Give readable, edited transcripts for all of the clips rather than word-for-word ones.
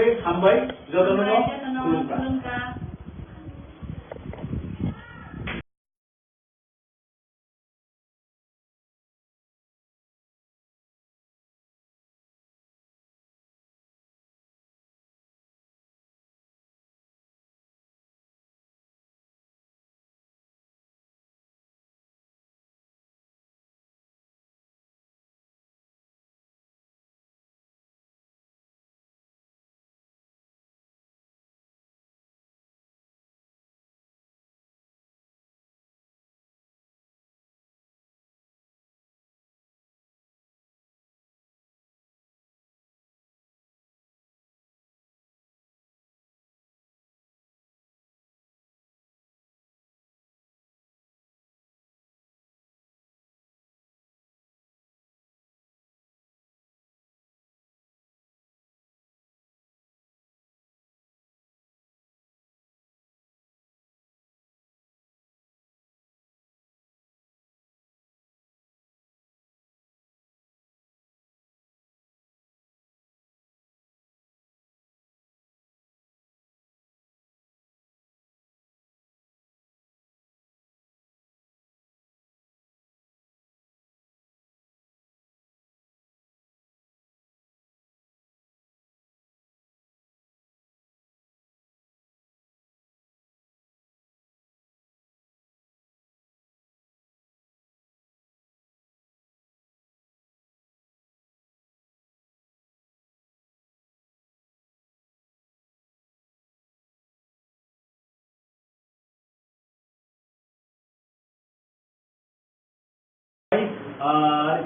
Sampai jodohnya luka.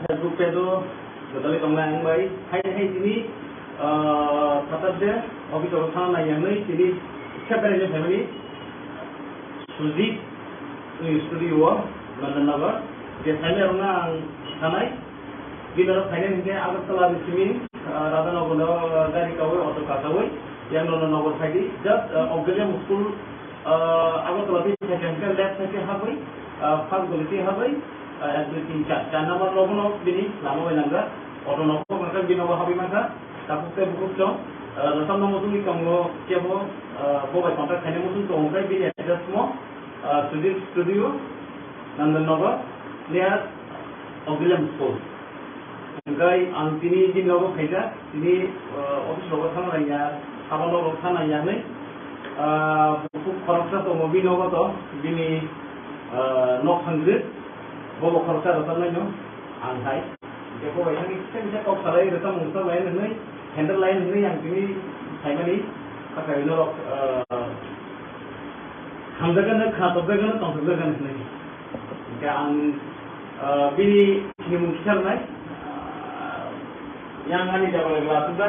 Facebook page betul tonglang bayi. Hai sini tatapnya office orang sana yang ni sini siapa yang family Suzy studio London Nagar. Dia saya orang sana. Bila saya ni agak telah disini rada nagar dari kawai atau kasawai yang London Nagar tadi. Just Australia school agak telah disini lab saya habai, fast quality habai. Everything chat number logo bini lama wenangga auto nopo mereka bini nopo habi maka takut ke buku cong rasam nopo tu ikango siapa bobai kontak kene mutu tu ongkai bini address mo studio London nopo lihat Australia school ongkai antini bini nopo kerja ini office logo sana raya apa logo sana ya ni buku korupsi tu mobil nopo tu bini nok hundred Bobo korupsi rasa ni no, angkai. Jika bobo yang ni kita kau sarai rasa mungsa lain ni, handle lain ni yang ini saya ni, kata ini lor hamdagan nak khatobdagan tongsobdagan ni. Jika bini ni mungkin ni, yang ani jawab kelas tu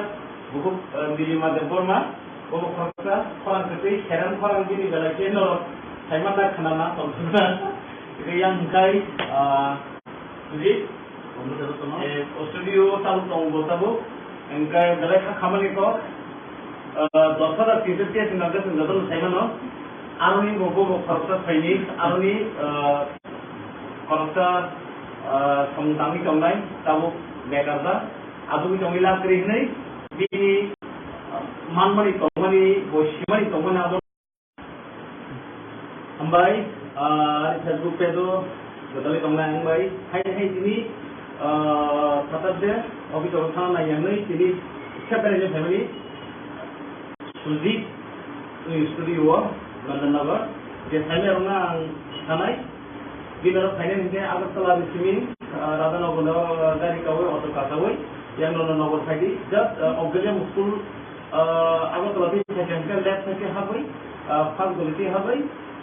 buku Nilima Debbarma, bobo korupsi, orang seperti heran orang bini belakang lor, saya mana kenal tongsobdagan. Yang kai jadi studio tahu tunggu tahu engkai mereka kamari ko dosa tiga tiga sengaja sengaja saya mana aruni bobo korupsi Chinese aruni korupsi samutami congai tahu mereka adu congilah kiri ni bini manmani tongmani boshimani tongmani adu ambai Facebook page betul tonglang bayi. Hai sini tatapnya office orang sana yang ni sini siapa yang family Suzy studio London Nagar. Dia saya orang sana. Bila saya ni agak telah disini rada nagar dari kawai atau kasawai yang London Nagar tadi. Just Australia school agak telah disini lab saya habai, fast quality habai.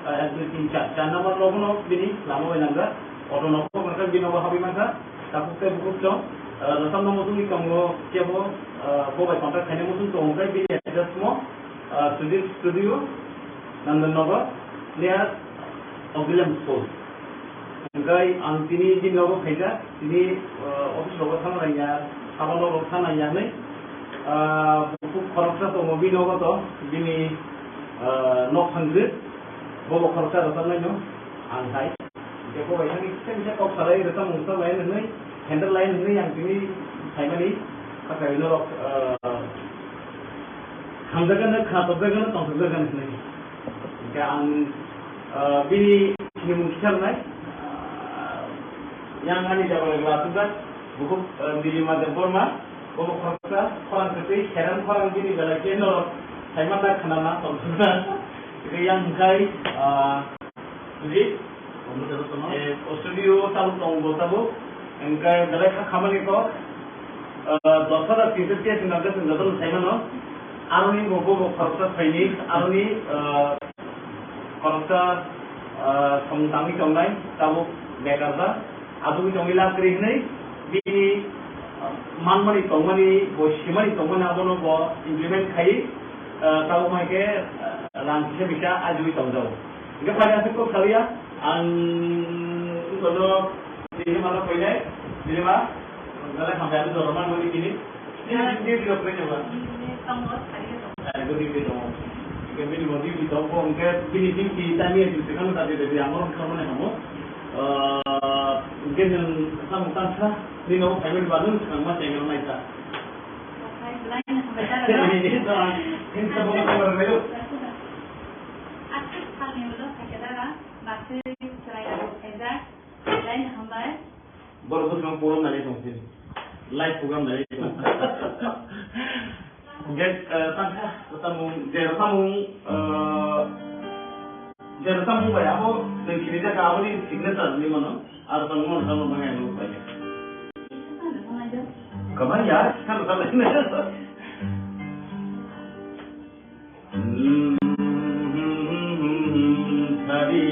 Everything chat number logo bini lama wenangga auto nopo mereka bini nopo habi maka takut ke buku cong rasam nopo tu ikango siapa bobai kontak kene mutu tu ongkai bini address mo studio London Nagar lihat Australia school ongkai antini bini nopo kerja ini office logo sana raya apa logo sana ya ni buku korupsi tu mobil nopo tu bini nok hundred Bobo korupsi rasa ni no, angkai. Jika bobo yang ni kita kau sarai rasa mungsa lain ni, handle lain ni yang ini saya ni, kata ini lor थांजागोन खाथबजागोन थांजागोन ओमफ्राय आं बिनि मुं खिथानाय yang ani jago lakukan buku Nilima Debbarma buku khorsa orang seperti heran orang bini dalam channel saya mana kenal tongsunan itu yang kai jadi studio tahu tong tahu engkai dalam kamar itu dosa tidak dia sengaja saya mana aruni buku khorsa ini aruni khorsa samtami congai tahu bekerja Aduh jongila kerihne di manmani tongmani bo simani tongmani abono bo implement khai tahu maike langsung bisa ajui tongjau. Jika pada saat itu kalian kalau di mana pilih di mana kalau sampai ada orang mau di sini dia tidak pernah nyoba. Tongjau sekali. Itu di situ. Kami di mana di tongjau mungkin ini kita ni itu kan tadi dari amor kamu ni kamu. Mungkin yang kamu tanpa di nomor family balance kamu masih yang mana itu? Lain betul. Ini semua kamu berlalu. Aku kami belum sekedar masih selain exact lain hambai. Baru semua program dari itu, live program dari itu. Mungkin tanpa ketemu Jersamu bayar aku dan kini dia kau ni signature ni mana? Ada tanggung sama mana yang lupa je. Kamu ya, kan sama ni. Tadi.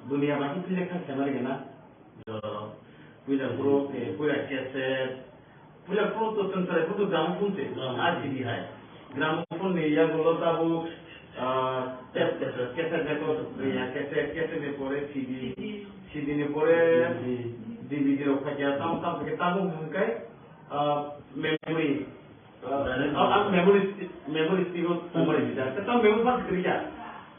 Dunia bagi pilihan sama dengan punya pro, punya keset, punya pro tu tentang itu gramophone tu, आज भी है. Gramophone ni yang kalau tahu keset itu ya keset ni pore CD ni pore DVD kerja tahu kita tahu mungkin memory memory stick memory bisa. Kita memory pas kerja.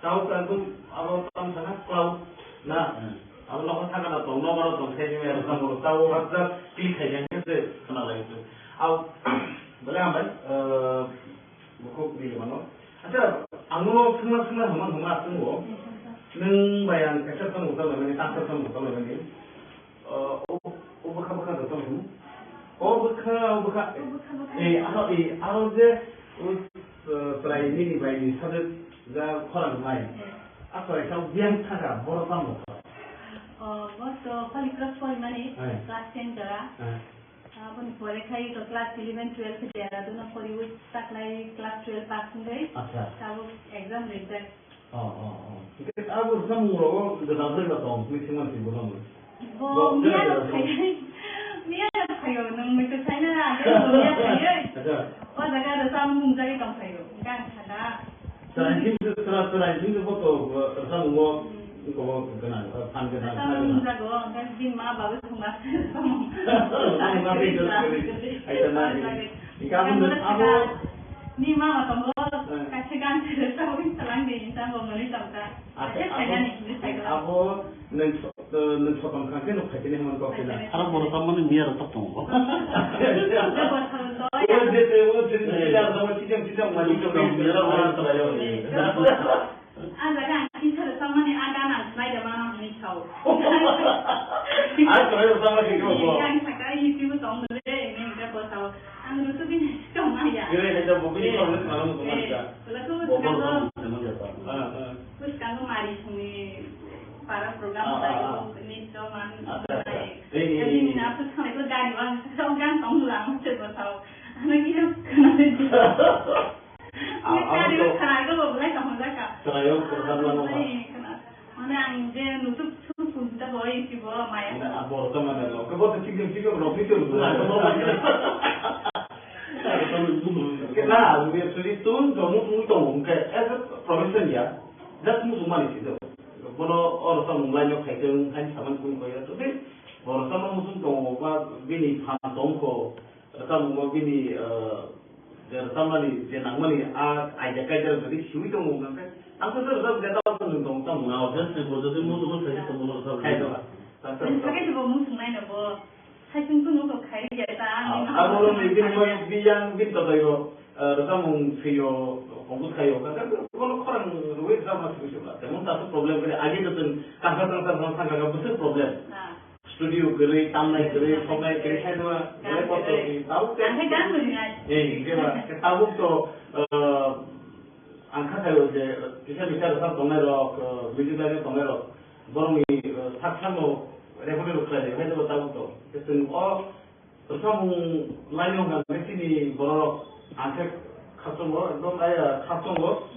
Tahu kan tu awal tahun sana cloud. Nah, Allah katakan atau nomor atau saya ni harus tahu apa klik saja kita kenal itu. Aw, boleh ambil buku di mana? Ada, anu semua semua neng bayang keset kan utama ni, tangkap kan utama ni. Buka tu tu. Buka. Aku je selain ini bayi sahaja dah korang main. Apa yang biang cara boros kamu? Waktu kali kelas mana? Kelas 10 jara. Pun Beraikhiri to kelas 11, 12 jara. Tu nak pergi start lagi kelas 12 pass ni. Tahu exam result. Kita aku semua orang dah tahu betul. Mesti masih bolong. Mia kayo nang may kasay na mia kayo. Daga da samung jari kam kayo. Kan ada. Selain itu foto sama Kau kenal, fan kenal. Tahu jago, kan di mana bagus bunga. Bunga pintu. Ayo nanti. Ikan menurut aku. Ni mama tunggu kasih kan tahu selang di insan bomoni tamka. Aku nengsokan kan nak kasih ni mana kau kena. Kalau baru sama ni biar tak tunggu. Iya dia cerita sama cicam maju ke biar orang terlalu ni. Ada kan kita sama ni ada nak naik mana ni tahu. Ada terlalu sama ni kau. Yang sekarang itu tunggu deh ni kita tahu. Anu tu bin cuma ya. Jadi kita bukti kalau malam tu macam. Kalau terus kalau mari sini para program saya ini cuma jadi ni nak tu kalau itu dari orang seorang tonglang macam tahu. Anak kita kena dia kena itu boleh tahu tak? Saya pertama mana anje nutup pun kita boleh sih boleh main. Boleh sama ada. Kau tu cikgu rofi tu. Kenal, dia sulit tu, kamu tunggu ke, profession ya, dah semua manis itu. Kalau orang sama mulanya kaitan kan sama pun kaya tu, tapi orang sama musuh tunggu apa, bini pantong ko, sama bini, sama ni, jenang ni, aja kaya jadi sulit tunggu kan, aku tu dia tahu tu tunggu tunggu, Awak tu boleh musuh saja tunggu sahaja. kaya tu lah. Sekarang tu musuh main apa? Saya tunggu nunggu kaya biasa. Aku orang ni biang tu yo. Rwchapmung kayo, kongut kayo, kan kalau orang luar sama seperti itu lah. Tapi satu problem kita aja tu kantor sangat besar problem. Studio kiri, tamai kiri, somai kiri, saya tu repot tu. Tahu kan? Angkat kan tu ni. Dia tahu tu angkat kayo je. Kita bicara tentang tomerok, music lagi tomerok. Baru ni saksan tu repot tu kerja. Saya tu tahu tu. Kita Rwchapmung lain orang mesti ni borok. Angkat khasong go, dom ayah khasong go,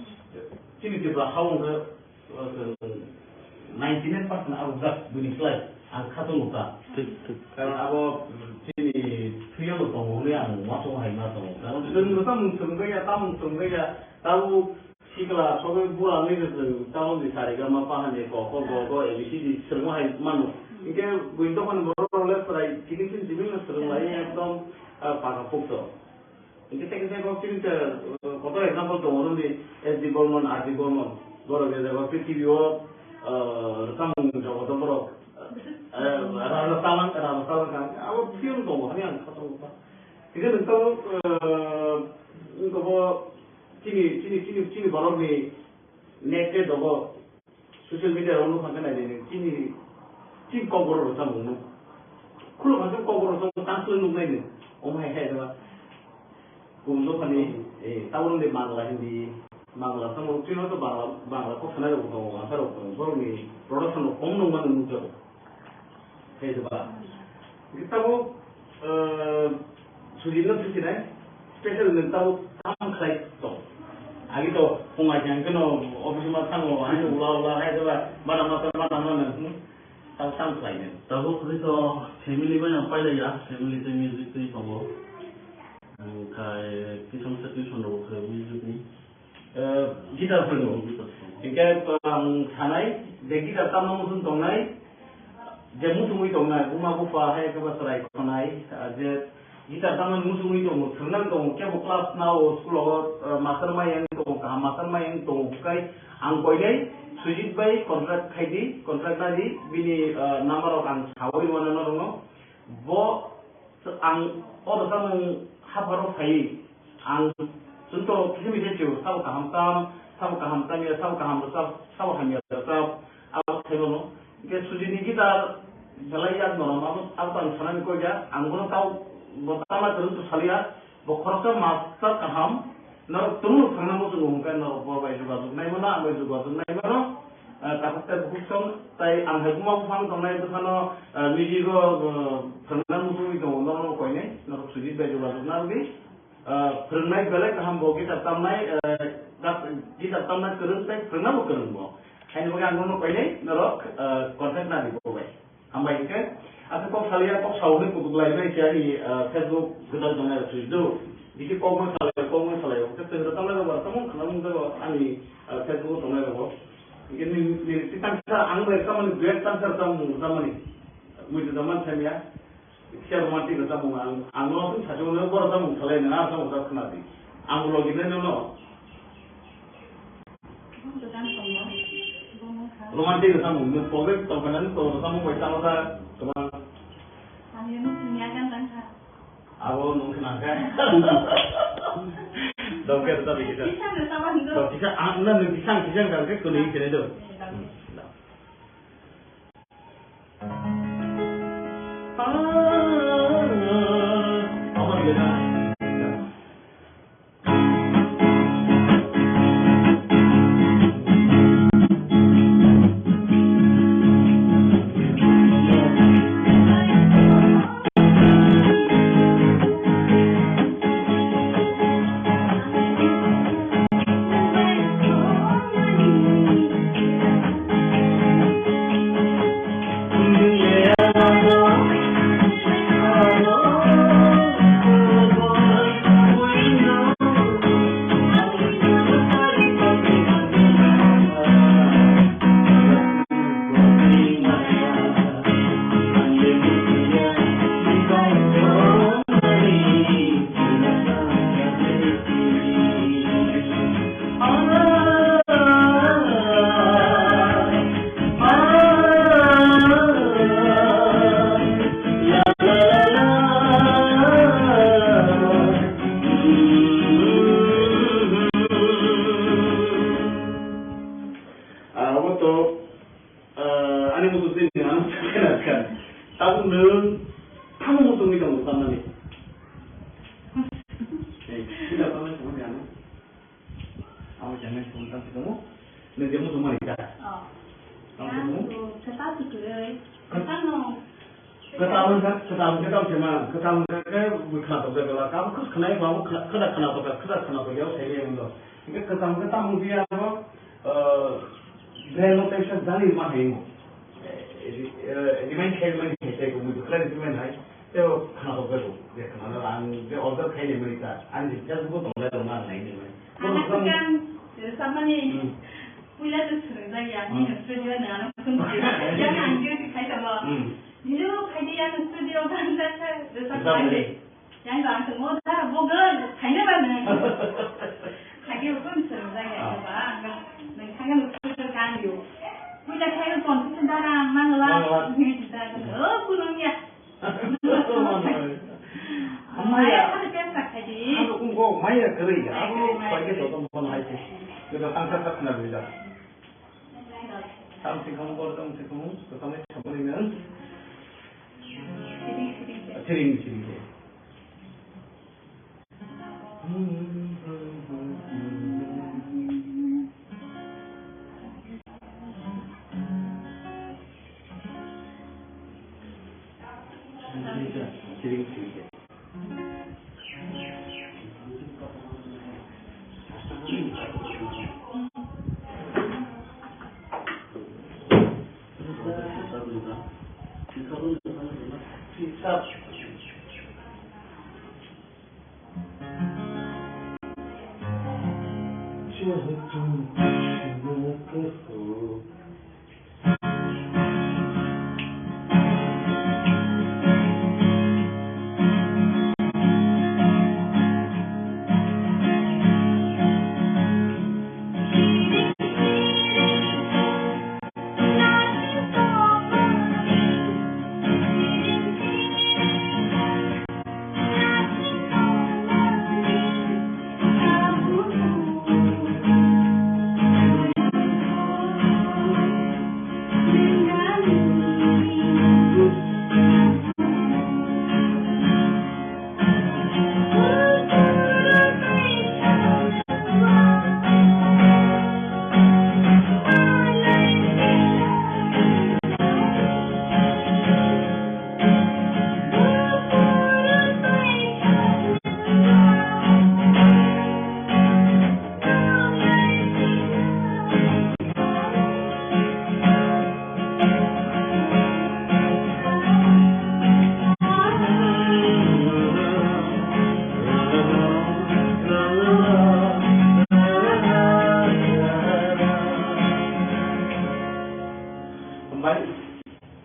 cini tiba haung ke 99% aku dah bunyi selai, angkat khasong lupa. Karena aku cini tujuh lu tunggu ni yang masuk hari masuk. Kalau Rwchapmung sungguhnya tahu sikla soalnya bulan ni tu tahu di sana kalau mapahan ni kok ABCD semua hari mana. Ini window kan baru lepas rai cini semua lain yang pakai foto. Kita kau cerita, kau example tu orang di Debbarma, Debbarma, baru dia dah video, Rwchapmung jauh tu baru, rasa kan, awak film tu, hanya yang satu apa. Jadi tu, kau cini baru ni net tu baru, social media orang tu macam mana ni, cini kau baru Rwchapmung, kalau macam kau baru Rwchapmung tangsel nunggu ni, my head lah. Untuk ni, tahun ni Bangla, semua cina tu Bangla, kau sana tu kau asal tu, baru ni production tu kau nunggu muncul, hey tu bah. Kita tu sudah tu sih special ni tahu tam klay tu, agi tu pengajian kena office macam tu, hanya ulah hey tu bah, mana tahu tam klay ni. Tahu tu family banyak pada ya, family tu music tu kamu. Kayak kisah tuition dulu ke music ni. Gitar perlu. Jika sanai, jadi gitar tamu musuh tongai, jadi musuh itu tongai, rumah bufa hai ke basarai tongai, jadi gitar tamu musuh itu musuh senang tong, kaya kelas nau sekolah mastermind tong, mastermind tong, kai angkoi deh, sujit bay kontrak kaidi, kontrak tadi, bini nama orang sawai mana orang, bo orang tamu habaru kai ang contoh kita bisa cuci sabu kaham ya sabu hamil sabu awak selono kita sudah ni kita jalan normal awak tan sanan ko ja anggono tahu pertama terus salia bokorsa master kaham na turun karena musuh mungkin na bawa juga nai mana bawa juga nai mana takut terbuksong tai anghe kuma fang tonai itu sana miji go karena musuh itu orang kau ini nak sujud baju baru nanti pernah balik kaham bogi kita tamai kerun tai pernah mau kerun bo hanya bagian orang kau ini nak kontak nanti boleh hambai kan atau kau salia kau saudi kau belajar cari Facebook kita tonai sujud jadi kau salia kita terus tamai go bertemu kalau mungkin ani Facebook tonai go ini kita anggo great cancer zamani with the man samia siya romantic zamung ang lo sa jong no bor zamung thale na sa mo sa khna di ang lo gine no romantic zamung no program to kanan to zamung bai sa sa tuma ani no punya kan kan abo no khna ka dokter ta bi kita bisa anda no bisa kan ke ko ni kene do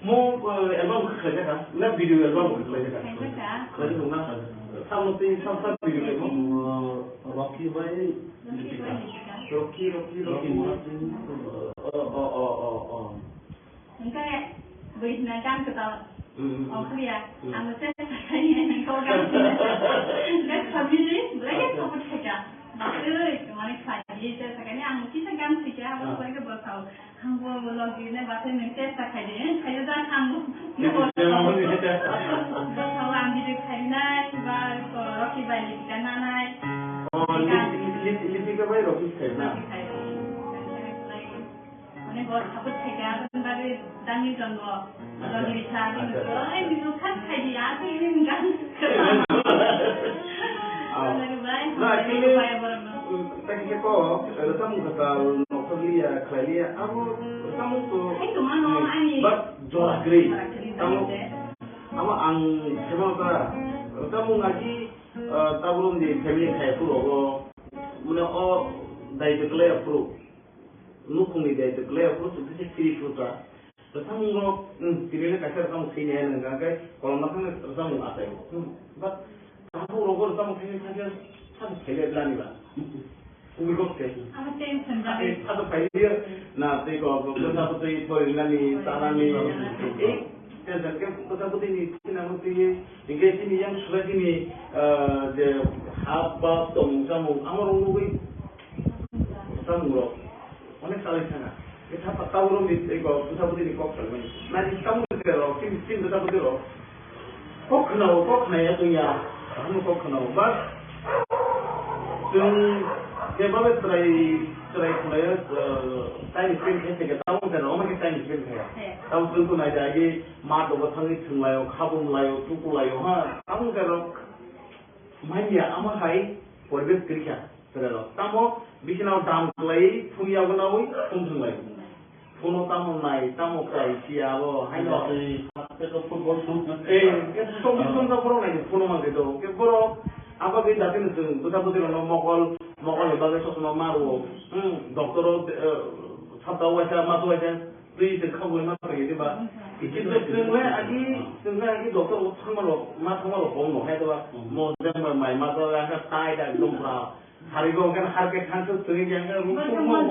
mau album kerja kan? Nah video album kerja kan? Kerja mana? Sama sama video lagi. Rocky Bay. Rocky. Oh. Enggak, begitu nanti kita Korea, amusnya kayaknya kau kan, nggak sabili, belajar kamu saja. Betul, cuma ini saja. Sekarang amus kita kan saja, apa mereka bertahu. Kamu lagi ni bahasa Indonesia sahaja, saya dah kamu. Bertahu ambil kainan, sebab Rocky balik kan nanai. Oh, ini juga baik Rocky kainan. Ini buat apa saja, sebenarnya dami janggo. Kalau dicari, ini bukan saja, ini enggak. Nah, ini teknik kok, kamu kata noklia, kalian, kamu tuh, bab jual grey, kamu ang siapa kata, kamu ngaji, tabung di family kayak pro, mana dari deklarasi pro, nukung di dari deklarasi pro, itu sih free pro ta. Kamu pilihnya kasar kamu sini enggak kayak kalau makan kamu apa ya? But kamu rokok kamu pilih saja satu pilih belani lah. Urut ke? Satu pilih. Nah, teko satu tu itu belani tanah ni. Jangan kita putih ni, kita putih. Jika sini yang sudah sini, the apa tong kamu, amar urut kamu rok. Onek salah sana. Kita tahu orang di ego, kita putih di kok terus. Nanti kamu terus, kim kita putih terus. Kok kenal ya tu ya, kamu kok kenal, bas. Sebab cerai kulai, time spend kita tahu kan, orang kita time spend ya. Tahu tentu nanti lagi, mat obat hangi cunglayo, kabung layo, tuku layo, kamu terus. Main ya, amat hai, perbedaan kerja. Terus, kamu bikin awam kelai, punya awam tuntung layo. Puno tamu naik, tamu kai siapa, hanya Kita football tu. Kita pun naik, puno mang itu. Kita apa kita datang tu, kita putih orang mokol lebaga sosok maru, doktor sabda wajah matu wajah, tu kamu lima pergi tu bah. Itu lagi doktor sama lo kono, itu bah. Mau jangan main matu lagi tai dah dompra. Hari kau kan hari ke tu jangan rusuh. Most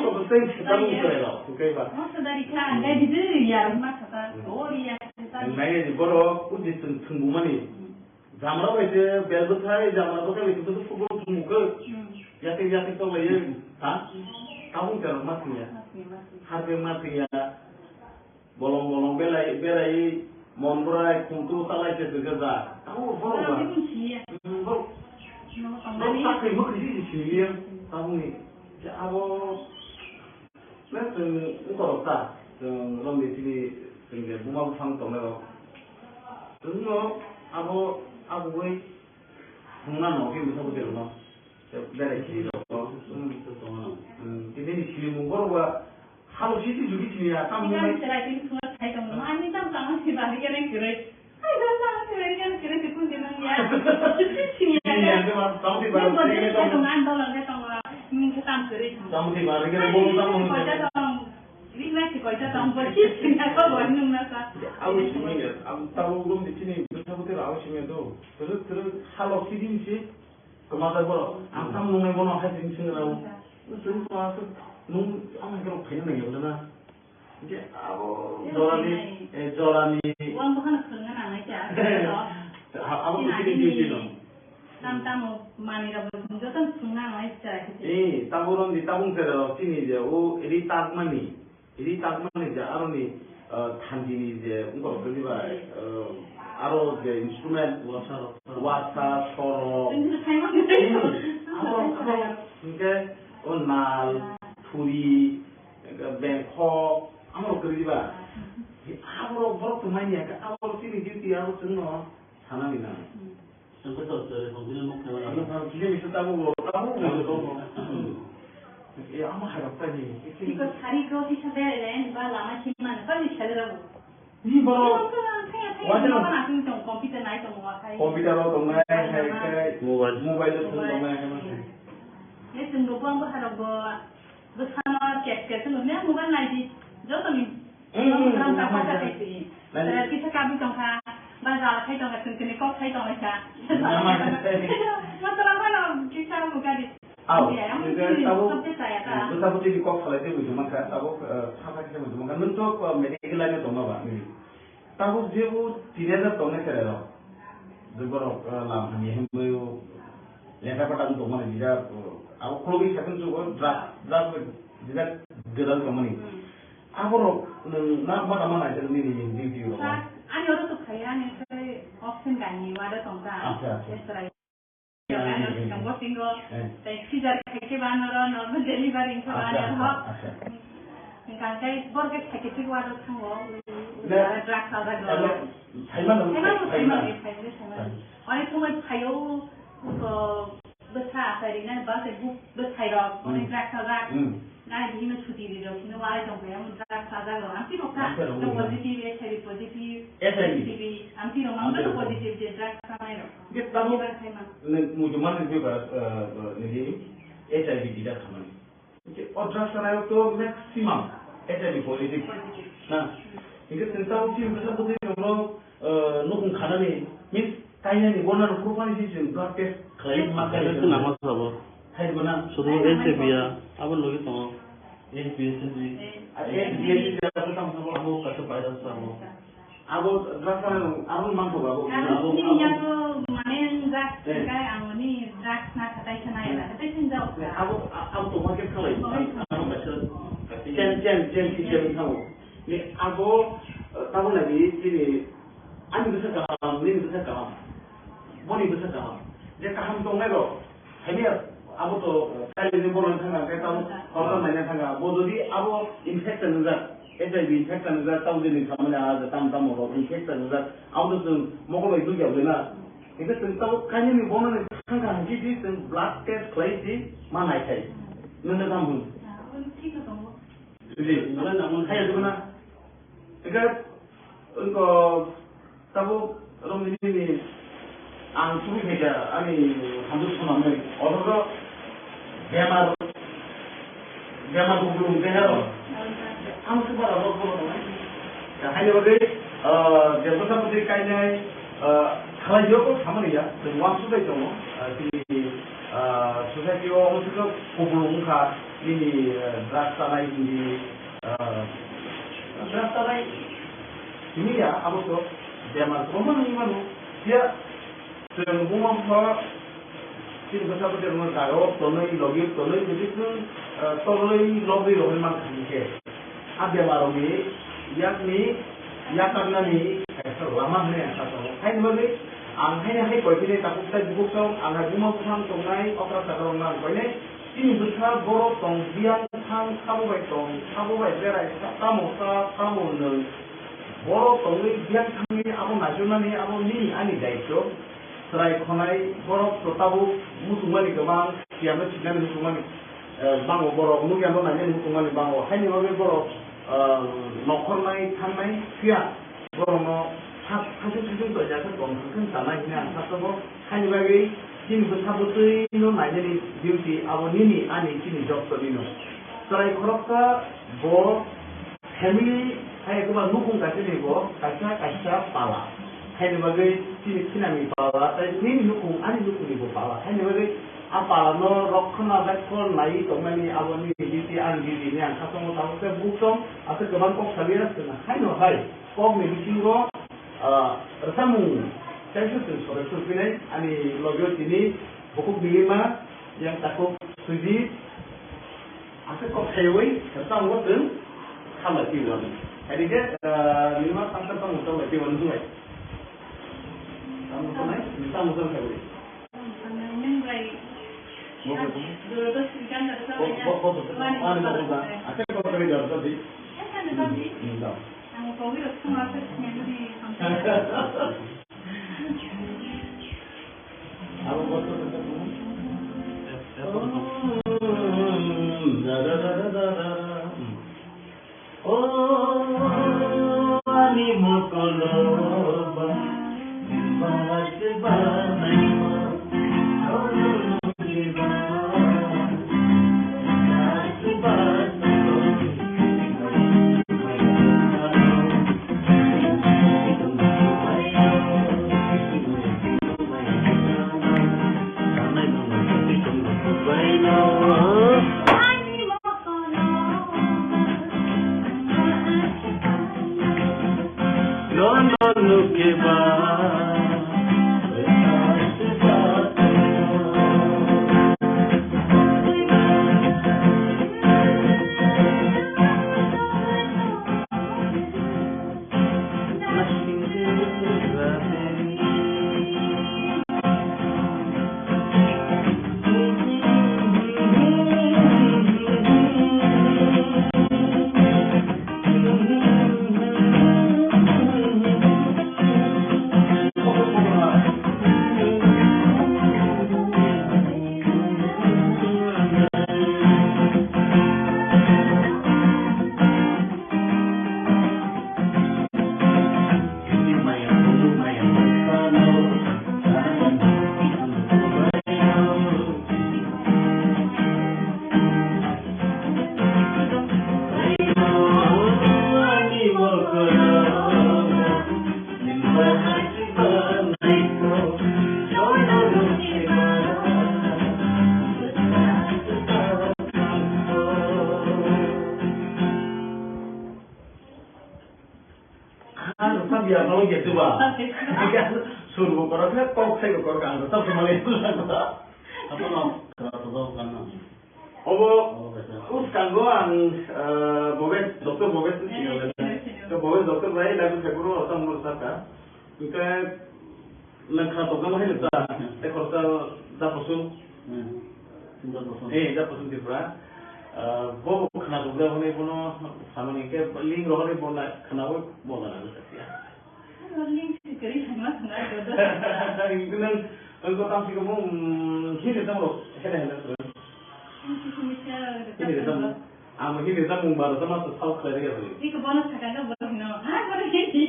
of the things kita bukan lah, bukan bah. Most dari kan, dari itu ya rumah kata story yang kita. Naya di bawah, uji tunggu mana? Zaman apa itu? Belgut hari zaman apa itu tu football tunggu. Jati tu lagi, kamu jangan mati ya. Harga mati ya. Bolong belai, monbrai, kuntu salah itu kerja. Kamu bolong bah. Tak kau mesti di sini ya, kamu ni. Apa? Macam engkau tak, orang di sini tinggal rumah fang tu mereka. Tunggu, apa gue, mana orang bisa betul mana? Beraikhiri tu. Ini di sini mungkin apa? Kalau sini juga sini ya, kamu. Kita beraikhiri semua saya kamu. Ani tak kamu sih balik yang kira. Ayo tak kira tu pun jangan ya. Sini ya. Kamu di bawah sini tu. Kamu andal lagi kamu. Kita ambil. Kamu di bawah sini boleh kamu. Ini masih kau cakap kamu bersih, apa warnung nasa? Aku sini ya, aku tahu belum di sini. Betul aku sini tu. Terus kalau sini sih, kemana boleh? Aku nunggu boleh hari ini sini lah. Terus masuk nunggu, amat kalau pengen lagi betul lah. Jadi aku jorani. Uang bukan setengah aja. Aku sini di sini. Tamu mani rabu itu kan setengah aja. Tamu di tabung terus sini je. Ini tak mani je. Aru ni thandi ni je. Untuk beli aru je instrumen wasa soro. Aru nal puri Bangkok. Aru beli aru baru pemain ya. Aru sini jadi aru semua sana ni na. Sampai tu saya pembina nak kena. Kalau kita bisa tahu, ya amat harap tadi. Ikut hari kau di sana lain, lama ciman, kau di sana rabu. Ini baru. Wajar apa nak tengok komputer naik semua. Komputer atau naik, mobile itu naik. Ya tunggu buang berharap bersama cek tu, ni mobile naik di, jauh tu ni. apa sih? Berarti sekarang tongka bazar saya tongka sini kok saya tongka saya. Masalah mana kita bukan di. Tahu di kok kalau itu cuma kan tahu apa kita cuma kan untuk medical line itu apa ini. Tahu dia tidak ada tongnya kerja. Debbarma lam hani hembo leka patan to mana dia aku klobi second to draft dia gedal company aku na mana jadi ini di ani orang tu kaya ni saya option gani wada tongka extra yang buat tinggal taxi jar keke banor normal delivery info banor ho kan saya borget package wada tanggo draft ada galo Orang tu mungkin kayu besar, hari ni bahasa buku besar dah, orang drag sahaja, nak ini cuti di jauh, ini warai jauh ya, orang drag sahaja loh, amti lokal, lo positif, HIV positif, amti lo mana lo positif je drag sahaja loh. Kita tahu, mujurman itu ni HIV tidak sama. Orang drag sahaja tu maksimum HIV positif. Nah, ini tentang sih besar betul orang nukung kanan ni, means kayaknya ni bonar kurban sih blood test Klaim makanya itu nama siapa? Hai bonar. Sudah HIV ya, apa lagi tu? HIV sendiri. HIV apa sama Aku kata pada sama. Aku rasa aku mampu aku. Ini yang tu mana drag, kan? Aku ni drag nak kata ikan ayam, kata ikan jauh. Aku tu market klaim. Aku baca. Jen tahu. Ni aku tahu lagi ini. Ani bisa kaham, ni bisa kaham, boni bisa kaham. Dia kaham tu mana lo? Ini aku tu kali ni bolan thanga, kita tahu orang mana thanga. Bodoh di aku infection juga, HIV infection juga tahu jenis sama ada tam orang infection juga. Aku tu mokok itu jauh na. Itu tahu kali ni bolan thanga, jadi tu blood test claim di mana itu? Mana tamu? Jadi mana namun saya tu mana? Jika untuk tahu orang ini angsuh saja, ani hamil semua ni. Orang tu Debbarma belum dengar. Angsuh berapa orang? Dah hari ini Debbarma putri kayaknya kalau jauh sama ni ya, semua sudah jauh. Di society orang tu belum kah ini rasa lain di rasa lain ini ya, apa tu? Debbarma rumah ni mana? Dia rumah apa? Kita besar betul rumah karo, tonai logi, tonai jadi tu tonai logi macam ni. Ada Debbarma ni, yang kerana ni, lama ni asal tu. Hai ni angkanya kau ini takut saya buku kau, angkat rumah pusang tonai, okra sekarang kau ini besar borok tong, biang tang, kamu baik berai, kamu ni. Borok tongli biang kami aku nasional ni aku ni ani daito serai konai borok totabu mutumani kemang siapa cina mutumani bango borok nu yang nanya mutumani bango hanya bagi borok nokor nai kan nai sia borok no hasil kerja kan tanah ini asal tu hanya bagi ini besar betul ini nanya ni duty aku ni ani sini job tu ni serai korokta borok family Hai kepada nukung kasih ni bo, kasih pala. Hai ni bagai sini ni pala, tapi ni nukung ni bo pala. Hai ni bagai apa no rokhna bekol nai tomani awani diti ni yang satu mau tahu saya bukan atau keban kok kalian sana. Hai no hai, kok ni bisingo Rwchapmung. Saya sudah sore ini, ani logo ini buku Nilima yang takut suji. Asal kok hewan, kita ngomong sama tiwan. Jadi dia Nilima sampai pengusaha lebih wanita. Kamu mana? Bisa musuh sekali. Yang baik. Dulu tu ikan dah sampai. Mana musuh? Asal kau kerja apa tadi? Kan tadi. Tidak. Aku kau itu semua tu yang di sampai. Aku buat tu tu. Oh, ani mokoloba, biar mau gitu bah. Kan suruh korok kan kok saya korok kan tetap semua itu lah. Apa lo? Kalau kan. Us kan gua bobet dokter bobet sih kan. So bobet dokter bayi lalu saya guru atau menurut saya kita lengkap dokter mah itu dah. Korok dah posun. Dah posun Tripura. Bo kena dokter hone puno sama ni ke ling rohane puno kena wo bola nak sekali. Ling sekali sama sama dokter. Ingin engkau tahu sih kamu hidup kamu heran heran. Ini sama, amu ini sama baru sama tahu kerja tu. Ini kebonus sekarang boleh no. Boleh jadi.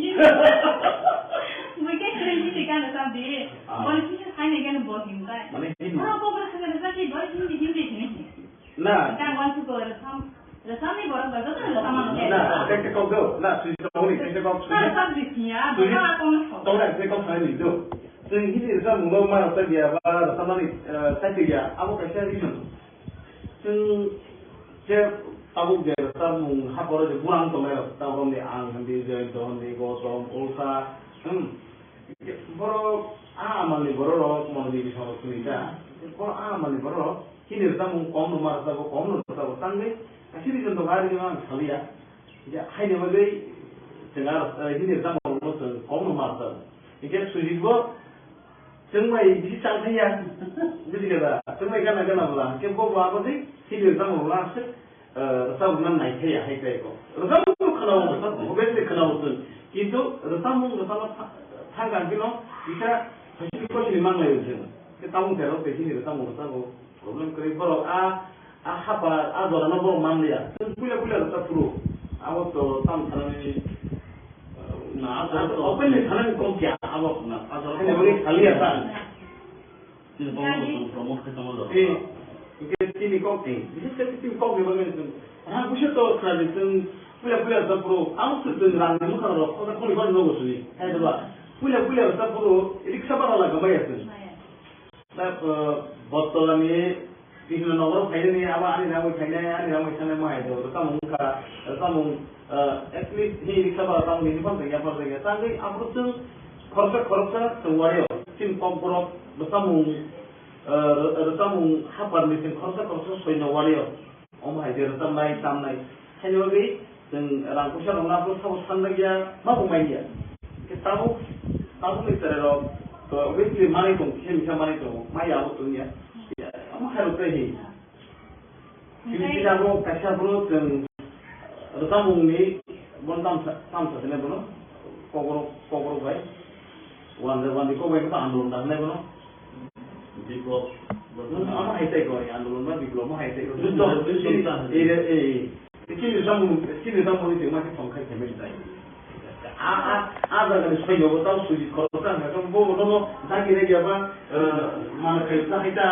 Mungkin kerja ini kan ada deh. Boleh sih kan ini kan boleh himbai. Mana ini? Orang kau berasa lagi boleh ini. Nah. Kan want to go resam ni boleh betul tak sama macam. Nah, saya kau tu. Nah, sudah tahu ni saya kau. Nah, tak bisnya. Bukan aku. Tahu tak saya kau sana ni tu. So ini resam mula mana saya dia apa sama ni saya dia. Aku kerja di mana? Saya tahu dia resam hapor je kurang tu mereka tahu ni ang nanti je tu ni gosong ulsa. Boro amal ni boro mau di sana sudah. Boro amal ni boro. Ini resam kaum nomor satu tangga. Asyik di contoh hari ni memang sekali ya. Ya, hai ni bagai dengar ini resam kaum nomor satu. Ini sulit bor. Semua ini cantik ya. Jadi kata, semua kan bola. Kau buat apa sih? Hidup sama bola sih. Resam mana naik ya, hai kau. Resam tu kenal resam, obesnya kenal resam. Itu resam tangga kilo, kita pasti kau sini mana lagi sih? Kita tahu terus sini resam problem keribor apa dora nabor mana ya? Pula resam puru. Awak tu tam sana ni. Nah, open ni sana kau kya? Awak na. Ini boleh kali apa? Ini baru promote kita malu. Ini kopi. Ini kopi bagaimana? Aku sih tu kerana itu pula resam puru. Aku tu orang ni muka orang. Orang kau ni baru nunggu sini. Hai tu bah. Pula resam puru. Ini siapa orang gambar itu? Tapi botol ni ini nomor faida ni awak ni ramai faida mah itu. Resam muka, resam at least ini siapa orang ni pun terjadi apa terjadi. Tapi aku tu korsa semua yo. Tim KOKBOROK resam hafar ni tim korsa soal nawario. Omai dia resam naik tam naik. Hanya lagi dan rangkusan orang pun tahu sana dia mampu main dia. Kita tahu ni terlalu. So obviously mana itu, kita bisa mana itu, maya apa tu ni? Apa harus terjadi? Ini kita baru kasih baru dan resam ni bon tam satu ni baru KOKBOROK baik. Wandi kau baik kita andulun dah ni baru. Diklop. Apa hai tak kau? Andulun baru diklop, apa hai tak kau? Ini resam ni masih pangkai kemana dah? Ada kan sesuai yang tahu sulit korban, macam bodoh, tak kira dia apa, mana kerja kita,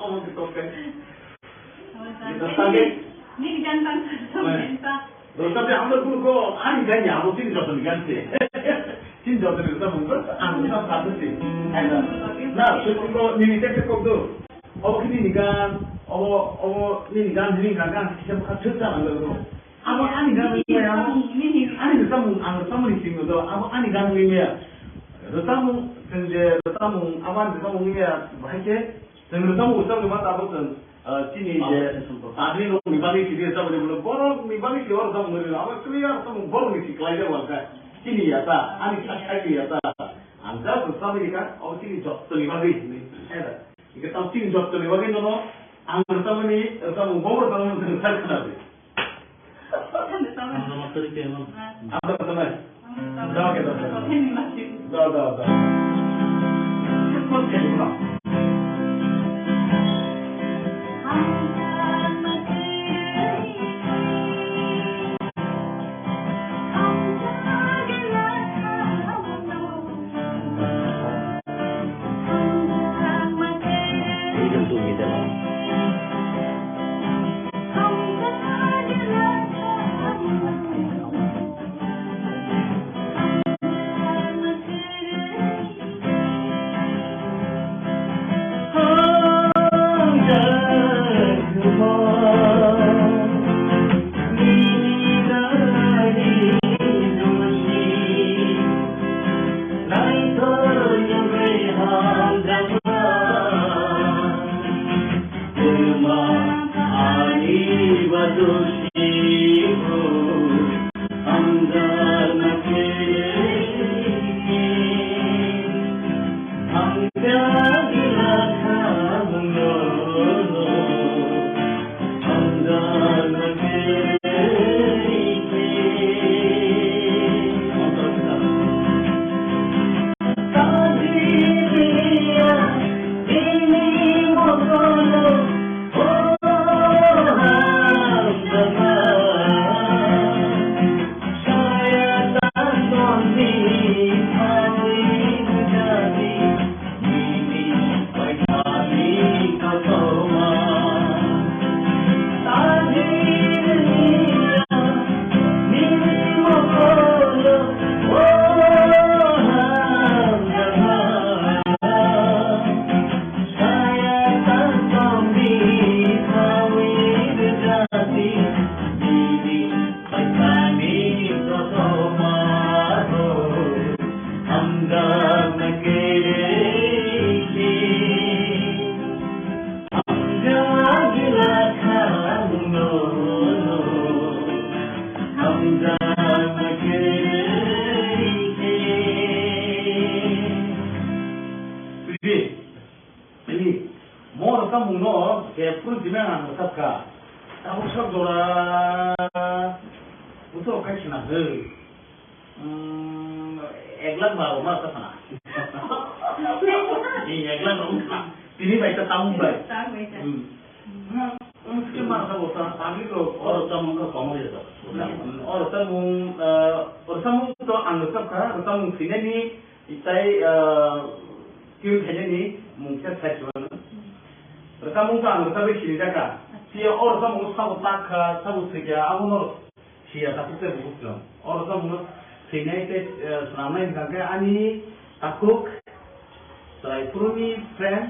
orang kita kan. Tapi ni jangan sampai. Tapi ambil pun kau, ani kan ya, aku sini jatuh ganti. Sini jatuh itu mungkin, aku tak tahu sih. Nah, sebab kau ni cek kau tu, awak ni kan, awak ni kan, siapa cerita anda? Apa ani kan ni ya? Ani resam ni sini tu. Apa ani kan ni ya? Resam awan resam ni ya. Bahagia. Dan resam mata apa tu? Sini je. Tadi lo mibalik dia resam dia belum borong mibalik dia orang resam ni. Awak clear resam borong ni si klien warga. Sini ya ta. Ani kaki ya ta. Anda resam ni kan? Awak sini job tu mibalik ni. Ada. Kita tahu sini job tu mibalik no. Ang resam ni resam borong resam ni tak kenal. Nama terike mana? Apa namanya? Dah kita. Dah. Cepat jadi pulang. full demand sabka. Tahu sok dora untuk okai sih nak eglan baru masa sana. Ini eglan rumah. Ini baik tamu baik. Mungkin masa bosan kami lo Rwchapmung ka kamu ya tak. Rwchapmung tu anggap kah Rwchapmung sini ni itai kiri saja ni mungkin saya jual. Rwchapmung tu anggap sini jaga. Sia Rwchapmung sabu tak sabu sekian aku nol sia tak kita bukan. Rwchapmung sini itu selama ini kan ani takuk TRIPURA ni friend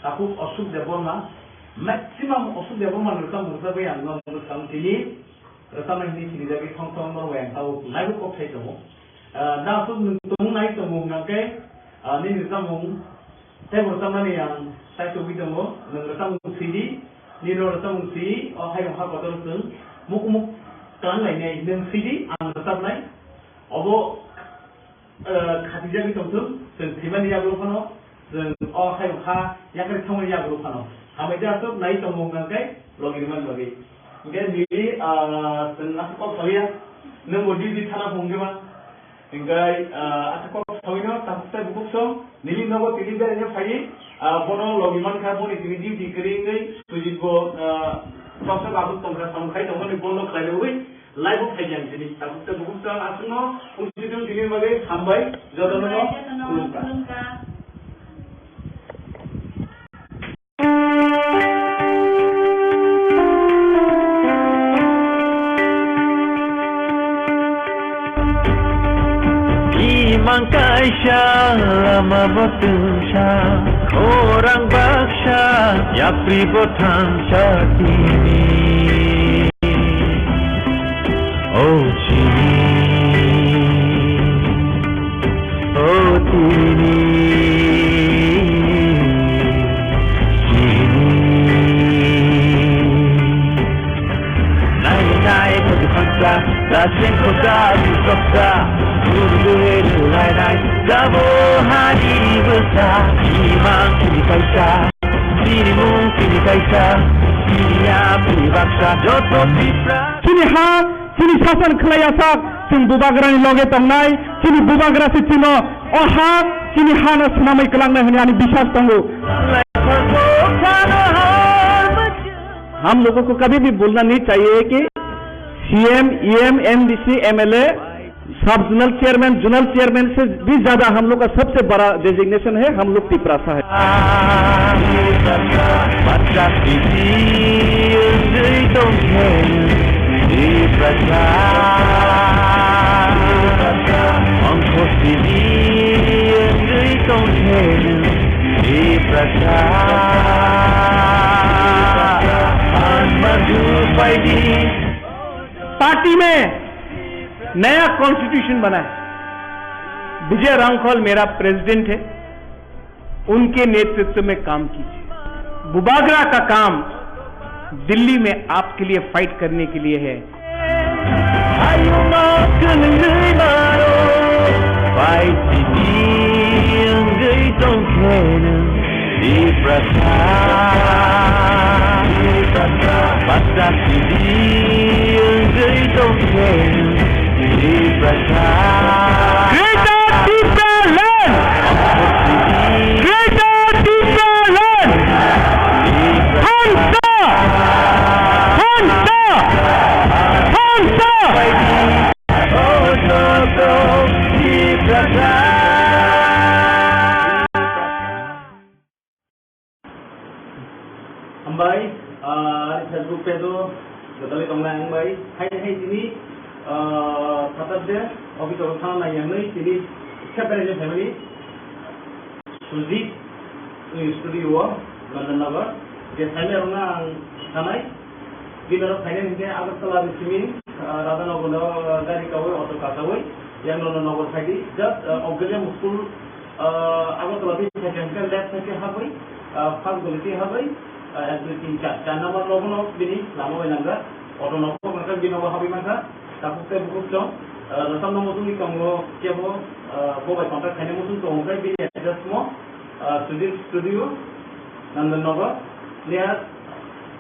takuk osuk Debbarma. Maximum osuk Debbarma Rwchapmung sahaja yang nomor satu ini Rwchapmung ini sini jadi kongkong norway tahu naik kok saya tahu. Dah tu nuntung naik tahu ngakai ni Rwchapmung saya Rwchapmung ni yang saya tu video mo Rwchapmung sini ni Rwchapmung sini hai orang kata tu muk kelang lain ni yang sini ang Rwchapmung lain. Abo khadija ni tahu sentimen dia berapa dan hai orang yang kerja sama dia berapa. Kami jatuh naik tembung ngakai lagi mana lagi. Mungkin ni senang kau saya nombor di sana pun gimana. Hingga aku kau ini tak saya buku so Nilima kau pilih dia fai bono lagi mana kau ni pilih di kering tujuh ko pasal aku tongkat sampai tongkat ni bono kelai hui live fai jam jadi tak saya buku so asno uji tu pilih bagai sampai jodoh no. Mangkaisha lama botusha orang baksha yapri botang syakini oh chini oh tini chini nai kudukanta dasen koda disokta Nilai Gabo hari besar Imang kini kaisa Dirimu kini kaisa Dirinya beri baksa Jodoh Tripura Kini kini sasan kelayasak Sing bubagrani loge tongnai Kini bubagra si cino kini na senamai kelang na hani biswas tonggu हम लोगों को कभी भी भूलना नहीं चाहिए कि CM EM MDC MLA सब जोनल चेयरमैन से भी ज्यादा हम लोग का सबसे बड़ा डेजिग्नेशन है हम लोग त्रिपुरा है। पार्टी में नया कॉन्स्टिट्यूशन बना है। विजय रांखल मेरा प्रेसिडेंट है, उनके नेतृत्व में काम कीजिए। बुबागरा का काम दिल्ली में आपके लिए फाइट करने के लिए है। Ambai, Facebook pe tu betul tonglang ambai. Hai sini kata dia, office orang lain yang ni sini separate family. Sulit studio London Nagar. Dia saya orang sanai. Bila orang saya ni dia agak telah disini. Rada Nagar dari kawai atau kawai yang London Nagar saya. Just ogilnya muskul agak telah disini. Left saya habai, far quality habai. Everything jangan nama logo bini lama wenangga orang logo mereka bina wahabi mereka tapi saya buku jom rasam nama tu ni kamu siapa boleh kontak saya musuh tu orang bini address semua studio London Nagar lihat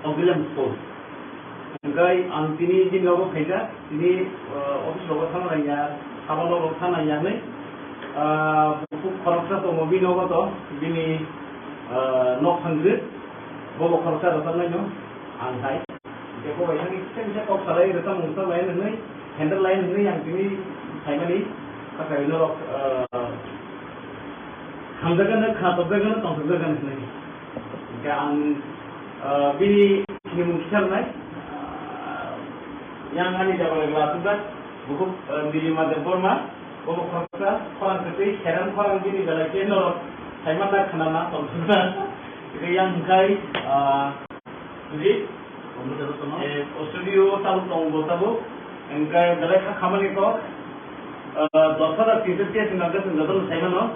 auxiliary school. Engkai ang tini din logo kaya tini office logo sana ya, sama logo sana ya ni buku korupsi to mobil logo to bini nok hangrit, bobo korupsi datang ni no, angkai. Jika kau yang bisa kau salai datang muncul lain ni, handle lain ni yang tini saya ni, kata ini log hamzagan khatobzagan tongsobzagan ni. Jika ang bini ni mungkin ni. Yang ani jalan kelas juga, buku Nilima Debbarma, buku kerja, orang kerja, heran orang gini jalan channel, saya mana kenal tongsudah, itu yang kai, jadi, studio tahu tonggo tahu, engkai jalan kaman itu, dosa tidur tiap singgah saya mana,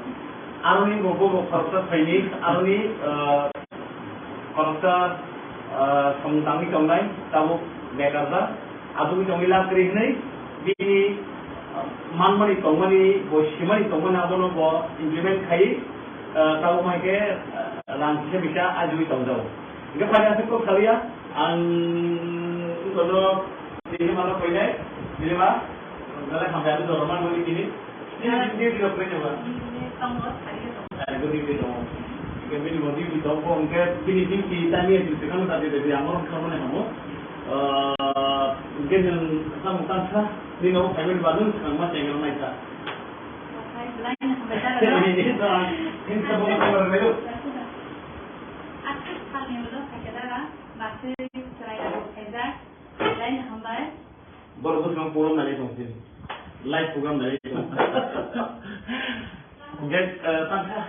aruni buku kerja training, aruni kerja semutangi kemai, tahu bekerja. Aduh itu milah kerja ini manmani tongmani bosimani tongmani abono bo implement kai tahu mereka langsung bisa aduh itu tahu. Jika pada itu kalian kalau ini mana pilih pilih mah kalau sampai ada dorman boleh ini ini juga pilih apa? Ini tonggo saya tonggo. Itu pilih tonggo. Jika pilih mau pilih tonggo enggak pilih kita ni itu kan tadi dari amor kamu ni kamu. Mungkin yang kamu sah, di nomor family baru sekarang masih yang ramai sah. Lain betul. Ini sebelum kita berlalu. Aktif kami dulu sekedar masih cerai ada lain hamba. Baru semua program dari sini, live program dari sini. Jadi tangkah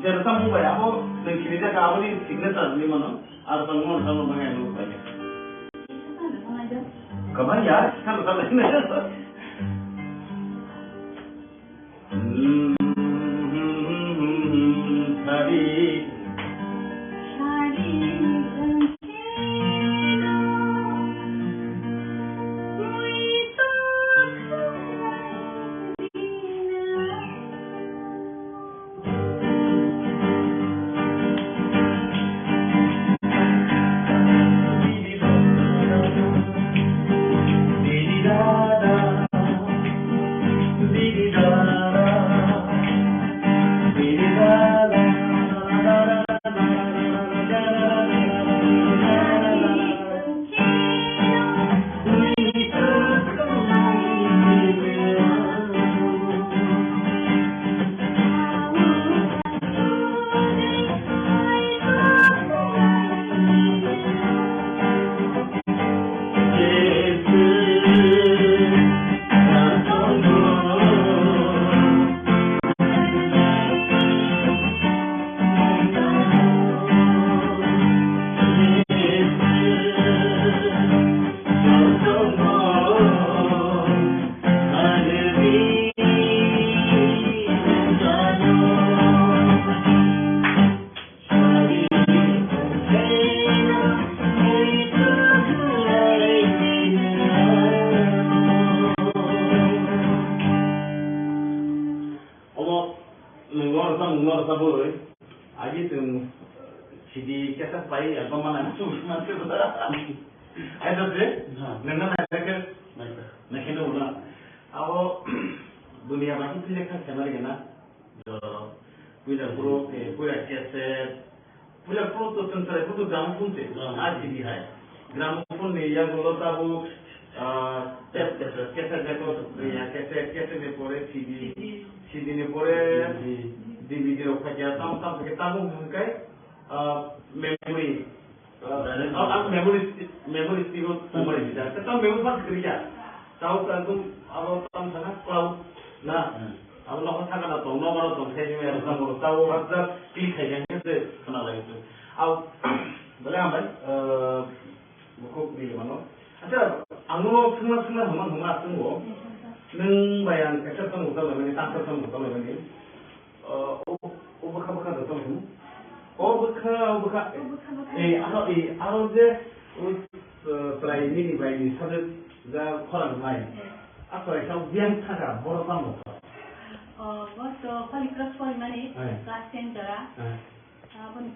Beraikhiri bayar apa? Dan kini dia kau ni signature ni mana? Ada tanggungan sama banyak lu saja. Kamu ya, kan kalau ini. Tadi. CD kita pai album mana tu macam tu. Ada tu? Nana ada ke? Nak kena ulang. Awak dunia macam tu lekas sama dengan punya pro, punya kaset, punya pro tu tentera tu gramophone tu. आज भी है. Gramophone ni yang kalau tahu kaset itu ya kaset ni pore CD ni pore DVD rokaya tahu kita tahu mungkin memory memory still memory bisa. Kita memory pas kerja. Tahu kan tu awal tahun sana cloud. Nah, awal tahun sana kan tu nomor tu saya ni harus tahu tahu apa klik saja ni tu kenal lagi tu. Awal boleh ambil buku ni mana? Aja, anglo semua huma tunggu. Neng bayang kerja tunggu tahu lagi, tangkap tunggu tahu lagi. Buka tu tahu. buka. Aro je try ini bayi ni sada za koran mai. Apa yang biang thaga boro kamu. Waktu kali kelas mana kelas 10 jara.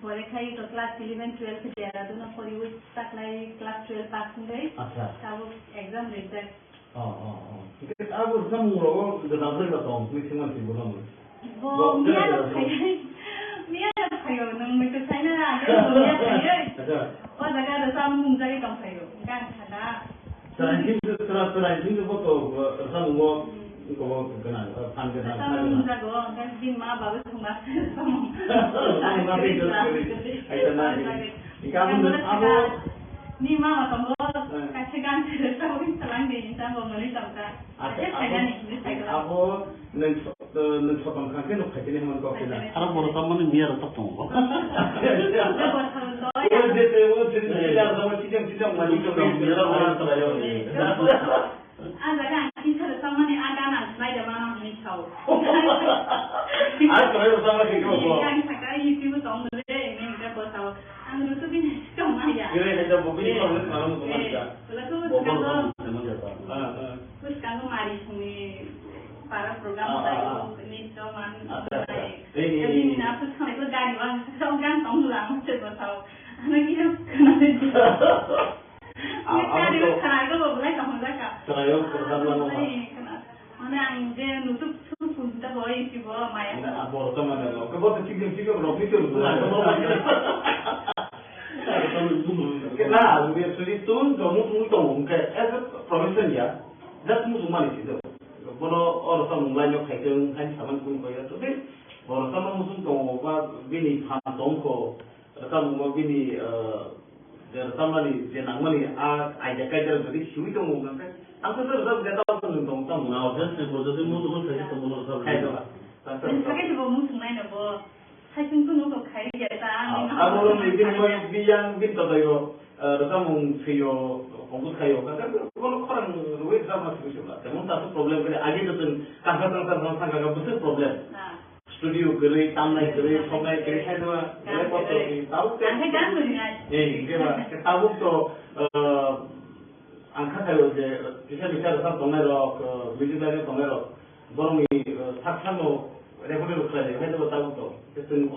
Beraikhiri class 11, 12 Debbarma koriwui taklai class 12 pass hundai. Tabu exam result. Kita aku semua sudah tahu tentang misiman sih bukan? Mia kayo nung may kusay na mia kayo. O daga Rwchapmung jagi tong kayo. Kan kada. Terakhir foto Rwchapmung ko kenal Panda. Rwchapmung jago kan din ma baru sungas. Ikaw Nilima kamu kasih kan Rwchapmung telang di sama muli tamka. Aku nensopam kangen nuk kaji nih manko kena. Arab Rwchapmung ni biar tetap tunggu. Dia tidak sama cidang mandi ke biar orang terayo. Ada kan kita Rwchapmung ni ada nak slide mana ni tahu. Aku sama kita bawa. Yang sekarang itu tahu dulu ini kita tahu. Anu tu bin cuma ya. Ini ada mobil kalau malam kemana? Lalu terus kalau mari sini para program saya ini cuma jadi mina tu sama itu gani bang, seorang tahu lah macam tahu. Anak kita kenal dia. Kita dia kenal itu boleh kamu jaga. Kenal pertama mana? Mana anje nutup pun tak boleh sih bawa maya. Apa orang mana? Kau tu cium berapa itu? Nah, biar sulit tu, kamu tunggu kayak profesion ya, dah semua semua ni itu. Kalau orang sama mulai kaitkan kan sama pun kaya tu, tapi orang sama musim tunggu apa bini pantong ko, sama bini sama ni jenang ni aja kaitkan jadi sulit tunggu kan. Aku tu dah tahu tunggu tunggu. Nah, jadi sebetulnya musim saja tunggu sama. Kaitkan. Sekarang tu musim lain apa? Hasil tu nukok kaya jasa. Kalau mungkin biang kita tahu, Rwchapmung kayo, fokus kayo, kan kalau orang luar sama sih lah. Tapi satu problem kita aja tu tangga besar problem. Studio gere, tamai gere, somai gere, saya tu repot tahu kan? Ada kan berinya. Kita tahu tu angkat kayo je, bisa Rwchapmung tongero, video dari tongero, borong ni saksamu. Regular kerja, saya tu tahu tu. Jadi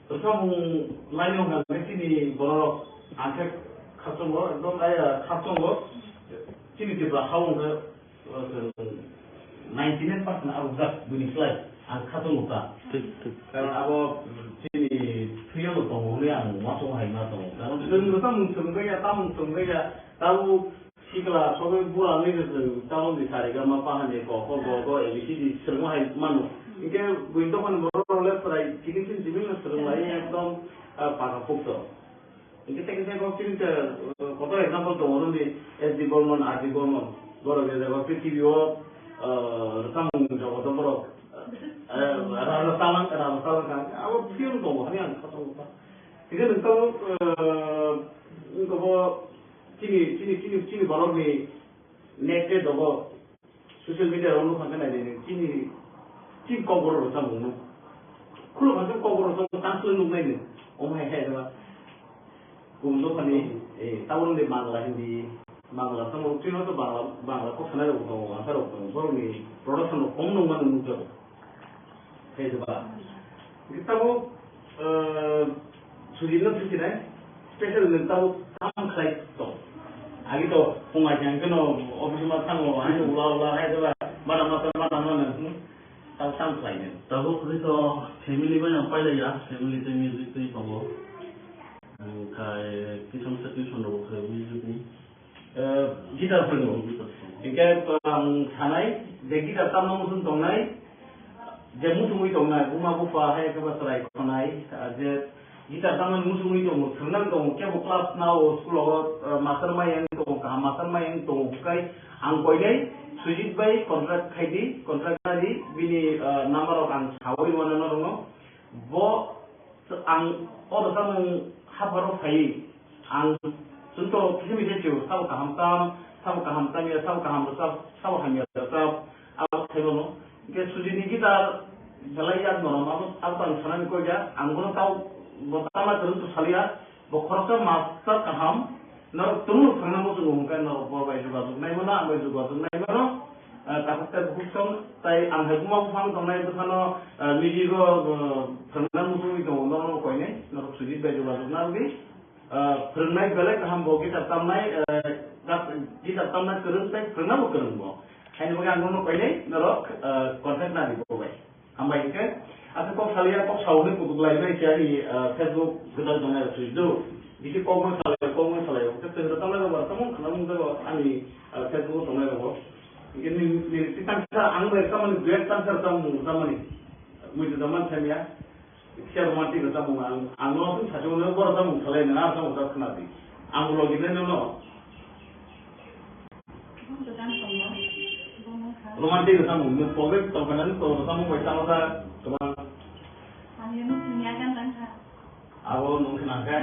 Rwchapmung lain orang sini borok angkat khasong go, dong ayah khasong go, sini tiba haung ke 99% aruzat bunyi slide angkat khasong go. Kalau aku sini priyo tu tong yang masuk hai masuk. Kalau Rwchapmung sungguhnya tahu sikla soalnya bulan ni tu tahu di sana gambar pahan je ko ABCD semua hai manu. Ini window kan baru left right, kini jimin sering lain ekdom pakai foto. Ini kita kau kini kota example tu orang di Debbarma, Debbarma, baru kita kau video Rwchapmung jauh tu baru ada salang kan, awak film tu hari yang kau tahu. Jadi engkau kini baru ni net tu baru social media orang tu kan ada kini Cip KOKBOROK Rwchapmung, kalau macam KOKBOROK tangsel nuk ni, omai hai tu, untuk ni tahun ni Bangla Hindi, Bangla semua cina tu Bangla kau sana tu ansar tu, baru ni production om nuk mana nuk tu, hai tu bah. Kita tu sudah tu cina, special ni tahu tam khai tu, agi tu pengajian kena office macam tu, hari ulah hai tu bah, mana. Tahu sampai ni. Tahu kita family banyak pada ya, family tu music tu apa? Kayak kisah sekian dulu ke music ni. Gitar penuh. Ikat sanai, jadi gitar tamu musim tongai, jadi musim itu tongai, rumah bufa hai kebesaran tongai, jadi gitar tamu musim itu senang tong, kaya kelas now sekolah mastermind tong, mastermind tong, kai angkoi deh. Sujit by kontrak tadi bini number orang Hawaii mana orang bo ang Rwchapmung habaru kai ang contoh kisi macam sabu kaham ya sabu hanya awak temu ke sujit ni kita belajar normal aku saran ko ja anggono tahu pertama terus salia bo khorsa master kaham no tunggu karena musuh mungkin no bawa juga tu, naik mana ambil juga tu, naik mana takut terbuksong, tapi angkat rumah pun tong naik tu sana, miji go karena musuh itu, orang kau ini, सिबाय जगाजग नांगौ फोरोंनाय बेलेग हामबो guitar दामनाय फोरोंनाय फोरोंनांगौ फोरोंबो खायनो बगे आंनो न'खयनै नरक कन्टेक्ट नारि बोबाय हामबाय इनके आरो कक सालिया कक सावनि कुदुगलायनाय जानि फेसबुक गोदान दंनाय सुइदु बिदि कक सालाय तो तेरो तमला बार तमन खालाम दो आंनि फेसबुक दंनाय दङ इनि नि तांसा आं बे खामानि ग्रेट तांसा तामानि मुइदु दमान थामिया सिया रोमान्टिक जामुं आंनो सासेयावनो बर' जामुं खालाय नङा जामुं जा खोनादों आंबो गिनाय नङा रोमान्टिक जामुं नों प्रब्लेम दंखानानै बर' जामुं बायसा माथा गोबां आंनि नुनाया गानलांखा आबो नों खोनाखै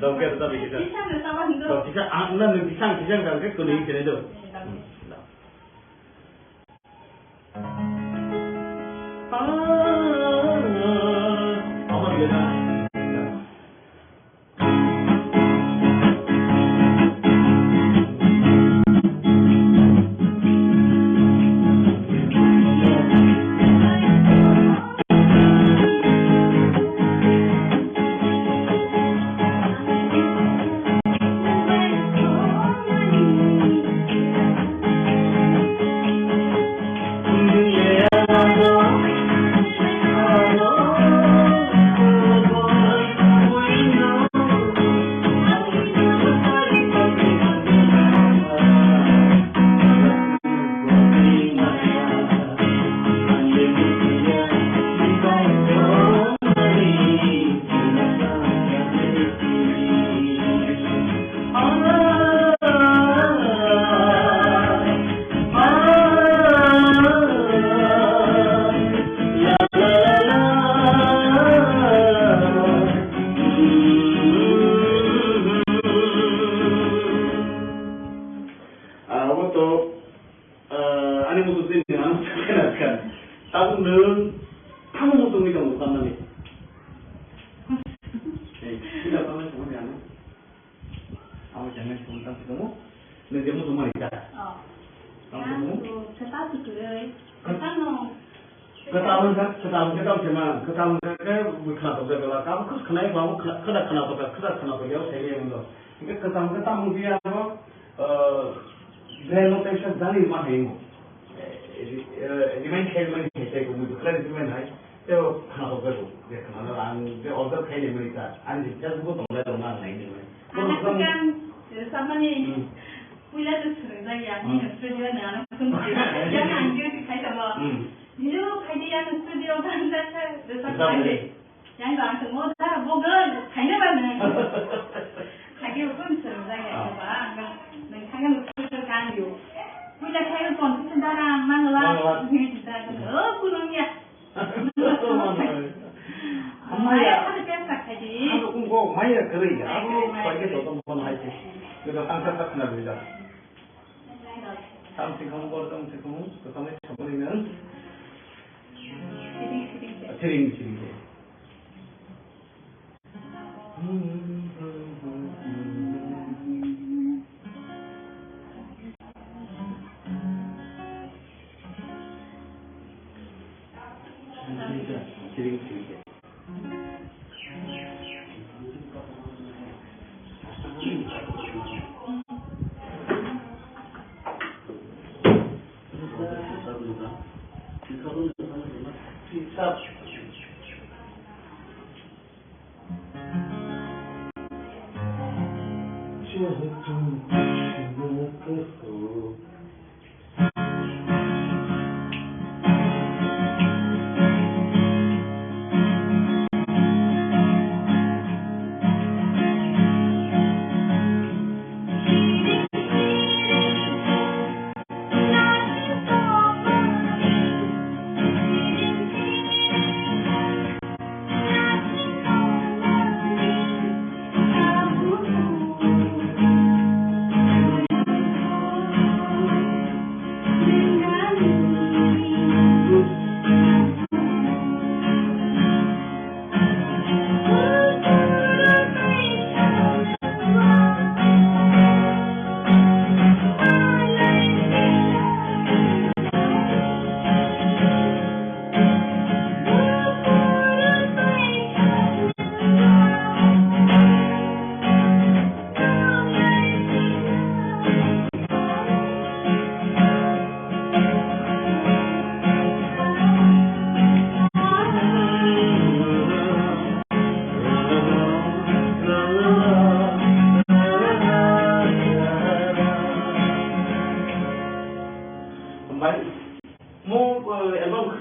दंके दा बिखा बिखा आंना नों बिसां गांके कोनै केने दो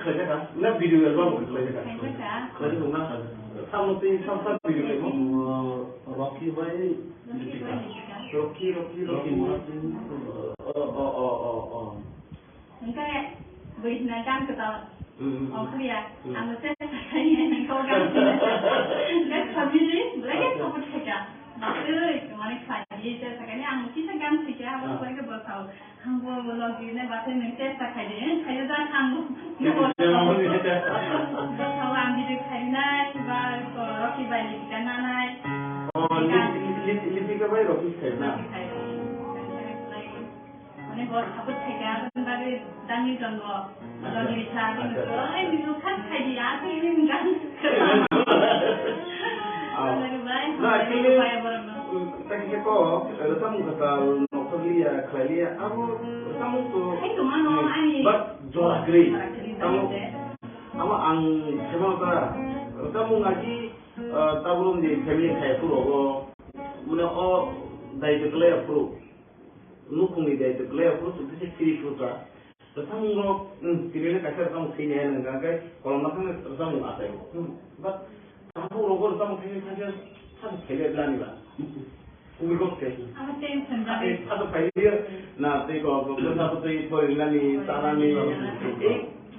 kerja kan video album kerja kan kerja mana sama video itu Rocky by Rocky Martin Enggak berinakan kita ya anu saya kayaknya kau kan nggak sabili lagi kau kerja Maksudnya, kemana lagi? Saya kayaknya anu kita kan sih ya, aku lagi bertahu. Kamu lagi ni bahasa Indonesia tak kaya, kaya dah kamu. Bertahu ambil kaya, sebab Rocky balik kan nanai. Oh, ini kita balik Rocky kaya. Mana buat apa kaya? Tentang dani janggo, lagi cari itu. Ini bukan kaya, ini enggak. Nah, kini tadi kau, kamu kata noklia, kaya, kamu tu, but jual grey, kamu ang cuma kata, kamu ngaji, tabung di family kaya puro, mana dai declare puro, nukung di dai declare puro, tu bisa kiri puro, kamu kiri ni kasar kamu kini ni, kalau macam ni kamu ada, but kamu orang kamu kini saja. Satu kali berani lah, umikot ke? Satu kali dia, nanti kalau kita putih berani tanah ni,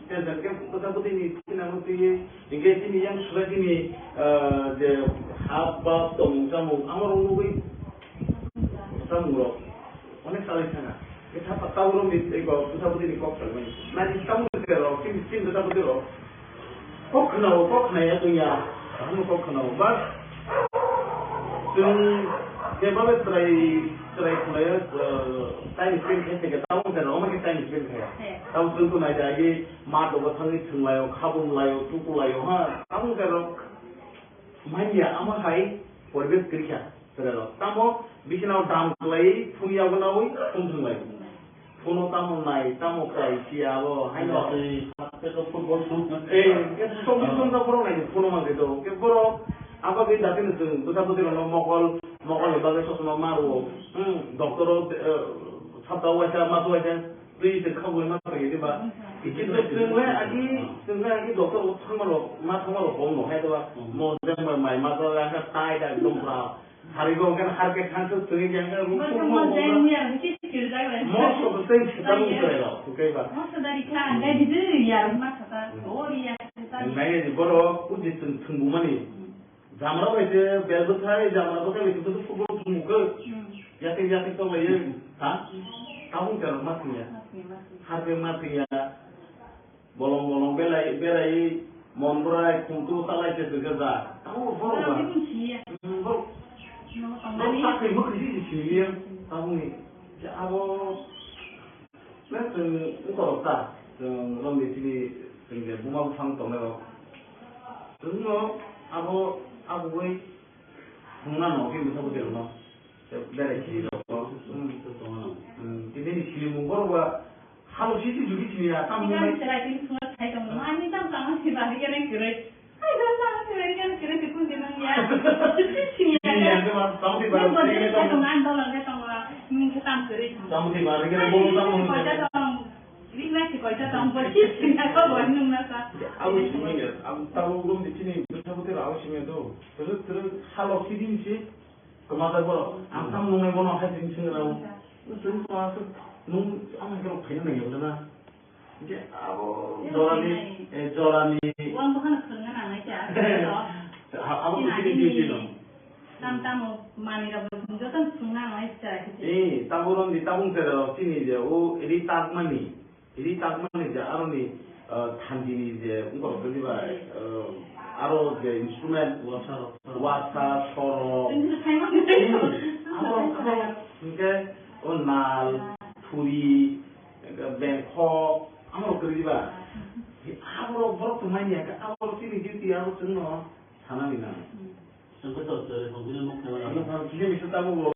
jangan kita putih ni, kita putih, ingin ini yang sudah ini, the apa tong amar orang samuro, onek salah sana. Kita tahu orang ni, kita putih ni kok terus. Nanti kamu terus, kim kita putih terus. Kok kena ya tu ya, kamu kok kena, but Debbarma try players time spend करके ताऊ कर रहा हूँ मैं कि time spend किया ताऊ तुमको ना जाएगी माँ तो बस हमें चुन लायो खाबुम लायो टुकु लायो हाँ ताऊ कर रहा हूँ माइया आमा हाई परिवेश क्रिया कर रहा हूँ ताऊ बिचनाव दाम लाई फुनिया बनाओ तुम लायो फुनो ताऊ नाई ताऊ काई किया वो हाई लो पे तो फुटबॉल शूट के सोम तो बरो नहीं फुनो मांगे तो के बरो apa kita datang tu, betul-betul orang mokol lebaga sosok maru, doktor sabda wajah matu wajah, tu kau boleh macam ini bah. Itu lagi doktor thamalo bono, hai tu bah, mau jangan mai matu lagi tai dah lumpra, hari kau kan hari ke kantor tu ni jangan lumpur. Mau so betul kita lumpur lah, tu kaya bah. Mau sedari kan, dah di ya rumah kata, ya. Mai ni boro, uji tunggu mani. Jamra baca, belgut hai, jamra baca itu tu football muka, yakin tu lagi, ha? Kamu kerana mati ya, harga mati ya, bolong berai, monbrai, kuntu salai tu kerja, kamu bolong bah, bolong sakit muka di sini, kamu ni, jadi macam ukor tak, orang di sini, sehingga rumah fang tu mereka, semua aku gue mengenal mungkin bisa betul no, Beraikhiri no, ini di sini mungkin bahwa harus itu juga sini ya, tamu ini. Kita ini semua saya kamu, ani tahu kamu sih bagi keren keren, keren pun dengan ya, sini ya. Tamu di bawah sini tamu. Kita keren. Tamu di bawah sini boleh tamu. Ini masih kau tahu persis kenapa warna nasa. Aku sini ya, aku tahu belum di sini, betul aku sini tu. Terus halau sini sih, kemana boleh? Aku tahu nunggu bono hai sini sini lah. Terus masuk nunggu, aku kalau pengen ni betul lah. Jadi aku jorani. Uang bukan senang anak aja. Aku sini tu. Tamu mani rabu, jodoh senang aja. Tamu orang di tamu terus sini je, ini tak mani. Ini tak mana je, aro ni thandi ni je, umur berapa? Aro je instrumen wasa, soro. Aro, nal, turi, bengkok, aro berapa? Aro berapa main ya? Aro sini jadi aro cuma sana ni na. Betul betul, mungkin nak kena. Kalau kita mesti tahu,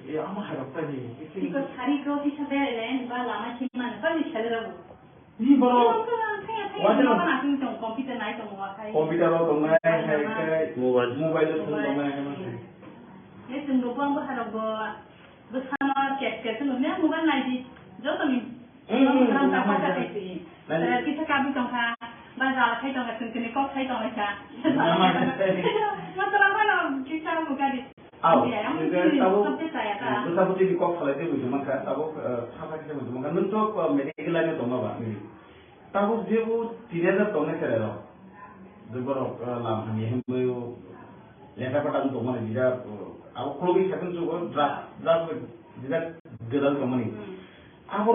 ya, ama harap tadi. Ikut hari kau bisa belain, lama ciman, kau bisa lerabu. Ini baru. Wajar orang asing cuma komputer naik semua kai. Komputer orang naik, mobile tu orang naik. Ini tunggu buang berharap bersama cek tu, ni mobile naik di, jauh ni Orang tak pada itu. Kalau kita kami tongka, bazar kita tongka sendiri kok kita tongka. Masalah mana kita bukan di. Tahu jadi kok kalau itu cuma kan tahu apa kita cuma kan untuk medical line itu apa ni. Tahu dia tidak ada tongnya kerana Debbarma lam ni hembu leka pada untuk mana dia aku kalau bisa kan tu drug dia gedal kemana. Aku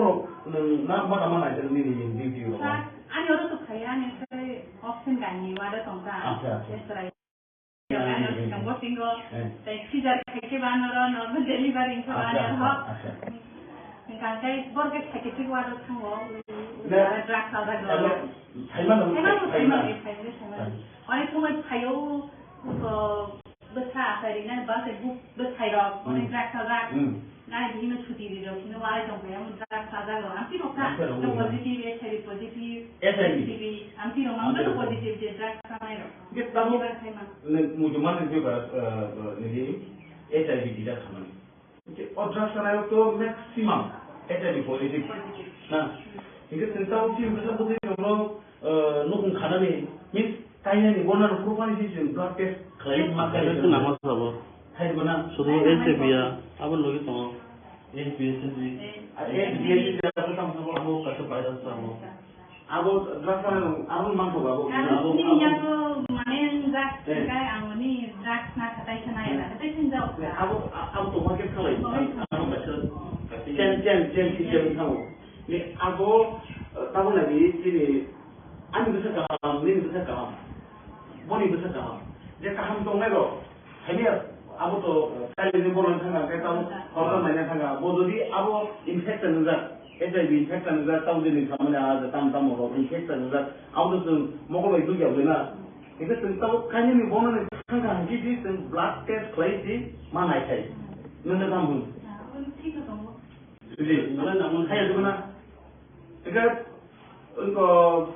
nak mana jadi ni review. Ani orang tu kaya ni saya option kan ni ada tongka. Yang single, taxi jar keke banar, normal delivery itu banar ho. Kan saya borget keke tu ada tanggo, drug sahaja dulu. Thailand. Orang tu macam kayu, besar, hari ni bahasa buku besar orang, orang drug sahaja. Nah, ini macam cuti dia, ini wala jom ya, drug sahaja orang. Amti orang positif, HIV positif, amti orang mana positif je drug sahaja. Kita tahu, mujurman itu ni HIV tidak sama. Or drug sahaja itu maksimum HIV positif. Nah, ini tentang sih macam tu orang nukung khana ni, means kaya ni, bona rupuan ni sih blood test claim Makanya itu nama apa? Hai mana? Sudah HIV ya, apa lagi tu? HIV tidak sama-sama aku kasih payah sama. Aku drakan, aku mampu aku. Ini yang tu main drug, kan? Aku ni drug nak kata ikan ayam, kata ikan jauh. Aku tu market kali. Aku kasih. Jen kamu. Ni aku tahu lagi sini. Ani besar kalam, ni besar kalam. Boni besar kalam. Dia kaham tu mereka. Hanya aku tu kali ni bolan tengah, kita tahu orang mana tengah. Bodori aku infection juga. HIV infection juga tahu jenis kamu ada tam orang infection juga. Aku tu mungkin itu jauh benar. Itu tahu kali ni bolan tengah jadi blood test crazy mana saya. Mana kamu? Jadi mana namun saya tu mana? Jika untuk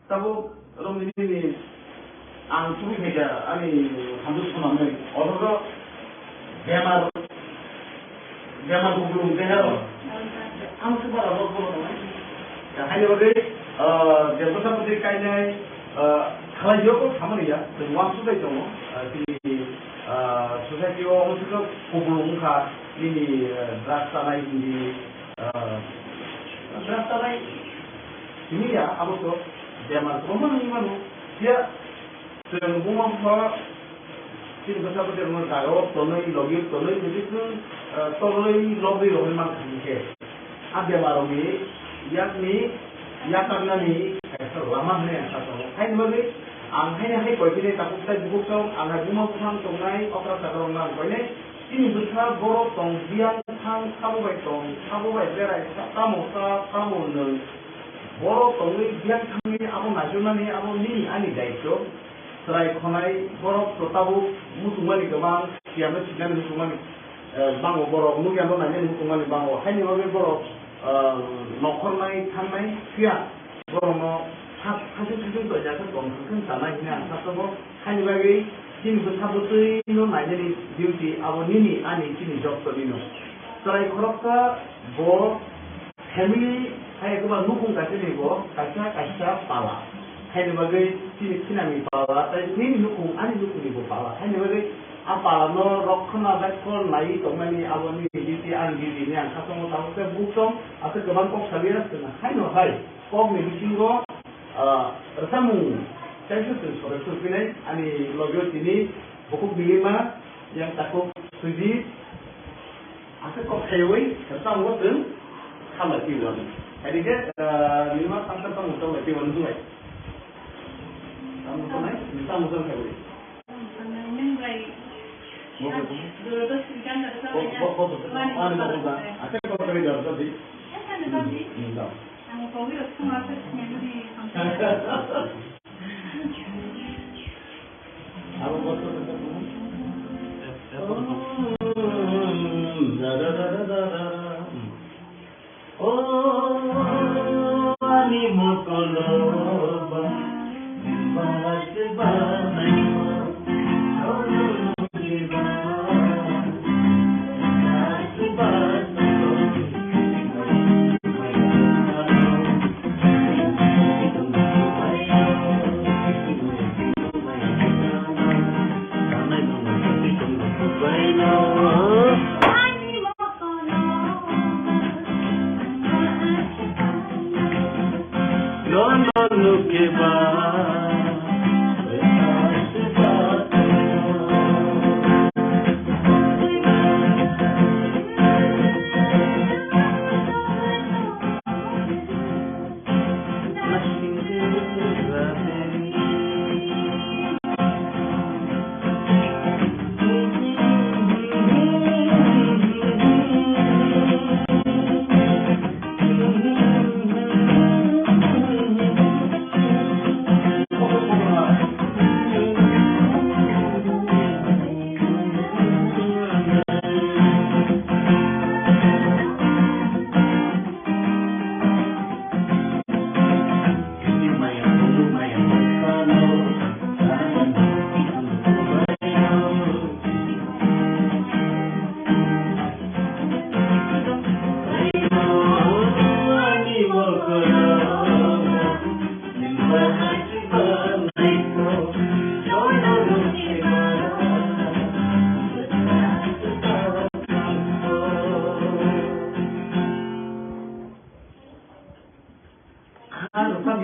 tahu orang ini ang suwi saja, ani hamdul semamai. Orang tu Debbarma belum deharo. Ang sebab apa pun. Hanya bagi Debbarma putri kaya kalau jauh sama ni ya, dengan sudah itu, di society orang tu belum muka ini rasa lain di rasa lain ini ya, apa tu Debbarma rumah ni mana dia sedang rumah apa sih besar besar rumah karo, tonai lagi jadi tu tonai lobby macam ni. Ada baru ni, yang karena ni lama ni asal. Hai ni ang hai kau ini takut saya buku kau, ang hai rumah pusang tonai, okra sakar orang kau ini. Ini besar borok tong biang tang kamu baik berai kamu neng borok tong ni biang tang ni aku nasional ni aku ni ani daito. Serai konai borok tahu musuhmani kemang, siapa sih musuhmani bango borok, mungkin apa nanya musuhmani bango. Hanya orang borok nokornai tanai siap borok no hasil tu aja kan kongsi tanah ini asal borok hanya bagi sini besar betul ini nanya ni duty awal ini ani sini job tu ini. Serai korokta borok family saya kebal nukung kasih ni borok kasih pala. Hanya bagi sini ni pala, tapi ini nukung ni pala. Hanya bagi apa no rokhna bekor nai tomani awani diti anggi ni ang kasong tahu se bukom asa keban kok sabiras na. Hai kok ni bisingo Rwchapmung saya tu sore surpilai ani logio sini buku Nilima yang takut suji asa kok hewi Rwchapmung tu kalah tiwan. Jadi ke Nilima sampai tahu tiwan tu. Kamu tu naik, bisa musuh hewi. Terus ikan dari sana ya. Akan kau kali dah tadi. Enggak. Ang kau itu semua terusnya di sampai. Apa kau tu tentang Oh, ani mokoloba, balas banai.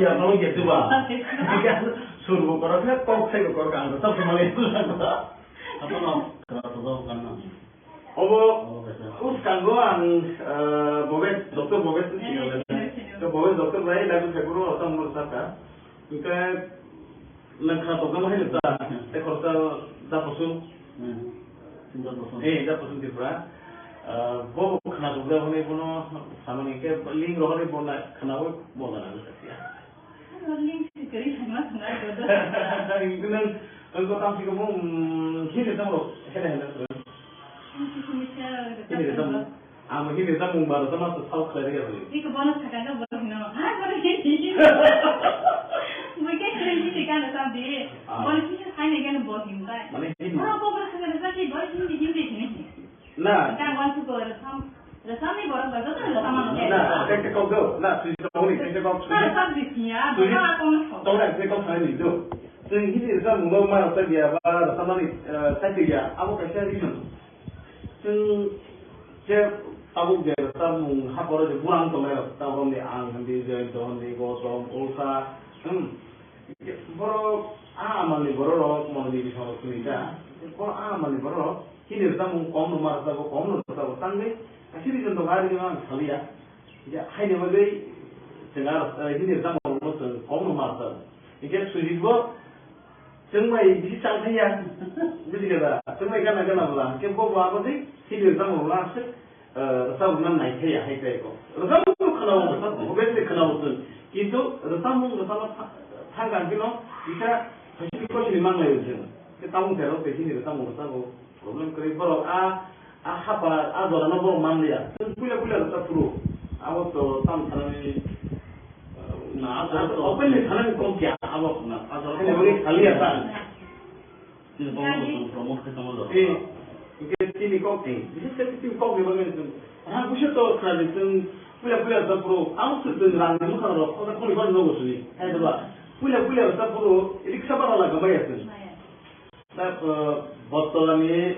ya mau gitu ba. Kan suruh korok kan kok saya korok kan tetap semua itu lah. Apa lo kerasukan kan? Us kanggoan bobet dokter bobet itu sih. So bobet dokter lain lalu saya guru atau menurut saya, kita langkah program ini dah. Saya korsa dah pasung. Dah pasung Tripura. Bobo kena juga ini pun sama ni ke link roh ni pun kena वो बोला ना सकती है. Link sekali sama sangat bodoh. Dengan engkau tahu sih kamu hidup sama heran hidup sama. Amat hidup sama baru sama tahu kelihatan gitu. Ini bonus sekarang kan bonus nama. Bonus ini. Mungkin kerja sih kan tapi bonus ini hanya kan bonus ini. Mana ini? Kalau bonus sekarang tapi bonus ini ini. Nah, kan once go resam ni baru baru tu resam mana? Nah, kita kau go. Nah, sudah tahu ni, kita kau sudah. Resam di sini ya, bukan aku nak. Tahu tak? Kita kau sana ni tu. So ini resam mungkin mana tu dia, resam mana saya dia. Aku kerja di mana? So, saya aku dia resam mungkin apa orang buang tu mereka tahu orang dia ang, dia jadi orang dia gosong, ulsa. Baru aman ni baru orang mana dia bisa kerja. Baru aman ni baru. Ini resam kom nomor satu tanggai, asyik itu hari ini kali ya. Ya, hari ini bagi dengar ini resam kom nomor satu. Ini sulit bo, semua ini cantik ya, jadi kata, semua kan agak nama lah. Kau buat apa sih? Ini resam orang sih, resam mana naik ya, naik kau. Resam itu kenal resam, bukan sih kenal resam. Itu resam tangga kilo, kita pasti kau sih memang lewat je. Kita tahu terus pasti resam problem kiri baru apa ada orang baru mandi ya, punya resep pro, awak tu tam sana Nah, ada apa ni sana ni kau kya, awak na, ada ini boleh kali apa? Ini baru promote kita malu. Ini kau ni, ini kau ni bagaimana tu? Bukan tu kerana tu punya resep pro, awak tu dengan ni muka orang, orang kau ni baru nunggu sini, ada apa? Punya resep pro, ini siapa orang gambar ya tu? Botol ni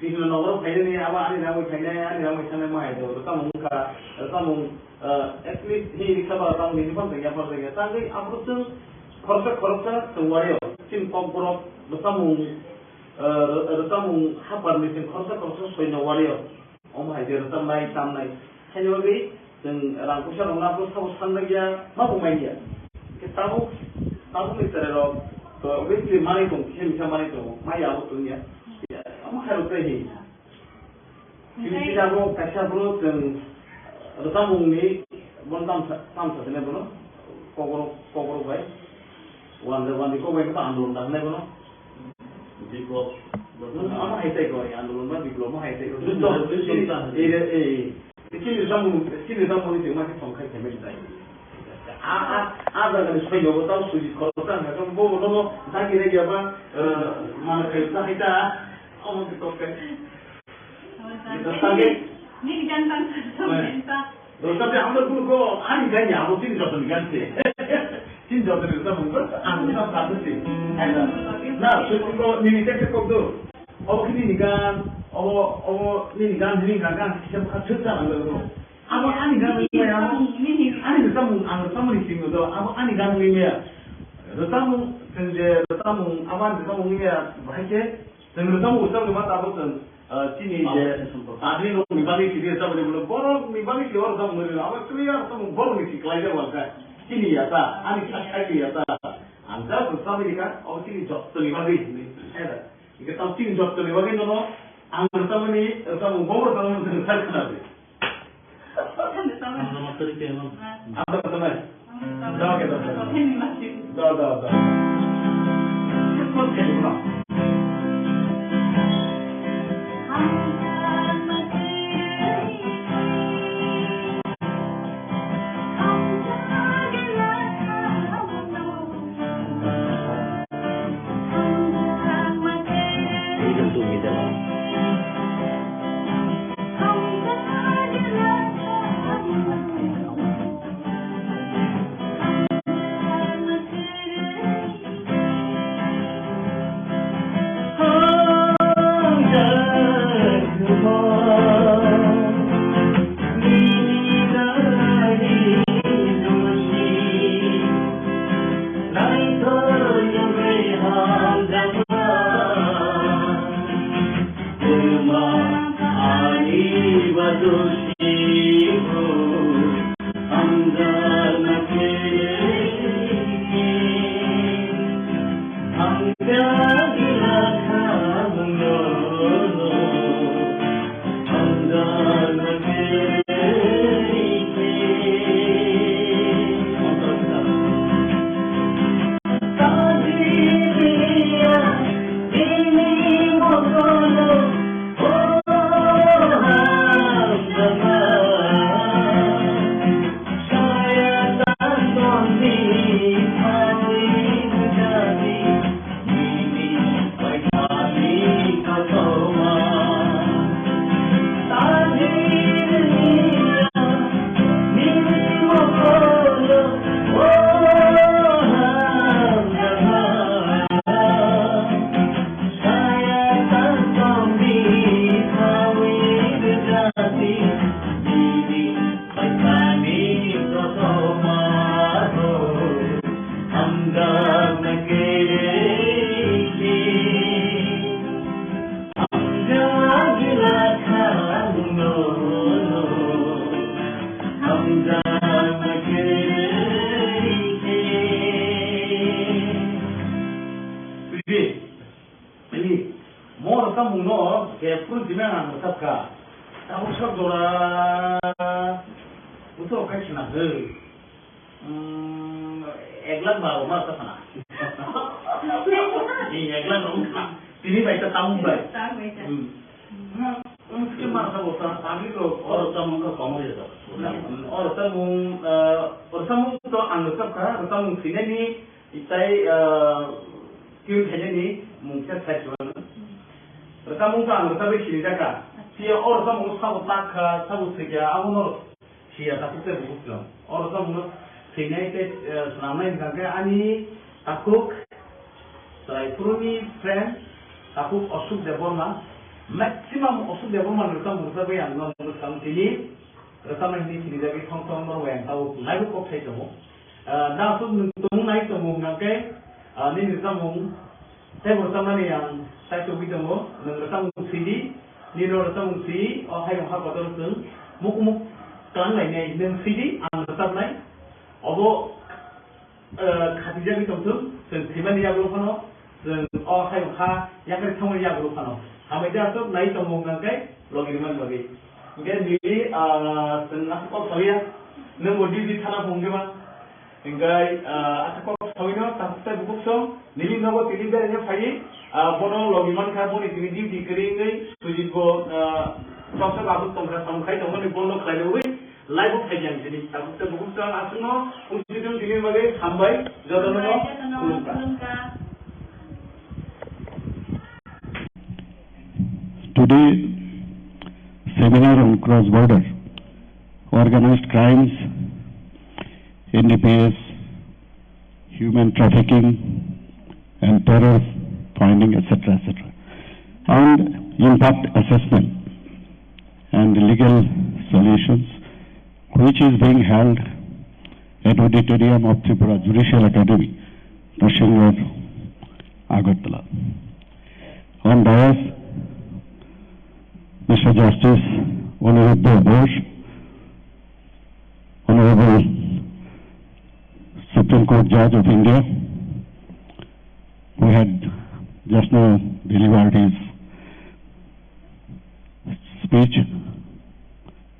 di mana orang kaya ni awak ni ramai sana mai tu. Tamu at least ni kita tahu ni pun tak apa. Tapi apa tu korsa semuanya. Cint KOKBOROK tamu apa ni cint korsa soalnya wario. Omai dia tam naik. Hanya lagi dan rangkusnya orang tu tahu sana dia mampu main dia. Kita tahu ni terus. Obviously money tu, kita money tu, maya aku tu ni. Amak harus tahu. Ini kita aku kasih bro dan resam ni, bon tam satu ni bro, KOKBOROK baik. Wanda kau baik kita andulun dah ni bro. Diklop. Amak haitai kau, andulun mah diklop mah haitai kau. Ini resam ni masih songkai kemana kita. Ada kan supaya jauh tahu sulit kalau tak kan bodoh tak kira dia apa mana kerja kita orang kita kan kita sangat ni jantan sampai tapi ambil pun kau ani kan ya aku sini jatuh kan sini jatuh itu mungkin anu satu sih nah sebelum ni kita kau tu ini kan ini kan siapa cerita lalu apa ani kan ni ya ani resam ni sini tu apa ani kan ni ya resam awan resam ni ya bahagia dan resam usah cuma tahu tu sini je tadi lo mibalik dia sama dia belum borong mibalik dia orang sama dia apa clear sama borong ni kelajar warga sini ya ta ani kaki ya ta anda resam ni kan oh sini job tu mibalik ni ada kita tahu sini job tu mibalik tu no resam ni resam borong sama dia terkenal Sama tadi ke mana? Apa teman? Dah kita. Dah. Cepat ke mana? Rwchapmung to ang Rwchapmung sineni itai kyu kheneni mungsa sachuan. Rwchapmung to ang Rwchapmung jaka. Sia Rwchapmung sabu takha sabu sikya amunor sia takute buklo. Rwchapmung sinai te sanamai ngake ani takuk Traipurani friend takuk osuk Debbarma maximum osuk Debbarma Rwchapmung sabai ang Rwchapmung tini Rwchapmung ini sini jadi kongkong merweng tahu naik kok saya temu. Dah tu nuntung naik temu ngake ni Rwchapmung saya bersama ni yang saya coba temu Rwchapmung sini ni Rwchapmung sini hai yang hak betul tu muk kan lainnya ni sini ang Rwchapmung obo khadija ni temu sentimen yang berupano dan hai yang hak yang kerja yang berupano. Kami dah tu naik temu ngake logi mana logi. Mungkin di asakok saya, nembodi di tanah bunga, hingga asakok saya tak buku so, Nilima ko tiliga niya payi, bono logiman karbon itindi di keringai, suji ko proses abut tongkar samkai tongkar ni bono kalauwe, live payi jadi, tak buku so asno, unsur ini bagai hambai, jodoh kulungka. Today, seminar on cross-border organized crimes, NDPS, human trafficking and terror finding, etc., etc., and impact assessment and legal solutions, which is being held at Auditorium of Tripura Judicial Academy, Pashangar, Agartala. On dais, Mr. Justice Honorable Bosch, Honorable Supreme Court Judge of India, who had just now delivered his speech,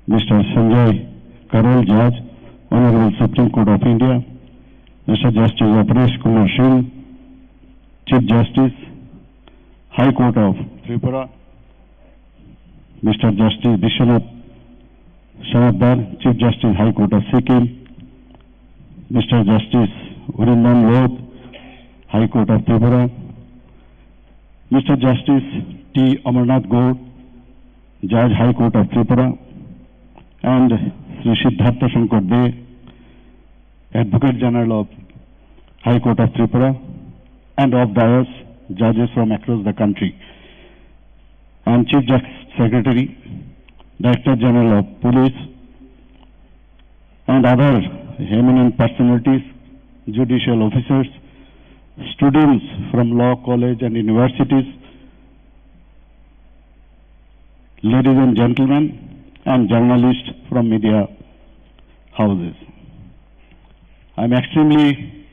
Mr. Sanjay Karol Judge, Honorable Supreme Court of India, Mr. Justice Aparesh Kumar Singh, Chief Justice, High Court of Tripura, Mr. Justice Bishwanath Shanadar, Chief Justice High Court of Sikkim, Mr. Justice Urindan Loth, High Court of Tripura, Mr. Justice T. Amarnath Gaur, Judge High Court of Tripura, and Sri Siddhartha Shankar De, Advocate General of High Court of Tripura, and of dais judges from across the country, and Chief Secretary, Director General of Police, and other eminent personalities, judicial officers, students from law college and universities, ladies and gentlemen, and journalists from media houses. I am extremely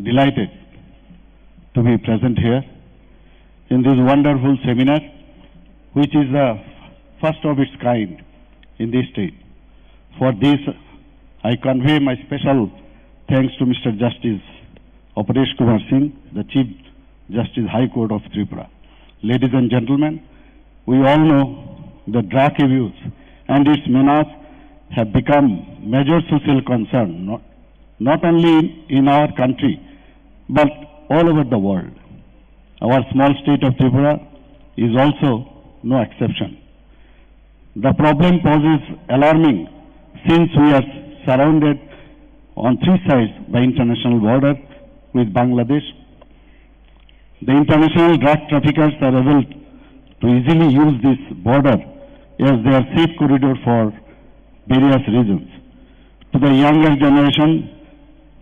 delighted to be present here in this wonderful seminar, which is the first of its kind in this state. For this, I convey my special thanks to Mr. Justice Aparesh Kumar Singh, the Chief Justice High Court of Tripura. Ladies and gentlemen, we all know the drug abuse and its menace have become major social concern, not only in our country, but all over the world. Our small state of Tripura is also no exception. The problem poses alarming since we are surrounded on three sides by international border with Bangladesh. The international drug traffickers are able to easily use this border as their safe corridor for various reasons. To the younger generation,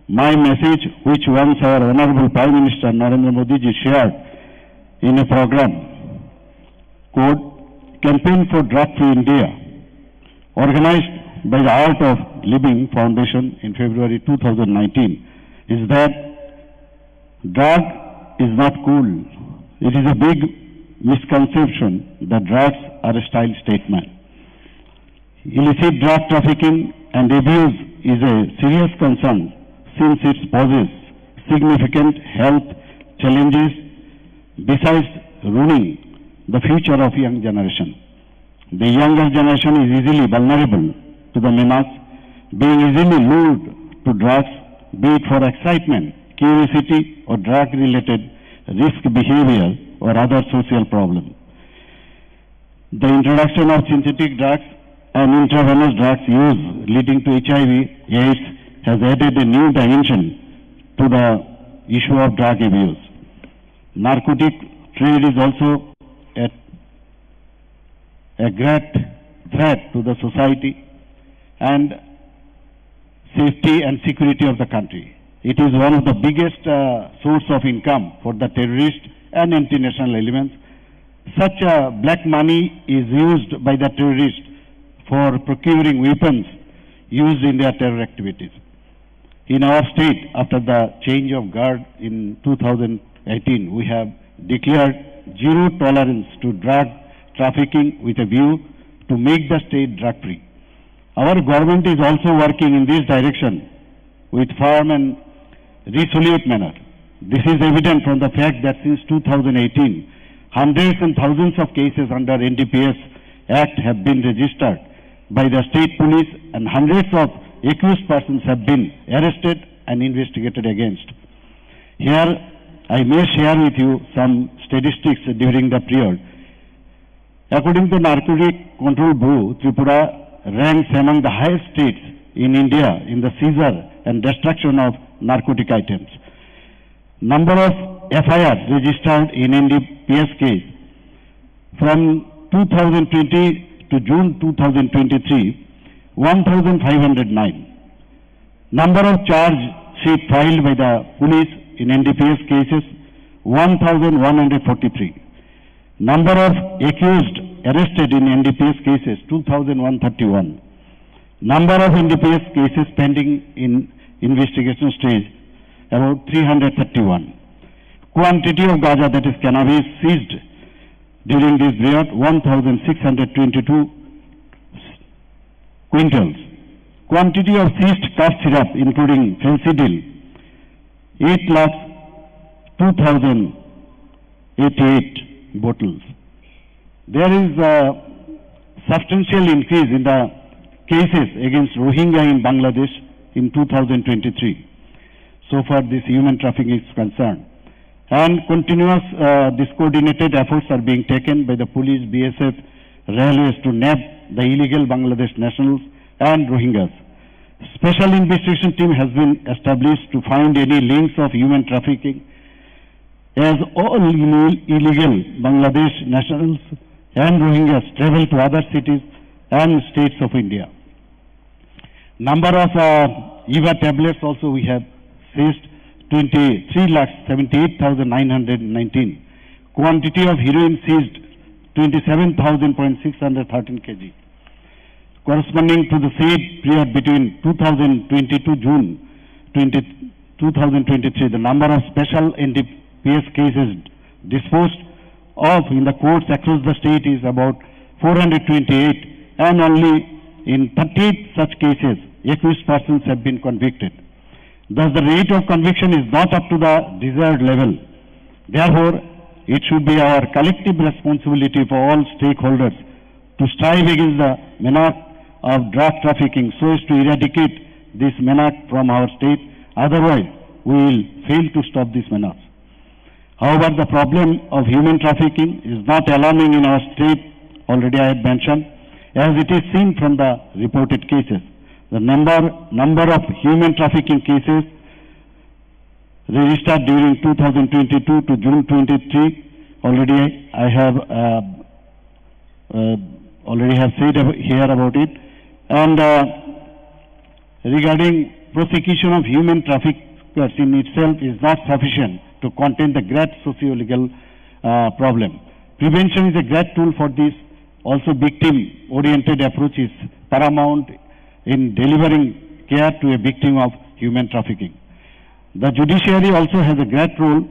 my message, which once our Honorable Prime Minister Narendra Modi ji shared in a program called Campaign for Drug-Free India, organized by the Art of Living Foundation in February 2019, is that drug is not cool. It is a big misconception that drugs are a style statement. Illicit drug trafficking and abuse is a serious concern since it poses significant health challenges besides ruining the future of young generation. The younger generation is easily vulnerable to the menace, being easily lured to drugs, be it for excitement, curiosity, or drug-related risk behavior or other social problems. The introduction of synthetic drugs and intravenous drugs use leading to HIV/AIDS has added a new dimension to the issue of drug abuse. Narcotic trade is also a great threat to the society and safety and security of the country. It is one of the biggest source of income for the terrorists and international elements. Such black money is used by the terrorists for procuring weapons used in their terror activities. In our state, after the change of guard in 2018, we have declared zero tolerance to drug trafficking with a view to make the state drug-free. Our government is also working in this direction with firm and resolute manner. This is evident from the fact that since 2018, hundreds and thousands of cases under NDPS Act have been registered by the state police and hundreds of accused persons have been arrested and investigated against. Here, I may share with you some statistics during the period. According to Narcotic Control Bureau, Tripura ranks among the highest states in India in the seizure and destruction of narcotic items. Number of FIRs registered in NDPS case from 2020 to June 2023, 1,509. Number of charge sheet filed by the police in NDPS cases, 1,143. Number of accused arrested in NDPS cases, 2,131. Number of NDPS cases pending in investigation stage, about 331. Quantity of gaja, that is cannabis, seized during this period, 1,622 quintals. Quantity of seized cough syrup, including fencidil, 8,02,088 bottles. There is a substantial increase in the cases against Rohingya in Bangladesh in 2023. So far, this human trafficking is concerned. And continuous, these coordinated efforts are being taken by the police, BSF, railways to nab the illegal Bangladesh nationals and Rohingyas. Special investigation team has been established to find any links of human trafficking, as all illegal Bangladesh nationals and Rohingyas travel to other cities and states of India. Number of EVA tablets also we have seized, 23,78,919. Quantity of heroin seized, 27,613 kg. corresponding to the said period between 2022 June 2023, the number of special NDPS cases disposed of in the courts across the state is about 428, and only in 38 such cases, accused persons have been convicted. Thus, the rate of conviction is not up to the desired level. Therefore, it should be our collective responsibility for all stakeholders to strive against the menace of drug trafficking so as to eradicate this menace from our state. Otherwise, we will fail to stop this menace. However, the problem of human trafficking is not alarming in our state, already I have mentioned, as it is seen from the reported cases. The number of human trafficking cases registered during 2022 to June 23, already I have said here about it. And regarding prosecution of human traffickers in itself is not sufficient to contain the great socio-legal problem. Prevention is a great tool for this. Also, victim-oriented approach is paramount in delivering care to a victim of human trafficking. The judiciary also has a great role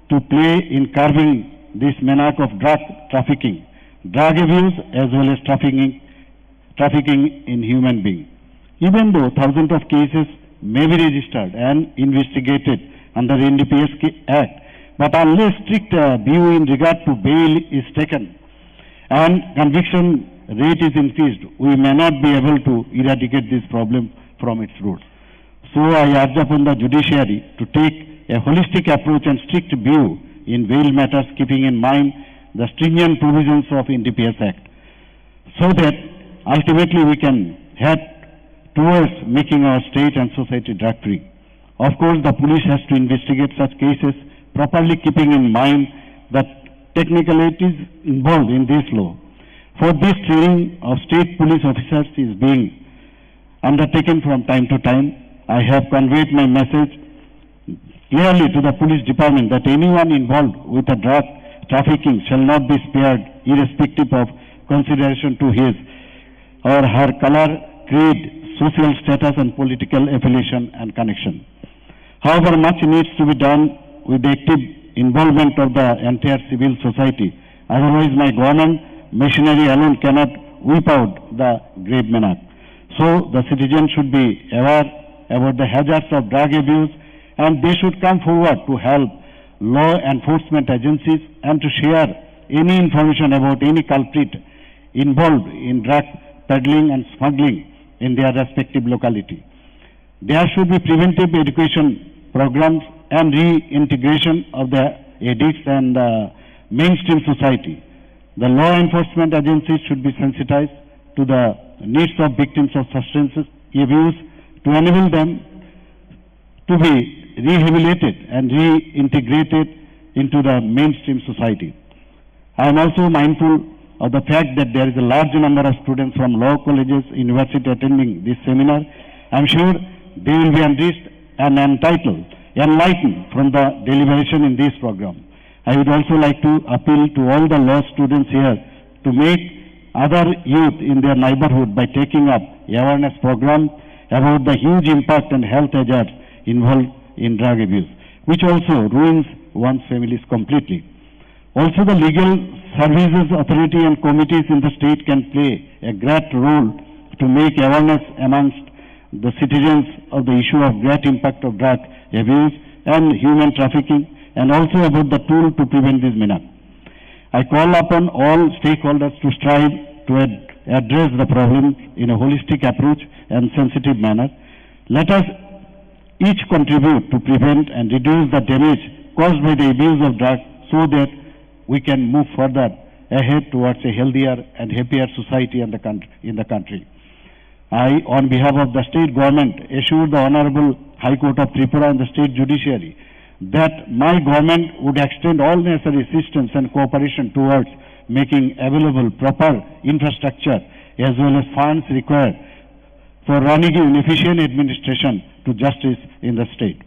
to play in curbing this menace of drug trafficking, drug abuse, as well as trafficking in human beings. Even though thousands of cases may be registered and investigated under the NDPS Act, but unless strict view in regard to bail is taken and conviction rate is increased, we may not be able to eradicate this problem from its roots. So I urge upon the judiciary to take a holistic approach and strict view in bail matters, keeping in mind the stringent provisions of NDPS Act, so that ultimately we can head towards making our state and society drug-free. Of course, the police has to investigate such cases, properly keeping in mind the technicalities involved in this law. For this, training of state police officers is being undertaken from time to time. I have conveyed my message clearly to the police department that anyone involved with a drug trafficking shall not be spared, irrespective of consideration to his or her color, creed, social status and political affiliation and connection. However, much needs to be done with the active involvement of the entire civil society. Otherwise, my government machinery alone cannot whip out the grave menace. So, the citizens should be aware about the hazards of drug abuse, and they should come forward to help law enforcement agencies and to share any information about any culprit involved in drug peddling and smuggling in their respective locality. There should be preventive education programs and reintegration of the addicts and mainstream society. The law enforcement agencies should be sensitized to the needs of victims of substance abuse to enable them to be rehabilitated and reintegrated into the mainstream society. I am also mindful of the fact that there is a large number of students from law colleges, universities attending this seminar. I am sure they will be enriched and enlightened from the deliberation in this program. I would also like to appeal to all the law students here to make other youth in their neighborhood by taking up awareness program about the huge impact and health hazards involved in drug abuse, which also ruins one's families completely. Also, the legal services authority and committees in the state can play a great role to make awareness amongst the citizens of the issue of great impact of drug abuse and human trafficking, and also about the tool to prevent this menace. I call upon all stakeholders to strive to address the problem in a holistic approach and sensitive manner. Let us each contribute to prevent and reduce the damage caused by the abuse of drugs so that we can move further ahead towards a healthier and happier society in the country. I, on behalf of the state government, assure the Honorable High Court of Tripura and the state judiciary that my government would extend all necessary assistance and cooperation towards making available proper infrastructure as well as funds required for running an efficient administration to justice in the state.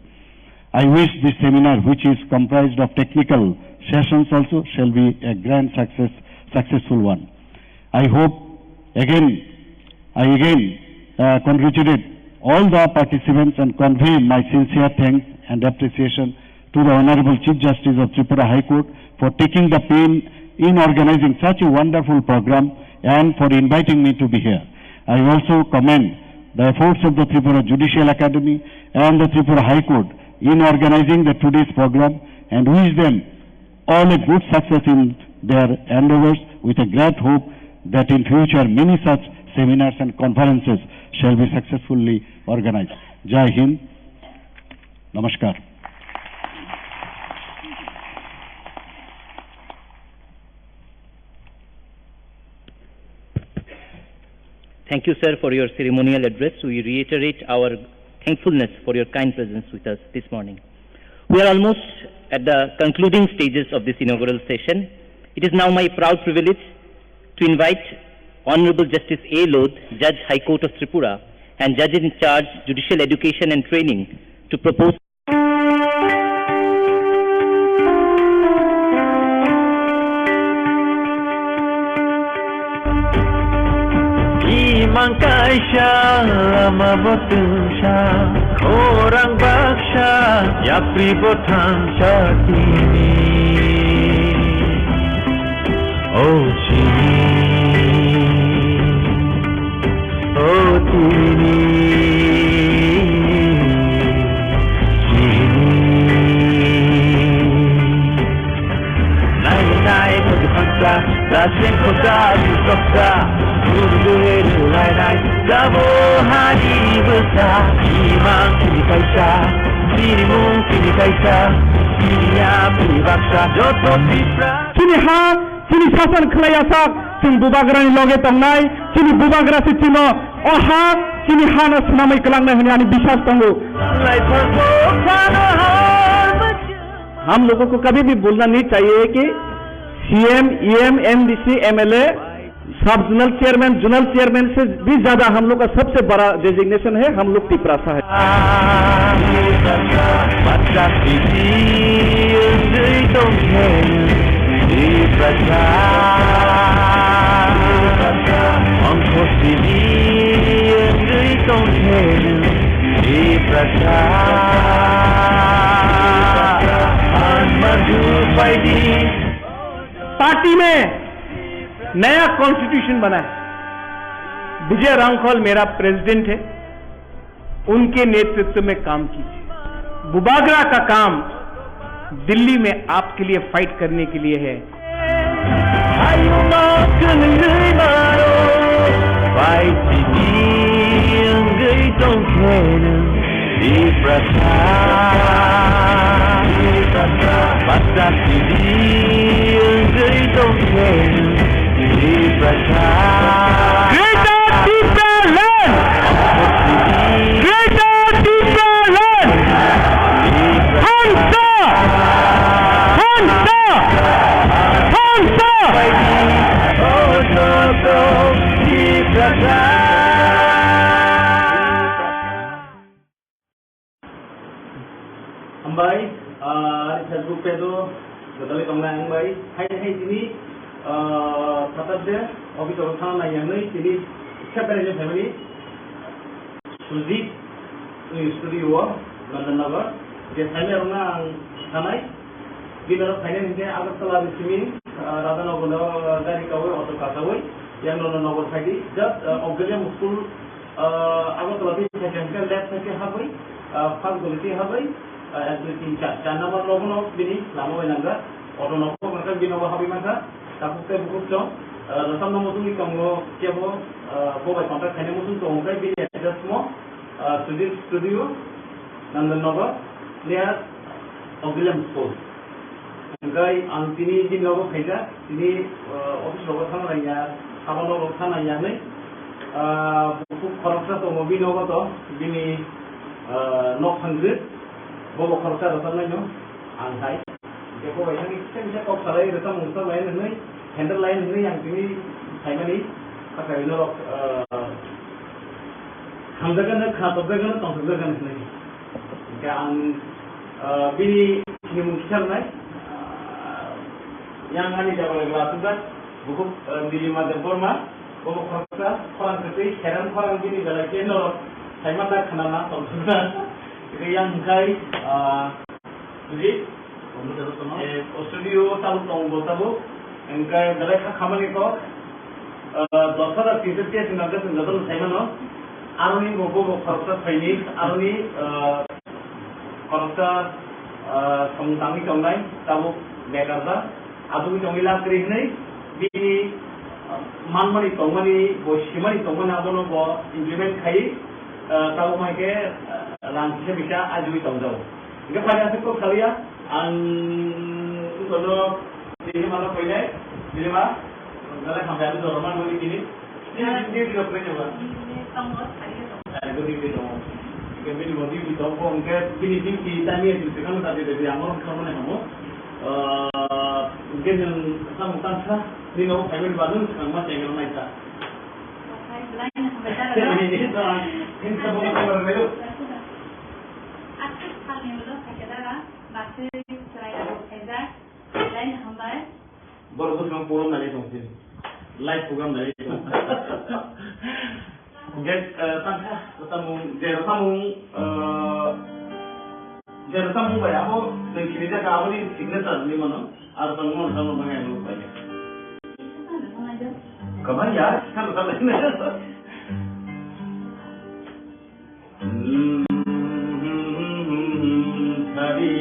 I wish this seminar, which is comprised of technical sessions also, shall be a grand successful one. I hope again I again congratulate all the participants and convey my sincere thanks and appreciation to the Honorable Chief Justice of Tripura High Court for taking the pain in organizing such a wonderful program and for inviting me to be here. I also commend the efforts of the Tripura Judicial Academy and the Tripura High Court in organizing the today's program and wish them all a good success in their endeavors with a great hope that in future many such seminars and conferences shall be successfully organized. Jai Hind. Namaskar. Thank you, sir, for your ceremonial address. We reiterate our thankfulness for your kind presence with us this morning. We are almost at the concluding stages of this inaugural session. It is now my proud privilege to invite Honorable Justice A. Lodh, Judge High Court of Tripura and Judge in Charge Judicial Education and Training to propose Mangkaisha lama botusha orang baksha ya pribotan syatini oh tini nai nai kota dasing kota kota Damo hari besar, imam kini kaisa, dirimu kini kaisa, dunia kini baksa, joto TRIPURA. Sini ha, sini sasan kelayasak, sing bubagrani loge tongnai, sini bubagra si cino, oh ha, sini hana senamai kelang nahi ani biswas tonggu. हम लोगों को कभी भी भूलना नहीं चाहिए कि CM, EM, MDC, MLA सब जोनल चेयरमैन, जोनल चेयरमैन से भी ज्यादा हम लोग का सबसे बड़ा डेजिग्नेशन है, हम लोग टिपरासा है। पार्टी में नया कॉन्स्टिट्यूशन बना है। विजय रांखल मेरा प्रेसिडेंट है, उनके नेतृत्व में काम कीजिए। बुबागरा का काम दिल्ली में आपके लिए फाइट करने के लिए है। हम भाई फेसबुक पे तो बदले कमला हम भाई हाय जिनी Saturday office of Sana Yanni, Chili, separate family, Suzy, studio, London Nagar, the Salarna Sanai, dinner of Finance, Agatala Simi, Radana Garikawa, or the Cataway, Yano Novo Fadi, just Auxilium School, Agatala, left second halfway, Fagulity halfway, as we think Chanama Logan of Bini, Lamo and Anga, or no Bino Habimata. Tapi saya buku tu, rasa nama musuh ni kamu siapa, bawa kontak saya musuh tu orang bini ada semua, studio, London Nagar, lihat Auxilium School. Enggak, antini di Nagar kerja, ini office Nagar sana lagi, kawan Nagar sana lagi ni, buku korupsi tu mobil Nagar tu, bini nok sanggup, bawa korupsi rasa lagi, angkai. देखो वैसा कि किसी corp सलाही रहता मुंसा line नहीं handle line नहीं यहाँ की finally अगर इन लोग हम जगह न खाते जगह न तंग जगह नहीं क्या अन बिनी निमुखियार नहीं यहाँ आने जब लगा तो बस बुक दिल्ली में देबरमा वो खर्चा tui heran korang gini bela keno saiman dah kenana tongsunan itu yang kai jadi studio tahu tonggo tahu engkai bela khamani ko dosara tiga sengaja saiman no aruni gogo korsa faini aruni korsa samtami tongai tahu bekerja adu jongila kerihne bini manmani tongmani bo shimani tongmani abono bo implement khai tahu maike langkah bisa ajui tongjau ini pada sektor kalian kalau ini mana poinnya ini mah kalau sampai ada dorman mau ini dia tidak pernah coba itu di dong kami di bodi di toko mungkin ini kita ni itu kan tadi dari amor kamu nih kamu mungkin yang kamu tanpa di nomor family baru sekarang masih yang ramai tak ini semua kabar baru aktif kami belum sekedar masih seraya ezak lain hamba baru sekarang program dari sini live program dari mungkin tanpa ketemu Beraikhiri bayar apa dan kini dia kau ni signature ni mana atau tanggung banyak lu banyak kapan ya kan betul ni tadi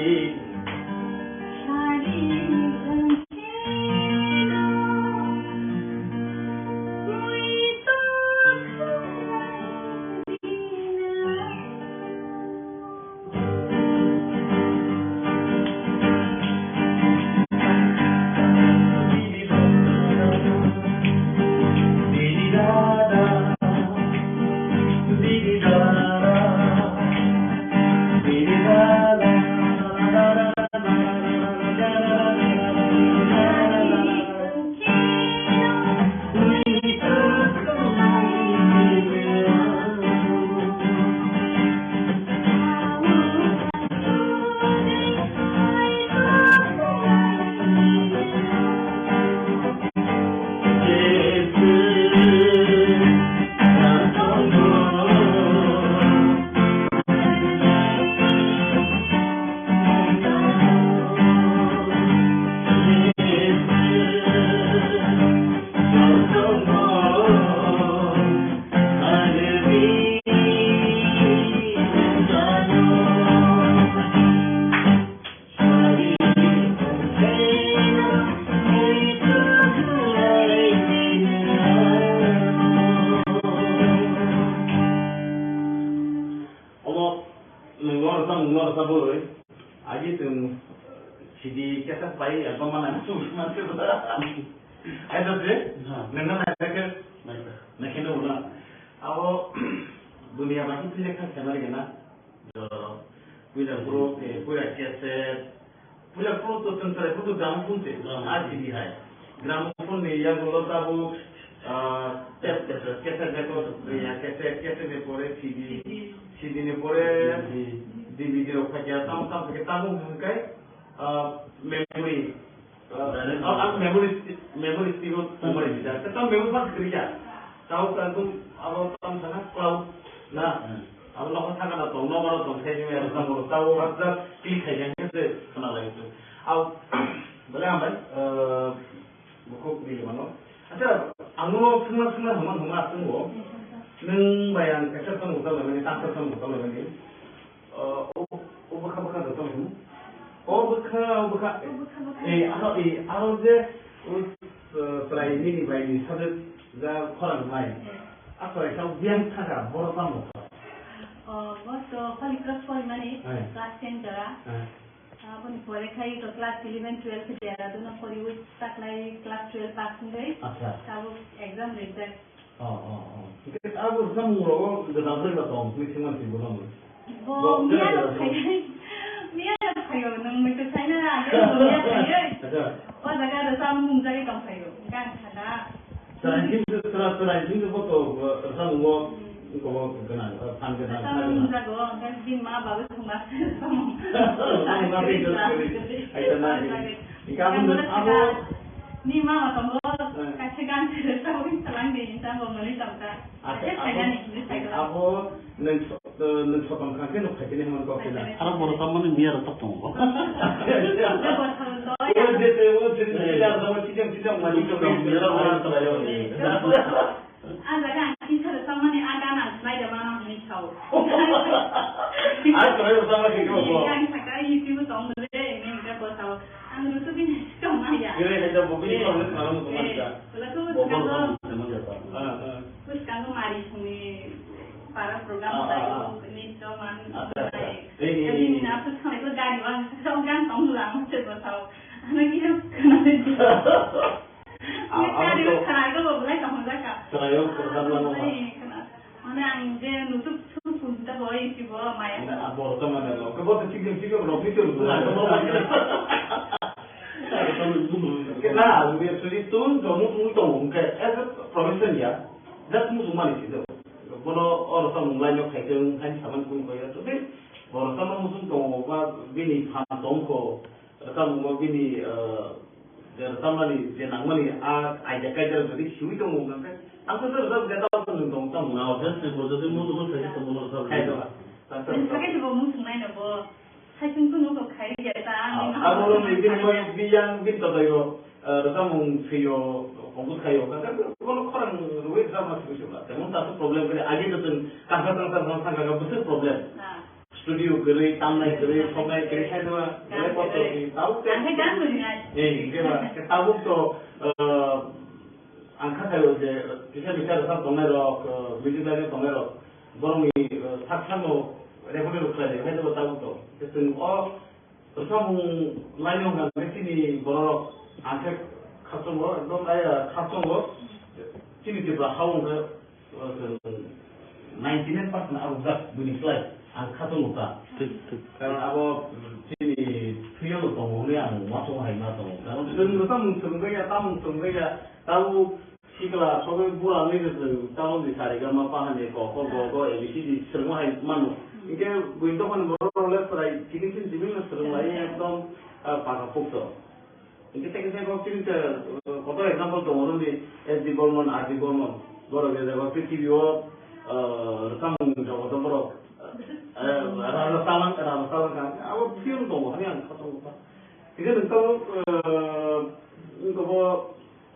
dunia bagi pilihan channel gana punya pro punya cassette punya pro tu tentara itu gramophone tu आज भी है gramophone ni yang kalau tahu cassette देखो या cassette ni pore CD ni pore DVD रखा गया ताऊ kita mungkin memory memory stick memory bisa tetap memory pas kerja tahu kan tu awal tahun sana cloud nah awal tahun sana ada tahun nomor tahun saya juga harus tahu tahu apa klik saja itu kenal itu awal boleh ambil buku di mana ada anu semua hama semua neng bayang kerja tahun utama ini tak tahun utama ini buka tahun buka kalau dia setelah ini bayi satu dah kurang baik. Apa yang biang kagak boros kamu? Waktu kali kelas mana? Kelas 10 jara. Pun Beraikhiri to kelas 11, 12 jara. Dono pori tak lagi kelas 12 pass ni. Tahu exam result. Kita aku semua orang sudah tahu betul. Mesti mesti bolang. Mia kayo nang may kasay na agad mia kayo. O daga da samung jari kam kayo. Kan kada. Terakhir itu foto sama gua kenal panggil samung jago kan din ma bagus kumas samung. Samung itu. Ayo nanti. Ikamu aku ni ma matambo kasi gan tahu salang di insan bomoni samta. Aku neng sokong kakek nuk kakek ni hamil kau kena. Karena baru sama nih biar tetap tunggu. Dia cerita sama cicam maju ke biar orang terayo. Ada kan kita sama nih ada anak naik mana ni tahu. Ada terayo sama kita kau. Yang sekarang itu sama deh ini kita kau tahu. Anu tu bin sama ya. Ini ada bukti kalau malam tu macam. Lalu sekarang mari sini para program tayo ini cuma jadi ni nak sekarang itu dari orang sekarang tonglang macam tahu. Anak kita kena jadi. Kita di sekarang itu boleh kamu jaga. Terayo perkataan apa? Mana anje nutup pun kita boleh sih boleh maya. Apa orang mana lo? Kau tu cikgu berapa itu? Nah, biar sulit tu, kamu tunggu ke, profesion ya, dah semua mana itu. Kalau orang sama mulanya kerja, kan sama pun kaya tu, orang sama musuh tunggu, apa bini hantam ko, sama bini, sama ni, jenang mana, aja kerja jadi sulit tunggu kan. Aku tu dah kita tunggu. Nah, jadi musuh kerja semua orang. Kayak tu. Sekarang juga musuh lain apa? Saya tu nunggu kaya jasa. Aku orang ni yang tu tayo. Rwchapmung kayo, kongus kayo, kalau orang luar sama seperti itu lah. Tapi satu problem kerja, aja tu kantor sangat besar problem. Studio kerja, tamai kerja, somai kerja, saya tu repot tu tahu kan? Kita tahu tu angkat kayo je, kita bicara tentang tomerok, video dari tomerok, borong ni saksan tu repot kerja, saya tu tahu tu. Jadi Rwchapmung lain orang sini borong angkat kasong lo, dong ayah kasong lo, sini tiba haung ke 99% agak bunyi selai, angkat kasong lupa. Karena apa sini feel tu orang yang masuk hari masuk. Kalau tu Rwchapmung sebenarnya tahu sikla soal bulan ni tu tahu di cari gambar pahan ni KOKBORok lBiswanath semua hari mana. Ini window kan borong le perai sini sini semua yang dong pakai foto. Kita kau cerita, kau example tu orang ni Debbarma, Debbarma, baru dia dah video, Rwchapmung jauh Debbarma, ada salah kan, awak film tu, ni yang kau tahu. Jadi kau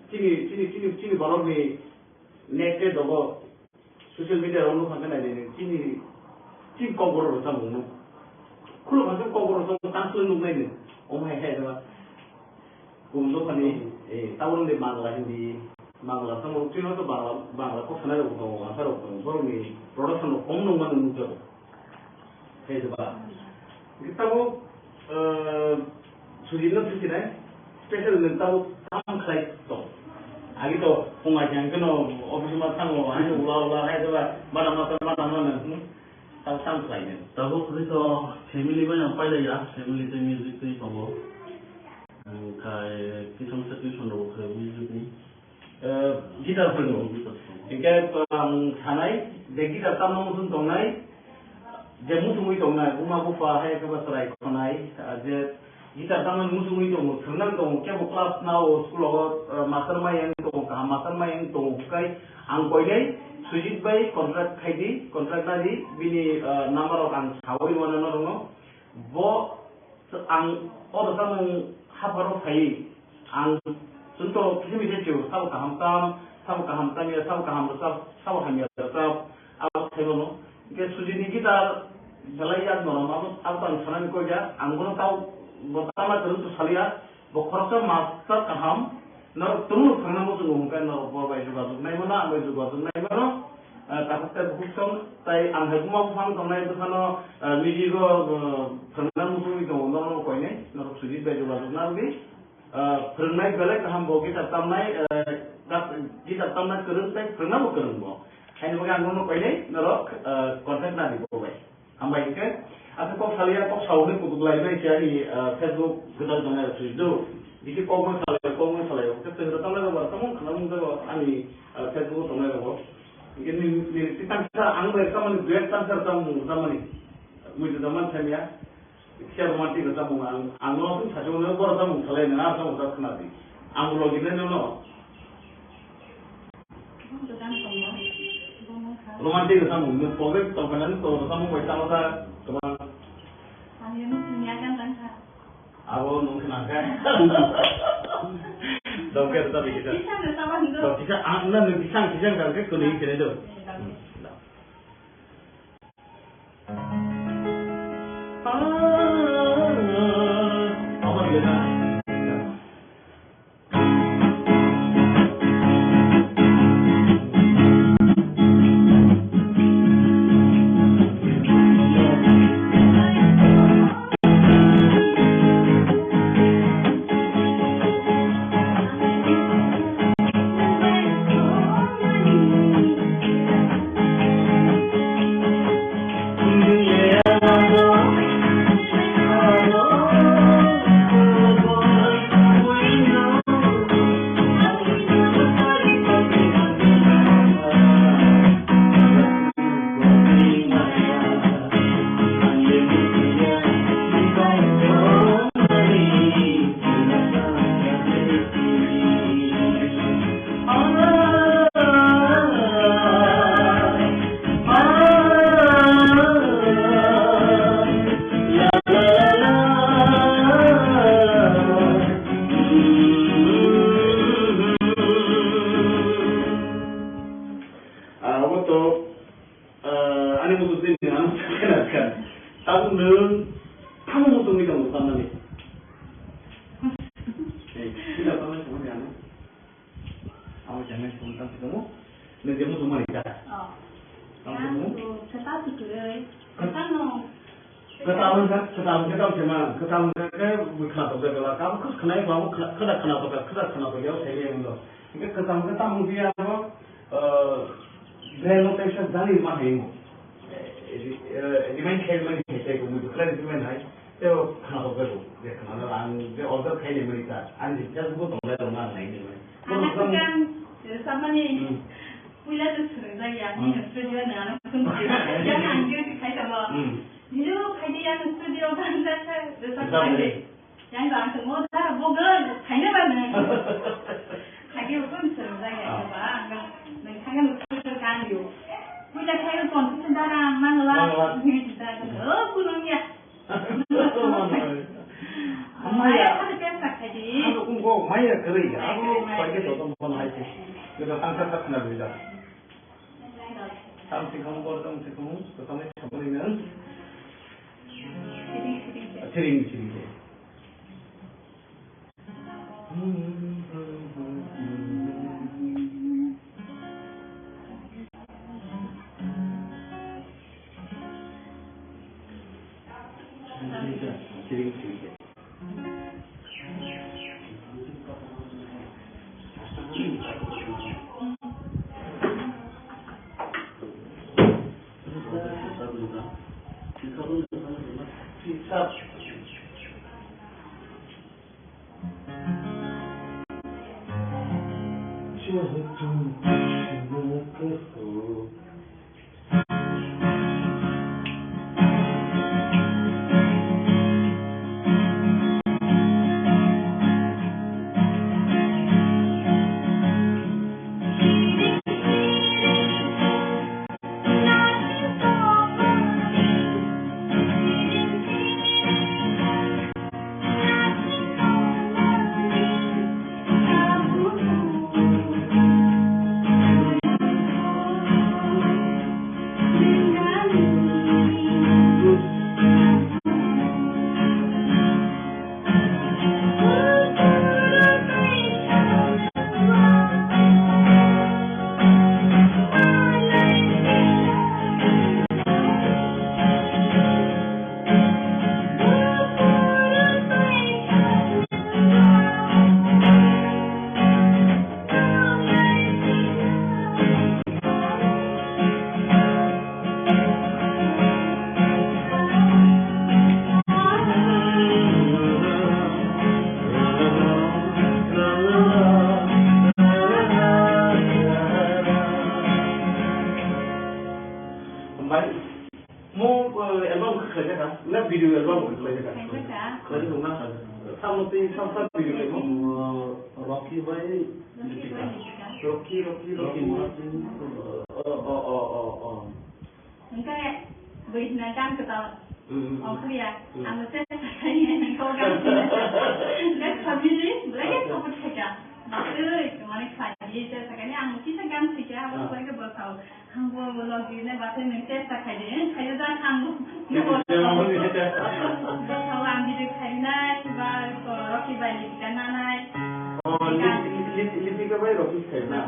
cini baru ni net ke dobo, social media orang tu kan ada ni, cini KOKBORok Rwchapmung, kalau macam KOKBORok tangsel nunggu ni, omai hai tu. Untuk ni, tahun ni Bangla, semua cina tu Bangla, kau sana tu kau asal tu, baru ni production tu kau mana muncul, hey tu bah. Kita tu sudah tu sih special ni tahu tam klay tu, agi tu pengajian kena office macam tu, anu ulah hey tu bah, mana tahu tam klay ni. Tahu tu family banyak pada ya, family tu music tu apa? Kayak kita mesti sendiri ke music ni. Gitar perlu. Jika sanai, gitar tamu musuh tongai, jemu semui tongai, rumah bufa hai ke basarai tongai, gitar tamu musuh itu senang tong, kaya kelas nau sekolah mastermind yang tong kai, angkoi deh, sujit bay kontrak tadi, bini number orang sawai mana orang, bo orang tamu habaru kai, contoh kita bisa cuci, sabu kaham ya, sabu ham ya, awak temu, kita suji ni kita jalaiat normal, awak tak sekarang kau je, anggun tahu, pertama terus salia, berkorsa master kaham, nor terus kerana musuh mungkin nor bawa juga tu, naik mana, takut terbuksong, tapi angkat rumah pun sama itu sana, miji go kerana musuh itu nor kau ini, nor suji juga tu nanti. Pernah balik kaham bawa kita tamai kerun tak pernah bukan bawa. Hanya bagi anggun kau ini norok konten nanti bawa. Hambai ke? Atau kau salia kau saudi kau lain lagi cari Facebook kita jangan itu. Jika kau salia. Kita tidak tahu lagi apa. Kamu kenal muka ani Facebook jangan bawa. Ini kita anggun kamu duet tanpa kamu ni. Mungkin zaman saya. Siapa mati Rwchapmung anglo tu sahaja orang Rwchapmung selain orang Rwchapmung tak kenal di anglo gini ni no romantic Rwchapmung project tokanan to Rwchapmung bai talota tomang abo nung kenaka dokter tapi kita bisa anda nung bisa kan ke kuning kene do apa dia video album Kerja rumah sama video album Rocky Bay Rocky Martin. Enggak ya, begini kan kita orang dia, anu saya ini kau kan dia kami ni, mereka sebut saja. Betul, kemarin kaji saya sekarang anu kita kan saja, apa mereka bertahu. Hanggu lagi ni bahasa Indonesia kaji, kaji dah hanggu. Bertahu ambil kaji naik, Rocky balik kan naik. Lipi ka ba Rocky kaji na?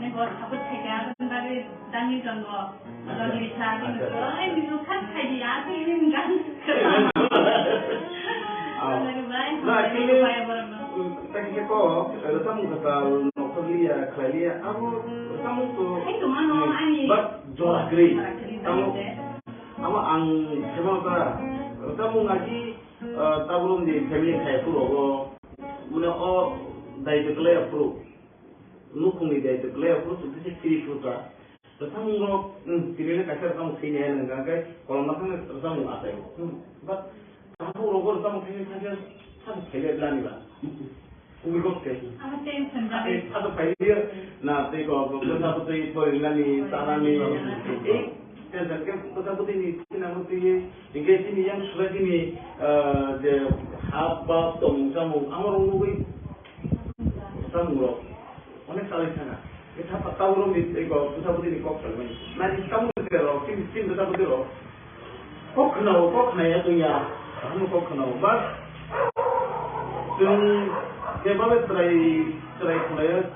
Ini buat apa saja, sebenarnya dami janggo, lagi cari itu, itu kan kaji apa ini enggak. Nah, ini teknik kok, kamu kata noklia, klia, kamu tuh. Itu mana ani? But jual grey, kamu ang siapa kata, kamu ngaji, tabung di family kayak puro, mana dari itu klia puro. Nukung ide itu clear terus itu sih filter. Terus kamu ngok, pilihnya kasar kamu sini ya nenggang kayak kalau makan terus kamu apa ya? But kamu rokok kamu pilih kasar satu pilih belani lah. Umi kok sih? Apa sih sendiri? Satu pilih, nah teko satu pilih belani tanah ni. Jangan kan satu ini nama pilih. Ingin sini yang sudah sini the apa tong kamu amar umi kamu rok. Onek salah sana. Kita tahu orang di ego, kita putih di kok selama ini. Nanti kamu terus, tim kita putih loh. Kok kenal ya tu ya. Kamu kok kenal, bas. Sebab try player,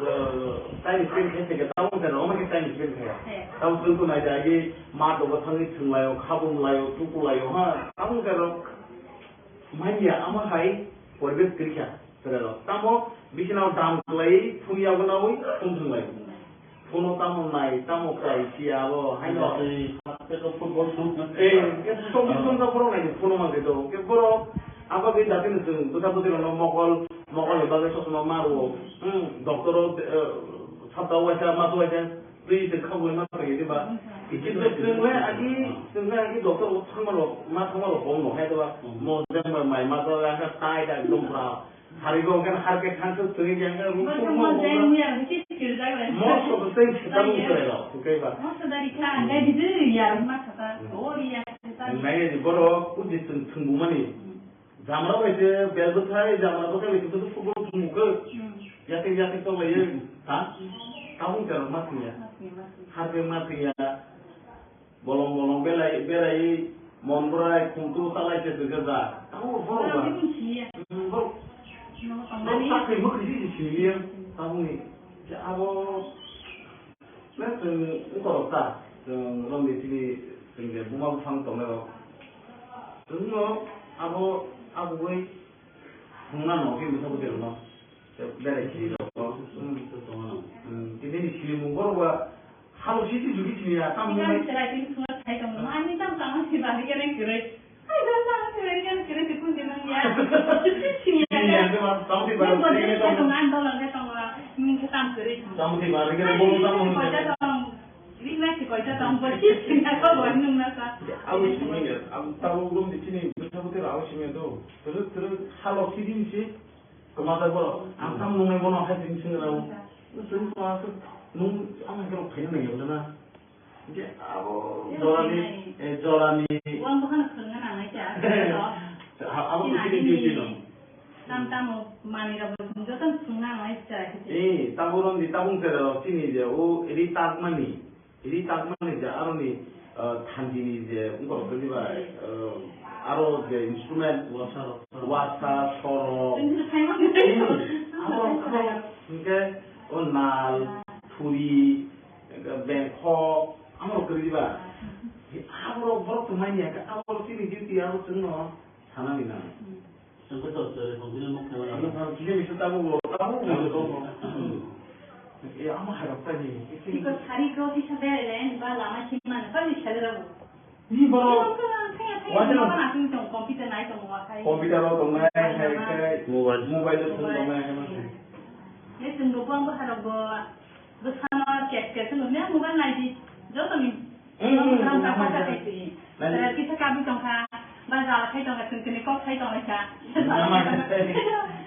time spend kita tahu kan, orang kita time spend ya. Tahu tentu nak jadi mat atau tangi cunglayo, kabung layo, tuku layo, ha. Kamu terus main ya, ama hai, perbes kerja. Terus, kamu bikinau dam lay, punya benawi, untung lay. Puno tamu lay, tamu kaya siapa, hanya kita football tu. kita sombong tak perlu lagi, puno mah gitu. Kita perlu apa kita datang itu, kita betul orang mokol bagai sosok maru, dokter sabda wajah matu wajah, beri terkabul mata gitu bah. Itu sebenarnya dokter sama lo bono, itu bah. Mau jangan main mata wajah tai dan dompra. Hari kau kan hari kekantor tuh jangan Most of the things kita mungkin lah, oke pak. Most dari kan, dari itu ya rumah kata story yang kita. Naya di boro, uji tunggu mana? Zaman apa itu belbet hari, zaman apa itu betul football tunggu. Yakin tuh lagi, ha? Kamu jangan mati ya. Harga mati ya. Bolong belai, monbrai, kuntu salah itu kerja. Kamu boro bah. Nggak pakai bukti di sini ya, kamu nih, ya abo, nanti engkau tak, orang di sini tinggal rumah bufang tolong, tunggu, abo gue, mana mungkin bisa betul no, dari sini loh, ini di sini mungkin gua harus itu juga sini ya, kamu nih. Cerai itu semua saya kamu, ani tak sama si balik yang cerai. Kan kira itu pun dia ya. Iya, kamu di bawah sini kamu ngandol lah kamu mungkin tampil. Kamu di bawah sini bolong kamu. Ini masih kau itu tampil sih, aku bandung nasa. Aku sini ya, aku tahu belum di sini, betul aku sini tu. Terus halo sini sih, kemana bola? Aku nunggu bola hati sini lah. Terus masuk, nunggu, aku kalau pengen ya udah lah. Jadi aku Jorani. Uang bukan setengah aja. Aku sini dong. Tamu mani rabu tunjuk kan setengah aja. Tabung di tabung terus sini dia. Ini tagmani dia. Aro ni thanji dia. Untuk beli aro dia instrumen wasa soro. Aro mungkin nal turi Bangkok. Amor kerja, amor berapa banyak? Amor sini jadi amor semua sana ni nak. Betul, dari pembelian mungkin orang. Kalau kita bisa tahu, ya amor harap tadi. Ikut hari kau bisa belajar, lama ciman, kau bisa belajar. Ini baru. Wajar apa nanti tong komputer naik tong wakai. Komputer atau naik, mobile itu naik. Ini tunggu buang berharap bersama cek sebelumnya mobile naik. Jauh ni, orang tak pakai itu. Kita kami tongkat, bazar kita tongkat kini kau saya tongkat.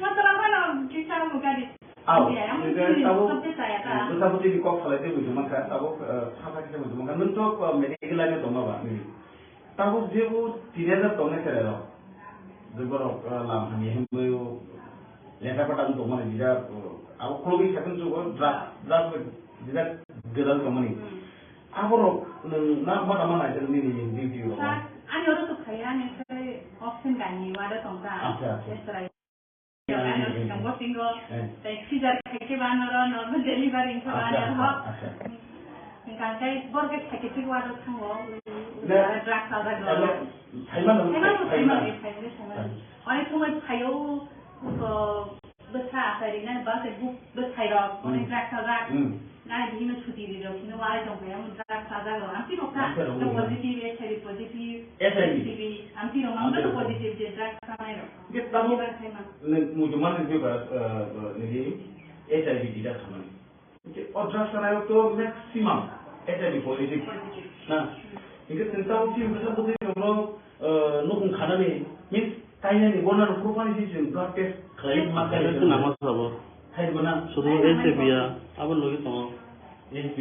Masalah mana kita bukan di. tabuk bersabut di kok kalau itu cuma kan tabuk apa kita cuma kan untuk medical line itu apa ni tabuk dia bu tidak ada tongnya kerana Debbarma lam hani hembu leka patan untuk mana dia aku kalau bisa kan tu drug dia gedal kemana aku nak mana aja ni di Ani orang tu kaya ni saya option gani wada tongka. Yes, Kamu tinggal, taxi jar kaki banner, normal delivery itu banner hok. Kan saya borget kaki tu wada tanggo, drug sahaja dulu. Thailand. Orang tu mungkin kayu, besar, hari ni bahasa book besar dok, orang drug sahaja. Nah, ini macam cuti di dok, ini wala jom kaya, drug sahaja dok. Amti nokta, tu positif, HIV positif, amti nokta tu positif je drug sahaja dok. Kita tahu, mujurman juga ni HIV tidak sama. Drug sahaja tu maksimum HIV positif. Nah, ini tentang sih macam tu orang nukung khana ni, means kayaknya ni bonar kurban sih blood test claim Makanya itu nama siapa? Hai mana? Sudah HIV ya, apa lagi tu? HIV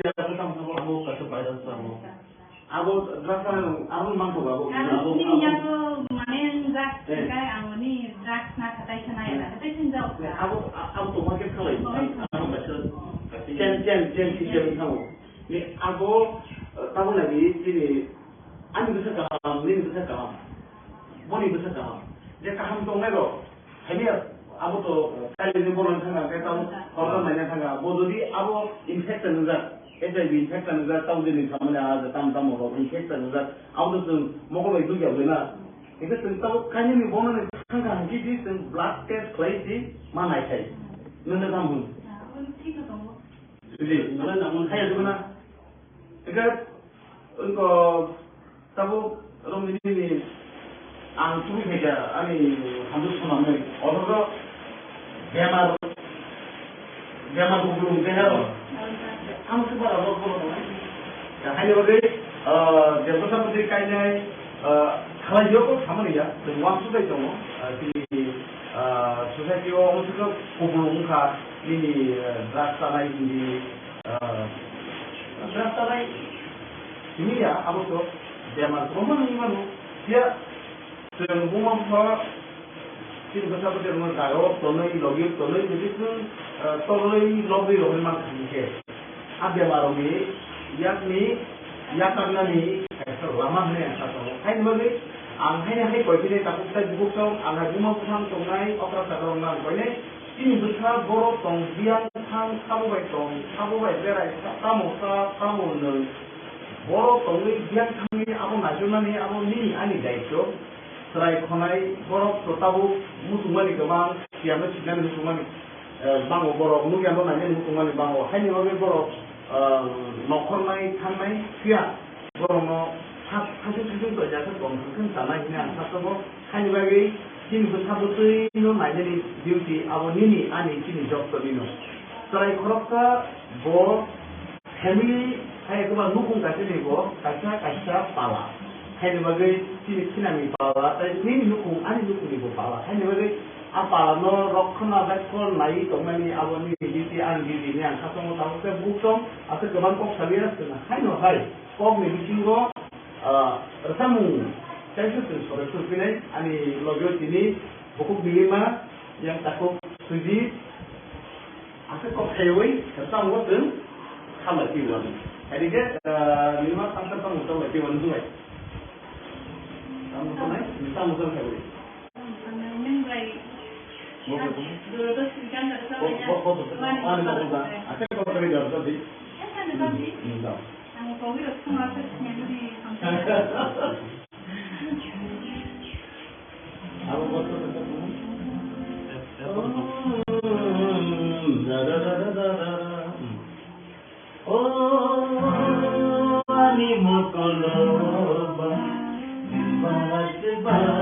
apa sama aku kasih payah sama. Aku drug sahaja, aku mampu aku. Ini yang tu main drug, kaya aku ni drug nak kata ikan ayah, kata ikan jauh. Aku tu market claim, aku kasih jangan tahu. Ni aku tahu lagi ini, ani besar kaham, ni besar kaham, moni besar kaham. Dia kaham tu mero, hanya aku tu kali ni boran tengah, kita tahu orang mana tengah. Bodori aku infection juga, HIV infection juga tahu jenis sama ada tam orang infection juga. Aku tu mokok itu jauh benar. Itu tahu kali ni boran tengah, jadi blood test claim di mana saya, mana tahu. Jadi, mana namun saya tu mana. Jika untuk tahu orang ini ang tuh meja, ani hamil semua ni, orang tu gamar belum dengar, ang sebab apa pun, dah hanya bagi Debbarma putri kayaknya kalau jauh sama ni ya, uang sudah itu, di society orang tu kubur muka ini rasa lain di rasa lain ini ya, apa tu? Dia masuk rumah ni mana? Dia semua orang kita besar besar rumah kaya, tonai lagi, tonai jadi tu tonai lagi macam ni. Ada malam ni, yang kerana ni, lama ni asal. Hai bagi, angkanya hai kau ini takut saya bukan, angkat rumah pusang tonai, orang sekarang orang kau ini. Ini besar borok tong biang tang kamu baik berai kamu nol borok tong ni biang tang ni aku nasional ni aku ni ani daito serai konai borok to tabu musumani kemang siapa siapa musumani bango borok nu yang nanya musumani bango hanya bagi borok nokor nai tang nai siapa borok no hasil tu jadi kan tanah ini asal tu hanya bagi Kini besar betul ini nanya ni duty awak ni ani kini job tu ni. Serai korupsa bo family saya kepada nukung kasih ni bo kasih pala. Hai ni bagi kini ni pala, tapi ni nukung ani nukung ni bo pala. Hai ni bagi apa no rokhna bekon nai tong ni awak ni duty ani duty ni angkat semua tahu saya bukan atau keban kok saliras tu. Hai no hai kok ni bikingo Rwchapmung saya sudah sore ini, ani logo ini buku Nilima yang takut suji, aku kok hewan, kerana waktu kamu tiwan. Jadi dia Nilima sampai kamu tahu tiwan tu, kamu tahu ni, kamu tahu hewan. Yang baik. Dulu tu sekian dari saya. Aku kau kerja di dalam tadi. Ya, kan tadi. Aku kau itu semua sesuatu di kampung. Aku betul. Oh, ani mokoloba, Debbarma.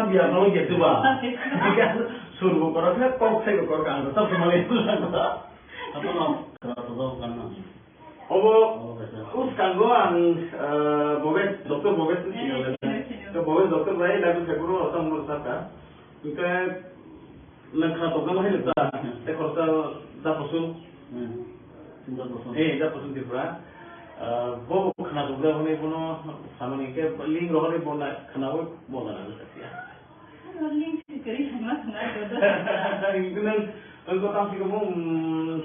biar kalau gitu bah. Suruh korok kan kok saya korok kan, tapi malah itu lah. Apa lo? Kalau kan. Us kan gua bobet dokter bobet sih kalau itu bobet dokter bayi lalu saya guru atau menurut saya kita langkah dokter mah itu saya korsa dapat pun dapat pun Tripura bobo kena dokter ini pun sama ni ke link rohani pun kena bobo boleh ada saja link sekali sama dokter itu kan kalau tahu sih kamu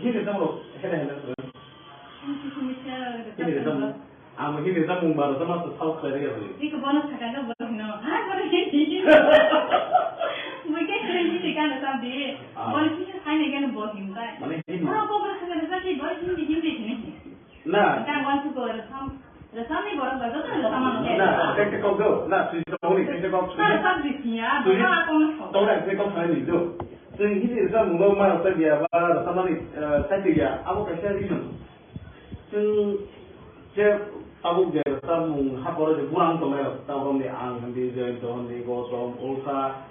hidup kamu hebat ini kita mungkin kita membaru sama tahu kerja apa ni. Ini kebonus kadang-kadang boleh no. Boleh jadi. Mungkin kerja ni kan ada di. Boleh sih saya ni kan boleh himbai. Mana ini? Orang kau berasa sih boleh sih himbai ni. Nah. Kan want to go resam ni boleh baca tu sama ni. Nah, kita kau tu. Nah, sudah tahu ni kita kau. Nah, tak disnya. Bukan aku. Tahu tak kita kau sana ni tu. So ini resam mungkin mana tu dia apa sama ni saya dia. Aku kerja di sana. Je abu je resam hapor je burang tu mereka tahu ni ang handi je tu handi gosong ulsa.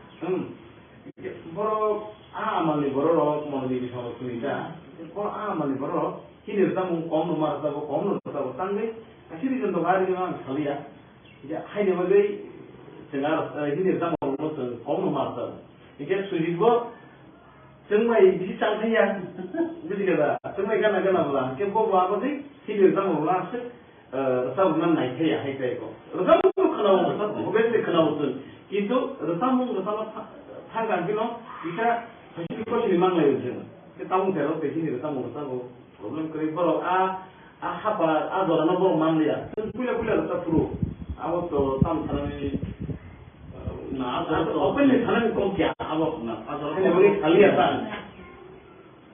Boro amal ni boro rok mau di sana kuliah. Boro amal ni boro. Ini resam kom nomor satu tangge. Kasih di contoh hari ni mana sekali ya. Ya, hai ni bagai cengar ini resam kom nomor satu. Ikan sulit bo. Cengmai bisa cangkang ya, betul tak? Cengmai kan agak nama lah. Kempo apa sih? Hidup sama orang sih, resam mana naik ya, naik kok. Resam tu kenal resam, bukan sih kenal tu. Itu resam tangga kilo bisa pasti kau sini mana lagi je. Kita tahu terus sini resam problem keribau apa ada orang baru mana ya. Punya resam pro. Awak tu tam sana nah, open ni sana kau kya awak na. Ini boleh kali apa?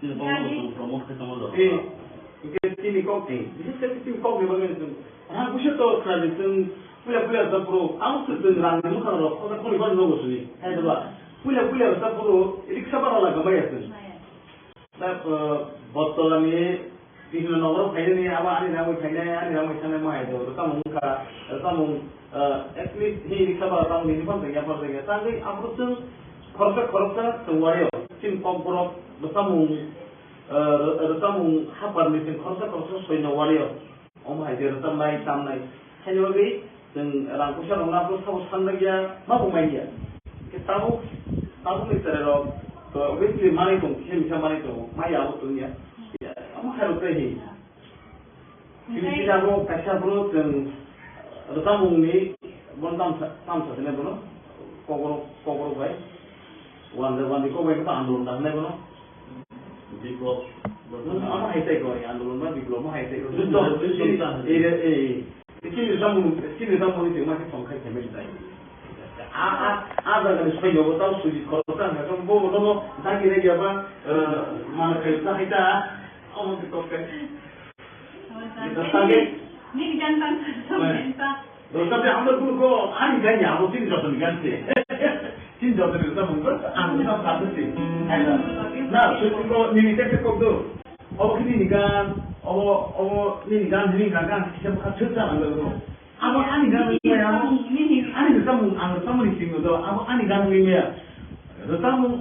Ini promote ke sama lo. Ini kau ni. Ini kau ni bagai tu. Aku sih tu kerana tu punya resam pro. Aku tu orang ni muka orang. Aku ni baru nunggu sini. Hai tu lah. Punya resam pro. Ini siapa orang lagi bayar tu? Tapi botol ni ini nomor kaya ni awak ni nama kaya mai tu. Resam at least he siapa orang ni pun tak apa saja. Tapi aku tu korsa semua tim KOKBOROK resam hafar ni tim korsa soalnya wario. Omai dia resam naik tam naik. Hanya lagi dan rangkusan orang aku tahu sana dia mampu main dia. Kita tahu ni terlalu obviously mana itu kita mana itu maya aku tu ni. Amak harus pergi. Ini kita aku kasih bro dan Rwchapmung ni bon tam satu ni bono KOKBOROK baik. Wan di KOKBOROK kita andulun dah ni bono. Di blog. Apa hite kau ni andulun mah di blog mah hite kau. Ini Rwchapmung ni cuma kita songkai kemel dah. Ada kan supaya jauh tahu sulit korban. Kalau bono tak kira dia apa mana kerja kita. Oh kita kan. Kita sangat. Ni jantan sampai. Tapi আমরা পুরো আমি জানি আমরা তিন জন গানছে তিন জন এটা মঙ্গল আমি সব কাটছি না শুধু নিমিতে করব অবকিনি নিগান নি গান সব খাচ্ছা না গো আমার আনি গান নিয়ে আমি Rwchapmung সিং তো আমার আনি গান নিয়ে Rwchapmung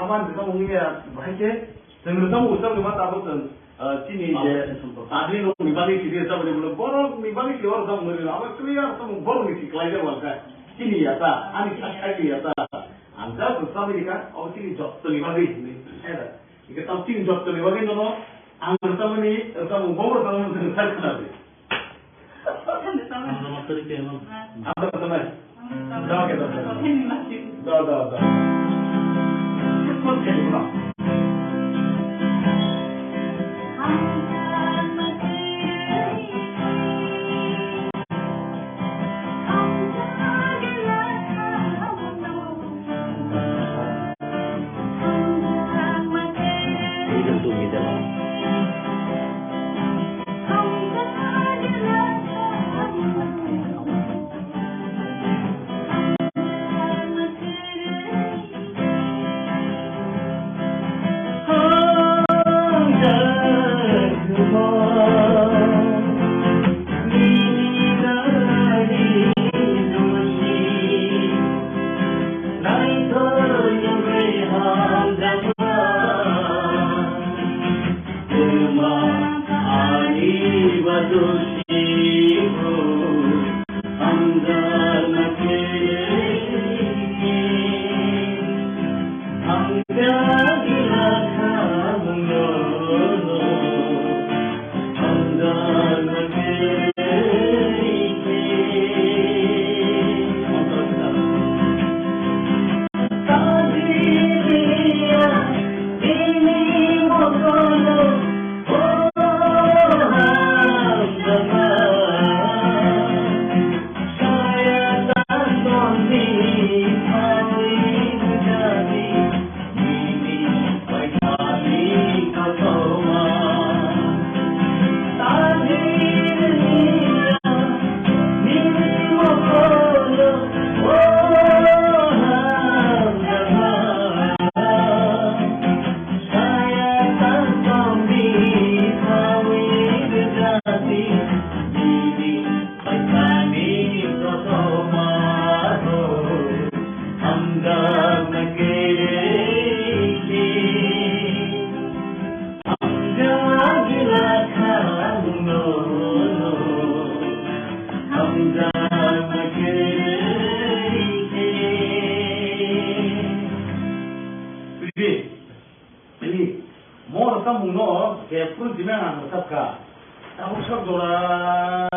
আমার Rwchapmung নিয়ে ভাইকে Rwchapmung mata apa sini je tadi lo mibali sini sama dia belum borong mibali sini orang sama dia awak clear sama borong ni klien warga sini ya ta ani asal ya ta anda bersama ni kan awak sini job tu mibali ni ada jika tahu sini job tu mibali no anda sama ni sama borong sama dengan saya kenal Nama tadi ke mana? Anda bersama dah kita dah Kau cakap apa? Ini mau Rwchapmung no kayak pun dimana Rwchapka, aku sok dora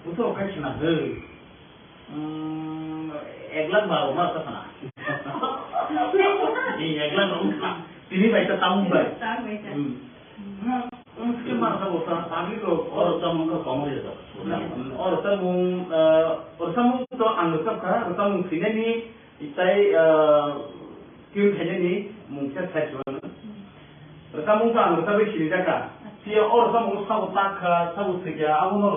untuk kayak cina deh, eglan baru mana sana, ini eglan baru kan, ini baca tamu baik, mungkin mana tahu tapi tu Rwchapmung ke kamu ya? Rwchapmung tu Rwchapka, Rwchapmung sini ni, itai kau kaya ni mungkin saya jual. Rwchapmung tu Rwchapmung jaga. Dia Rwchapmung sabu tak sabu sekian, aku nol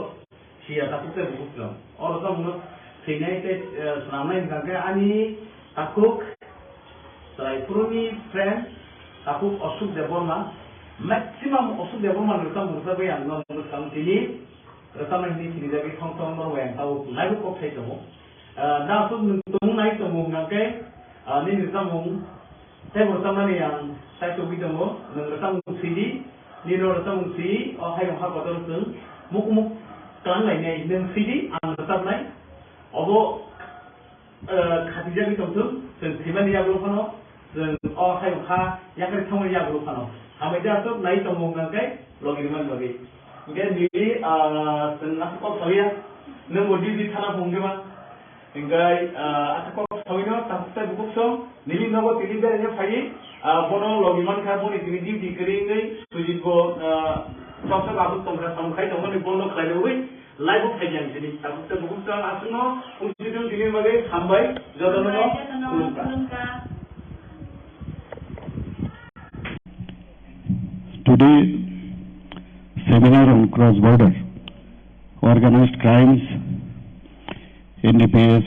siapa tak kita bukan. Rwchapmung sini itu selama ini kan ani takuk, TRIPURA ni friend, takuk osuk Debbarma, maximum osuk Debbarma Rwchapmung yang non Rwchapmung ini, Rwchapmung ini sini jadi kongtong orang tahu lalu kok saya tahu. Dah tu tunggu naik tunggu kan ni Rwchapmung, saya bersama ni yang saya tu bilang Rwchapmung sini, ni Rwchapmung sini, hai orang kata tu, muk kelang lainnya yang sini, Rwchapmung lain, abo khatijah ni tu, sehingga dia berupa hai orang yang kerja sama dia berupa, kami dah tu naik tunggu kan logi mana logi, mungkin ni senang kau saya, nemudi di tanah bunga. Hingga aku tahu ini tak saya buku so, Nilima ko Nilima ni fai, bono logiman karbon itu di kering suji ko sok aku tongkar sampai tongkar ni bono kerja hui, live fai yang sini. Aku saya buku so asno, unsur itu Nilima ke sampai jauh mana? Today, seminar on cross-border organized crimes, NDPS,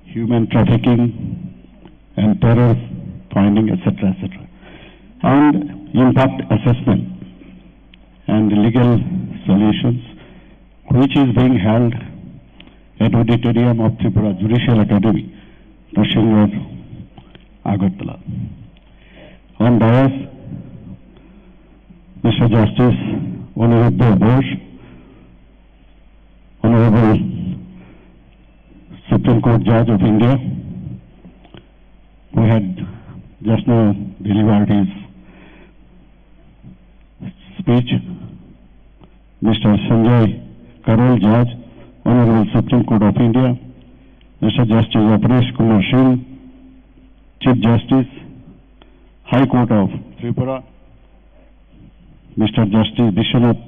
human trafficking and terror finding, etc., and impact assessment and legal solutions, which is being held at Auditorium of Tripura Judicial Academy, Roshingar, Agartala. On dais, Mr. Justice Honorable Bosch, Honorable Supreme Court Judge of India, who had just now delivered his speech, Mr. Sanjay Karol, Judge, Honorable Supreme Court of India, Mr. Justice Kumar, Chief Justice, High Court of Tripura, Mr. Justice Bishwanath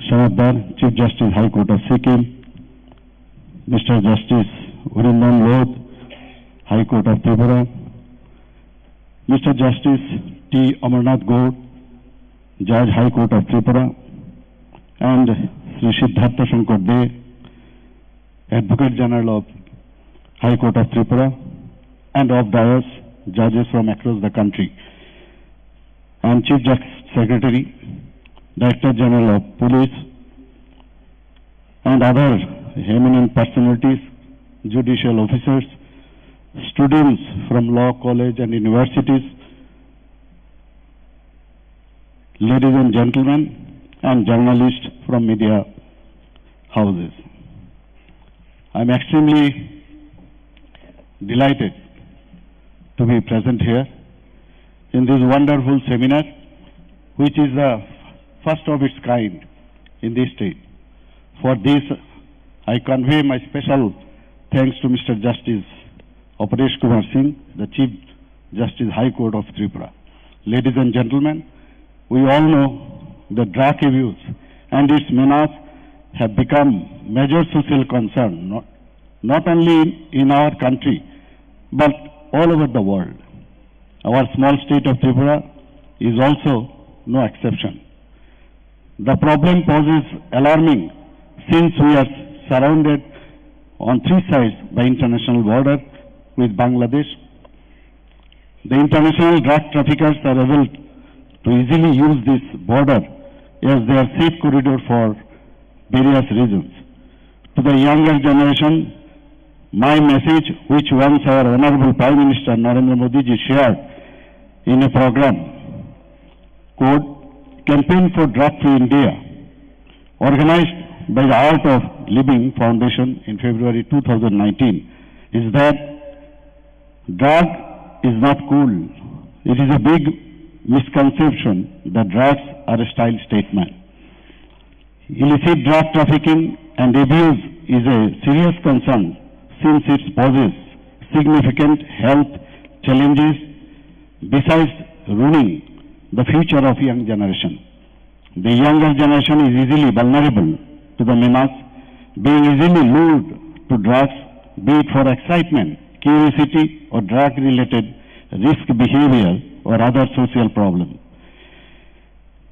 Sanaddar, Chief Justice, High Court of Sikkim, Mr. Justice Urindam Loth, High Court of Tripura, Mr. Justice T. Amarnath Gaur, Judge, High Court of Tripura, and Sri Siddhartha Shankar De, Advocate General of High Court of Tripura, and of dais judges from across the country, and Chief Secretary, Director General of Police, and other eminent personalities, judicial officers, students from law college and universities, ladies and gentlemen, and journalists from media houses. I am extremely delighted to be present here in this wonderful seminar, which is the first of its kind in this state. For this, I convey my special thanks to Mr. Justice Aparesh Kumar Singh, the Chief Justice, High Court of Tripura. Ladies and gentlemen, we all know the drug abuse and its menace have become major social concern, not only in our country, but all over the world. Our small state of Tripura is also no exception. The problem poses alarming since we are surrounded on three sides by international border with Bangladesh. The international drug traffickers are able to easily use this border as their safe corridor for various reasons. To the younger generation, my message, which once our Honorable Prime Minister Narendra Modi ji shared in a program called Campaign for Drug-Free India, organized by the Art of Living Foundation in February 2019 is that drug is not cool. It is a big misconception that drugs are a style statement. Illicit drug trafficking and abuse is a serious concern since it poses significant health challenges besides ruining the future of young generation. The younger generation is easily vulnerable to the menace, being easily lured to drugs, be it for excitement, curiosity, or drug-related risk behavior or other social problem.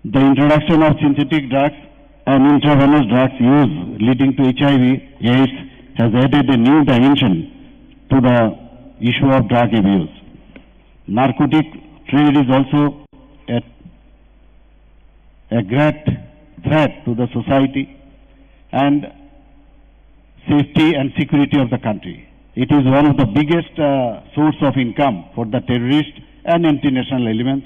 The introduction of synthetic drugs and intravenous drugs use leading to HIV/AIDS has added a new dimension to the issue of drug abuse. Narcotic trade is also a great threat to the society and safety and security of the country. It is one of the biggest source of income for the terrorists and international elements.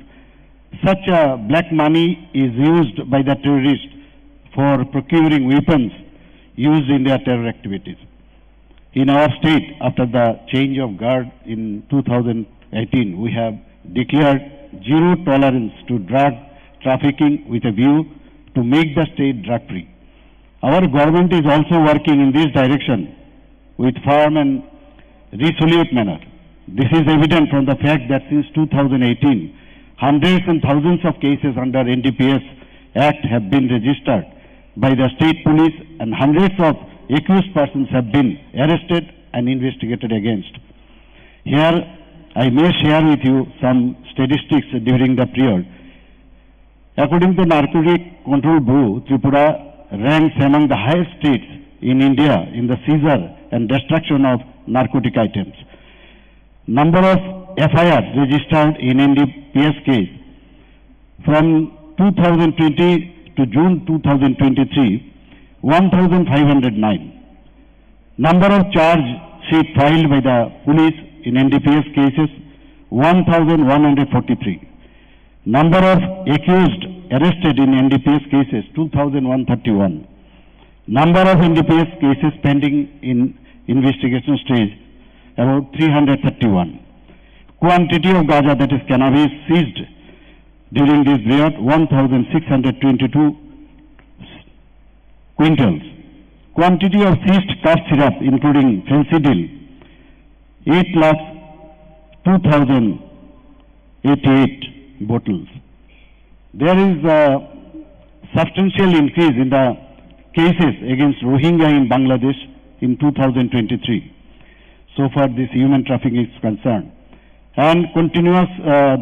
Such black money is used by the terrorists for procuring weapons used in their terror activities. In our state, after the change of guard in 2018, we have declared zero tolerance to drug trafficking with a view to make the state drug-free. Our government is also working in this direction with firm and resolute manner. This is evident from the fact that since 2018, hundreds and thousands of cases under NDPS Act have been registered by the state police and hundreds of accused persons have been arrested and investigated against. Here, I may share with you some statistics during the period. According to Narcotic Control Bureau, Tripura ranks among the highest states in India in the seizure and destruction of narcotic items. Number of FIRs registered in NDPS case from 2020 to June 2023, 1,509. Number of charge sheet filed by the police in NDPS cases, 1,143. Number of accused arrested in NDPS cases, 2,131. Number of NDPS cases pending in investigation stage, about 331. Quantity of gaja, that is cannabis, seized during this period, 1,622 quintals. Quantity of seized cough syrup, including fencidil, 8,02,088 bottles. There is a substantial increase in the cases against Rohingya in Bangladesh in 2023. So far, this human trafficking is concerned. And continuous,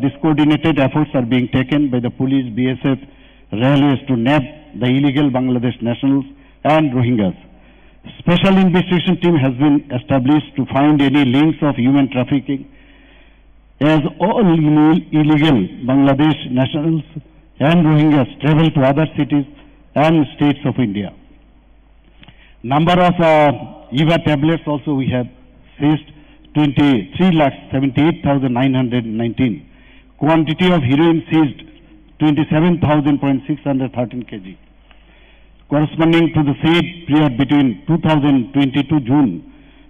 these coordinated efforts are being taken by the police, BSF, railways to nab the illegal Bangladesh nationals and Rohingyas. Special investigation team has been established to find any links of human trafficking, as all illegal Bangladesh nationals and Rohingyas travel to other cities and states of India. Number of EVA tablets also we have seized, 23,78,919. Quantity of heroin seized, 27,613 kg. Corresponding to the same period between 2022 June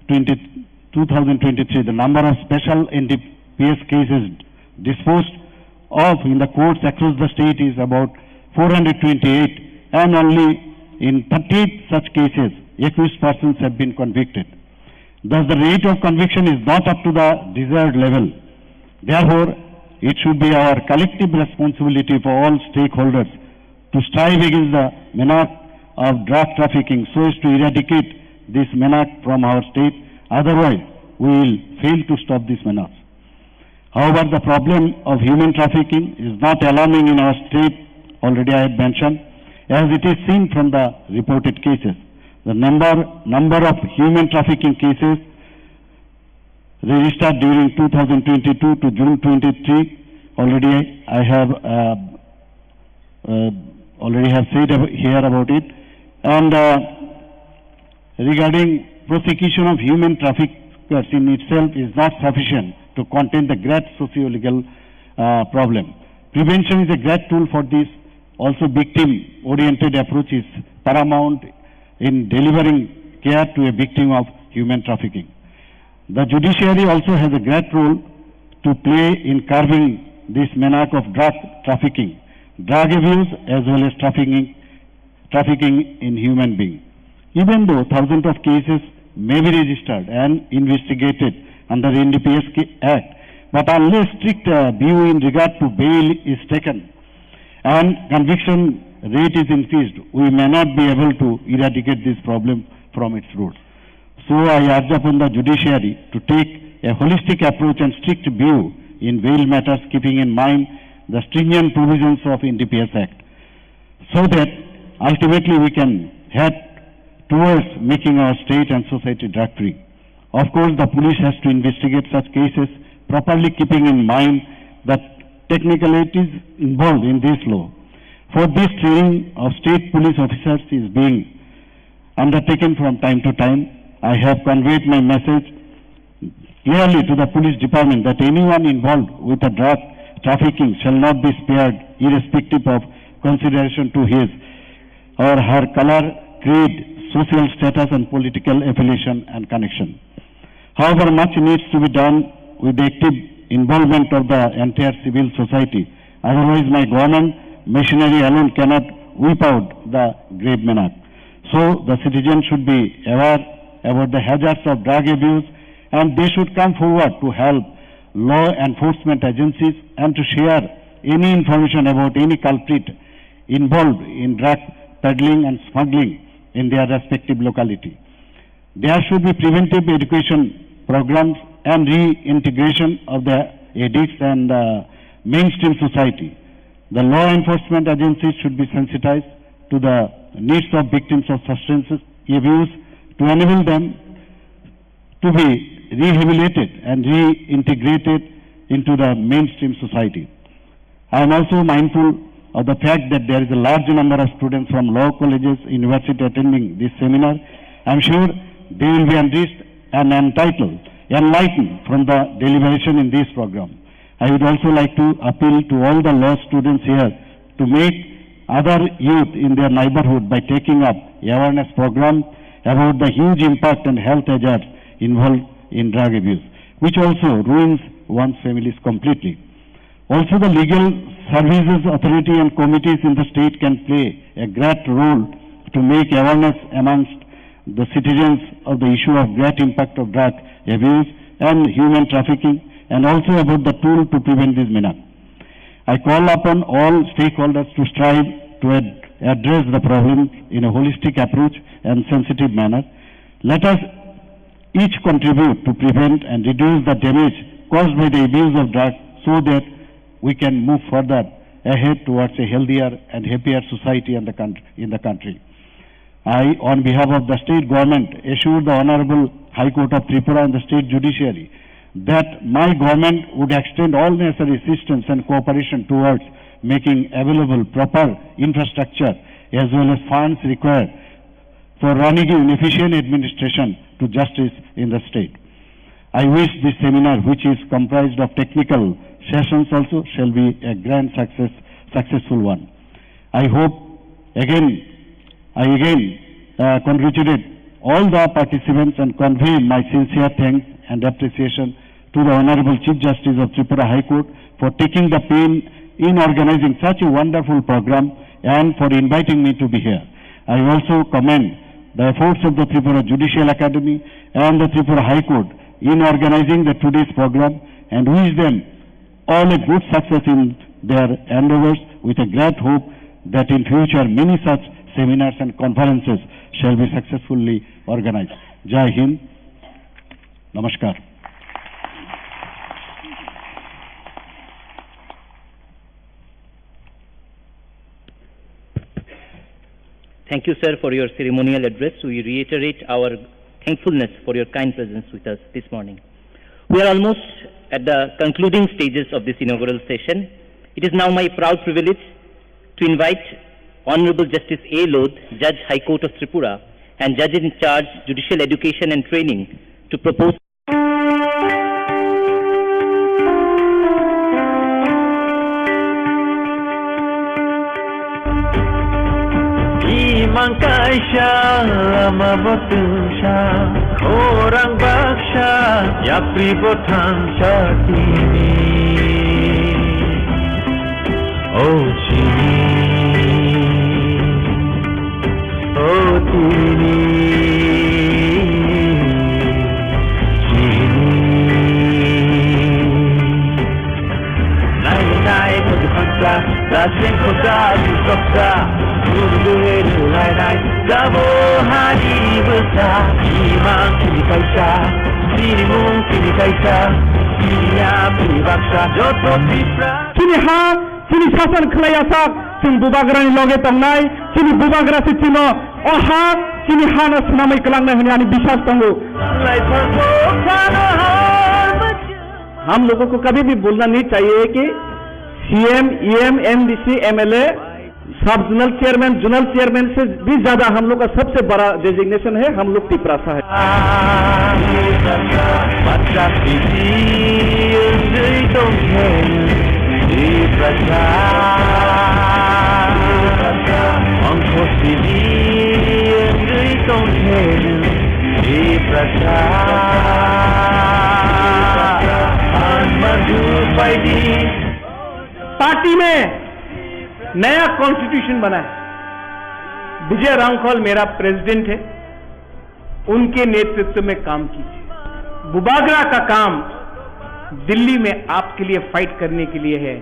2023, the number of special NDPS cases disposed of in the courts across the state is about 428, and only in 38 such cases, accused persons have been convicted. Thus, the rate of conviction is not up to the desired level. Therefore, it should be our collective responsibility for all stakeholders to strive against the menace of drug trafficking so as to eradicate this menace from our state. Otherwise, we will fail to stop this menace. However, the problem of human trafficking is not alarming in our state, already I have mentioned, as it is seen from the reported cases. The number of human trafficking cases registered during 2022 to June 23, already I have said here about it. And regarding prosecution of human traffickers in itself is not sufficient to contain the great socio-legal problem. Prevention is a great tool for this. Also, victim-oriented approach is paramount in delivering care to a victim of human trafficking. The judiciary also has a great role to play in curbing this menace of drug trafficking, drug abuse, as well as trafficking in human beings. Even though thousands of cases may be registered and investigated under the NDPS Act, but unless strict view in regard to bail is taken and conviction rate is increased, we may not be able to eradicate this problem from its roots. So I urge upon the judiciary to take a holistic approach and strict view in bail matters, keeping in mind the stringent provisions of NDPS Act, so that ultimately we can head towards making our state and society drug-free. Of course, the police has to investigate such cases properly, keeping in mind that technicalities involved in this law. For this, training of state police officers is being undertaken from time to time. I have conveyed my message clearly to the police department that anyone involved with a drug trafficking shall not be spared, irrespective of consideration to his or her color, creed, social status and political affiliation and connection. However, much needs to be done with the active involvement of the entire civil society. Otherwise, my government machinery alone cannot whip out the grave menace. So, the citizens should be aware about the hazards of drug abuse, and they should come forward to help law enforcement agencies and to share any information about any culprit involved in drug peddling and smuggling in their respective locality. There should be preventive education programs and reintegration of the addicts and mainstream society. The law enforcement agencies should be sensitized to the needs of victims of substance abuse to enable them to be rehabilitated and reintegrated into the mainstream society. I am also mindful of the fact that there is a large number of students from law colleges, university attending this seminar. I am sure they will be enriched and enlightened from the deliberation in this program. I would also like to appeal to all the law students here to make other youth in their neighborhood by taking up awareness program about the huge impact and health hazards involved in drug abuse, which also ruins one's families completely. Also, the legal services authority and committees in the state can play a great role to make awareness amongst the citizens of the issue of great impact of drug abuse and human trafficking, and also about the tool to prevent this menace. I call upon all stakeholders to strive to address the problem in a holistic approach and sensitive manner. Let us each contribute to prevent and reduce the damage caused by the abuse of drugs, so that we can move further ahead towards a healthier and happier society in the country. I, on behalf of the state government, assure the Honorable High Court of Tripura and the state judiciary that my government would extend all necessary assistance and cooperation towards making available proper infrastructure as well as funds required for running an efficient administration to justice in the state. I wish this seminar, which is comprised of technical sessions also, shall be a grand successful one. I again congratulate all the participants and convey my sincere thanks and appreciation to the Honorable Chief Justice of Tripura High Court for taking the pain in organizing such a wonderful program and for inviting me to be here. I also commend the efforts of the Tripura Judicial Academy and the Tripura High Court in organizing today's program, and wish them all a good success in their endeavors, with a great hope that in future many such seminars and conferences shall be successfully organized. Jai Hind. Namaskar. Thank you, sir, for your ceremonial address. We reiterate our thankfulness for your kind presence with us this morning. We are almost at the concluding stages of this inaugural session. It is now my proud privilege to invite Honorable Justice A. Lodh, Judge High Court of Tripura and Judge in Charge Judicial Education and Training, to propose Mangkai Maisha lama botusha orang baksha yapri botang chatini oh chini oh tini chini nai nai mudhanta dasin khoda sukta Lai lai dabo hari besar imam kini kaisa sini mung kini kaisa dunia kini baksa joto tripura kini ha kini sasan khlaiasa sing bubagrani loge tongnai kini bubagra sitino oha kini hana sunamai kelangnai honi ani biswas tongo lai phako khana har हम लोगों को कभी भी बोलना नहीं चाहिए कि CM EM MDC MLA सब जोनल चेयरमैन जोनल चेयरमैन से भी ज्यादा हम लोग का सबसे बड़ा डेजिग्नेशन है हम लोग टिपरासा है पार्टी में नया कॉन्स्टिट्यूशन बना है। विजय रांखल मेरा प्रेसिडेंट है, उनके नेतृत्व में काम कीजिए। बुबागरा का काम दिल्ली में आपके लिए फाइट करने के लिए है।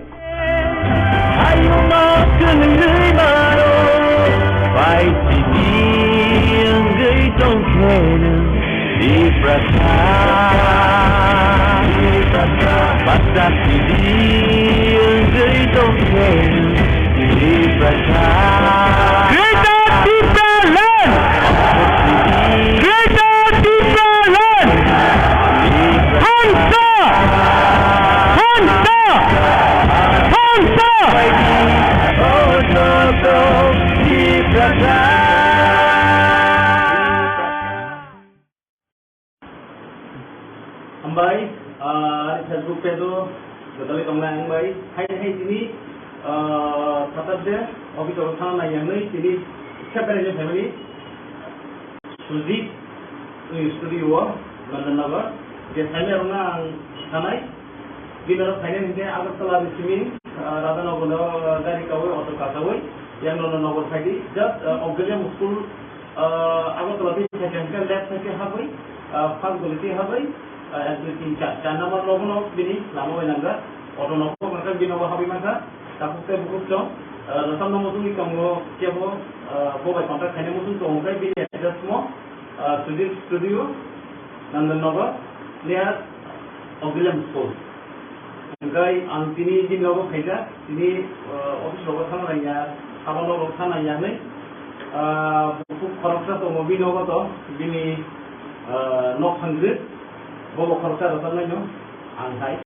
Ambai, Facebook पे तो बदले कमला ambai, hai sini tetap deh, office orang lain yang ni sini siapa yang family, Suzy, studio, London Nagar, dia saya orang sanai, di dalam saya ni dia agak telah disini, rada nagar dari kawai atau kawai, yang London Nagar saya jad, ogilnya muskul agak telah disini, left saya habai, far boleh habai. Jangan nama logo bini lama wenangga, orang nopo mereka bini nopo habi mereka, tapi saya buku cong, rasam nopo tu ni kamu siapa, bawa kontrak hanya musuh tu orang bini ada semua, studio, London nopo, lihat Ogilvy School, engkai antini bini nopo kerja, ini office logo sana nanya, apa logo sana nanya ni, buku kontrak tu mau bini nopo tu bini nok hangrit. Bawa kerja datang lagi, angkai.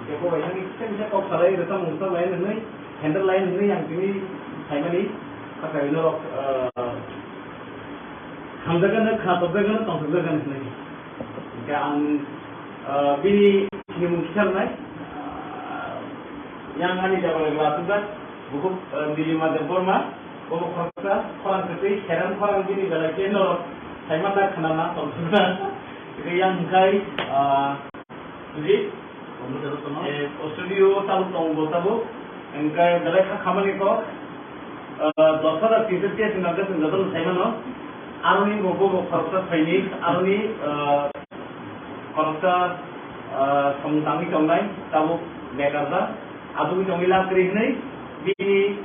Jika bawa yang ini, saya bisa kau sarai datang muncul lain ini, handle lain ini yang ini saya ni, kata ini orang hamdagan, khatobdagan, tongkobdagan ini. Jika bini ini mungkin naik, yang ini jawab lagi juga, buku Nilima Debbarma, bawa kerja, orang kerja, heran orang bini galak ini orang saya mana kenal tongkobdagan. Yang kai, jadi studio tahu tunggu tahu, engkai mereka kamar itu, dasar tidur dia sengaja tu saya mana, aruni gogo kerja training, aruni kerja semutami congai, tahu bekerja, adu congilah kerja ini,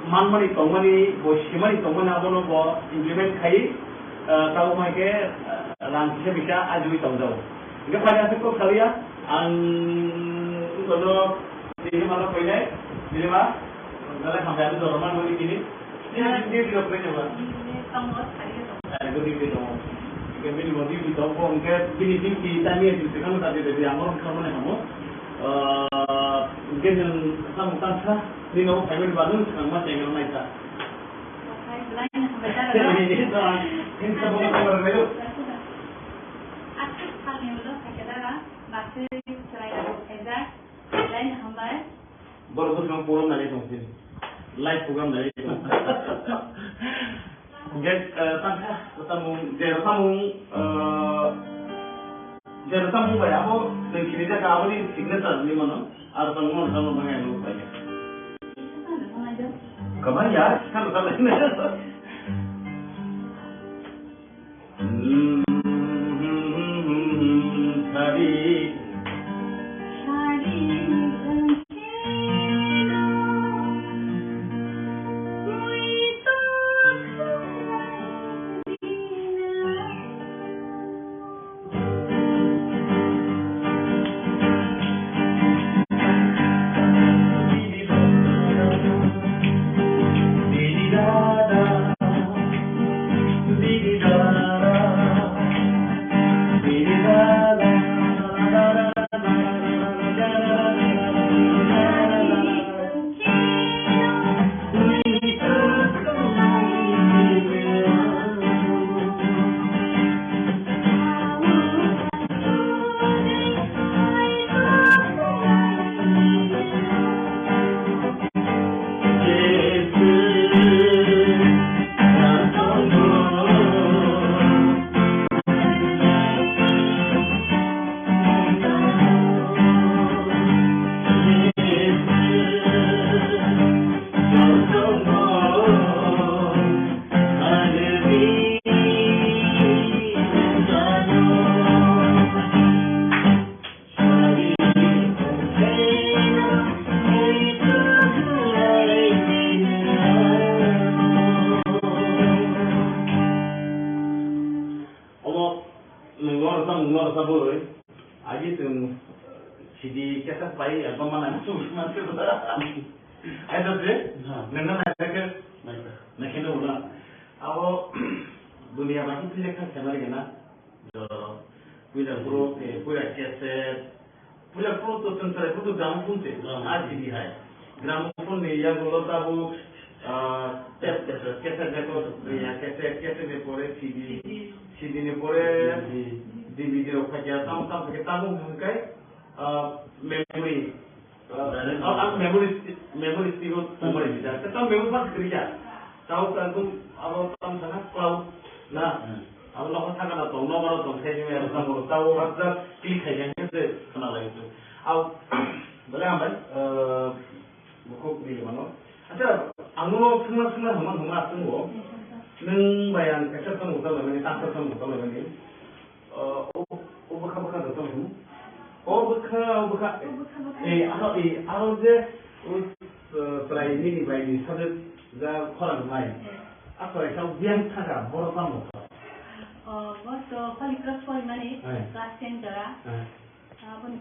manmani tongmani, boshimani tongmani abono bo implement kai, tahu mereka langsung bisa ajui tongjau. Jika pada aku kalian, kalau ini mana punya, ini mah, kalau sampai ada orang mana ini, ini dia punya apa? Tonggot saya. Itu dia tonggot. Jika ini mau di tonggot, mungkin ini kita ni itu kan tadi dari amor kamu ni kamu, mungkin yang sama sah, ini no family baru sekarang masih yang lain sah. Lain betul. Ini semua orang baru. Baru tu memang program dari sini, live program dari. Get Rwchapmung by Abo, the Kirita Kavali signature Nilima, or some more some of my hand. Come on, yeah, come on.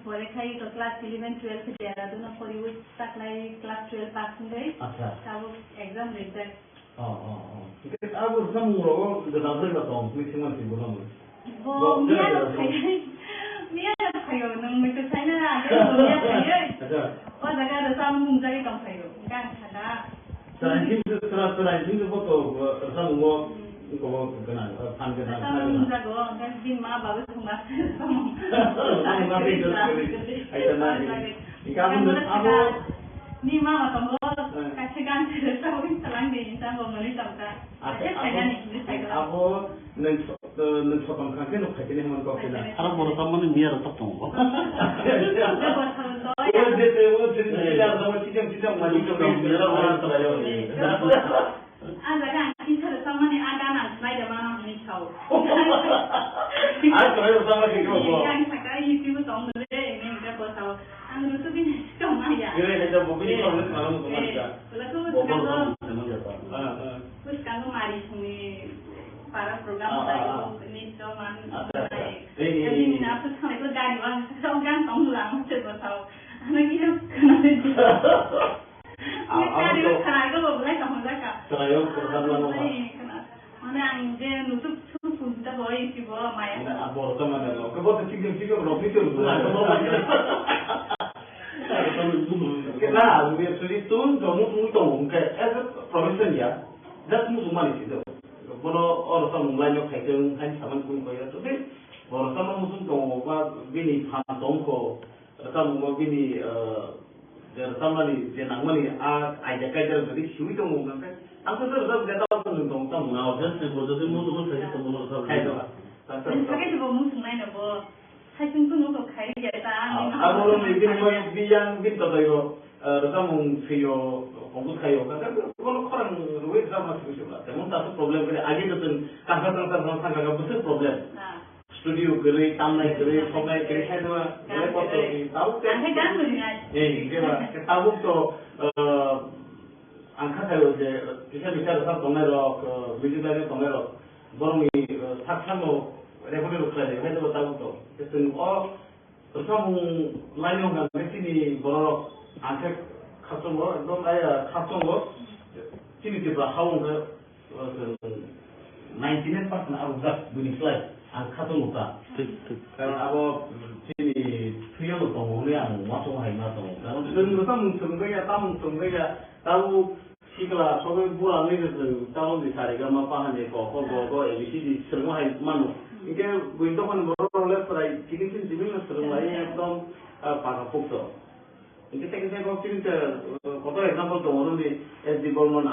Beraikhiri class 11, 12 Dehradun class 12 passing exam result. Nilima atau kacigan terus selang di insan bomoni tamka. Abo neng sotong kangen nuk kacinya man kau kena. Harap Rwchapmung ini biar tetap tunggu. Tidak sama cidam maju ke biar orang terlalu. Ada kan kita Rwchapmung ini ada nak slide mana ni tahu. Ada sama kita boleh. Yang sekarang itu tahu dulu ini kita boleh tahu. Anu itu bin cuma ya. Ini ada mobil kalau malam kemana? Lalu terus kalau mari sini para program saya ini cuma. Jadi ni apa sih itu gani bang, seorang tamu lang macam tahu. Anu kita kenapa sih? Ini kan itu boleh kamu cakap. Saya Rwchapmung mana anje nutup pun tak boleh sih bawa maya. Apa Rwchapmung ada? Kau tu cikgu berapa itu? Nah, biar sulit tuh, kamu tunggu kayak profession ya, dah semua manis itu. Kalau orang Rwchapmung lain kayak hanya sama pun kau ya, tapi orang Rwchapmung musuh tunggu apa bini pantong ko, Rwchapmung bini Rwchapmung ni jenang mana ajak kajar jadi sulit tunggu kan? Aku tuh udah tahu tentang tentang Now just because the moon was taken from one of kayak itu the lah. Sekarang juga musuh lain apa? Hai tunggu nunggu kayak gitu. Aku belum bikin biang bikin kata yo, Rwchapmung video fokus kayak kan kalau orang luar sama sih lah. Tapi satu problem kita aja itu tangga besar problem. Studio gede, tamai gede, somai gede, saya tuh repot tuh. Tahu kan? Angkat kan begini. Kita tahu tuh angkat aja. Bisa rasa tomerok, video dari tomerok. Baru ni saksan lo repot lo kerja. Saya tuh tahu tuh. Jadi Rwchapmung lain orang kan sini baru angkat khasong lo, dom ayah khasong lo. Sini tiba haung ke 99% aruzat bunyi slide. Khasong lupa. Karena apa sini tujuan lo tahu yang masuk hari masuk. Kalau Rwchapmung sungguhnya tahu sikla soalnya bulan ini tu tahu di hari kama pahan je KOKBORok ABCD semua hari mana. Ini window kan baru left right kini sini jimin semua lainnya ekdom pakai foto. Ini kita kau kini foto example tu orang di Debbarma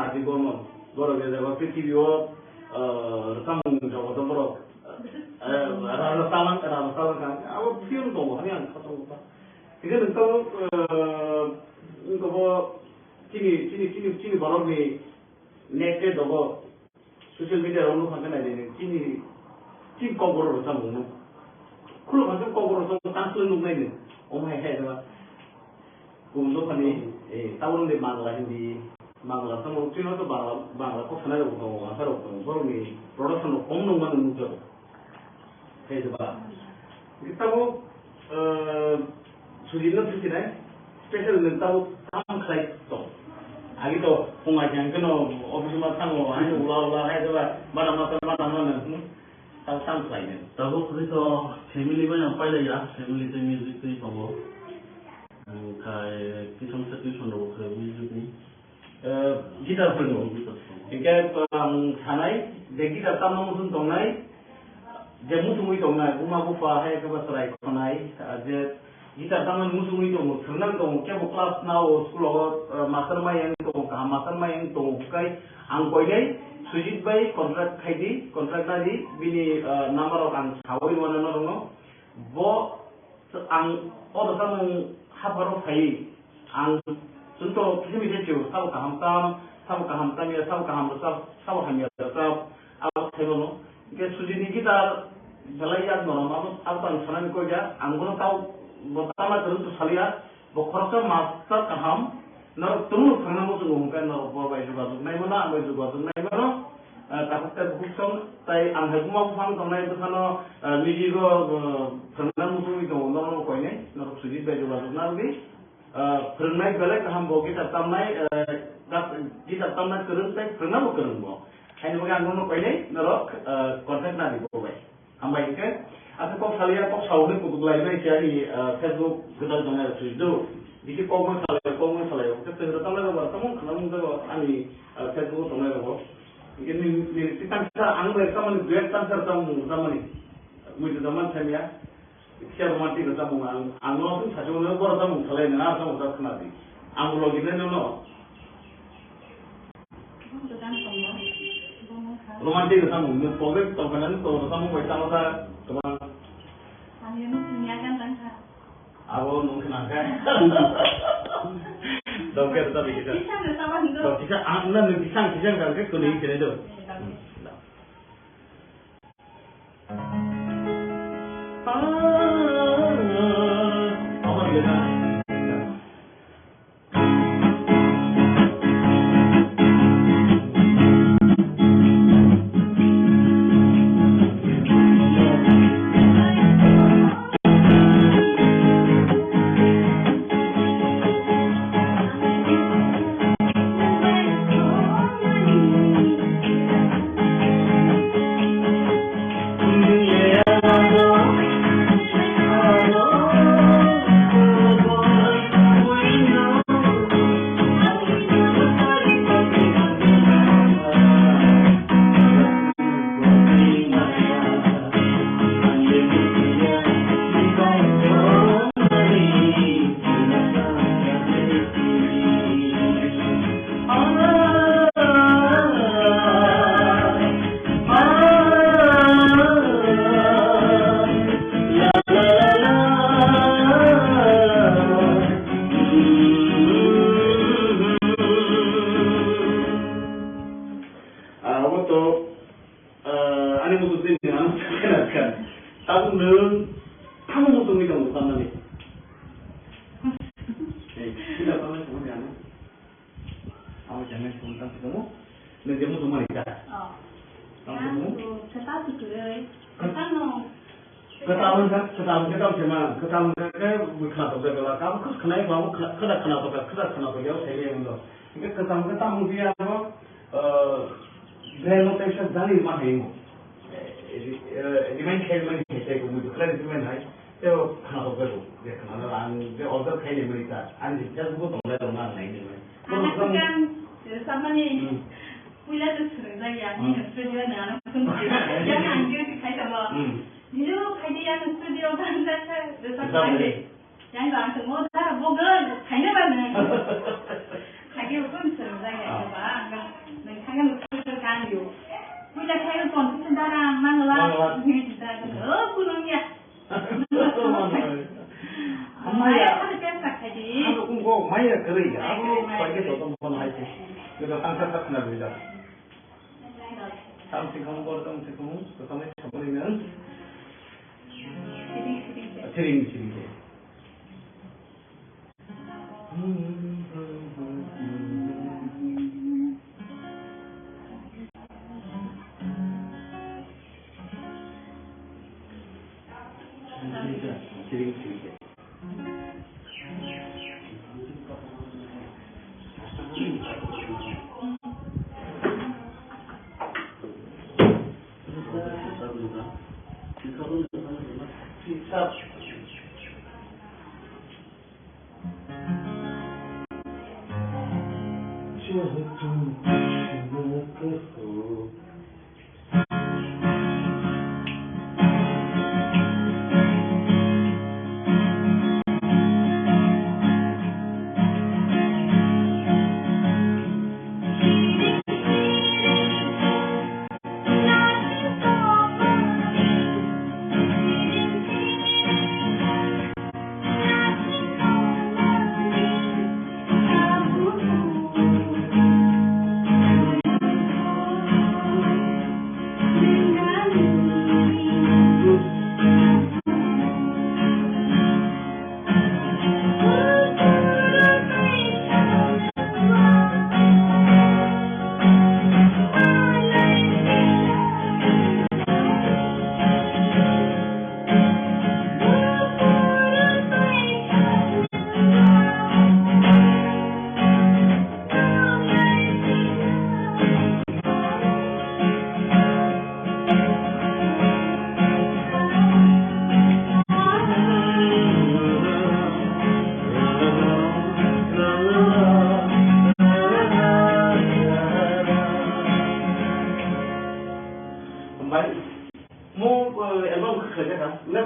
baru kita kau video Rwchapmung jauh tu baru ada salang kan. Apa film tu hari yang kata lupa. Jadi tahu kau Cini baru ni net ke dogo social media orang tu kan ada ni cini KOKBORok Rwchapmung, kalau macam KOKBORok tu tangsel lu ni, omai hai tu lah, untuk kan ni tahun ni Bangla Hindi, Bangla sama cina tu Bangla kau sana tu asal tu, baru ni production tu om mana muncul, hai tu lah, kita tu sujudnya tu cina, special ni tahu tam side tu. Agi tu pengajian kena office macam tu, hanya ulah hai tu lah, mana tahu tam side. Tahu kita family banyak pada ya, family tu music tu apa? Kayak kita situation tu kayak music ni. Gitar penuh. Jika tanai, gitar tamu musim tanai, jamu semui tanai, rumah bufa hai kepas serai tanai, je gitar tamu musim itu, senang tu, kaya kelas now sekolah mastermind tu, mastermind tu, kai angkoi ni. Sujit bay kontrak kaidi kontrak tadi bini number orang hawai mana orang bo ang orang sama habaru kai ang contoh kisi macam tu sabu kaham ya sabu kaham besar sabu hanya besar apa sebelum ke sujit ni kita belajar normal apa yang sana ni koja anggono tahu pertama terus salia bo khorsa master kaham na tunu khana mo sungu kan na bo bai juga nai mana bai juga nai mana takut terbuksong tai ang haguma fang tonai tu sana miji go khana mo sungu itu no koi ne na sujit bai juga nanti pernai balik kaham bo kita tamai kerun tai pernah mo kerun bo hai mo kan no koi ne na kontak na di bo bai hambai ke aku kau salia kau saudi kutuk lain mai cari Facebook kita jangan suju jadi kau salia kita terus tahu lagi kamu kamu tu ani Facebook tu lagi ini kita bisa anggur sama ni duet tanpa sama ni mungkin zaman saya ya siapa mati Rwchapmung anggur tu saja orang baru Rwchapmung selain nak sama tak kena di anggur lagi ni no romantik Rwchapmung ni program tu kan tu Rwchapmung baca apa kemana Kami punya kan kan. Aku mungkin akan. Dokter tapi kita. Bisa bersama hidup. Kita anda bisa kan ke kuning kene tu. Apa dia? Kamu kenalkan. Tahu neng, kamu musuh ni kamu sama ni. Tidak pernah kamu jangan. Kamu jangan sungkan kamu. Nanti kamu semua nikah. Kamu ketahu tuเลยketahu ketahuan kan ketahuan kan bukan apa berapa kamu kenai kamu kenapa dia saya yang itu. Ini ketahuan dia apa brand location dari mana ini? Di mana kalian saya kamu kalian di mana? Itu kenapa beru? Dia kenapa orang dia order kalian mereka. Anda jangan buat orang lain ini. anak kan sama ni Wila tu sering saya ni studio ni anak pun jangan dia kai sama. Ni tu kai dia yang studio kan saya resah lagi. Yang orang semua dah bogan kai ni mana? Kai dia pun sering saya apa? Mereka kan mesti kan you. Wila kai tu pun sedara mana lah ni sedara. Kunungnya. Maya ada biasa kai dia. Aku kau Maya kering. Aku pergi tu pun hai sih. Kita angkat nak beda. Sampai kamu sebelumnya sering.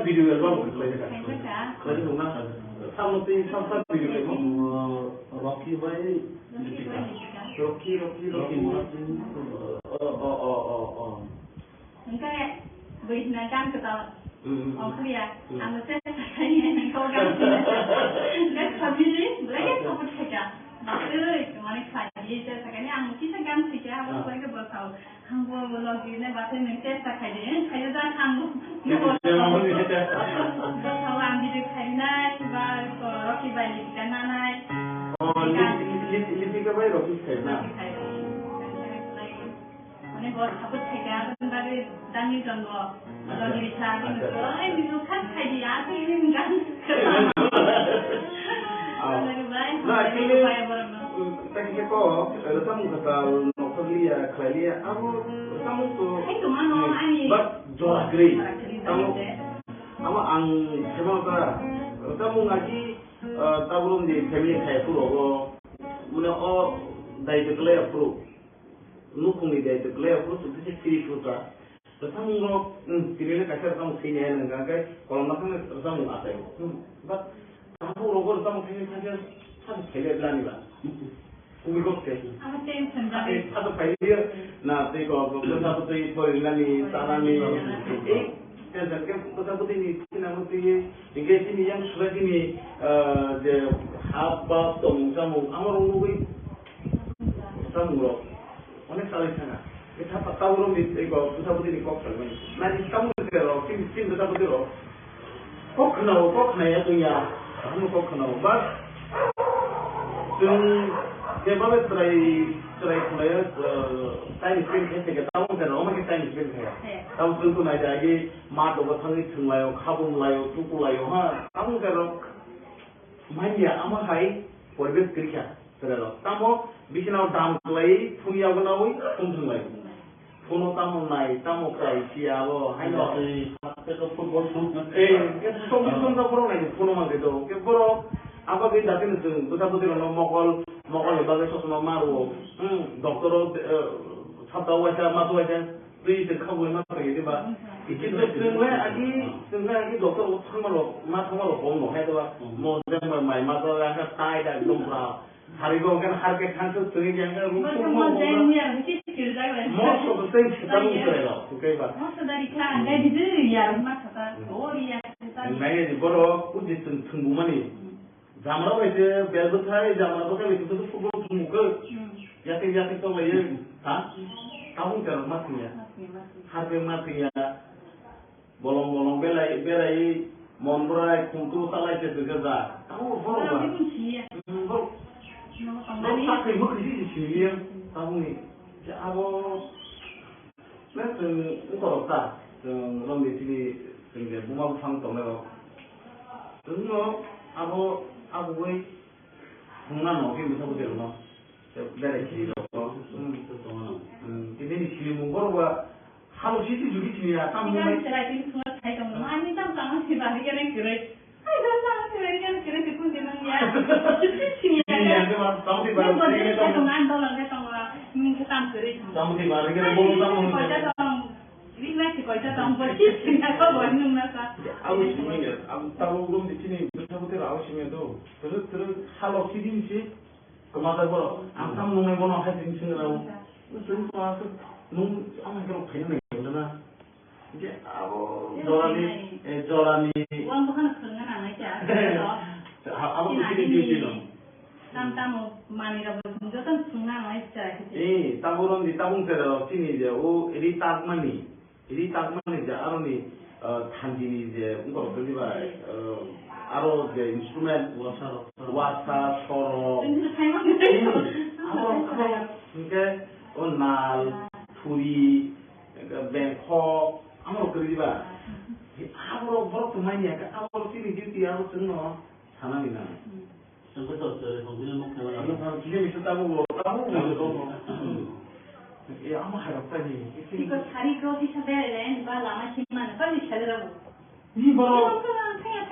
Video album kerja kan? Kerja rumah kan? Sama tu sama video album. Rocky Boy. Engkau beri nakan kita. Oh kaya, anda saya ni kau kan? Dah kabin, boleh kau pun kerja. Maksud, kemana kaji? Sekarang ang kita kan kerja, apa boleh kau tahu? Hanggu lagi ni bahasa Malaysia tak kaji, kaji dah hanggu. Tahu ambil kaji nak, sebab Rocky balik kan nanai. Oh, lipi ke bayi Rocky kaji nak. Mana buat apa kerja? Sebenarnya dani jangan lagi bicara ni. Orang ni bukan kaji, aku ini bukan. Nah, kini tadi kau ada tamu kata nokelia, kelia, aku tamu tu. Itu mana ani? But jual grey. Tamu, ang siapa kata? Tamu ngaji, tamu di family kaya puluh. Mula dari kelia puluh. Nukung di dari kelia puluh tu tu sih puluh tak. Tamu ngok, kira kasar tamu sini yang enggak kalau makan tamu apa itu? But tamu orang tamu sini saja. Satu kali berani lah. Umi kok ke? Apa yang sendiri? Satu kali dia, nah teko satu tu berani tanah ni. Kan satu ini kita mesti ingin ini yang sudah ini the habab tong kamu, amar umi kamu loh. Mana salah sana? kita tahu rom itu besar putih di kok kalau nanti kamu terus tim besar putih lo kok kena ya tuh ya kamu kok kena bas dia bawa cerai ya time spend kita tahu kan orang kita time spend ya tahu tentu aja lagi mat obat hangi cunglayo kabung layo tuku layo ha kamu kalau main ya ama hai परिवेश क्रिया terus kamu bisa naw dam lay phung ya ganawi phung lay phung tamu nai tamu kai siawo hai no itu football shoot ke song da boro nai phung ma ge do ke boro apa ge datin jeng buta buti no mokol ba ge so no maru doktor sabda wasa ma to wasa pri de khabu ma to ge ba iki to sengwe agi doktor thangmalo ma thangmalo bom no hai da ba mo jang ma mai ma to ga tai da dum pra hari ko kan har ke khan to tui jang ga ru ko mo most of the things that we say okay ba most of the decline they did ya ma ta ori ya mai ni boro uji thung mani jamra ba je belbu thai jamra ba ke to ko thung ko ya te to mai ha kamu kan mati ya har ke mati ya bolong belai monbrai kuntu salai ke gaza kamu boro ba boro tak terima kasih sih kamu ni abo macam itu tak orang di sini sendiri rumah fang tong leo tunggu abo gue mengenal mungkin bisa betul no Beraikhiri ini di sini mungkin gua kalau sih juga sini ya kamu kan cerai itu semua saya kamu ani tam kamu sih balik kan cerai hai dah sama cerai kan cerai itu pun dengan ya sini ya kamu di balik ini kamu andol lagi kamu mungkin tam cerai kamu di balik ini boleh kamu ini masih kau cakap kamu pergi sini apa buat nunggu awal sini ya tahu belum di sini betul betul awal sini itu terus kalau sini sih kemana bro angkam nunggu bono hai sini sini lalu terus pas nung angin kalau pengen nih udah jadi abo jorani uang bukan sengaja aja abo sini di sini tamu mani rabu itu kan sengaja aja taburon di tabung terus sini je ini tagmani je aro ni thanjini je ungkor beli ba aro je instrument wasa soro aro nke onal Puri, Bangkok, amro kiri ba. Amro baru pemain ya, amro sini jadi amro cenno, sana mina. Sampai tahu dari pembelian mau kemana? Kalau kita bisa tahu, ya amro harap tadi. Jika hari kau bisa belajar, lama sih mana? Kau bisa belajar. Ini baru.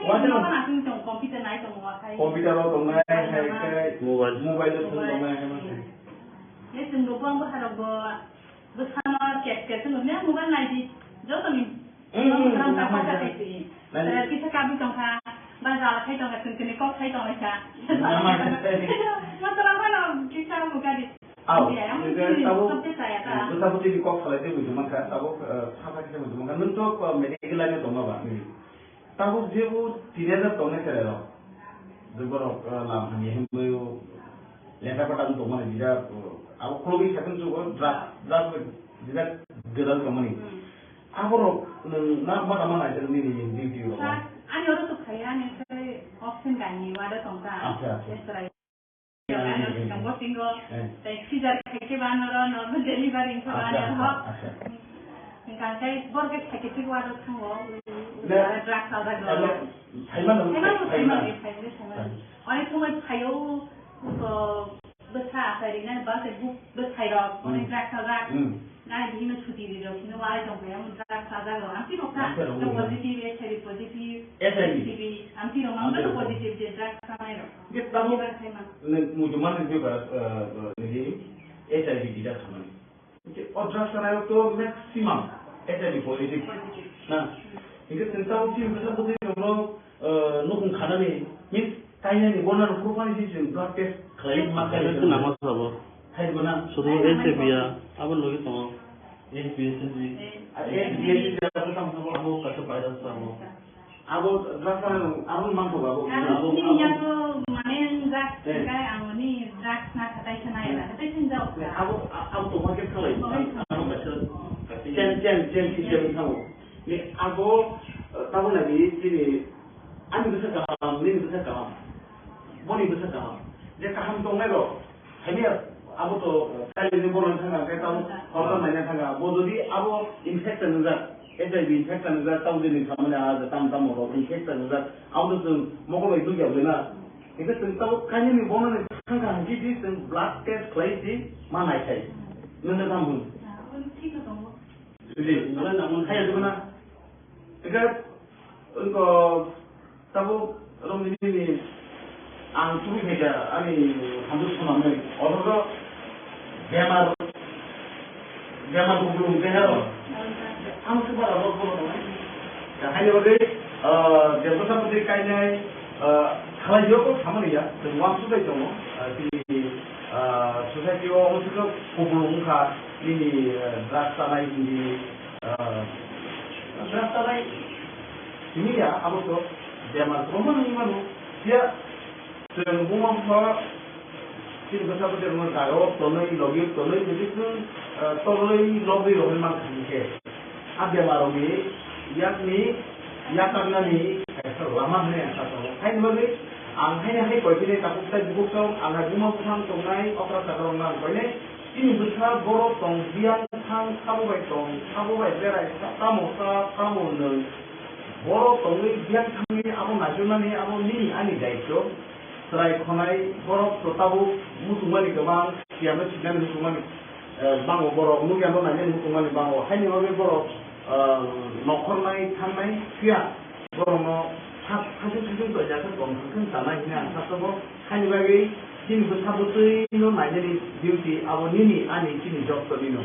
Wajar apa nanti tong komputer naik tong wakai. Komputer tong naik, mobile tong naik. Ya tunggu buang berharap bersama cek sebelumnya bukan lagi jauh kami orang tak apa itu kita kami tongka bazar saya tongka kini kau saya tongka masalah mana kita bukan di besar putih di kok kalau itu cuma kan tahu apa kita cuma kan untuk medical line itu apa tahu dia bu tidak ada tongka saya loh Debbarma lam hanya hembu lepas patang tongka dia aku kalau bisa kan juga draft tidak gerak kemana? Aku nak mana aja ni di loh. Ani orang tu kaya ni saya option kan ni ada tongka. Sesuai. Yang kamu tinggal, taxi jar kaki banar, normal delivery itu banar hok. Ingkang saya borget kaki tu ada tanggo. Draft ada gol. Thailand. Orang tu macam kayu besar hari ni bahasa buku besar orang orang draft ada. Nah, ini macam cuti di dalam sini wajah jompo yang draft ada orang. Amti nokta, tu positif, cari positif, amti orang tu positif je draft sama itu. Kita tahu, mungkin mana juga ni HIV tidak sama. Oh draft sama itu maksimum HIV positif. Nah, ini tentang sih macam betul orang nukung kanan ni, kayaknya ni bonar kurban sih blood test klaim makan itu nama apa? Hai mana? Sudah HIV ya, apa lagi tu? HIV tidak sama kamu kasih pada sama. Aku draft aku mampu aku. Aku ni yang tu main draft, kan? Aku ni draft nak kata sana ya, kata sana jauh. Aku tu market klaim. Aku jen sistem tahu. Ni aku tahu lagi sini, ani besar kaham, ni besar kaham, boni besar kaham. Dia kaham tu mero, hanya aku tu kali ni boran tengah, kita tahu orang mana tengah. Bodori aku infection juga, HIV infection juga tahu ni sama ada tam orang infection juga. Aku tu mungkin itu jauh na. Itu tahu kali ni boran tengah, jadi tu blood test kelihatan mana saya, mana tamu. Jadi, mana namun saya tu mana. Dekat untuk tahu orang ini ang tuh kerja, ani hamil sama ni. Orang tu Debbarma tu belum kerja. Ang sebab apa pun orang. Hanya bagi Debbarma putih kayaknya kalau jauh sama ni ya, semua sudah jauh. Di society orang tu belum kah ini rasa lain di rasa lain. Ini ya, apa tu? Debbarma rumah ni mana? Dia rumah apa? Sini besar besar rumah karo, tolong lobby, jadi tu tolong lobby macam ni. Ada baru ni, yang kerana ni, lama ni asal. Hai bagi, angkanya hai kau ini takut saya buku kau, angkat rumah pusang tungai, opera sekarang orang kau ini. Ini besar borok tong, dia tang kamu baik berai, kamu ni. Borok tong ni dia tang ni, aku nasional ni, aku ni ani jauh. Serai konai borok tahu musuhmani kemang, siapa cikan musuhmani bango borok, mungkin apa nanya musuhmani bango. Hanya bagi borok nokornai tanai siap borok no hasil tu jasa komputer tanah ini ansat tu borok. Hanya bagi sini besar betul ini nanya di duty awal ini ani sini job tu ini.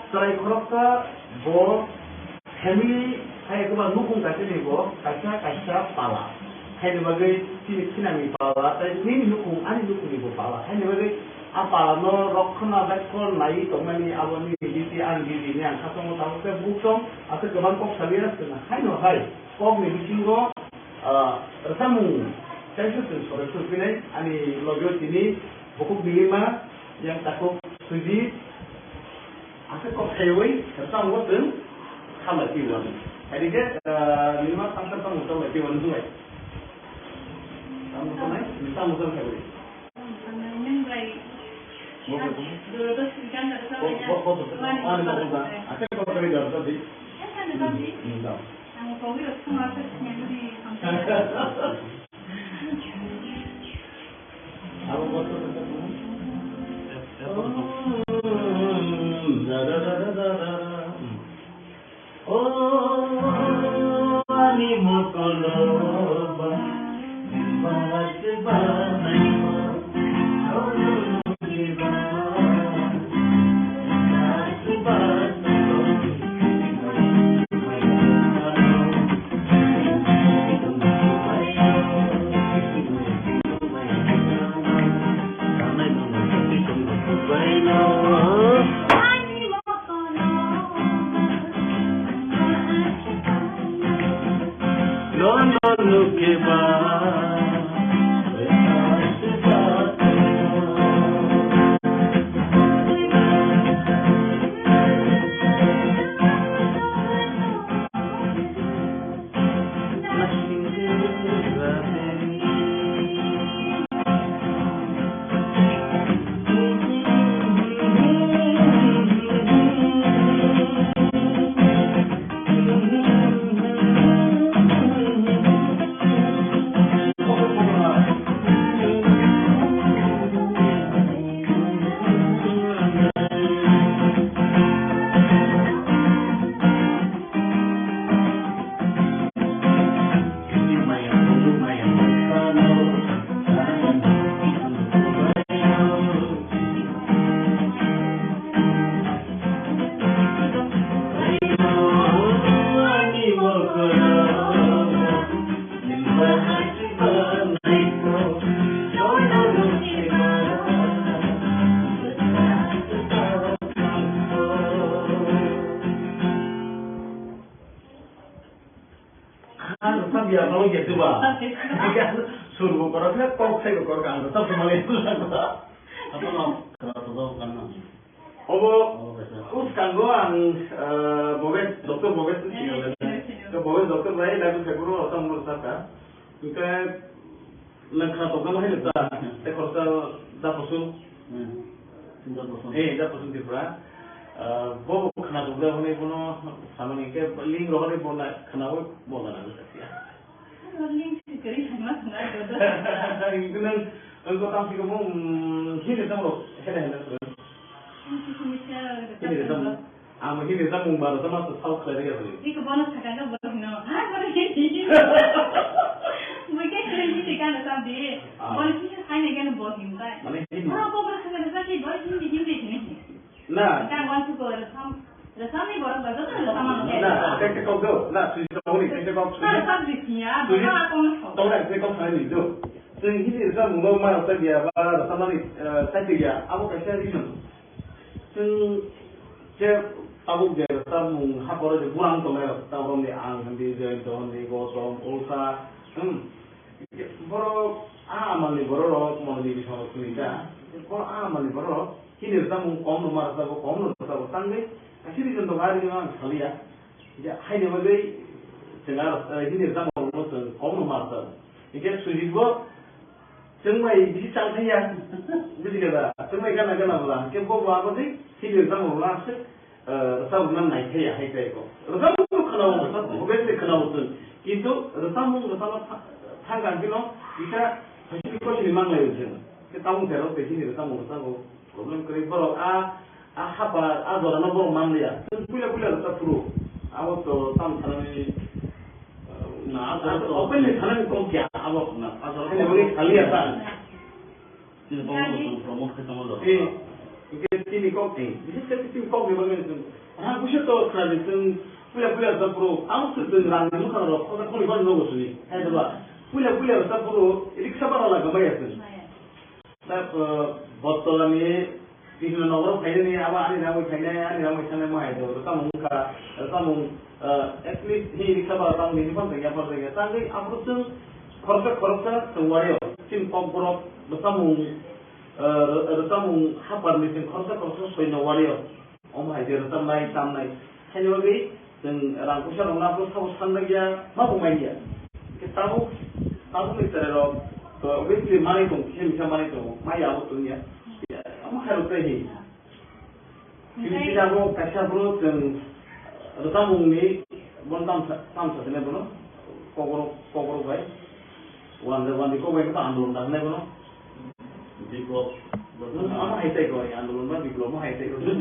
Serai korokta borok family saya kebal nukung kasih ni borok kasih pala. Hanya bagi sini ni pala, tapi ini nukung ibu pala. Hanya bagi apa no rokhna bekor naik tomani awal ni di angin ini yang kata mau tahu saya bukan atau keban kok sabiran kena. Hanya hai kok ni bikingo Rwchapmung saya tu soal ini ani logo ini buku Nilima yang takut suji atau kok hewan Rwchapmung tu sama tiwan. Jadi dia Nilima sampai pun sama tiwan tu. Kamu tahu ni? Bisa musim kali. Yang baik. Dulu tu ikan tak tahu. Apa kau kali dah tadi? Yang tadi. Tidak. Yang kau itu semua tu yang di. Apa kau tu? Oh, ani mokoloba. biar kalau gitu bah, suruh koroknya kok saya korok kan, tetap semuanya itu lah. Apa mau kalau tahu kan? Us kanggo ang bobet dokter bobet tu sih. Ke bobet dokter lain lagu seguro atau merusak. Kita langkah tu kan mahal tak. Sekorsa dah posun. Dah posun Tripura. Bobo kena tu dah hone puno sama ni ke ling roh ni pun kena bobo nak tu ya. Ling sekali sama sangat jodoh. Itu nang engkau tahu sih kamu hidup kamu hebat tu. Ini kita, amat ini kita mungbar sama tu tahu kerja dia tu. Ini kebana sekarang tu baru no. Baru ini. Mungkin kerja ini kan ada dia. Baru ini saya ni kan baru himbai. Mana ini? Orang baru sekarang tu sih baru ini ni. Nah. Kita want to go resam ni baru baru tu resam mana? Nah, kita kau go. Nah, sudah tahu ni kita kau. Nah, resam di sini ya. Bapak aku nak. Tahu tak? Kita kau sana ni tu. So ini resam mungbar mana tu dia? Resam ni saya dia. Aku kasih dia. Je abu je resam hapor je kurang tu lah. Tahu ni ang di je tu ni gosong ulsa. Boro amal ni boro rok mau di bisawat tu ida. Boro amal ni boro. Ini resam kaum nomor satu kaum nomor satu tangge. Kasih di contoh hari ni orang sekali ya. Ya, hai ni bagai dengar ini resam kaum nomor satu. Ini sulit bo. Semai di sana ya. Betul tak? Semai kan agak nama. Kempo apa sih? Sini resam orang se resam mana naik ya, hai kau. Resam tu kenal resam, betul kenal tu. Itu resam tangga kilo kita pasti kau sini mana lagi? Kita tahu terus pasti resam problem kerja apa dora nombor mana ya? Pula resam terus. Awak tu tam sana ni. Nah, open ni sana kau kya? Awak nak? Ini boleh kali apa? Ini promote kita malu. Ini sini kau ni. Ini sini kau ni bagaimana? Aku sih tahu kerana itu pula resam terus. Awak tu orang ni bukan orang. Orang kau ni bukan orang sini. Ada apa? Pula resam terus. Ini siapa orang gambar itu? Tapi botol ni ini nomor kaya ni awak ni nama kaya mana itu? Resam at least he recover tang ni pun tengah pergi. Tapi aku tu korsa semuanya. Cint KOKBOROK resam hapar ni cint korsa soal nawario. Omai dia resam naik tam naik. Hanya bagi dan rangkusan orang aku tahu sana dia mahu main dia. Kita tahu ni terero. So basically mana itu, macam mana itu, maya aku tu ni. Amak harus tahu. Kita aku kasih bro dan Rwchapmung ni bon tam sasne bono KOKBOROK bai wandi ko bai ka andolon dah ne bono Diplom. ama hai tai ko andolon ma diplom hai tai ko ini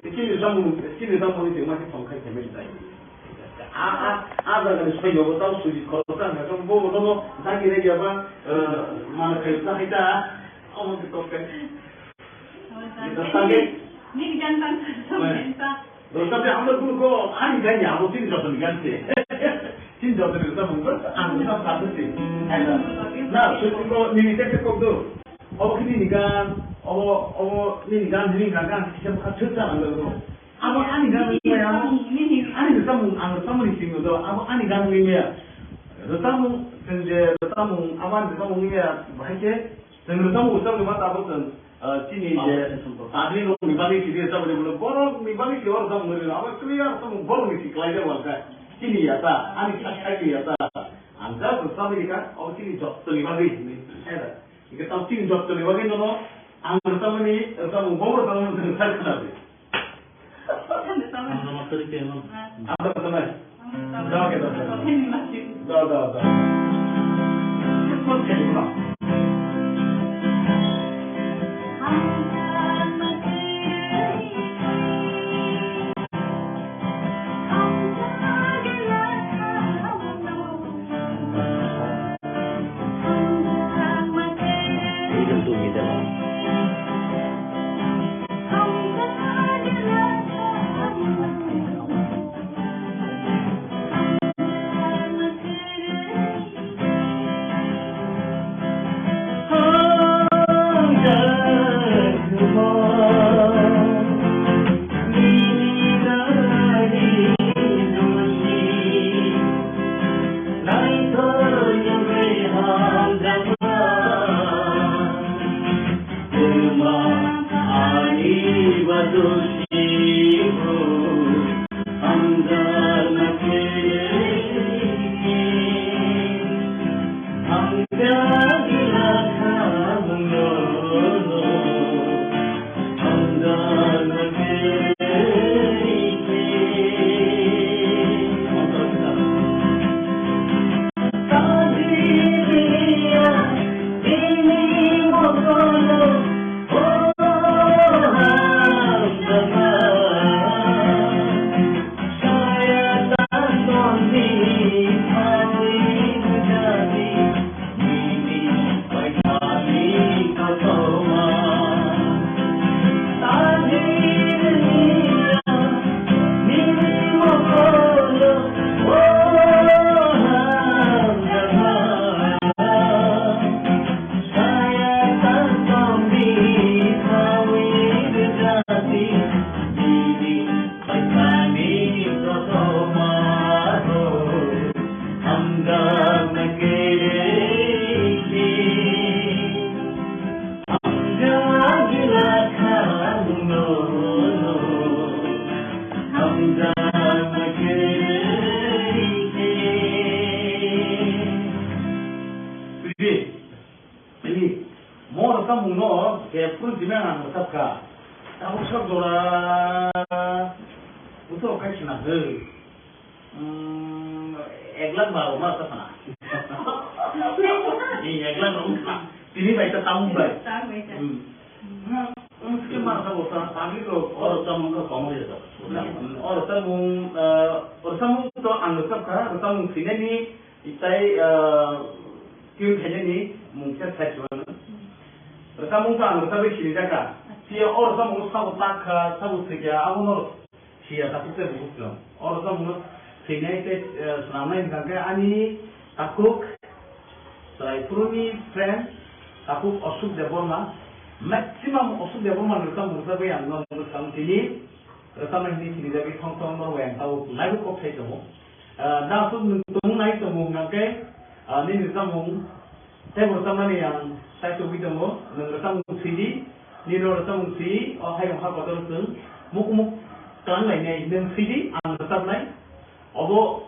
Rwchapmung ni tema ke songkai kemel tai ada kan sesuai jodoh tahu sulit kosan kan bono lagi lagi apa mana kerja kita omong dikoken kita sangat ni jantan sama. Tapi আমরা গুলো আমি জানি আমরা তিন জন গানছে তিন জন Rwchapmung আমি সব কাটছি না সত্যি তো নিমিতে কত অবখিনি নিগান নিগান কিছু খাচ্ছা না আবার আমি গান নিয়ে আমি Rwchapmung সিং তো আমি গান নিয়ে Rwchapmung আমার Rwchapmung নিয়ে ভাইকে Rwchapmung উৎসব মত আবতন Sini je, tadi lo mibalik sih dia sama dia bilang, borong mibalik sih orang sama dia, awak clear sama borong sih kelajar warga. Sini ya ta, ani kasih ya ta. Anda bersama dia kan, awak sini job terlibalik ni, ada. Kita tahu sini job terlibalik nono, anda bersama ni, Rwchapmung borong sama dengan saya kenal dia. Nama terike emang. Anda bersama? Dah kita. Dah. Cepat jadi pulang. no careful demand on Tapka. Tamusha Dora Uto Kashina Hill Eglan Maroma. Eglan Tini by the town by or some or some and the Tapka, some Sinani, Itai. Henry Muncher Sexual. The Samuka and the Savish Daka. Here or some South Taka, South Siga, Aunor, she has a picture of or some cremated Snaman Gangani, Takuk, Saipuruni, friend, Takuk Osuk Debbarma, maximum Osuk Debbarma will come to and not some Tili, the summer needs to be the big Hong Kong and how live of Tato. Now, don't like the moon, okay? Ini Rwchapmung, saya bersama yang saya coba demo, Rwchapmung CD, ni Rwchapmung CD, orang yang hafal betul, muk kelang lainnya ini CD, Rwchapmung lain, abo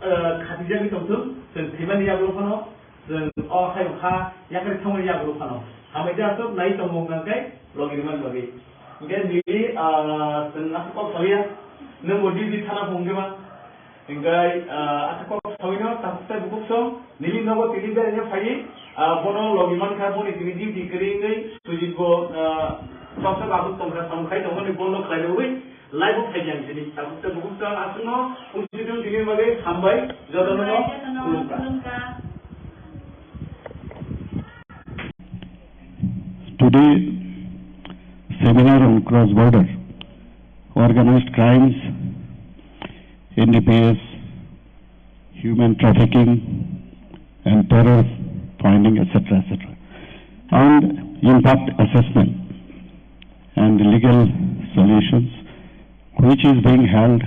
khatijah kita betul, dan tiba dia berupano, dan orang yang kerja sama dia berupano, kami dah tu naik Rwchapmung kan, lagi mana lagi, mungkin ni dan aku saya, nombor di sana mungkin Enggak, aku tahu ini tak buku so, Nilima ko tidak ada file, bono logiman karbon itu di kering suji ko, proses bagus tentang sampai tentang ni bono kalau ini live kajian jadi, tak buku so asno, uji tu ini bagai sampai jodoh Today, seminar on cross-border organized crimes, NDPS, human trafficking and terror finding, etc., and impact assessment and legal solutions, which is being held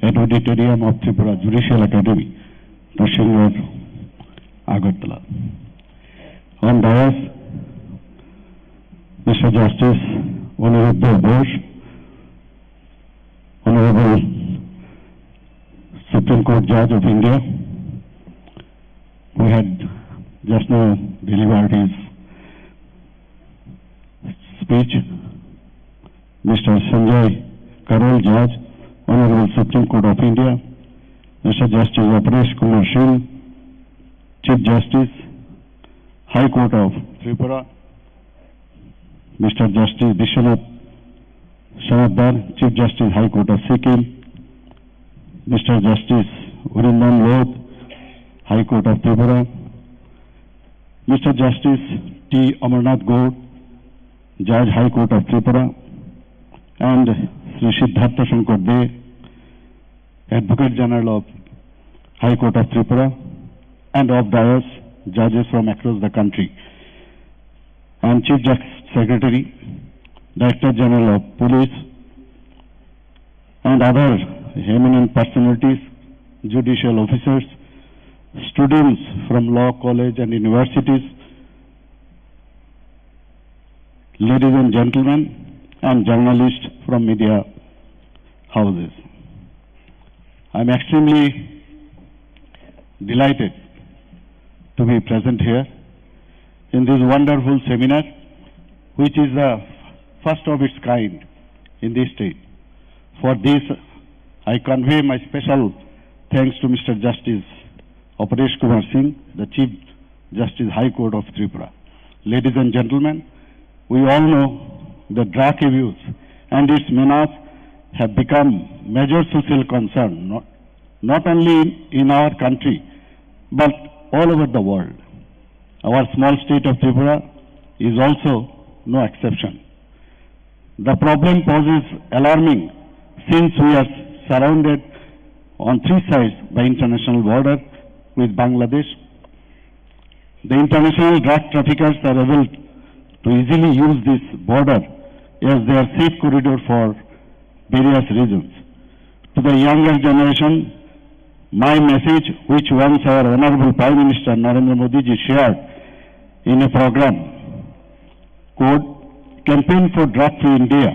at Auditorium of Tripura Judicial Academy, Rushing Road, Agartala. On dais, Mr. Justice Honorable Bosch, Honorable Supreme Court Judge of India, who had just now delivered his speech, Mr. Sanjay Karol, Judge, Honorable Supreme Court of India, Mr. Justice Beraikhiri, Chief Justice, High Court of Tripura, Mr. Justice lBiswanath, Chief Justice, High Court of Sikkim, Mr. Justice Lod, High Court of Tripura, Mr. Justice T. Amarnath Gaur, Judge, High Court of Tripura, and Sri Siddhartha Shankar De, Advocate General of High Court of Tripura, and of dais, judges from across the country, and Chief Secretary, Director General of Police, and other eminent personalities, judicial officers, students from law college and universities, ladies and gentlemen, and journalists from media houses. I am extremely delighted to be present here in this wonderful seminar, which is the first of its kind in this state. For this, I convey my special thanks to Mr. Justice Aparesh Kumar Singh, the Chief Justice, High Court of Tripura. Ladies and gentlemen, we all know the drug abuse and its menace have become major social concern, not only in our country, but all over the world. Our small state of Tripura is also no exception. The problem poses alarming since we are surrounded on three sides by international border with Bangladesh. The international drug traffickers are able to easily use this border as their safe corridor for various reasons. To the younger generation, my message, which once our Honorable Prime Minister Narendra Modi ji shared in a program called Campaign for Drug-Free India,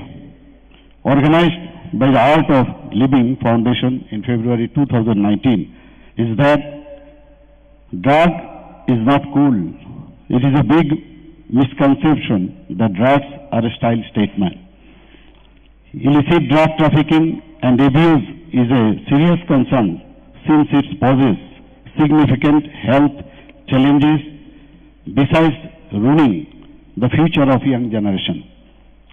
organized by the Art of Living Foundation in February 2019, is that drug is not cool. It is a big misconception that drugs are a style statement. Illicit drug trafficking and abuse is a serious concern since it poses significant health challenges besides ruining the future of young generation.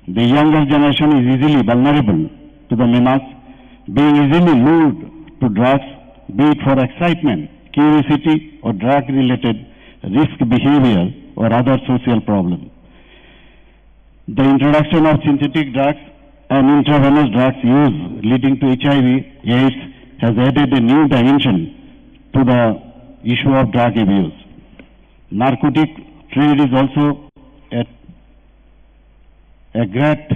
The younger generation is easily vulnerable to the menace, being easily lured to drugs, be it for excitement, curiosity, or drug-related risk behavior or other social problems. The introduction of synthetic drugs and intravenous drugs use leading to HIV/AIDS has added a new dimension to the issue of drug abuse. Narcotic trade is also a great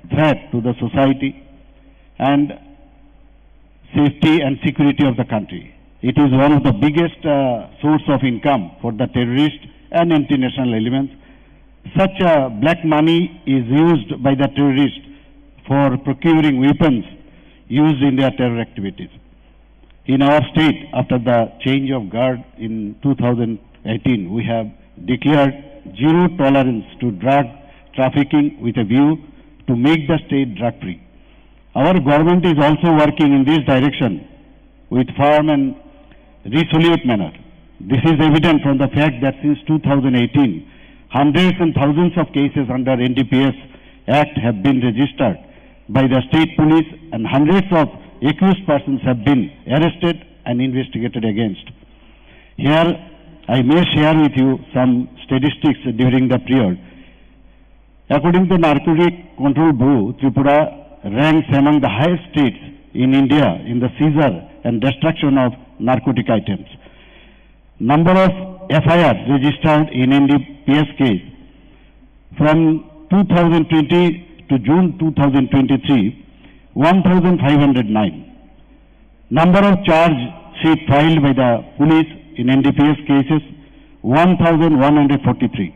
threat to the society and safety and security of the country. It is one of the biggest source of income for the terrorists and international elements. Such black money is used by the terrorists for procuring weapons used in their terror activities. In our state, after the change of guard in 2018, we have declared zero tolerance to drug trafficking with a view to make the state drug-free. Our government is also working in this direction with firm and resolute manner. This is evident from the fact that since 2018, hundreds and thousands of cases under NDPS Act have been registered by the state police and hundreds of accused persons have been arrested and investigated against. Here, I may share with you some statistics during the period. According to Narcotic Control Bureau, Tripura ranks among the highest states in India in the seizure and destruction of narcotic items. Number of FIRs registered in NDPS case from 2020 to June 2023, 1,509. Number of charge sheet filed by the police in NDPS cases, 1,143.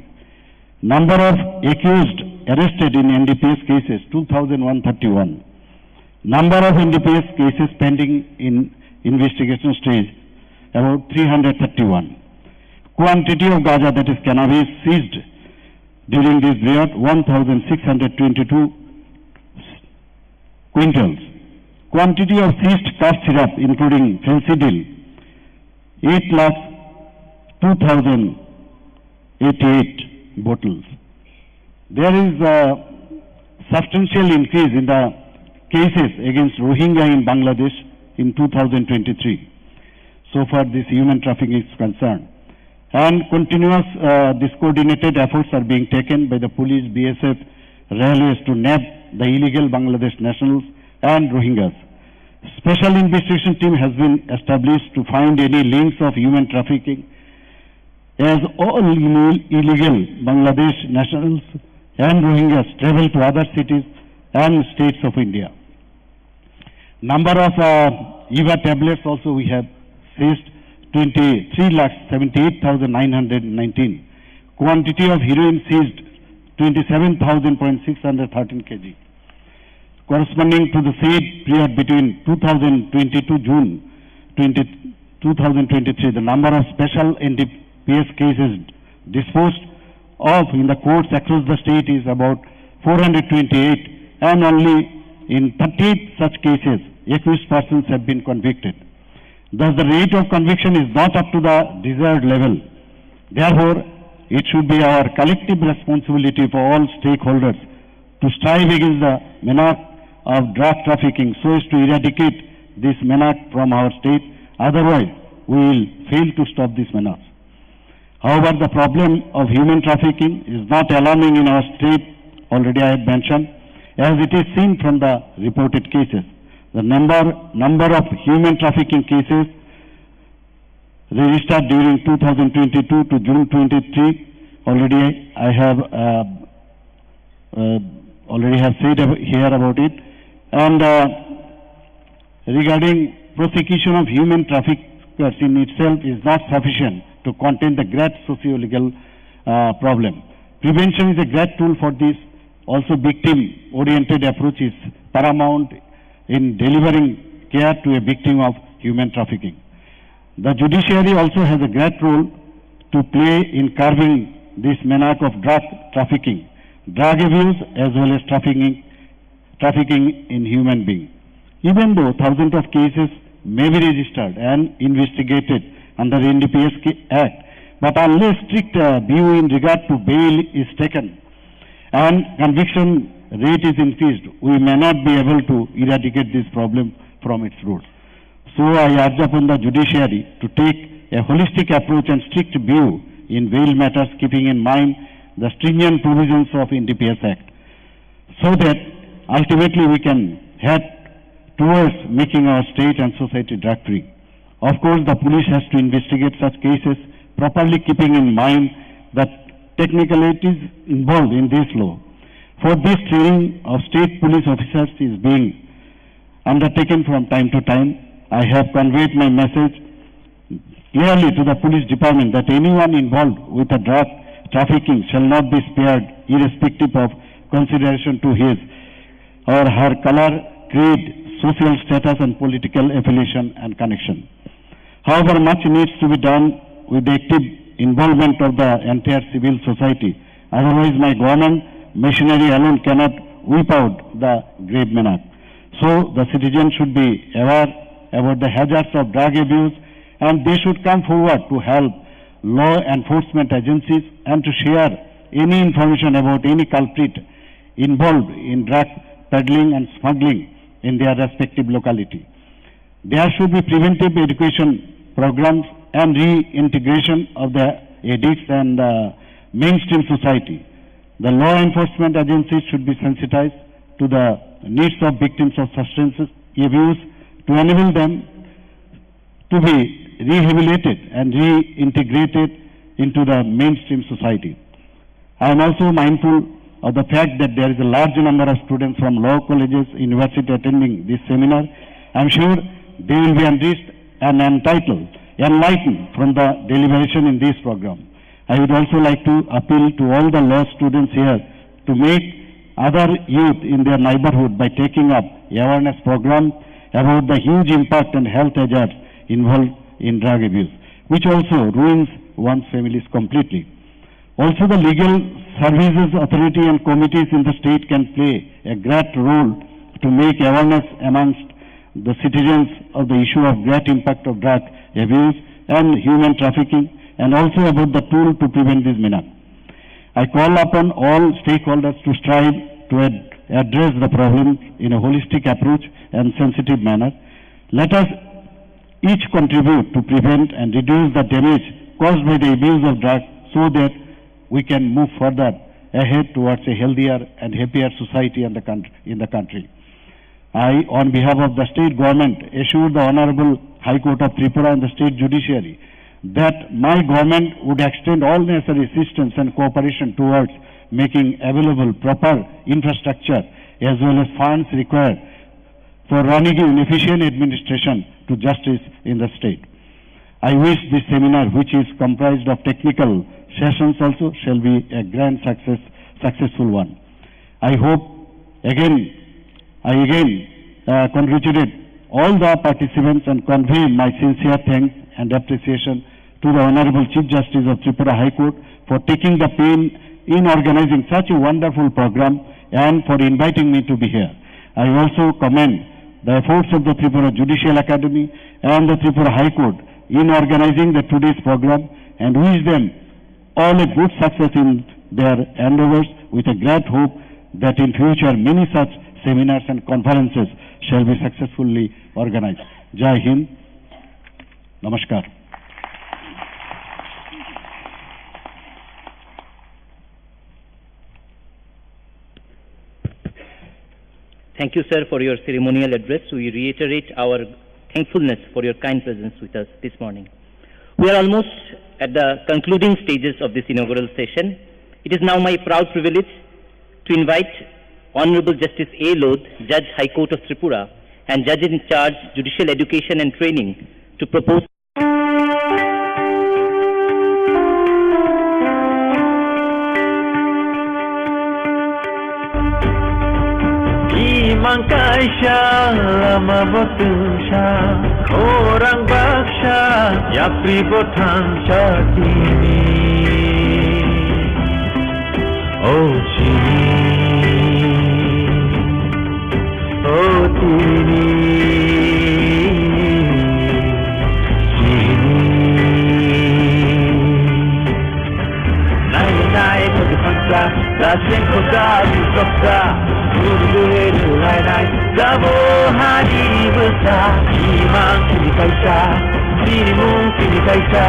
Number of accused arrested in NDPS cases, 2,131. Number of NDPS cases pending in investigation stage, about 331. Quantity of gaja, that is cannabis, seized during this period, 1,622 quintals. Quantity of seized cough syrup, including fencidil, 8,02,088 bottles. There is a substantial increase in the cases against Rohingya in Bangladesh in 2023. So far, this human trafficking is concerned. And continuous discoordinated efforts are being taken by the police, BSF, railways to nab the illegal Bangladesh nationals and Rohingyas. Special investigation team has been established to find any links of human trafficking, as all illegal Bangladesh nationals and Rohingyas travel to other cities and states of India. Number of EVA tablets also we have seized, 23,78,919. Quantity of heroin seized, 27,613 kg. Corresponding to the said period between 2022 June 2023, the number of special NDPS cases disposed of in the courts across the state is about 428, and only in 38 such cases, accused persons have been convicted. Thus, the rate of conviction is not up to the desired level. Therefore, it should be our collective responsibility for all stakeholders to strive against the menace of drug trafficking so as to eradicate this menace from our state. Otherwise, we will fail to stop this menace. However, the problem of human trafficking is not alarming in our state, already I have mentioned, as it is seen from the reported cases. The number of human trafficking cases registered during 2022 to June 23, already I have said here about it. And regarding prosecution of human traffickers in itself is not sufficient to contain the great socio-legal problem. Prevention is a great tool for this. Also, victim-oriented approach is paramount in delivering care to a victim of human trafficking. The judiciary also has a great role to play in curbing this menace of drug trafficking, drug abuse as well as trafficking in human beings. Even though thousands of cases may be registered and investigated under NDPS Act, but unless strict view in regard to bail is taken and conviction rate is increased, we may not be able to eradicate this problem from its roots. So I urge upon the judiciary to take a holistic approach and strict view in bail matters, keeping in mind the stringent provisions of NDPS Act, so that ultimately we can head towards making our state and society drug-free. Of course, the police has to investigate such cases properly, keeping in mind that technicalities involved in this law. For this, training of state police officers is being undertaken from time to time. I have conveyed my message clearly to the police department that anyone involved with a drug trafficking shall not be spared, irrespective of consideration to his or her color, creed, social status and political affiliation and connection. However, much needs to be done with the active involvement of the entire civil society. Otherwise, my government machinery alone cannot whip out the grave menace. So, the citizens should be aware about the hazards of drug abuse, and they should come forward to help law enforcement agencies and to share any information about any culprit involved in drug peddling and smuggling in their respective locality. There should be preventive education programs and reintegration of the addicts and mainstream society. The law enforcement agencies should be sensitized to the needs of victims of substance abuse to enable them to be rehabilitated and reintegrated into the mainstream society. I am also mindful of the fact that there is a large number of students from law colleges, university attending this seminar. I am sure they will be enriched and enlightened from the deliberation in this program. I would also like to appeal to all the law students here to make other youth in their neighborhood by taking up awareness program about the huge impact and health hazards involved in drug abuse, which also ruins one's families completely. Also, the legal services authority and committees in the state can play a great role to make awareness amongst the citizens of the issue of great impact of drug abuse and human trafficking, and also about the tool to prevent this menace. I call upon all stakeholders to strive to address the problem in a holistic approach and sensitive manner. Let us each contribute to prevent and reduce the damage caused by the abuse of drugs, so that we can move further ahead towards a healthier and happier society in the country. I, on behalf of the state government, assure the Honorable High Court of Tripura and the state judiciary that my government would extend all necessary assistance and cooperation towards making available proper infrastructure as well as funds required for running an efficient administration to justice in the state. I wish this seminar, which is comprised of technical sessions also, shall be a grand successful one. I again congratulate all the participants and convey my sincere thanks and appreciation to the Honorable Chief Justice of Tripura High Court for taking the pain in organizing such a wonderful program and for inviting me to be here. I also commend the efforts of the Tripura Judicial Academy and the Tripura High Court in organizing the today's program, and wish them all a good success in their endeavors, with a great hope that in future many such seminars and conferences shall be successfully organized. Jai Hind. Namaskar. Thank you, sir, for your ceremonial address. We reiterate our thankfulness for your kind presence with us this morning. We are almost at the concluding stages of this inaugural session. It is now my proud privilege to invite Honorable Justice A. Lodh, Judge High Court of Tripura and Judge in Charge Judicial Education and Training, to propose Mangkaisha lama botusha orang baksha yapri botan sakini Oh Chini, oh Tini, Chini. Nai pagpagsa, dasing ko ka bisoksa, uruguhin ulay dabo hari besar, imang pinikaisa, dirimu pinikaisa,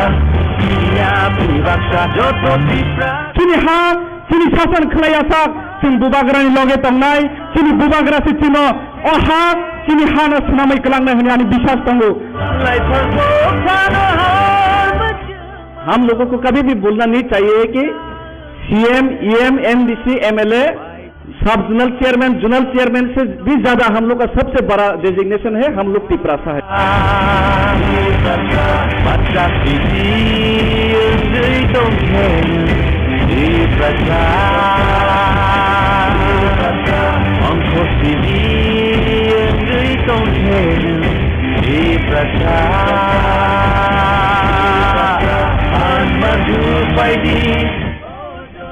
dirinya pinibaksa, joto tipra. Sini ha, sini sasan kelayasak, sini bubagrani loge tongnai, sini bubagra si cimo, oh ha, sini hana senamai kelangna hanya bisas tonggu. हम लोगों को कभी भी भूलना नहीं चाहिए कि CM, EM, MDC, MLA, सब जोनल चेयरमैन, जोनल चेयरमैन से भी ज्यादा हम लोग का सबसे बड़ा डेजिग्नेशन है, हम लोग टिपरासा है।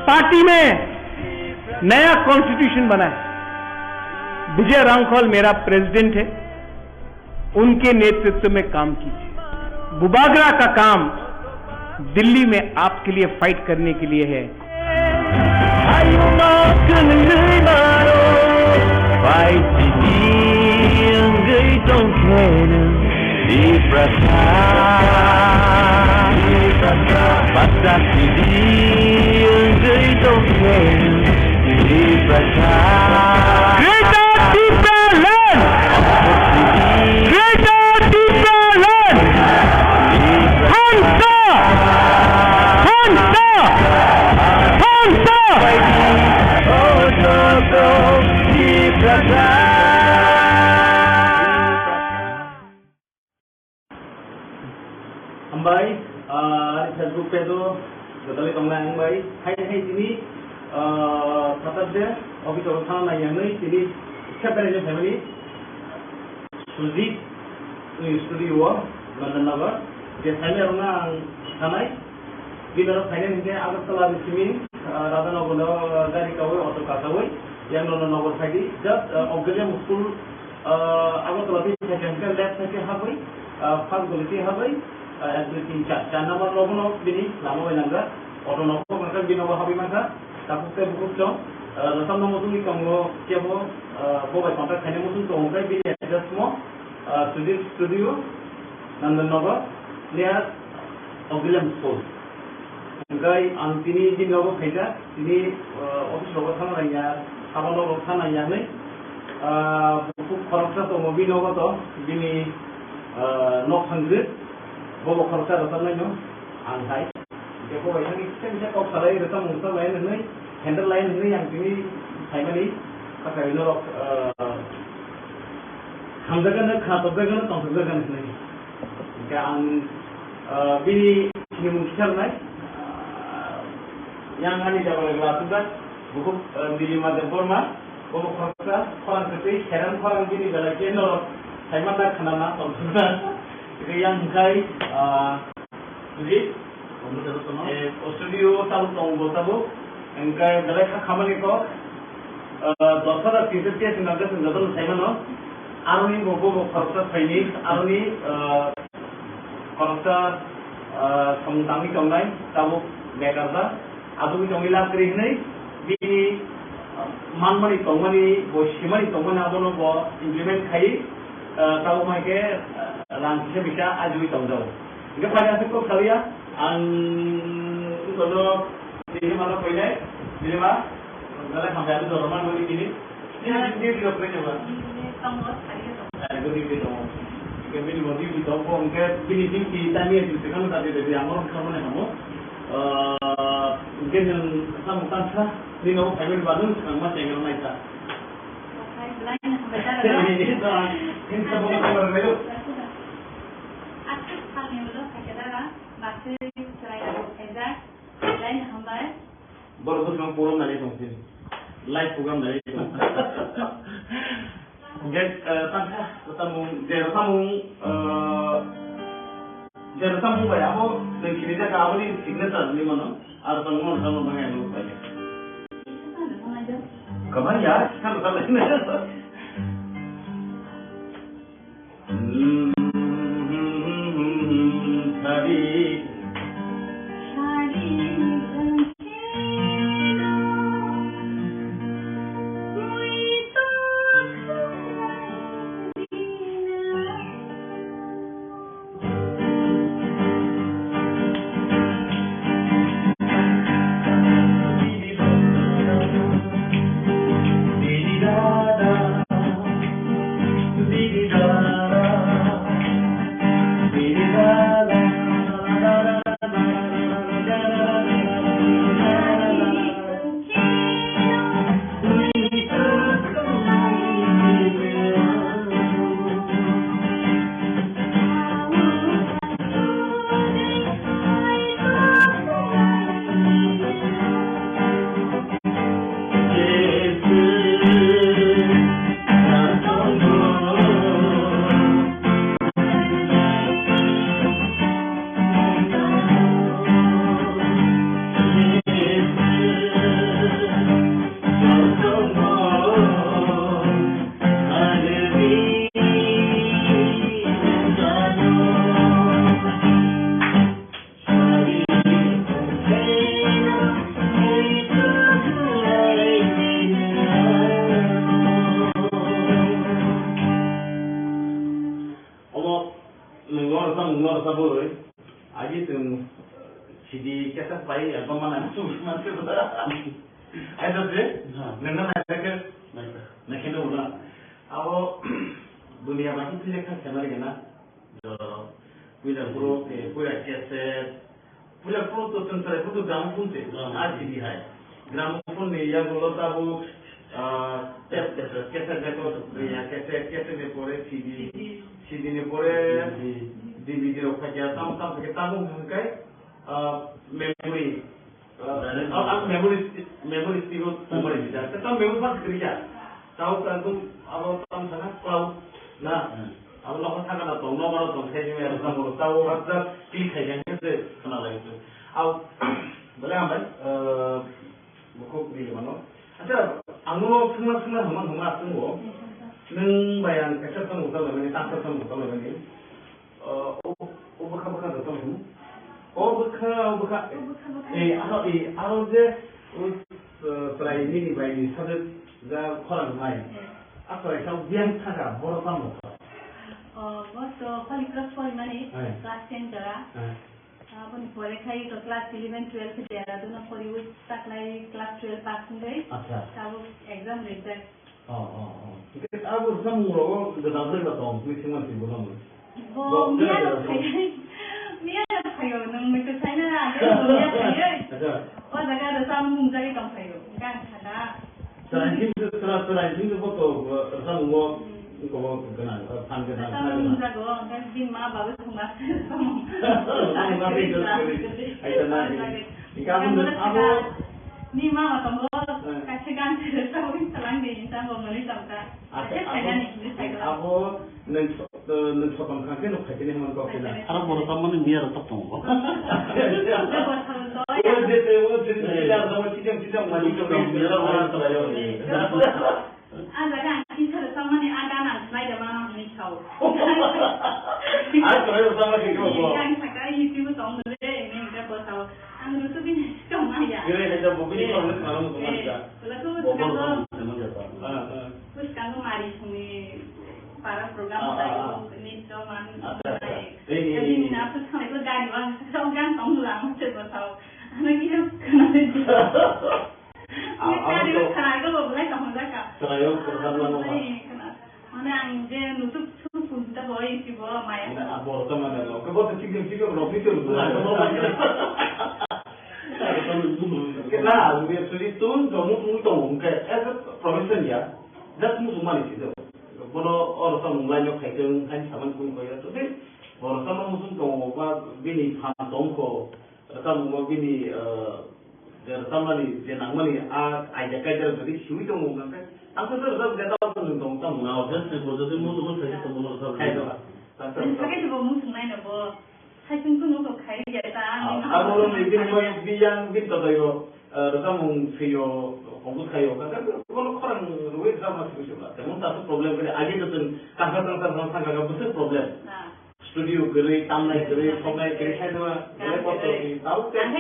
पार्टी में नया कॉन्स्टिट्यूशन बना है। विजय रांखल मेरा प्रेसिडेंट है, उनके नेतृत्व में काम कीजिए। बुबागरा का काम दिल्ली में आपके लिए फाइट करने के लिए है। Ambai, Facebook पे तो बदले कमला ambai, hai sini Saturday office of Sana yang ni sini separate family Suzy studio London Nagar dia saya orang Sanai di dalam saya ni dia agak telah disini Radha Nagar dari kau atau kasawai yang London Nagar saya di just Australia school agak telah disini lab saya habai fast quality habai everything chat number logo bini lama wenangga auto nopo mereka binoba habi maka takut ke buku cong rasam nomor tu ni kamu siapa bawa kontak kena musuh tu orang bini ada semua studio London Nagar lihat Australia school Enggak, antini di logo kerja ini office logo sana lagi apa logo sana yang ni buku korupsi tu mobil logo tu bini nok sendiri bawa korupsi tu sana ni antai jika bawa yang ni kita kau salai tu musuh lain ni handle lain ni yang bini saya ni pakai logo hamzakan nak khatobkan tongkatkan ni jika bini ini mungkin ni yang hari jaga gelasukan buku Nilima Debbarma buku kerja orang seperti heran orang gini bela jenor saya mana kenal tongsukan itu yang kai jadi studio tahu tonggo tahu engkai bela kamari ko dosa tiga sengaja saya mana aruni buku kerja Chinese aruni kerja samutami kongai tahu bekerja Aduh itu milah kerana di manmani tongmani, bosimani tongmani abono bo implement kai tahu mereka langsung bisa ajuin tongjau. Jika pada saat itu kalian itu kalau di mana pilih, di mana kalau kami ada dorman boleh ini, ini juga pernah juga. Itu di tong. Kami di mana di tong, mungkin finishing kita ni itu sekarang tadi dari amor kamu ni kamu. Mungkin yang sama tanpa ni no family baru sekarang masih yang ramai tak. Ini semua orang melu. Aktif hal yang belum saya kira masih cerai ada lain hamba. Baru tu memang program dari tu live program dari tu. Mungkin tanpa Jangan sampai bayar apa, dan kini dia kawal ini signature ni mana, ada tanggungan sama banyak lu bayar. Kapan ya? Kan salah ini. Tadi. Class 10 jara. Pun Beraikhiri to class 11, 12 jara. Dono pori tak lagi class 12 pass hundai. Tahu exam result. Kita abu semua dalam berbatong, mesti masih belum. Mia payo, nang mesti saya ada mia payo. Oh, jaga Rwchapmung jadi tong payo. Kan ada. Selain itu foto Rwchapmung ko kenal, panggil Rwchapmung jago, kan di ma bagus bunga. Ni mama tunggu kasih kan Rwchapmung selang di insan bomoni sampai. Aku nensotong kan lo kasih ni mana kau kena. Arab Rwchapmung ni biar tetap tunggu. Tidak sama mani tu biar orang terlalu ni. Ada kan kita Rwchapmung ni ada nak slide mana ni tahu. Terlalu sama kita buat. Yang sekarang itu tong le ni kita buat tahu. Anu tu bin cuma ya. Kita ada bukti kalau nak malam tu macam. Terus kalau mari sini para program saya ni cuma jadi ni nak sampai ke gari bang, seorang tong lang macam tu tahu. Anak kita kena jadi. Kita dia kena itu boleh kamu jaga. Saya pertama mana anje nutup pun tak boleh sih boleh maya. Apa teman ada? Kau tu cikgu rofi tu. Kenal, dia sulit tu, kamu tunggu ke? Profession ya, dah semua semua ni sih. Kalau orang sama mulanya kaitan kan sama pun kaya tu deh. Orang sama musim tunggu apa bini pantong ko, sama bini sama ni jenang mana aja kajar beri shui tunggu kan? Aku tu rasa dia tahu tu tunggu tunggu. Nah, jadi sebetulnya musim saya tunggu Rwchapmung. Kayak Sekarang juga musim lain apa? Saya tunggu nunggu kaya je tak. Kalau ni bin yang bin tu tu yo, Rwchapmung theo kongut kayo kan kalau orang luar sama sih lah. Temun satu problem kali aja tu tangga besar problem. Studio kali, tamnai kali, somai kali saya tu repot tu tahu kan?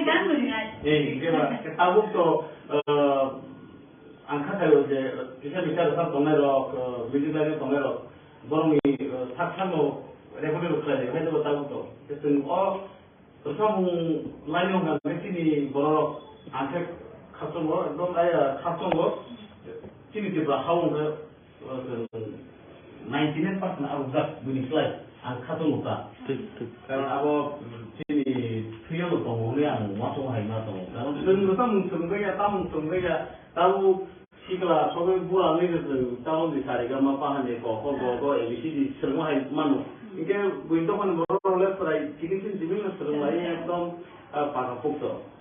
Kita tahu tu angkat kayo je kita bicara tentang tonero, video lagi tonero, borong ni saksan tu repot tu kelihatan. Saya tu tahu tu. Jadi Rwchapmung lain orang mesti ni borong angkat khasong go, dom ayah khasong go, sini tiba haung ke 99% awak bunyi slide ang khasong uta. Kalau awak sini tujuh tu tong yang masuk hai masuk. Kalau Rwchapmung sungguh ya tahu sikla sobai bulan ni tu tahu di sana gama pahan ni ko ABCD semua hai manu. Ini window kan baru left right, sini semua lain ekdom pakai fokus.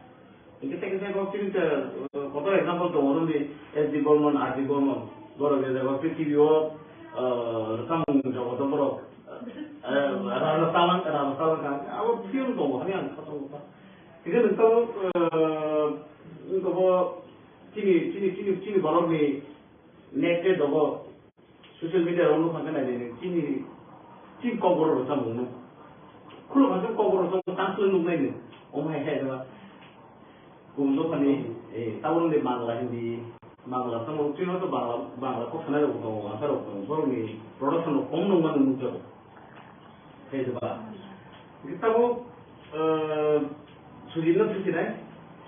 Kita kau cerita, kau example tu orang di Debbarma, Debbarma, baru dia kau video, Rwchapmung jauh tu baru, rasa kan, awak film tu, hari yang kau tahu, kita tahu, cini baru ni net tu baru, social media orang tu macam ni, cini kau baru Rwchapmung, kalau macam kau baru Rwchapmung tanpa ni, omai hai tu. Untuk ni, tahun ni Bangla Hindi, Bangla, semua cina tu Bangla, kau sana tu, apa tu, baru ni production tu, kau nunggu muncul, hey tu bah. Kita tahu, sujudnya tu sih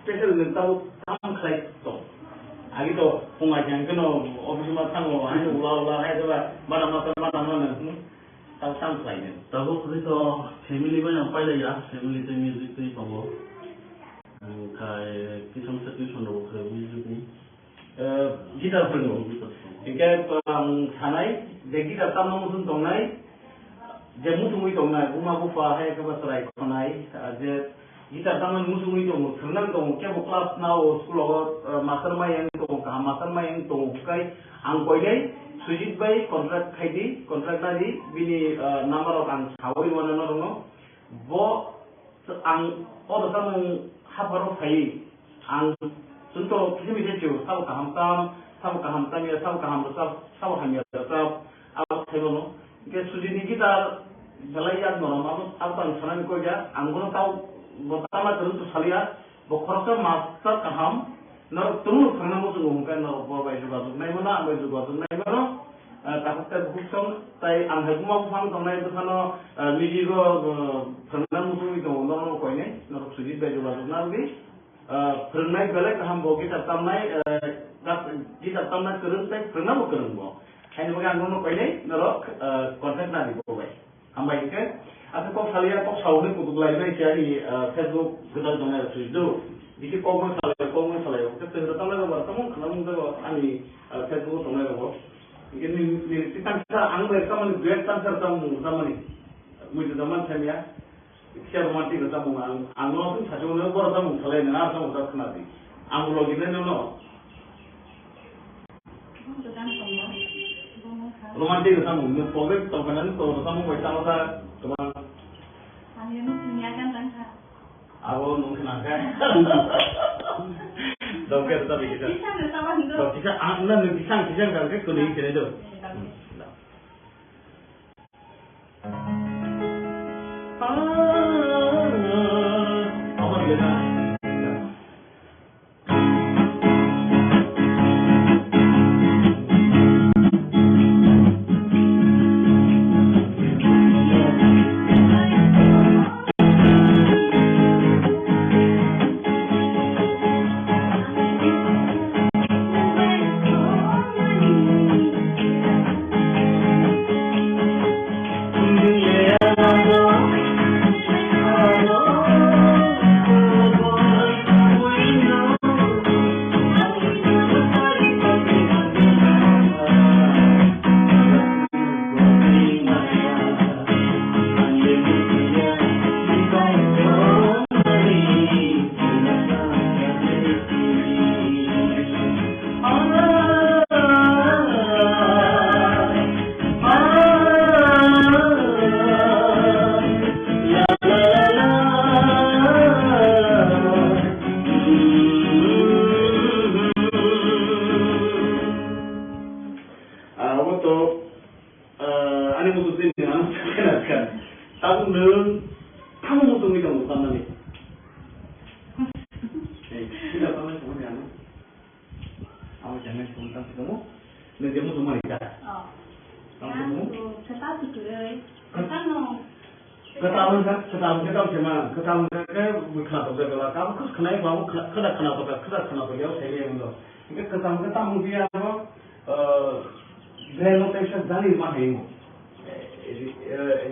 special ni tahu tam kelai tu, agi tu pengajian kena office macam tu, hanya ulah, hey tu bah, mana, tahu tam kelai ni. Tahu tu family banyak pada ya, family tu music tu apa? Kai kisah situation tu kai music ni. Gitar penuh. Jika tanai, gitar tamu musun tongai, jemu tumui tongai, buma bufa hai kebasarai tonai, je gitar tamu musun mui tongu, senang tongu, kaya kelas nau sekolah mastermind tongu, mastermind tongu kai angkoi deh, sujit bay kontrak kaidi, kontrak tadi bini number of ang sawai mana norongo, bo ang Rwchapmung habaru kai ang contoh kita bisa cuci sabu kaham ya sabu hamil sabu awak selono kita sudah kita belajar normal apa yang sana ni koja anggono tahu pertama terus salia bokorsa master kaham nor terus karena musuh mungkin nor bawa juga takut terbuksong tay ang hagumang fang tonai itu sana lijigo karena musuh itu nor kau ini nor sudah juga nanti pernah balik kaham bawa kita tamai kerun tay pernah mau kerun bawa hanya bagian anggono kau ini nor konten nari bawa hambai ke atau kau salia kau saudi kutuk lain cari Facebook kita tonai sudah di kau salia kita terus tamai bawa kamu kenal muda ani Facebook tonai bawa ini kita anggur kamu great cancer kamu sama ni, mungkin zaman saya ya, siapa mati Rwchapmung anggur pun satu orang baru kamu selain nara kamu tak kenal ni, anggur lagi ni no. Romantis Rwchapmung, ni projek terkenal tu Rwchapmung macam apa cuma. Ani nu niakan kan? Aku mungkin agak. Dokter tapi kita. Kita anda bisa kan ke kuning kene tu. Apa dia nak? 보니까 못 봤나니? tidak pernah kemudian awak jangan tentang kamu nanti kamu semua tidak kamu ketahui gimana ketahui kan bukan apa kalau kamu kenapa kenapa dia saya yang itu ini ketahui dia apa relocation dari mana ini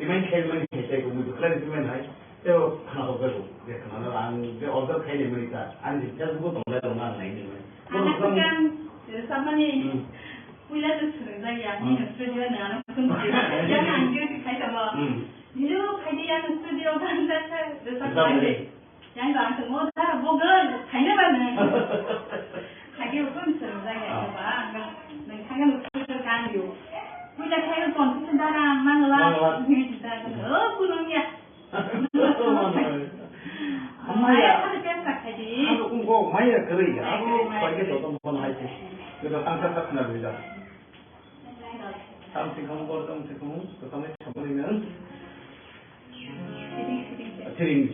main kayak kamu kalian gimana Yo, kenapa baru? Dia kenal orang, dia order kayak Amerika. Andi, jangan buat orang lain ini. Anak kan, sama nih, punya tuh sering ya, ini studio nih, anak sendiri. Jangan anjir kayak sama. Ini kayak dia studio kan saya, sama nih. Yang bang semua dah, bogan, kayaknya mana? Kayak pun sering ya, bang. Dan kayak studio kan yo. Punya kayak konten darah, mana lah, ini kita, punya. Maya aku kok Maya kering ya aku pakai total pun aja kita angkat kenal beda sampai kamu ketemu dengan sering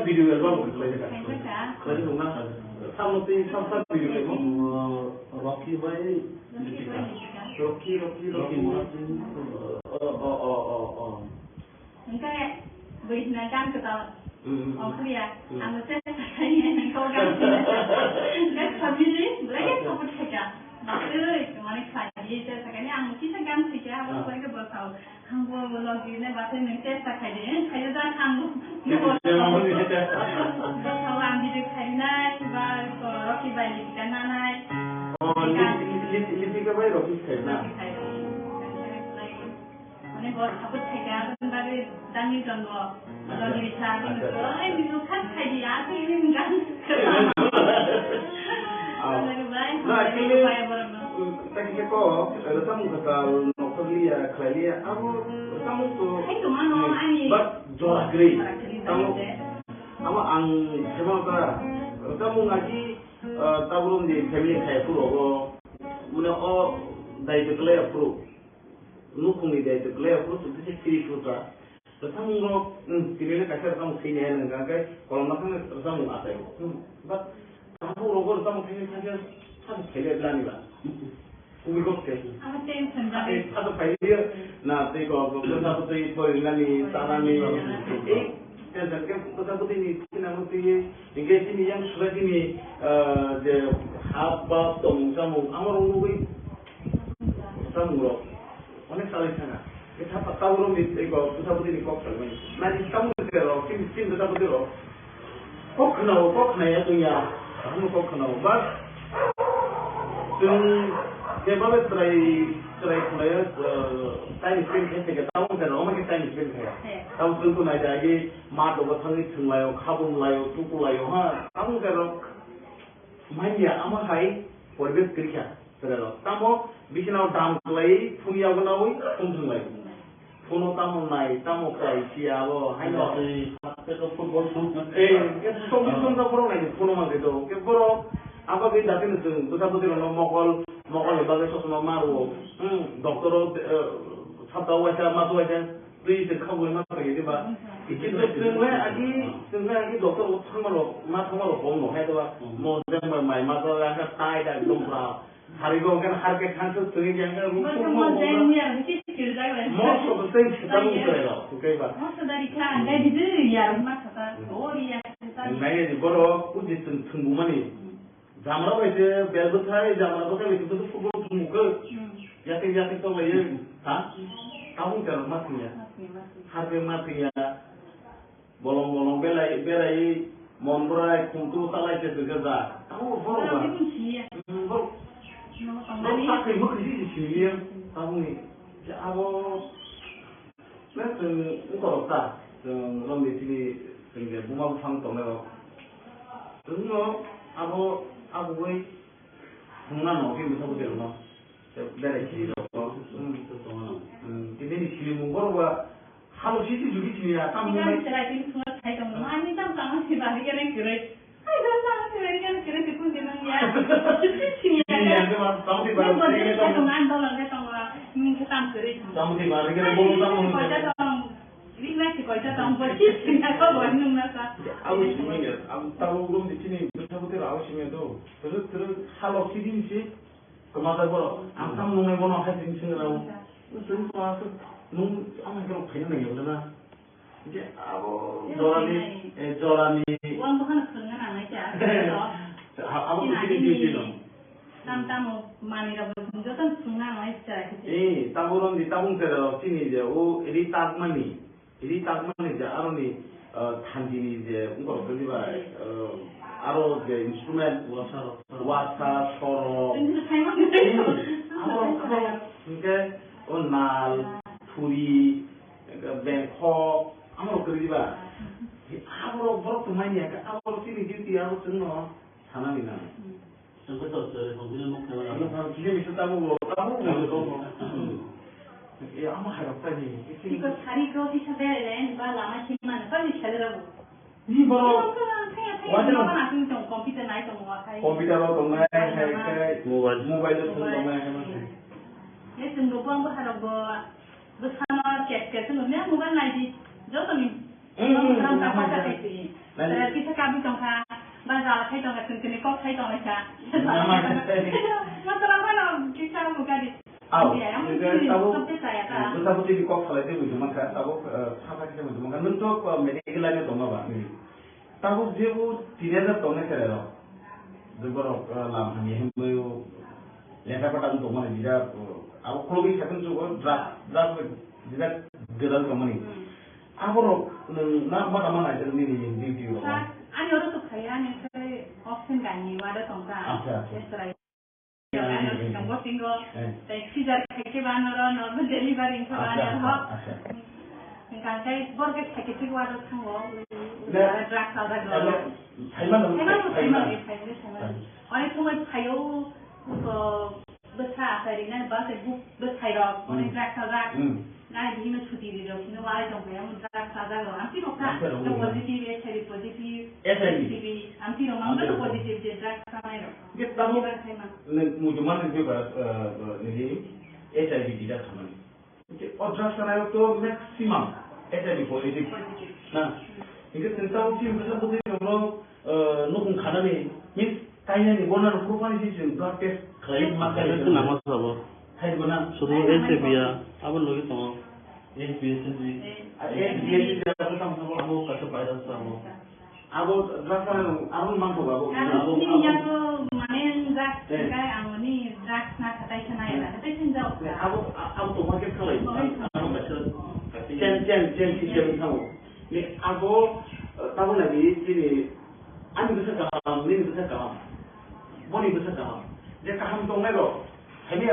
video album kerja kan? Sama video Rocky Boy, Rocky. Enggak, berinakan kita. Oh ya, anggota saya yang kau ganti. Enggak family, belajar kamu saja. Maksudnya, kemana saja, sekarang anggota kita ganti saja. Apa mereka bertahu? Kamu lagi ni bahasa Indonesia sahaja. Saya dah kamu. Bertahu ambil kainai, baru Rocky balik kananai. Oh, lipi ke bayi Rocky kainai. Mana buat apa saja, baru dani janggo. Kalau bicara itu, ini bukan saja, aku ini enggak. Nah, ini tadi kau, kamu kata noklia, klia, kamu tu. Itu mana ani? But jual grey. Kamu ang siapa kamu ngaji tabung di family kayak pro, mana dari deklarasi pro, nukung di dari deklarasi pro tu bisa kiri pro ta. Kamu kiri kasar kamu sini yang enggak, kalau makan kamu ada itu. But kamu rogol kamu kiri kasar. Satu kali berani lah. Umikot ke? Apa yang sendiri? Satu kali nanti kalau satu tu itu berani tanah ni. Yang satu ini kita mesti ingin sini yang sudah ini the apa tong samu amar ungui samu lo. Onek salah sana. Kita tahu lo itu satu ini kok. Nanti kamu terus tim satu lo. 꼭 그나오 꼭 그나야 또야 아무 꼭 그나오 바 좀 대법에 트라이 그나야 타임 스펜드 해게 다운 되는 어머니 타임 스펜드 해요 다운 끊고 나자 이게 마도가 탕이 층라요 카본라요 뚜꾸라요 하 다운 되는 마이야 아마 하이 ପରିବେଶ 그렇게 그래요 따모 비시나오 다음 플레이 풍이하고 나오이 풍승라요 폰오 따모 나이 따모 까이 시야고 하이노 그래서 풋볼 송송송송 보러 나이 폰오만 그래도 보러 apa ke datin sung betul-betul mokol bagai sosok maru dokter sabda wajah matu wajah beri terkabul mata gitu bah itu sungguh lagi dokter utamalah bono hai tu bah mau jangan main mata lagi tai dah lumpur hari kau kan hari ke kantor tu yang kan mau betul kita mungkin sukai bah mau dari kan dari itu ya rumah kata ya naik di bawah uji tunggu mana Jamra baca, belgut hai, jamra baca itu betul football muka, yakin tu lagi, ha? Kamu jangan mati ya, harga mati ya, bolong belai, monbrai, kuntu salai cedera, kamu bolong bah, bolong pakai muka di sini, kamu ni, jadi macam engkau tak, orang di sini, sehingga bunga fang tu lepas, aku gue mengenal orang yang betul betul no, Beraikhiri no, ini di sini mungkin bahwa hal sih juga sini ya, kamu ini Beraikhiri semua saya kamu, ini tam sama si balik yang kira, sama si balik yang kira tu pun jangan ya, sini ya, kamu di balik ini kamu mandor lagi kamu, kita kira, kamu di balik ini boleh kamu ini masih kau cakap bersih, aku bukan nasa. Aku sini ya, aku tahu belum di sini betul betul aku sini tu, terus hal sini sih, kemana kau, aku tahu nunggu bono hai sini sini lah, terus aku nunggu, aku kalau pengen lagi betul lah, jadi aku jorani, uang bukan sengaja aja, aku sini loh. Tamu mani rabu, jodoh sengaja aja. Tamu orang di tamu terus sini je, ini tak mani. Jadi tak mana je, aro ni thanji ni je, ungkap beri bah, aro je instrumen, wasa, soro, aro, nal, turi, bengkok, aro beri bah, aro berapa pemain ya, aro sini jadi aro semua sana ni na. Sampai tu saya kemudian nak kena. Kalau kita mesti tamu ya ama harap tadi. Jika hari kau bisa belajar, bala macam mana? Kau bisa belajar. Ni baru. Wajar orang asing tu komputer naik tu muak. Komputer lo tu naik, mobile tu naik. Ni sungguh buang berharap bersama cek sungguhnya mobile naik di jauh tu ni. Orang tak pakai itu. Tapi kita kami tu kan, bazar saya tu kan kena kau saya tu macam. Masalah mana kita muka di. Tahu di kok kalau itu cuma kan tahu apa kita cuma kan untuk medical aja tu apa ni tahu dia tidak ada tu nak cakap loh Debbarma lam ni hembo lepas pada tu mana dia aku kalau bisa kan tu drug dia gedal tu mana aku nak mana aja ni video Ani orang tu kaya ni saya option kan ni ada tu kan yang buat tinggal, taxi jar kaki banar, normal delivery itu banar, hak. Kan saya borget kaki tu ada tanggo, drug saudara dulu. Saya orang tu macam saya besar, saya ni bahasa buku besar, orang drug saudara. Nah, ini macam cuti dia, ini wala jompo ya, drug saudara. Amti rokta, yang positif, cari positif, amti romang tu positif je drug saudara. Kita tahu, mujurman itu ini HIV tidak sama. Or drug saudara itu maksimum HIV positif. Nah, ini tentang sih macam tu dia orang nukung khana ni, mis kayaknya ni bonar kurban sih blood test klaim makan itu nama apa? Hai mana? Sudah HIV ya, apa lagi tu? HIV sendiri. HIV dia sama-sama Kamu kasih payah sama. Aku rasa aku mampu aku. Ini yang tu mana drug kai aku ni drug nak kata sana ya, kata senjau. Aku tu market kalau aku baca jen kamu. Ni aku tahu lagi sini Ani bisa kaham, ini bisa kaham, boni bisa kaham. Dia kaham tong mero, ini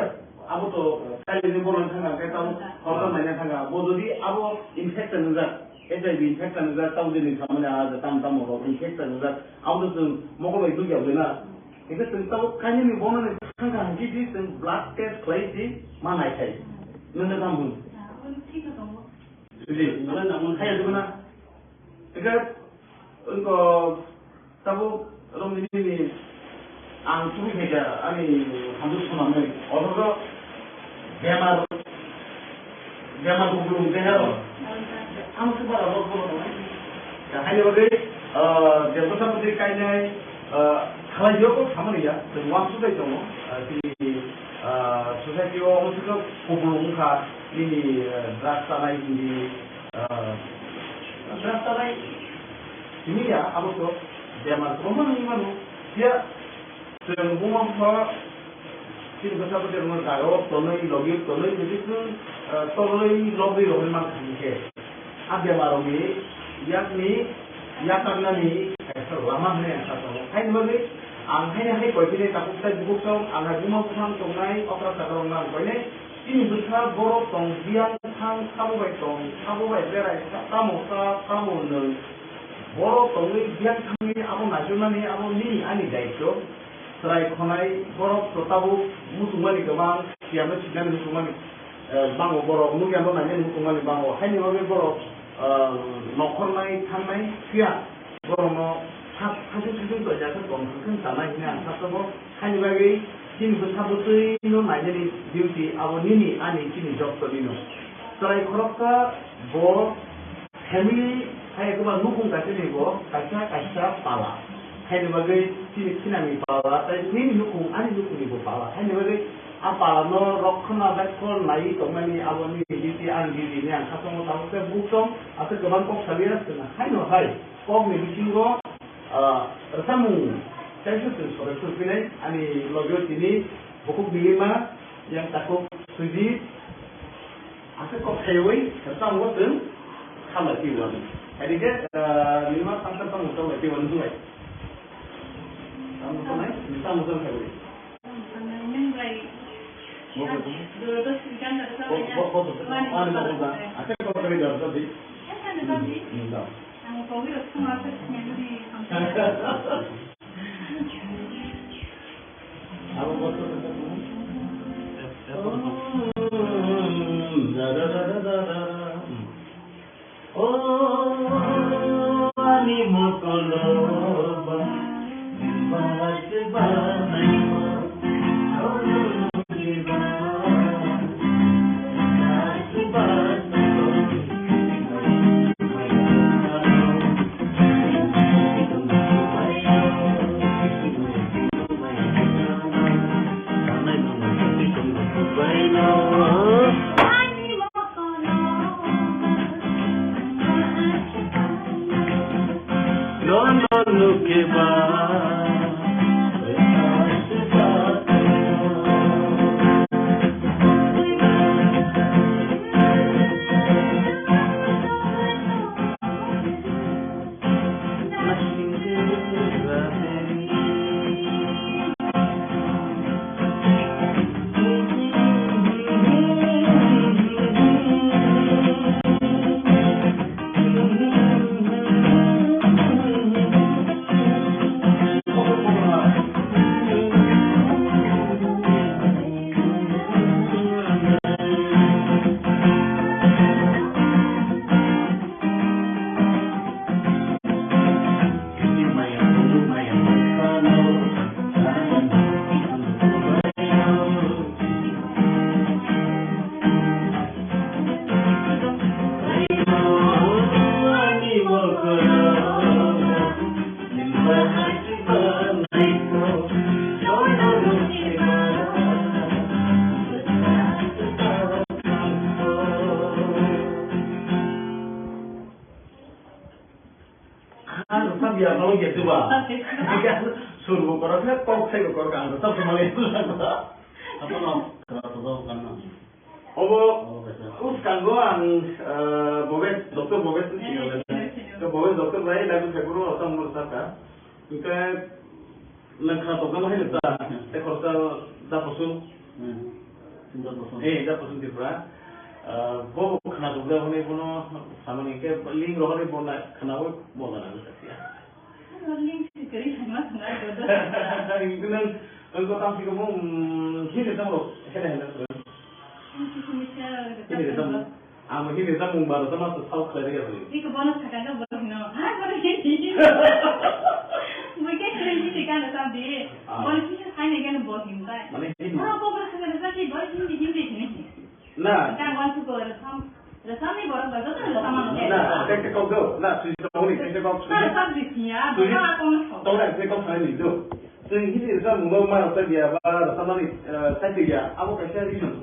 abo to kali ni bolan thanga kai tahu orang banyak thanga. Bodoh di abo infection nuzat, HIV infection nuzat tahu di kamera ada tam orang infection nuzat. Abo tu mokol itu jauh na. Itu tahu kanya ni bolan thanga jadi blood test klasi mana kai. Nunda tampun. Jadi mana namun saya tu mana. Dekat untuk tahu orang ini ang suwi saja, ani hamdul semamai. Orang tu Debbarma belum deharo. Am sebab orang belum. Hanya bagi Debbarma putri kainai kalau jauh sama dia, semua sudah itu. Di society orang itu belum kah ini rasa lain di rasa lain. Ini ya, apa tu? Debbarma rumah ni mana? Dia sedang rumah apa? Kita bersama dengan karo, tonai logi, tonai jadi tu tonai logi macam ni. Ada Debbarma ni, yakni ni, lama ni asal. Hai ni ang kau ini takut saya buku kau, ang rumah pusang tonai, okra sekarang kau ini. Ini besar borok tong biang tang kamu baik berai, kamu nol. Borok tong ini biang tang ini, aku nasional ni, aku ni ani daito. Serai konai borok tertabu musuhmani kemang, siapa cikan musuhmani bango borok, mungkin apa nanya musuhmani bango. Hanya bagi borok nokornai tanai siap borok no hasil tu jadi kongsi tanah ini asal borok hanya bagi sini besar betul ini nanya di duty awal ini ani sini job tu ini. Serai korokka borok family saya kemana nukung kasih ni borok kasih pala. Hanya bagi sini ni pala, tapi ini nukung ni pala. Hanya bagi apa no rokhna bakol nai tomani awani diti an diti ni an kasong tahu se bukom atau keban kok saliras kena. Hanya hai kok ni bisingo Rwchapmung saya sudah sore pilih ani logo ini buku Nilima yang takut suji asal kok hewi tentang waktu kamu tiwan. Jadi ke Nilima tentang kamu tiwan tu ay. Kamu tu ay, kamu tu hewi. Terus ikan ada Asal kau kerja apa sih? Tidak. Ang kau itu semua terusnya di Apa foto Oh, ani mokoloba, bahasa bahasa. dia mau gitu bah. Jika suruh koroknya kok saya korok kan tetap semuanya itu lah. Apa no? Kalau kan. Us kanggoan bobes dokter bobes itu ke bobes dokter lain lalu saya guru atau menurut saya Kita lekha to kan hai ta te khorsa da pasun da pasun Tripura bo khana to da hone kono samani ke ling ro hone bona khana wo bona na ta ling sikari sama sama itu nang engkau tahu sih kamu ini sama hela ini sama ini sama baru sama tahu kerja apa ni ini bonus sekarang bonus no bonus ini mungkin kerja sekarang tapi bonus ini hanya kan bonus ini mana ini bonus sekarang tapi bonus ini ini nah kan bonus itu resam ni baru baru tu resam mana nah kita kau tu nah sudah tahu ni kita kau sudah resam di sini ya tahu dah kita kau tahu ni tu jadi ini resam mula mana tu dia resam ni saya dia aku kerja di sana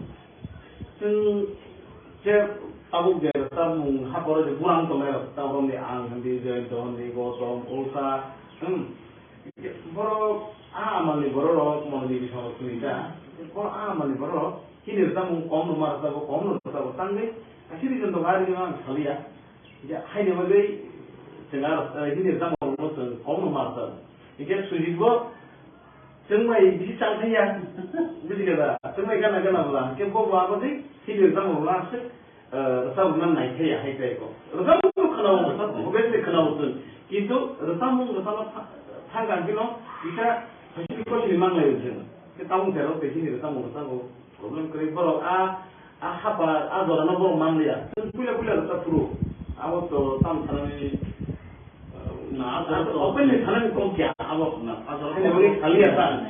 jadi aku dia resam hapor dia kurang tu lah tahu dia ang dia jadi dia gosong ulsa baru amal ni baru loh mau di sana tu ida baru amal ni baru ini resam kaum nomor satu tangga Asyik contoh hari ini kali ya, hai ni bagai cengar ini zaman musim kaum nomor ini sulit bo, cengmai bisa saja, bisa kita, cengmai kan lah, kempo apa sih, ini zaman musim resam naik ya, hai teko, resam tu kenal musim, bukan sih kenal musim, itu resam tangga kilo, kita pasti kau sini mana itu, kita tahu terus pasti resam problem kerja apa orang nombor mana ya, punya tetap perlu, awak tu tam tanami, nah apa ni tanami kau kya, awak na, ini boleh kali apa?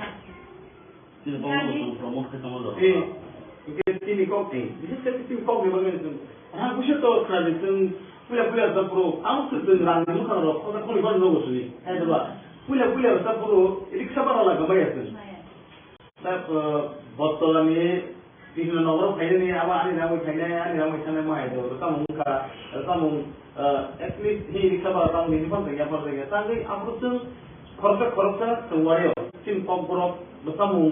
Ini baru promote kita malu. Ini kau ni, bisa kita kau ni bagaimana tu? Bukan tu kerja tu, punya tetap perlu, awak tu dengan ni muka orang, orang kau ni baru nombor sini, ada apa? Punya tetap perlu, ini siapa orang gambar tu? Tapi botol ni Ini nomor kaya ni awak ni ramai sana mai tu. Tamu at least ni kabar tamu ni pun terjadi apa terjadi. Tapi aku tu korsa semua tim KOKBOROK bertamu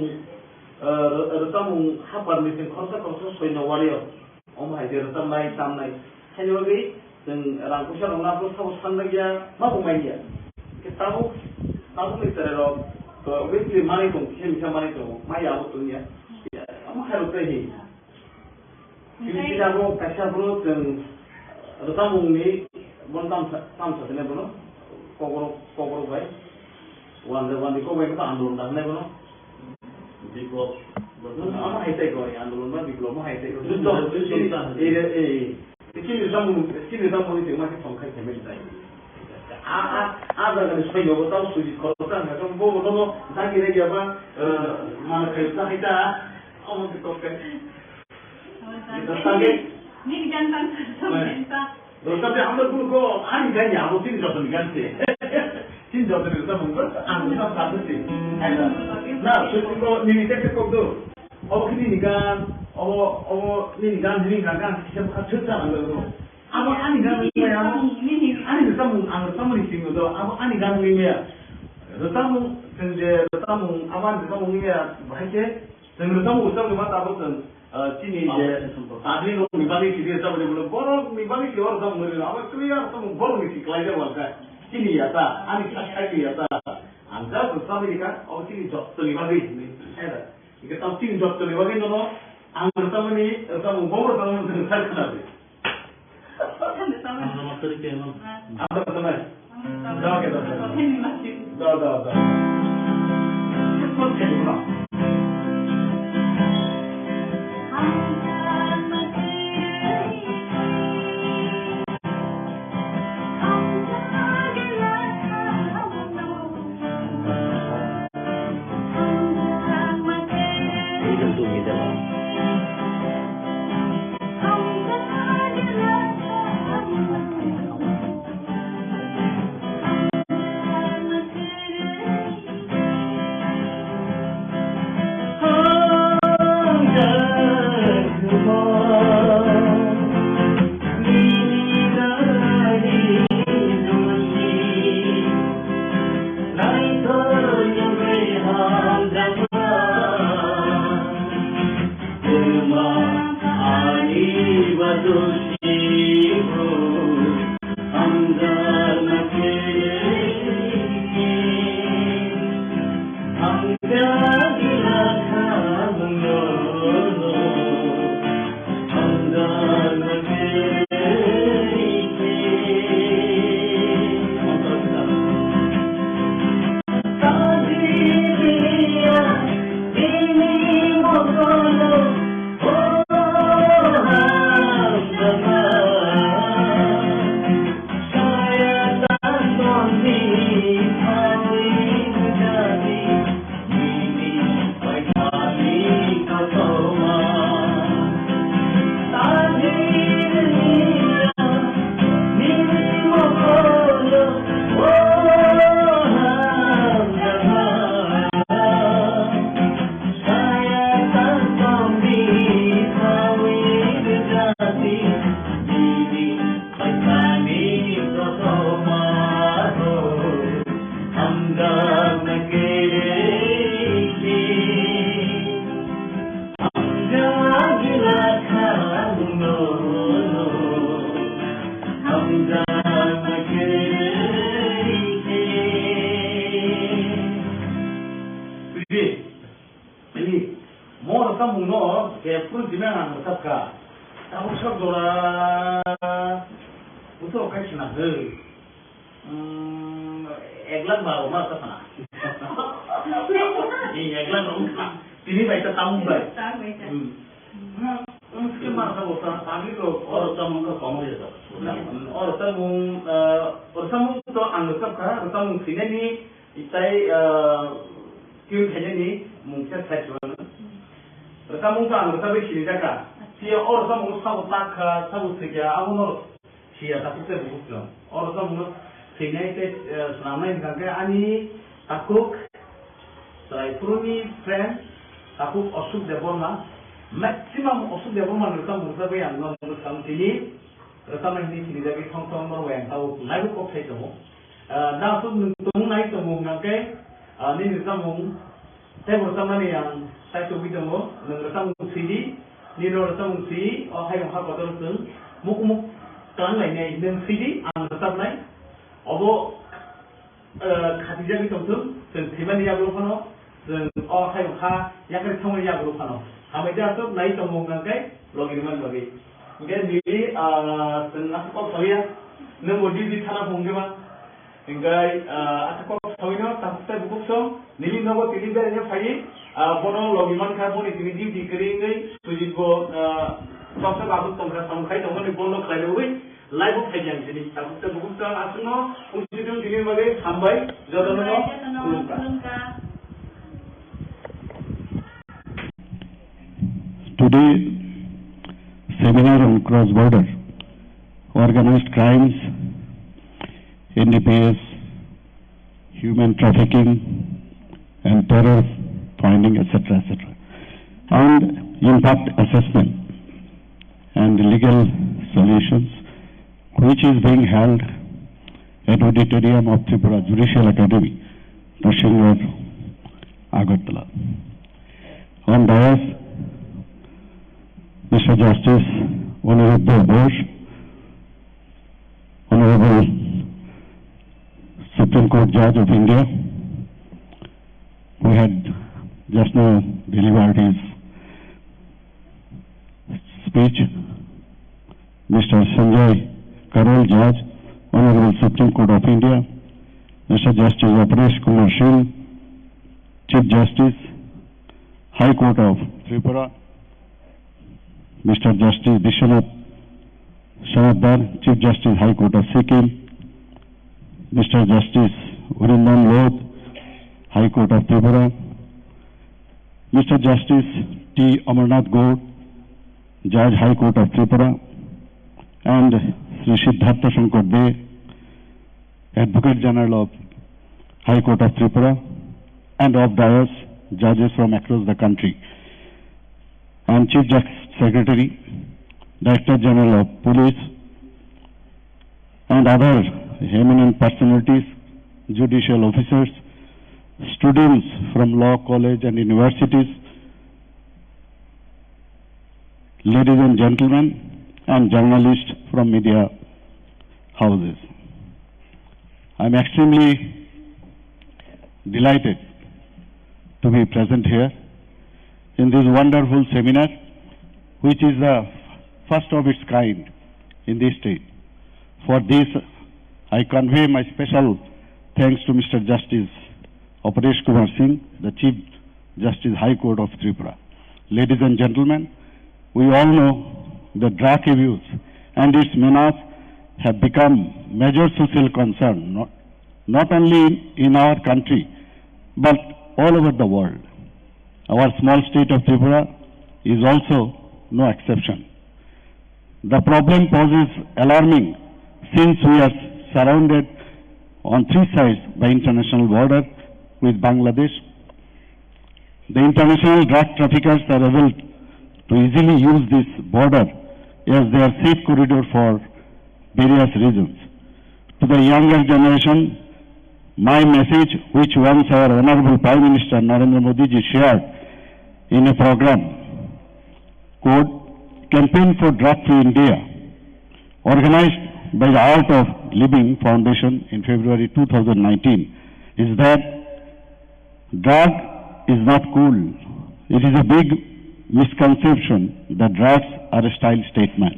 hafar ni tim korsa soalnya wario. Mai dia tam naik. Hanya lagi dan rangkusnya orang tu tahu sana dia mampu main dia. Kita tahu ni terlalu weekly money tu, macam money tu, mai awak tu ni. Kamu harus tahu. Ini kita mau kasih bro dan resam ni, bon tam satu ni bro, KOKBOROK baik. Wandi kau baik kita andulun dah ni bro. Diklop. Apa hite kau ya andulun baik diklop apa hite kau. Ini resam ni macam songkai kemedi dah. Ada kan sesuatu yang tahu sulit kalau tak, macam bodoh tak kira dia apa mana kerja kita. Oh, kita kan. Ni jantan sampai. Tapi আমরা পুরো আমি জানি আমরা তিন জন গানছে তিন জন মঙ্গল আমি সব সাথে না সেগুলো নিমিতে করতো অবখিনি নিগান নিগান হিসাব খাচ্ছা লাগলো আমার আনি গান আনি সামনে সিংহ আমার আনি গান নিমিয়া রতামু আমার রতামু নিমিয়া ভাইকে जों रतामु उसाव मा ताबोन चिनि जे आदि नो मिबानि कि दिया सबले बोलो बरो मिबानि कि और दम मरि अब क्लियर तम बरो नि क्लाइडर वालका चिनि याता आनि खाइ याता आंजा रतामिका अब चिनि जत्तो निबानि हैदा इके तम चिनि जत्तो निबानि नो आं रतामु बरो तम sir खनाबे Ang materi ke emang. apa teman दा के दा कौन से बोला Rwchapmung no ke pru jime ang sapka ta usap dora uto ka china he eglan ba ma ta sana ni eglan ro tini baita tamu bai ke ma sa bota ami ro Rwchapmung ko komo ye ta Rwchapmung to ang sapka Rwchapmung sine ni itai kyu khene ni mungcha sachwan Rwchapmung ang Rwchapmung sine jaka si Rwchapmung sa utak sa utikya amuno siya ta kute buklo Rwchapmung sine te sanamai ganga ani takuk Traipurani friend takuk osuk Debbarma maximum osuk Debbarma Rwchapmung sabai ang no samtini Rwchapmung ni sine jagi thong no wen tau naibu ko thai tomo da su tung nai tomo ngake ni Rwchapmung te Rwchapmung yang sai to bidomo Rwchapmung sidi ni Rwchapmung si o hai ha ko dor tung muk kan lai nei nen sidi ang Rwchapmung obo khatija bi tong sen thimani ya gro phano sen o hai ha yakari thong ya gro phano hamaja to nai tomo ngake logi man logi nge ni sen asko soya ne modi di thana bongema Ingai asako sawino tamsta bukso nili nogo tilibe ne phai bono logiman kha boni tili di kringai sujigo tamsta babu tongka samkhai tongoni bono khlailoi live phai jang tili tamsta bukso asno unjidun tili bage sambai jodono Today seminar on cross border organized crimes, NDPS, human trafficking and terror finding, etc., and impact assessment and legal solutions, which is being held at Auditorium of Tripura Judicial Academy, Tashingar, Agartala. On dais, Mr. Justice Honorable Bosch, Honorable Supreme Court Judge of India, who had just now delivered his speech, Mr. Sanjay Karol, Judge, Honorable Supreme Court of India, Mr. Justice Beraikhiri, Chief Justice, High Court of Tripura, Mr. Justice lBiswanath, Chief Justice, High Court of Sikkim, Mr. Justice Urindam Lod, High Court of Tripura, Mr. Justice T. Amarnath Gaur, Judge, High Court of Tripura, and Sri Siddhartha Shankar De, Advocate General of High Court of Tripura, and of dais judges from across the country, and Chief Secretary, Director General of Police, and other eminent personalities, judicial officers, students from law college and universities, ladies and gentlemen, and journalists from media houses. I am extremely delighted to be present here in this wonderful seminar, which is the first of its kind in this state. For this, I convey my special thanks to Mr. Justice Aparesh Kumar Singh, the Chief Justice, High Court of Tripura. Ladies and gentlemen, we all know the drug abuse and its menace have become major social concern, not only in our country, but all over the world. Our small state of Tripura is also no exception. The problem poses alarming since we are surrounded on three sides by international border with Bangladesh. The international drug traffickers are able to easily use this border as their safe corridor for various reasons. To the younger generation, my message, which once our Honorable Prime Minister Narendra Modi ji shared in a program called Campaign for Drug-Free India, organized by the Art of Living Foundation in February 2019, is that drug is not cool. It is a big misconception that drugs are a style statement.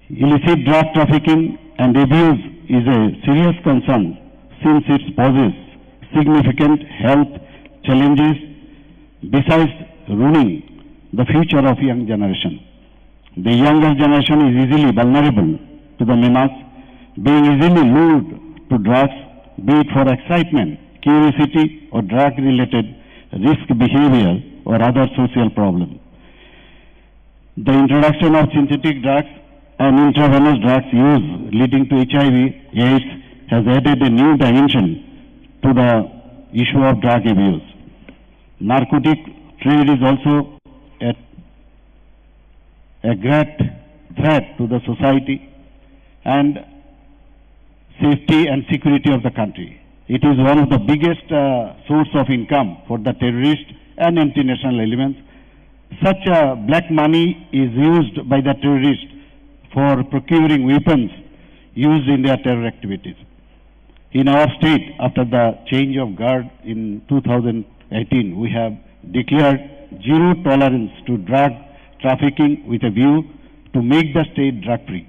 Illicit drug trafficking and abuse is a serious concern since it poses significant health challenges besides ruining the future of young generation. The younger generation is easily vulnerable to the menace, being easily lured to drugs, be it for excitement, curiosity, or drug-related risk behavior or other social problems. The introduction of synthetic drugs and intravenous drugs use leading to HIV/AIDS has added a new dimension to the issue of drug abuse. Narcotic trade is also a great threat to the society and safety and security of the country. It is one of the biggest source of income for the terrorists and anti-national elements. Such black money is used by the terrorists for procuring weapons used in their terror activities. In our state, after the change of guard in 2018, we have declared zero tolerance to drug trafficking with a view to make the state drug-free.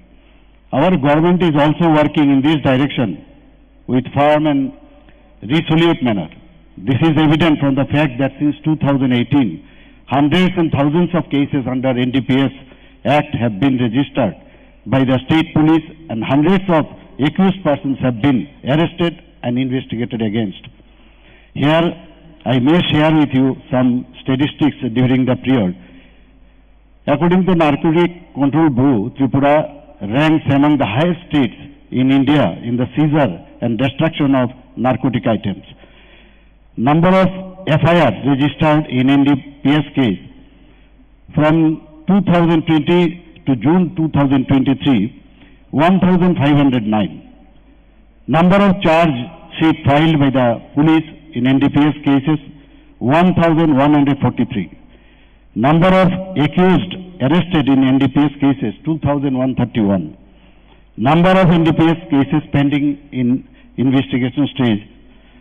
Our government is also working in this direction with firm and resolute manner. This is evident from the fact that since 2018, hundreds and thousands of cases under NDPS Act have been registered by the state police and hundreds of accused persons have been arrested and investigated against. Here, I may share with you some statistics during the period. According to Narcotic Control Bureau, Tripura ranks among the highest states in India in the seizure and destruction of narcotic items. Number of FIRs registered in NDPS case from 2020 to June 2023, 1,509. Number of charge sheet filed by the police in NDPS cases, 1,143. Number of accused arrested in NDPS cases, 2,131. Number of NDPS cases pending in investigation stage,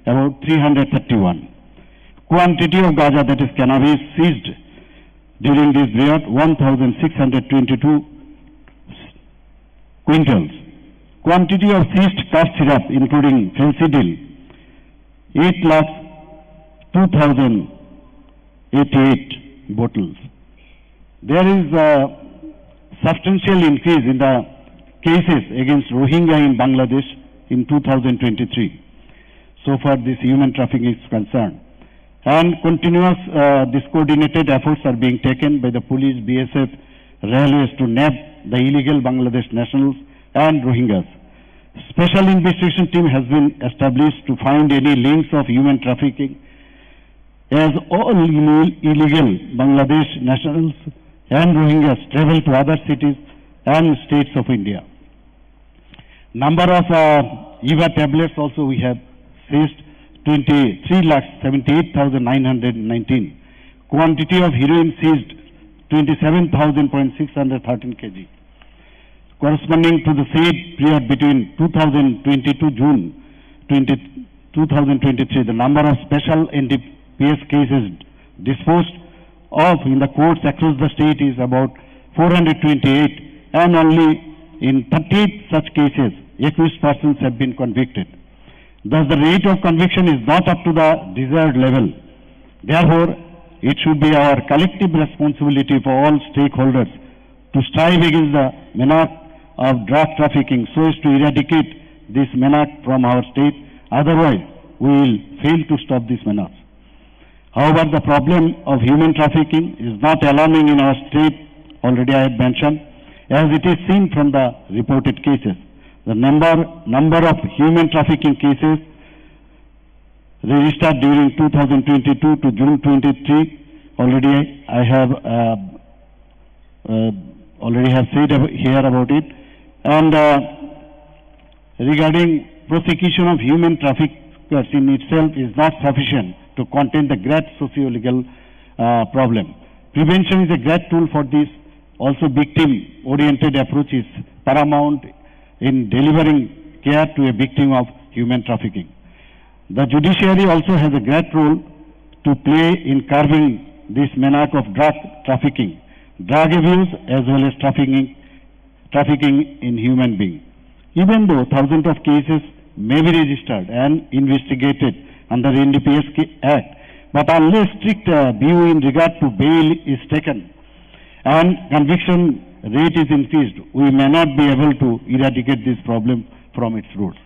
about 331. Quantity of gaja, that is cannabis, seized during this period, 1,622 quintals. Quantity of seized cough syrup, including fencidil, 8,02,088 bottles. There is a substantial increase in the cases against Rohingya in Bangladesh in 2023. So far, this human trafficking is concerned. And continuous, these coordinated efforts are being taken by the police, BSF, railways to nab the illegal Bangladesh nationals and Rohingyas. Special investigation team has been established to find any links of human trafficking, as all illegal Bangladesh nationals and Rohingyas travel to other cities and states of India. Number of EVA tablets also we have seized, 23,78,919. Quantity of heroin seized, 27,613 kg. Corresponding to the same period between 2022 June 2023, the number of special NDPS cases disposed of in the courts across the state is about 428, and only in 38 such cases, accused persons have been convicted. Thus, the rate of conviction is not up to the desired level. Therefore, it should be our collective responsibility for all stakeholders to strive against the menace of drug trafficking so as to eradicate this menace from our state. Otherwise, we will fail to stop this menace. However, the problem of human trafficking is not alarming in our state, already I have mentioned, as it is seen from the reported cases. The number of human trafficking cases registered during 2022 to June 23, already I have said here about it. And regarding prosecution of human traffickers in itself is not sufficient to contain the great socio-legal problem. Prevention is a great tool for this. Also, victim-oriented approach is paramount in delivering care to a victim of human trafficking. The judiciary also has a great role to play in curbing this menace of drug trafficking, drug abuse as well as trafficking in human beings. Even though thousands of cases may be registered and investigated under NDPS Act, but unless strict view in regard to bail is taken and conviction rate is increased, we may not be able to eradicate this problem from its roots.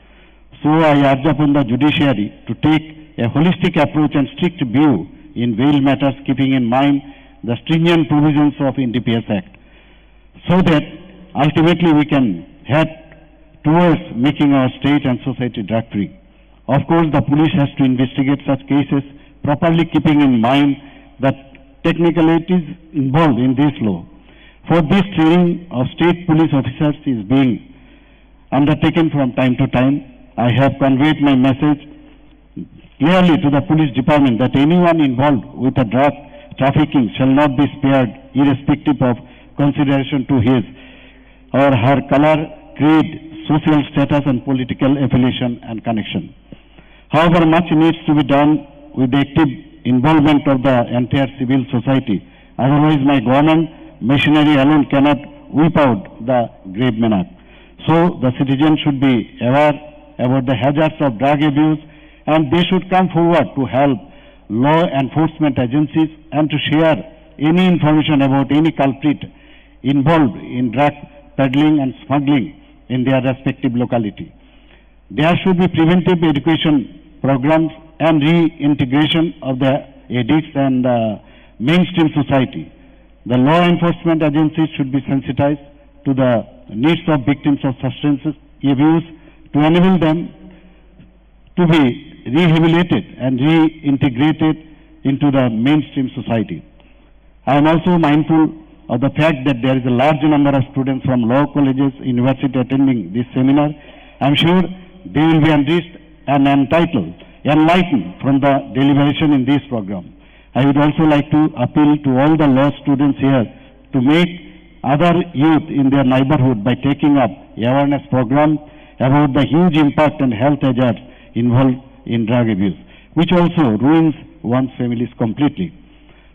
So I urge upon the judiciary to take a holistic approach and strict view in bail matters, keeping in mind the stringent provisions of NDPS Act, so that ultimately we can head towards making our state and society drug-free. Of course, the police has to investigate such cases, properly keeping in mind the technicalities involved in this law. For this, training of state police officers is being undertaken from time to time. I have conveyed my message clearly to the police department that anyone involved with a drug trafficking shall not be spared, irrespective of consideration to his or her color, creed, social status and political affiliation and connection. However, much needs to be done with the active involvement of the entire civil society. Otherwise, my government machinery alone cannot whip out the grave menace. So, the citizens should be aware about the hazards of drug abuse, and they should come forward to help law enforcement agencies and to share any information about any culprit involved in drug peddling and smuggling in their respective locality. There should be preventive education programs and reintegration of the addicts and mainstream society. The law enforcement agencies should be sensitized to the needs of victims of substance abuse to enable them to be rehabilitated and reintegrated into the mainstream society. I am also mindful of the fact that there is a large number of students from law colleges, universities attending this seminar. I am sure they will be enriched and enlightened from the deliberation in this program. I would also like to appeal to all the law students here to make other youth in their neighborhood by taking up awareness program about the huge impact and health hazards involved in drug abuse, which also ruins one's families completely.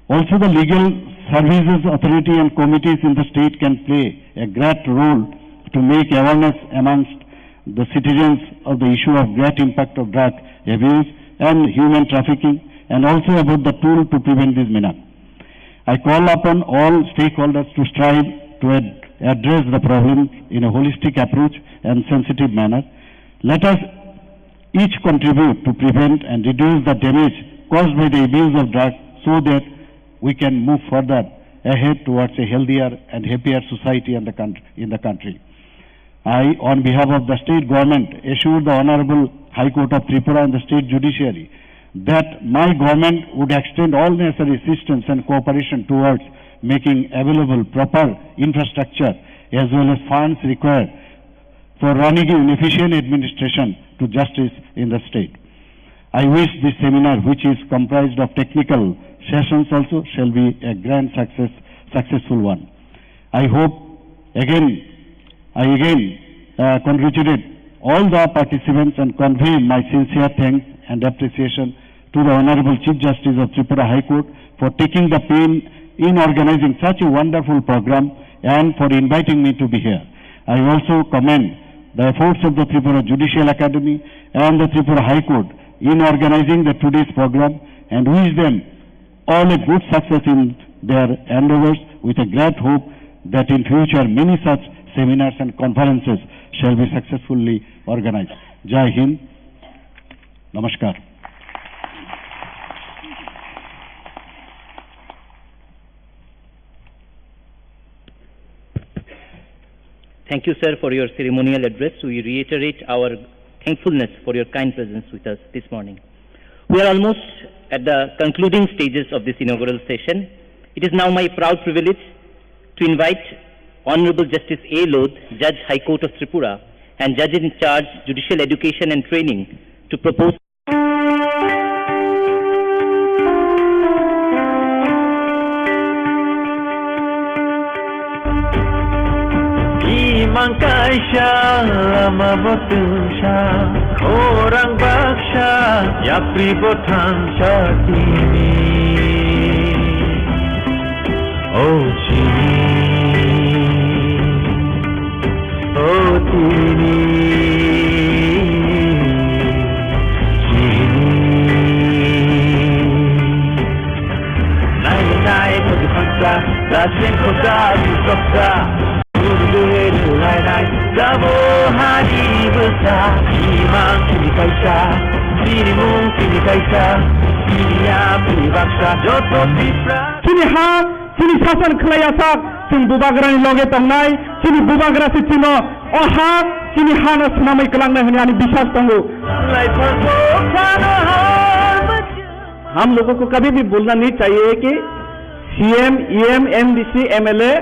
Also, the legal services authority and committees in the state can play a great role to make awareness amongst the citizens of the issue of great impact of drug abuse and human trafficking, and also about the tool to prevent this menace. I call upon all stakeholders to strive to address the problem in a holistic approach and sensitive manner. Let us each contribute to prevent and reduce the damage caused by the abuse of drugs, so that we can move further ahead towards a healthier and happier society in the country. I, on behalf of the state government, assure the Honorable High Court of Tripura and the state judiciary that my government would extend all necessary assistance and cooperation towards making available proper infrastructure as well as funds required for running an efficient administration to justice in the state. I wish this seminar, which is comprised of technical sessions also, shall be a grand successful one. I congratulate all the participants and convey my sincere thanks and appreciation to the Honorable Chief Justice of Tripura High Court for taking the pain in organizing such a wonderful program and for inviting me to be here. I also commend the efforts of the Tripura Judicial Academy and the Tripura High Court in organizing the today's program, and wish them all a good success in their endeavors, with a great hope that in future many such seminars and conferences shall be successfully organized. Jai Hind. Namaskar. Thank you, sir, for your ceremonial address. We reiterate our thankfulness for your kind presence with us this morning. We are almost at the concluding stages of this inaugural session. It is now my proud privilege to invite Honorable Justice A. Lodh, Judge High Court of Tripura and Judge in Charge Judicial Education and Training, to propose Mangkaisha lama botusha orang baksha ya pribotan syakini Oh Chini, oh Chini, Chini. Nai nai kogi fakta, dasin koga susokta. Ulu nai nai, kamu hari besar. Iman kini kaisa, dirimu kini kaisa. Dunia kini baksa, joto TRIPURA. Chini ha, chini sasan khalayasak, chini bubagrani loge tongnai, chini bubagra si chino, oha, chini hana senamai kelangnai hanya ani biswas tonggu. हम लोगों को कभी भी भूलना नहीं चाहिए कि CM, EM, MDC, MLA,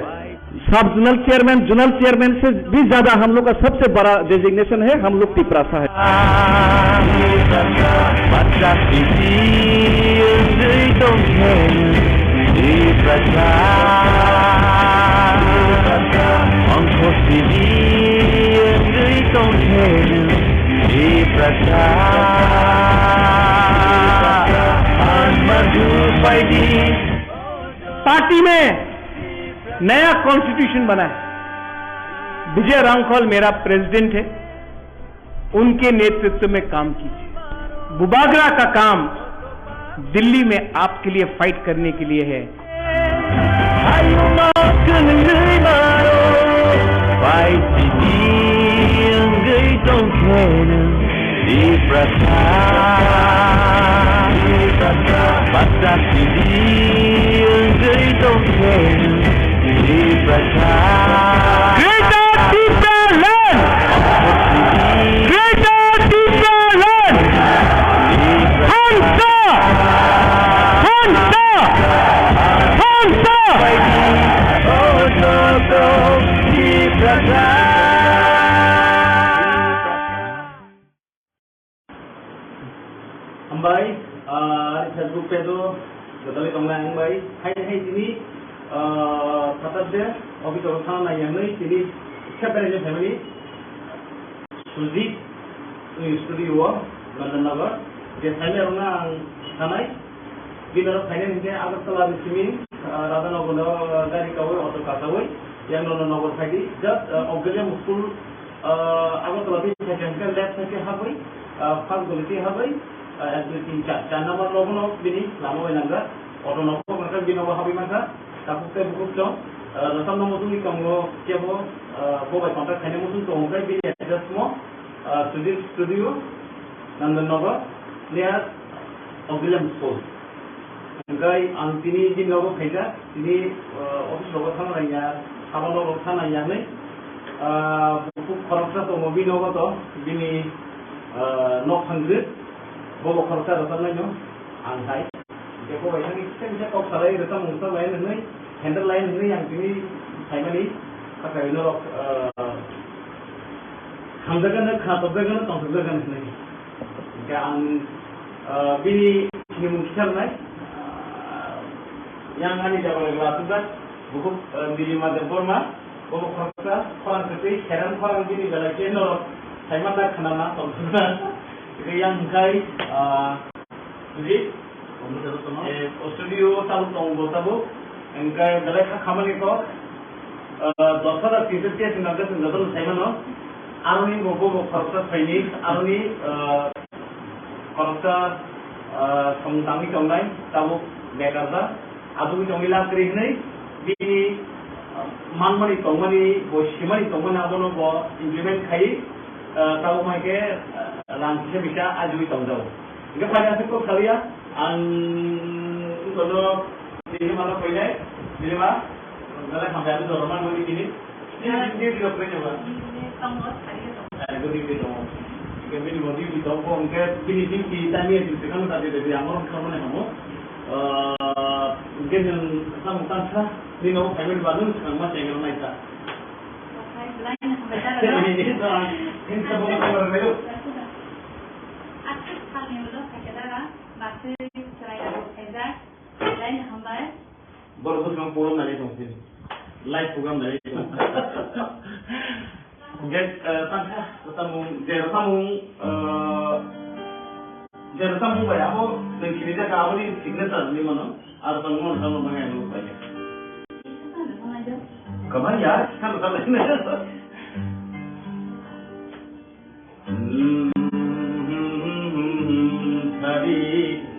सब जोनल चेयरमैन, जोनल चेयरमैन से भी ज्यादा हम लोग का सबसे बड़ा डेजिग्नेशन है, हम लोग TRIPURA है। पार्टी में नया कॉन्स्टिट्यूशन बना है। विजय रांखल मेरा प्रेसिडेंट है, उनके नेतृत्व में काम कीजिए। बुबागरा का काम दिल्ली में आपके लिए फाइट करने के लिए है। Ambai, Facebook पे तो बताले कमला ambai, hai sini Saturday office of Sana yang ni sini Chapter family Suzy studio London Nagar, dia saya orang Sanai, di dalam saya ni dia agak telah disini, rada nagar dari kawai atau kasawai, yang nagar saya just Australia school agak telah disini left saya habai, first quality habai. Everything chat number logo bini lama wenangga auto nopo mereka bini nopo habi mereka tapi saya buku tu rasam nopo tu ni kamu siapa bawa kontak kene musuh tu orang bini address semua studio London Nagar near Auckland School. Enggak antini di nopo kerja ini office logo sana raya kawan logo sana yang ni buku korupsi tu mobil nopo tu bini nok hangzit Bobo korupsi datang lagi, angkai. Jika kau yang ini, saya kau salai datang muncul lain ini, handle lain ini yang ini saya ni, apa ini lok, hamdakan, khatobkan, tongkatkan ini. Jika bini ini mungkin ni, yang ini jaga lagi tu buku Nilima Debbarma, bobo korupsi, orang seperti heran orang bini galaknya lok, saya mana kenal tongkatkan. Yang kai, jadi studio tahu tunggu tahu, engkai galak kaman itu, dosa tiga sengaja saya mana, aruni bobo korupsi ini, aruni korupsi samutami congai tahu bekerja, adu congilah kiri ini, di manmani tongmani, bosimani tongmani abono bo implement kai, tahu mereka langsung bisa ajui tahu. Jika pada saat itu kalian kalau di mana pilih, di mana, kalau sampai ada orang mau di sini, dia tidak pernah nyoba. Aku di sini tahu. Jika bini mau di tahu, mungkin bini kita ni di sekarang tadi dari Amor kamu ni kamu, mungkin yang kamu tahu, di nama family baru sekarang masih yang ramai tak. Ini semua orang baru. Baru tu memang program dari tu, live program dari tu. Mungkin tangkah Jerasamu bayar, dan kini dia kawali signature ni mana, ada tanggungan sama mengenai lu banyak. 그만이야. 시간도 달라있네. 다리.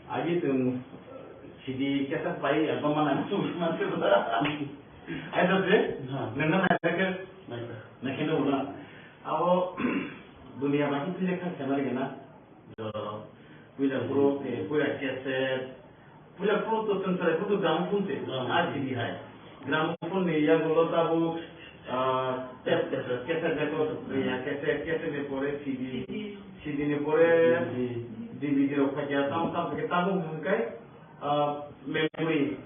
Aji tum CD kita pai album mana tu macam tu. Ada tu? Nengah ada ke? Nak kena ulang. Awak dunia macam tu je kan sama lagi na. Punya pro, punya cassette, punya pro tu sensor, pro tu gramophone tu. Aji ni hai. Gramophone ni yang kalau tahu cassette tu ya cassette ni pore CD ni pore DVD ro kaya tam kita mungkin memory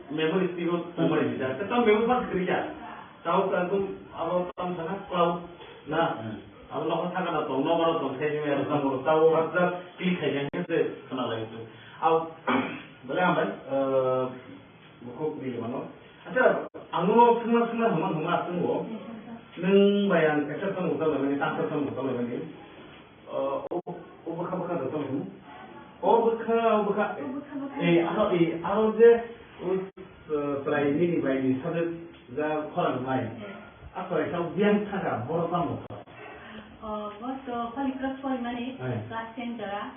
memory stick umur ini dah. Kita memory pas kerja. Tahu kan tu awak tam sana cloud. Nah, awak nak cakap apa? Nomor tu saya ni ada nomor. Tahu apa? Klik saja kita kenal itu. Awak boleh ambil buku ni mana? Acha, anu semua hama semua. Neng bayang kerja tu mudah lagi, tangkap tu mudah lagi. Buka tu tu. Buka. Aku je selain ini bagi satu dah korang main. Aku rasa biang tak boros kamu. Waktu kali kelas kali mana? Kelas 10 jara.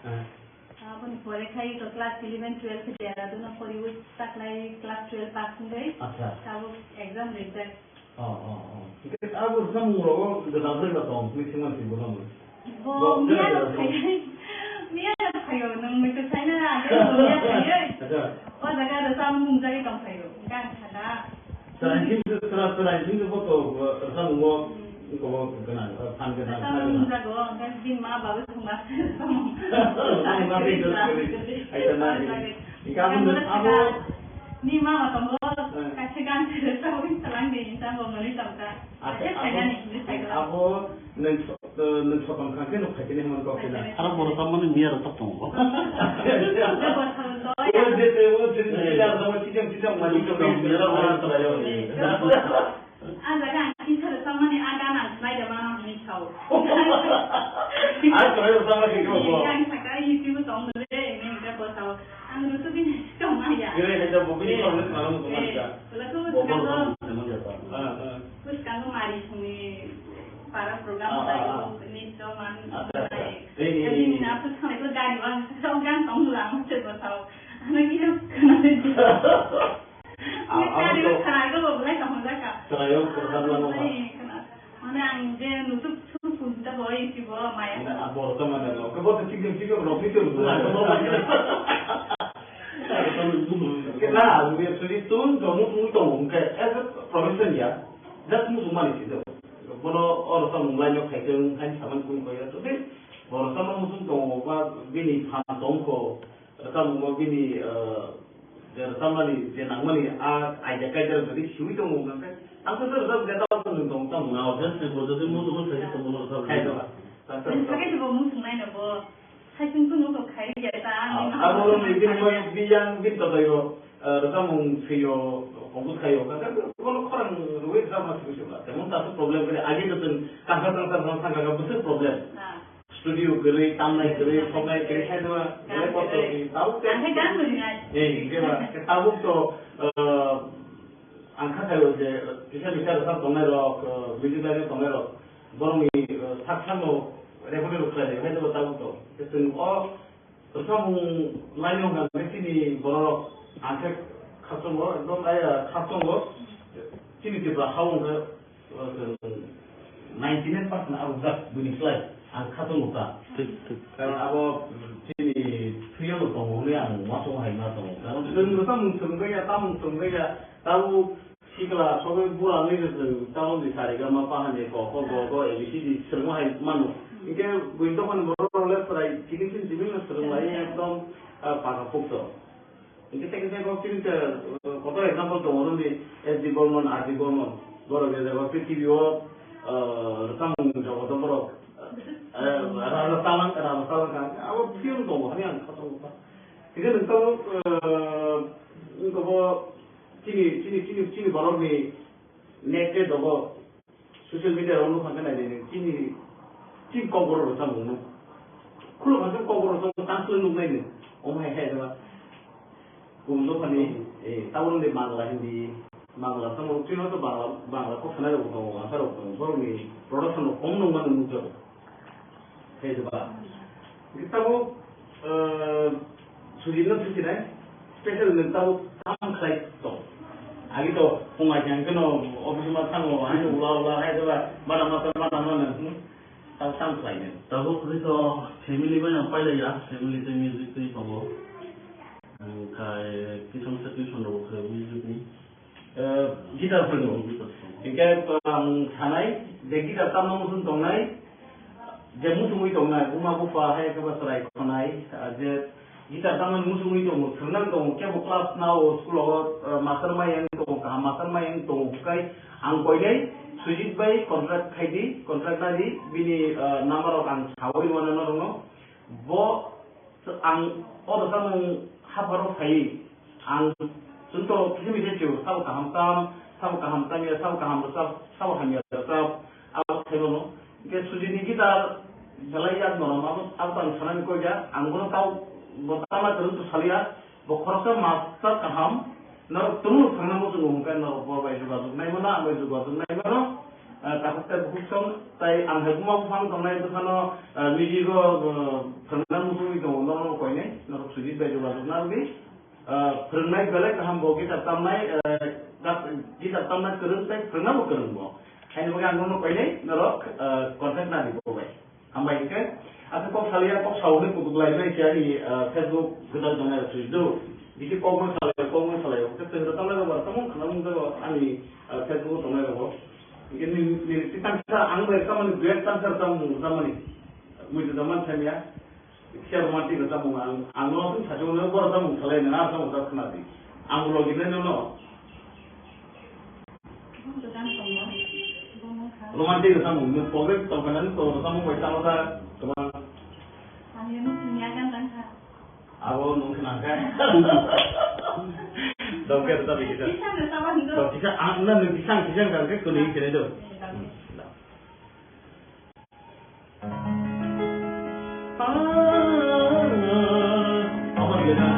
Pun Beraikhiri tu kelas 11, 12 jara. Tu nak kali tak lagi kelas 12 pass ni. Tahu exam result. Kita aku semua orang dah tahu betul. Mesti mesti bolong. Mia kayo nang may kasay na mia kayo. O daga da samung jari kam kayo. Kan kada. Sarangin ko to samung ko kana fan kana. Samung jago kan din ma bagus kumas. Samung bagus. Ay tanay. Ikaw mo abo ni ma matambo kasi kan sa wing salang din sa mo mali tamka. Abo nang sotong kan no kagini man ko kila. Ara boro tamani miara tatong ko. Ya dete wo tidak sama cicam mali ko miara wala trayo ni. Anda kan kita tamani ada nak slide mana ni tahu. Trayo sama ki ko. Yang sakai YouTube tong le ni kita ko tahu. Anu tu bin tong ya. Ye ada bobini ko malam ko masa. Lalu terus kalau mari sini para program saya ini cuma jadi ni apa sekarang itu dari orang seorang tonglang macam tahu anak kita kena jadi kita sekarang itu boleh kamu jaga sekarang persoalan mana anje nutup pun kita boleh sih boleh maya boleh sama ada kebot cium belum itu kenal dia sudah tun kamu tunggu ke profesion ya dah semua itu Boro orang sama mulanya kaitan kan sama pun kaya tu deh. Boro sama musim tu apa bini pantong ko, sama bini sama ni jenang mana aja kaya jadi shui tu mungkin kan. Aku tu kita tahu tu tong ngau Jadi bodoh musuh saya semua orang kaya tu. Saya juga musuh lain apa. Saya pun musuh kaya je tak. Aku orang ni bini yang bini tu yo, sama mungkin yo obut kayo kan kalau orang ruwet sama sih lah. Temun satu problem kali aja tu kantor sangka besar problem. Studio kali, tamnai kali, somai kali saya tu repot tu tahu kan? Dia tahu tu angkat kayo je bisa rasa tomai rok, video lagi tomai rok, borong ni saksan lo repot tu kerja, saya tu tahu tu. Jadi Rwchapmung lain orang sini borong angkat khasong lo, dom ayah khasong lo, sini kita haung ke 99% awak bunyi selai ang khasong lo karena apa sini priyo lo tong yang masuk hai na tong. Kalau dengan Rwchapmung sungguhnya tahu sikla soal bulan ni tu tahu di sana kalau apa hanya kok ABCD semua hai manu. Ini window kan borong le perai sini serung lain yang pakai foto. Ini kita KOKPIN ke kota example tu orang di Debbarma, baru kita KOKPIN TV Rwchapmung jauh tu baru rasa kan, awak film tu hari yang kata apa? Jika entah engkau sini baru ni net tu baru social media orang tu kan ada ni sini KOKBOROK Rwchapmung, kalau macam KOKBOROK Rwchapmung tangsel nunggu ni, omai hai tu. Untuk ni, tahun ni Bangla, semua Cina tu Bangla, kau sana tu kau asal tu, baru ni production tu kau nunggu muncul, hey tu bah. Kita tu sujud nanti sih special ni tahu tam klay tu, agi tu pungai yang kena office macam tu, anu ulah hey tu bah, mana tahu tam klay ni. Tahu kita family banyak pilih ya, family tu music tu apa? Kayak kisah satu dulu ke music ni. Gitar perlu. Jika sanai, gitar tamu musun tongai, jamu semui tongai, bunga bufa hai kebasarai tongai, gitar tamu musun itu senang tong, kaya kelas now sekolah mastermind yang tong kai angkoi deh, sujud bay kontrak tadi, bini nama orang kawin mana orang, bo orang Rwchapmung kai ang contoh kita bisa cuci sabu kaham ya sabu kaham hanya sabu awak selono kita sudah ni kita jalaiat normal awak tan sanan ko ja anggono tahu pertama terus salia bokorsa master kaham nor tunu sana mo sungguhkan nor bawa juga tu naik mana takut terbuksong tay ang haguma pang tonai tu sana mijigo sana musuh itu nor ko ini nor sudah juga tu nanti pernah balik kaham bo kita tamai kerun tay pernah bo kerun bo hai ni bagian ngono ko ini nor kontak na di bo ambai ke atau kok salia kok sauni ko lain jadi Facebook kita tonai sudah dikit kok salia kita terutama Rwchapmung kenal mungkin ani Facebook tonai bo ini kita anggur sama ni great tanser tamu sama ni, mungkin zaman saya ya, siapa mati ke tamu anggur tu satu orang baru tamu selain nak tamu tak kenal di, anggur lagi ni no. Romantik ke tamu, ni program tahu kan tu tamu macam apa teman. Kami nu punya kan kan. Aku mungkin angkat. Dokter tapi kita. Bisa anda bisa kan ke kuning kene tu. Apa dia?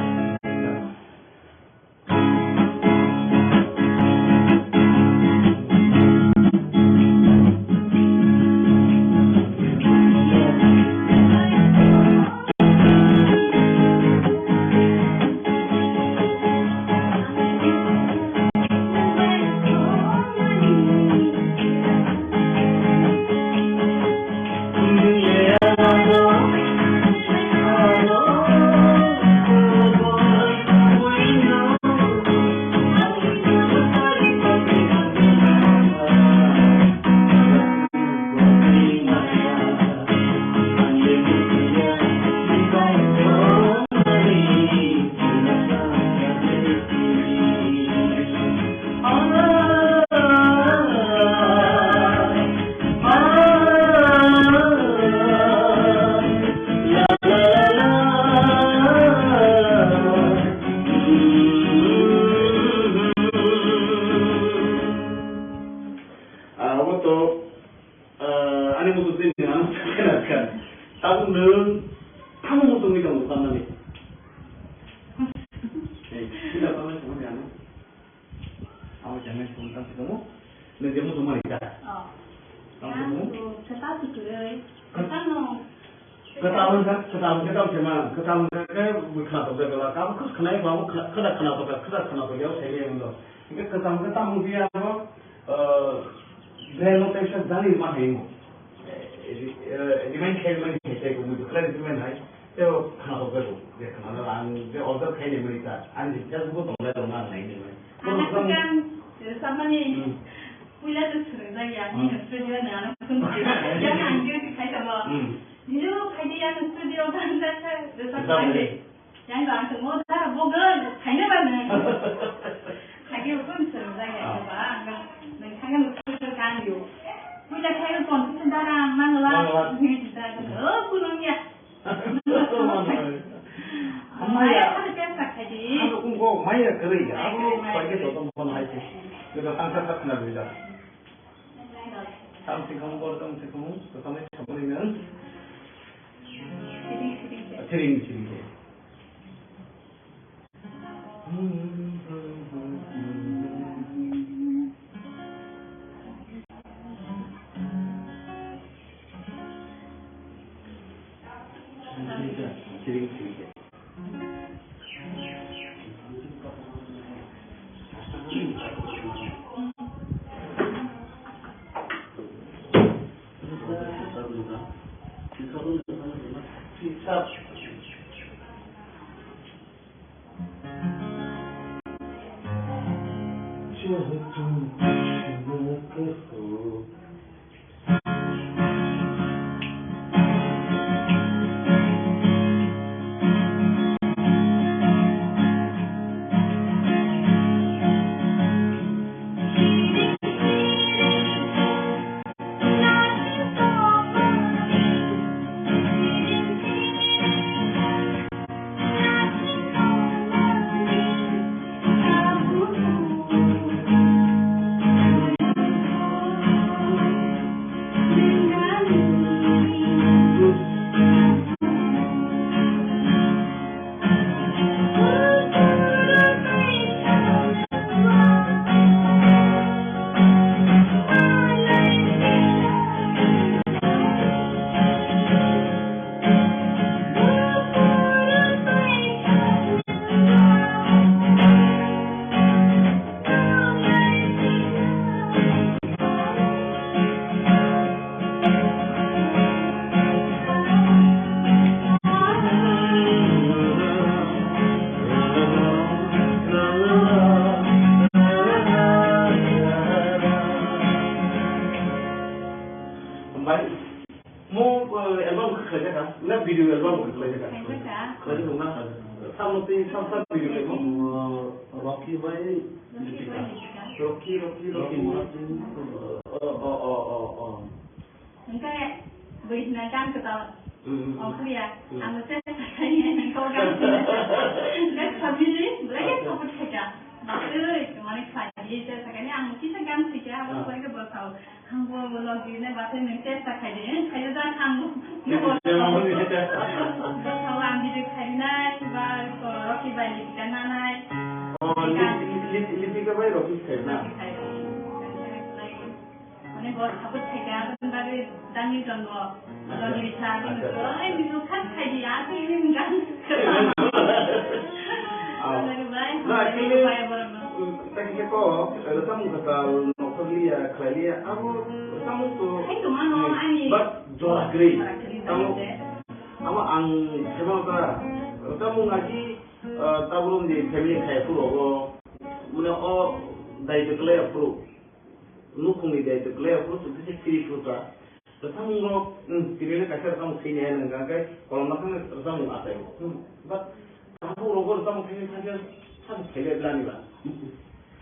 dia musuh mereka. Yang tu ketahui tu, ketahuan cuma ketahuan kan bukan atau bergerak. Kamu kenapa kamu kenapa dia saya yang itu. Ini ketahuan dia apa? Relocation dari mana ini? Ini main kerja saya kamu kalau itu main hai. Itu kenapa begitu? Dia kenapa dia order kerja mereka. Andi jadi bukan orang lain ini. anak kan sama ni. Punya tu sudah ya, ni studio ni anak pun jangan anjir dikai sama. Ni tu kai dia studio kan dah sama ni. Yang dah semua dah bogle, kai ni mana? Kai dia pun sudah ya, bah. Nak kai kan studio kan dia. Punya kai pun sudah dah mana ni sudah. Pulang ya. Maya ada pesta kai dia. Aku kau Maya kerja. Aku bagi tu pun hai sih. Kita tangkap nak bila. Sampai kamu pertama siapa ni kan? Sering. Video album kerja kan? Kerja mana? Sama video album. Rocky by Rocky. Enggak, beritakan kita orang Korea. Anggota saya yang kau kan? Enggak family, belajar apa saja. Betul, cuma ni kaji je. Sekarang kita kan saja, apa mereka bertahu. Hanggu lagi ni bahasa Indonesia tak kaji. Kaji dah hanggu. Bertahu ambil kaji naik, sebab Rocky balik kan naik. Oh, lebih ke baik Rocky kerana. Mana buat apa saja, dari dami janggo, dari cari ni tu kan kaji apa ini kan? Nah, ini teknik kok, kamu kata noklia, klia, kamu tu. Itu mana ani? But jual grey. Kamu ang siapa kata? Kamu ngaji, tabung di family kaya puru, mana dai deklarasi puru, nukung di dai deklarasi puru, tu sih kiri puru ta. Kamu ngok, kiri ni kasar kamu kini yang enggak, kalau makan kamu apa itu? But kamu rokok kamu kini saja. Satu kali berani lah.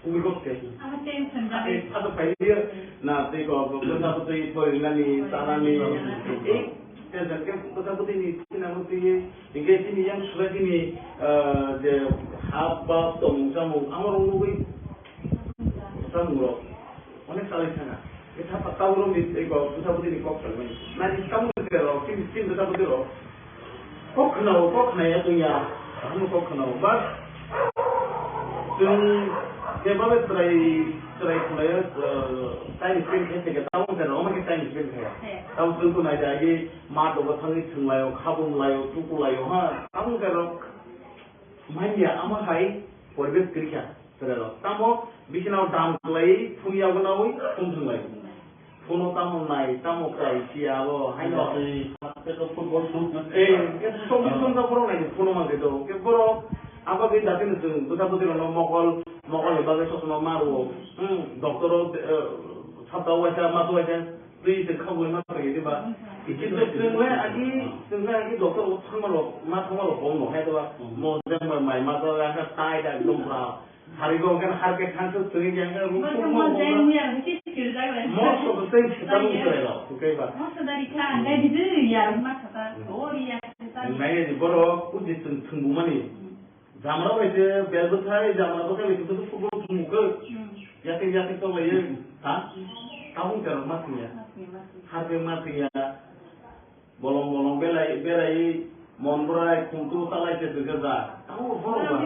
Urut ke? Apa yang sendiri? Satu kali dia, nanti kalau satu tu itu ni, sana ni, jangan satu ni, nama tu ni, ingin sini yang sudah sini, the apa tong amar ungui, samuro, mana salah sana. Kita apa tahu orang ni, kalau satu ni kok terus. Nanti kamu terus, sini satu terus. Kok kena ya tu ya, kamu kok kena, bas.ซึ่งเจ้าบ้านตราย serai mulai time spend ke tahu kan orang ke time spend ke tahu tentu naik lagi mat obat hangi sunglayo kabung layo tuku layo ha tahu kan main dia amat hai politik kerja terus tamu bikinau dam lagi punya benawi untung lagi puno tamu naik tamu kai siapa hai lo itu football shoot sombong puro naik puno mang gitu ke puro apa kita datang itu kita betul mokol bagai sosok maru dokter sabda wajah matu wajah beri terkabul mata gitu bah itu lagi dokter sama lo kono hai tu bah mau jangan main mata lagi tai dah lumpur hari kau kan hari ke kantor sering jangan lumpur mau so betul kita lumpur lah oke bah mau dari kan dari itu ya rumah kata story yang naik di bawah uji tunggu mana Jamra baca belbut hari jamra tu kan itu tu football muka, jati tu lagi, tahu kan mati ya, harga mati ya, bolong belai, monbrai, kuntu talai kerja, tahu bolong bah,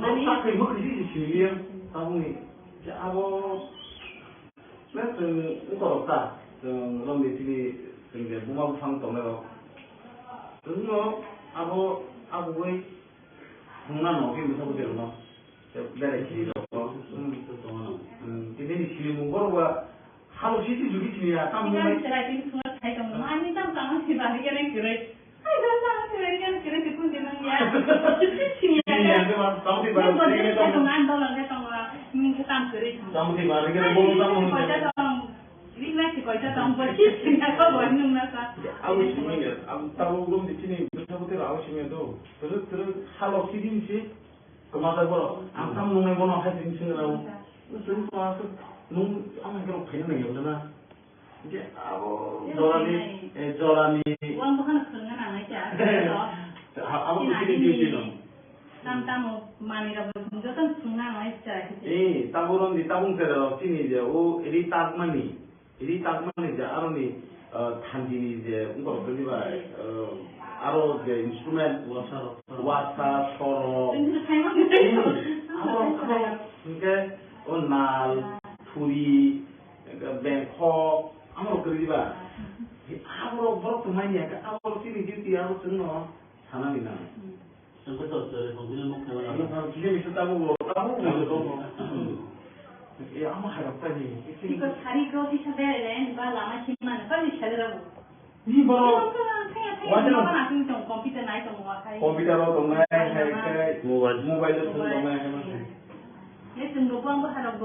bolong tak ibu kerja di sini ya, tahu ni, jadi apa, macam itu tak, orang di sini tinggal rumah fang tu mereka, tu aku gue mengenal mungkin bisa betul no, dari sini loh, ini di sini mungkin gua kalau sih juga sini ya, tamu ini cerai ini semua saya kamu, ini tamu kamu sih balik yang cerai, ayo tamu cerai kan cerai itu gimana ya, sini ya, tamu di balik ini tamu ngantor lagi tamu mungkin tamu cerai, tamu di balik ini boleh tamu ini masih kau itu tamu bersih, apa warnung nasa, aku sini ya, aku tahu belum di sini. Betul aku sini tu, terus kalau sini sih, kemana gua, angkam nunggu gua nak sini sini lah, terus masuk nung, amat kalau pengen lagi betul lah, jadi aku jorani, uang bukan setengah aja, aku sini di sini, tamu mani rabu, itu kan setengah aja, tabung di tabung terus sini je, ini tak mani je, aru ni thanji je, untuk beli aro je instrument wasa soro aro nal puri bengkok aro keriba aro borok tumanya ka aro sini di aro senno sana mina sampai terus mobil mau keluar aro sini bisa tamu ya ama harap tadi itu hari kau bisa belajar lama ciman kau bisa belajar ini baru wajar apa nanti tong komputer naik tong wakai komputer tong naik hai mobile tu tong naik ya tunggu buang berharap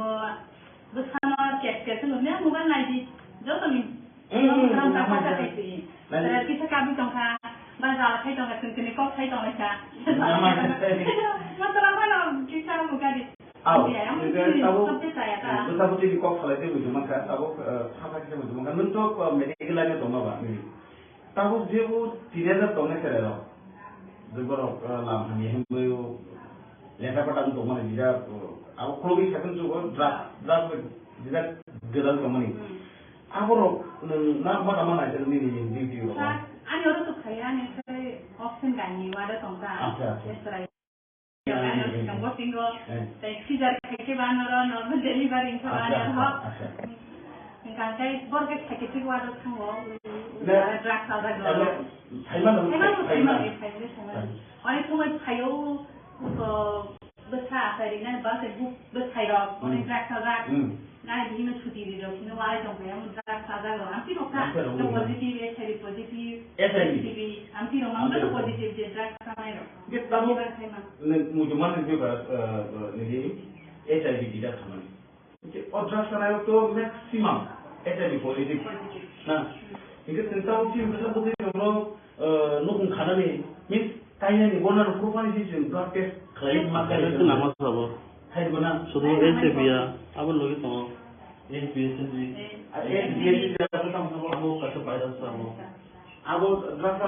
bersama cek tu ni mobile naik di jauh tu ni orang tak pakai itu jadi kita kami tong ka bazar kai tong ka kini kau kai tong ka masalah mana kita muka di Betul di kok salah itu cuma kan tahu apa kita cuma kan untuk medical line itu apa ni tahu dia bu tidak ada tahu ni kerana Debbarma lam ni hembu lepas pada untuk mana dia aku kalau bisa kan juga drug dia gedal company aku nak mana jadi ni di ani orang tu kaya ni saya option kan ni ada tongka yang buat tinggal taxi jar kaki banner normal delivery itu banner hok kan saya borget kaki tu ada tanggo drug ada gol Thailand orang tu macam kayu besar hari ni bahasa besar orang drug ada nah ini cuti di dalam, ini wajah orang yang drug ada orang, anti orang positif, HIV positif, anti orang tu positif je drug sama itu. Kita tahu, mujurman itu ni HIV tidak sama. और drugs बनाए तो maximum HIV positive ना इनके चिंताओं की मतलब बोलते हैं हम लोग नुकून खाना नहीं मीन्स कहीं नहीं बोलना नुकून पानी चीज़ ब्लड टेस्ट खाली मार्केट से नाम सब है बना शुरू में से भी अब लोग तो एचपीएससी जब तक हम लोग कैसे पायदा सब अब ड्रग्स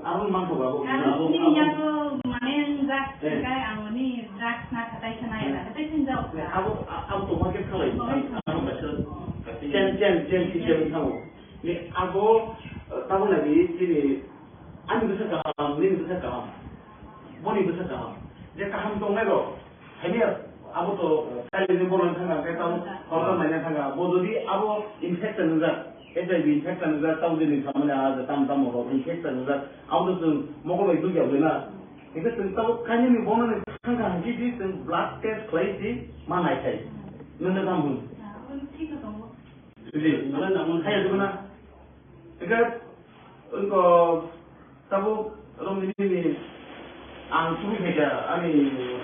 अब मांग होगा अब ini yang tu main drugs kan angoni drugs nak kata sana ya kata senjau अब तो मार्केट खाली अब macam jen tahu ni अब tahu lagi ini anu besar kaham ni besar kaham boni besar kaham dia kaham tu mereka ini अब तो रायजोनि बर'नि थांगा बे ताव हरनायनि थांगा बदि आबो इनफेक्शन जा HIV इनफेक्शन जा ताव दिनै खामानि आज ताम हरो इनफेक्शन जा आउट जों मगलबाय दुगियाव देना इखो जों ताव कायनि बनने थांगा हांखि जों ब्लाड टेस्ट खालायसि मा नायथाय नोंनो दामबो जुदि नों नामन हायजोबना इखो उनको ताबो रंगिनि आं सुबि फैदा आंनि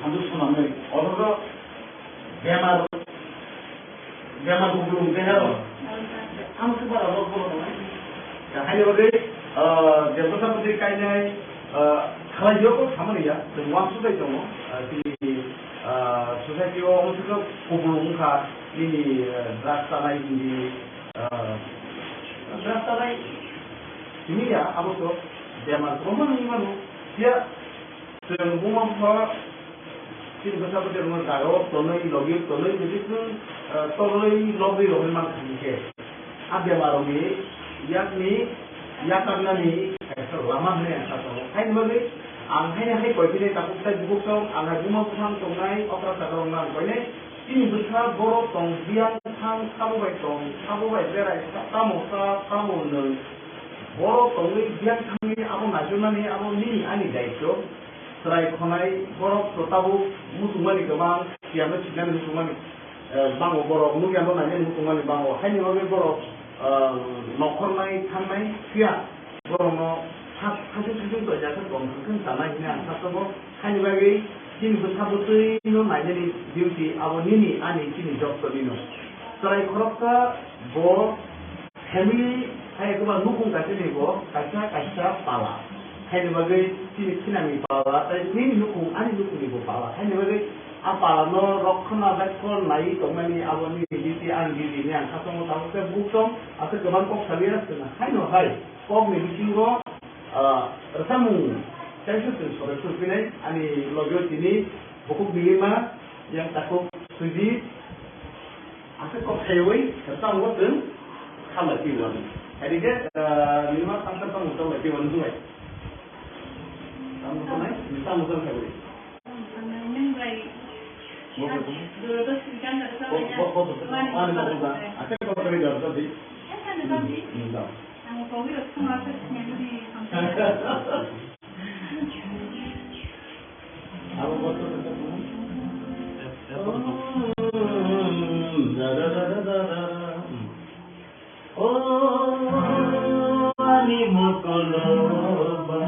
हामदु सुनानै अथ'थ' बेमार गुबुन देहायाव आं बारा बर' नङा हायनि बागै देरबोसाफोरनि गायनाय खालायजोबो खामानिया जों वान सुबाय दङ जोंनि ससाइटियाव मोनसे गब्लंखा जोंनि ड्राग्स जानाय जोंनि ड्राग्स जानाय जोंनिया आबोथ' बेमारखौ मानु बियो जों बुंबा तीन बছর পরে আমার গাড়ো তনই লগি তনই যদি তনই লগি লগি মান থাকে আগে মারোগে ইয়াকনি ইয়াকারনানি লামা হনে আসাতো হাই মগে আং হাইনে হাই কইবিনে তাকুকতাই বুকসং আংहा बुमा बुथां तंनाय अक्रा सागरना कइने तीन बছর বড় তং বিয়াং थां खाबोबाय तं खाबोबाय बेराय तामोसा तामोनो বড় তংनि बियां थांनि आबो नाजुनानि आबो नि आंनि दायित्व Serai konai borok totabu mutumani kemang siapa cikan mutumani bango borok nu yang nanya mutumani bango hanya bagi borok nokornai tanai sia borok no hasil berjasa kongkung tanah ini asal borok hanya bagi sini bersabutui no nanya di duty awal ini ani sini job terino serai korokka borok family hanya kebal nukung kasih nih borok kasih pala hanya bagi sini kinami pala, tapi ini nukung, ani nukung ibu pala. Hanya bagi apa no rokkona bekor naik kemana awal ini di ani di ini yang satu mau tahu saya bukan atau keman kok kalian sana. Hanya hai, kok nih singgo, Rwchapmung, saya sudah sudah ini, ani logo ini buku Nilima yang takut suji, atau kok hewan, tentang waktu, sama tiwan. Jadi dia Nilima tentang waktu tiwan tu. Kamu naik, bisa muter sekali. Neng baik. Dulu tu ikan tak sampai. Mana tu dah? Asal kau pergi jauh tadi? Kan tadi. Tidak. Aku kau itu semua tersenyum di sampai. Apa betul betul? Oh, ani mokoloba.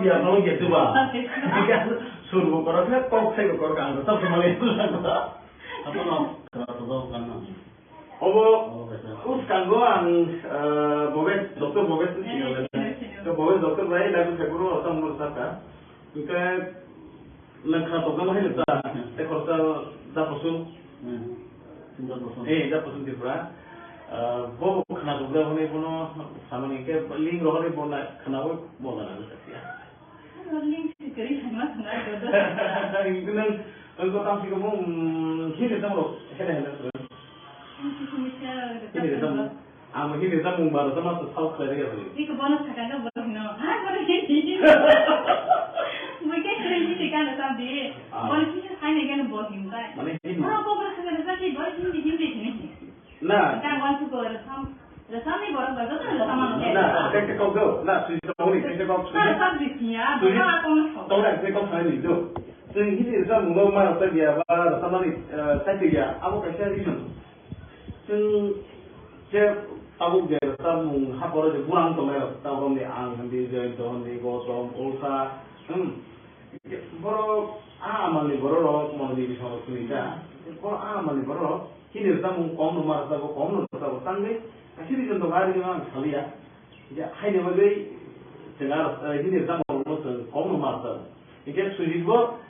Biar mau gitu bah, kan suruh koroknya kok saya korok kan, tetap kembali itu lah. Apa no? Kalau kan no. Us kan goang, bobet dokter bobet tu sih ada. So bobet dokter bayi lalu saya guru atau menurut saya, kita lengkap dokter bayi lepas, saya korok dah posul. Pursun Tripura. Bo khana dubda hone bono samani ke ling rohane bona khana wo bona na sakya. Ling sikari khana khana dodo. Ingnan engko tam sik mo hile tamro hela hela. Hile tam am hile tam mo bar tam to sau khare ga bari. Ik bono thaka ga bono no. Ha bono ke ti. Mo ke khare ni tika na tam de. Bono ki khai ne ga no bo him ta. Mane Bono ko bono thaka na ki bono ni him de ni. Nah, Kan want to go to some. The family borok bago to the family. nah, saya kau tu, nah, sudah tahu ni, saya kau Nah, sabri niya, baka ako. tahu nak saya kau saya ni tu. Jadi ini saya mula mana saya dia, apa sama ni, saya dia, aku kerja di mana. Jadi saya tahu dia, saya mung hafal je kurang tu lah, tahu ni ang, nanti je tahu ni gosong, ulsa, borok, amal ni borok, mau di sana sini dah, borok amal ni borok. Ini saya mung kaum nomor satu, tangga. Asyik contoh hari ni memang sekali ya. Ya, hai ni bagai cengar ini sama orang tu kaum nomor. Ikan sulit bo,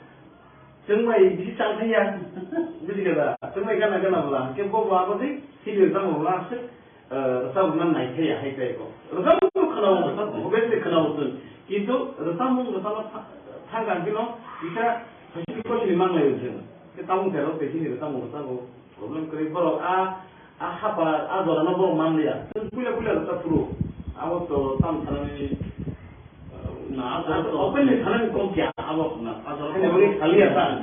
cengmai bisi cantik ya. Bisi kata, cengmai kan agak nak bola. Ikan bo apa sih? Ini sama orang tu rasa bukan naik ya, hai kaya ko. Rasa tu kenal orang tu, bukan tu kenal orang. Itu rasa thangan kilo, kita mesti kau sini mang lagi je. Kita tahu terus sini rasa problem kerja baru apa orang nak bawa mana ya? Pula letak puru. Awak tu tam sana ni, nah, apa ni sana ni kau kya? Awak na, asal ini bagi kali apa?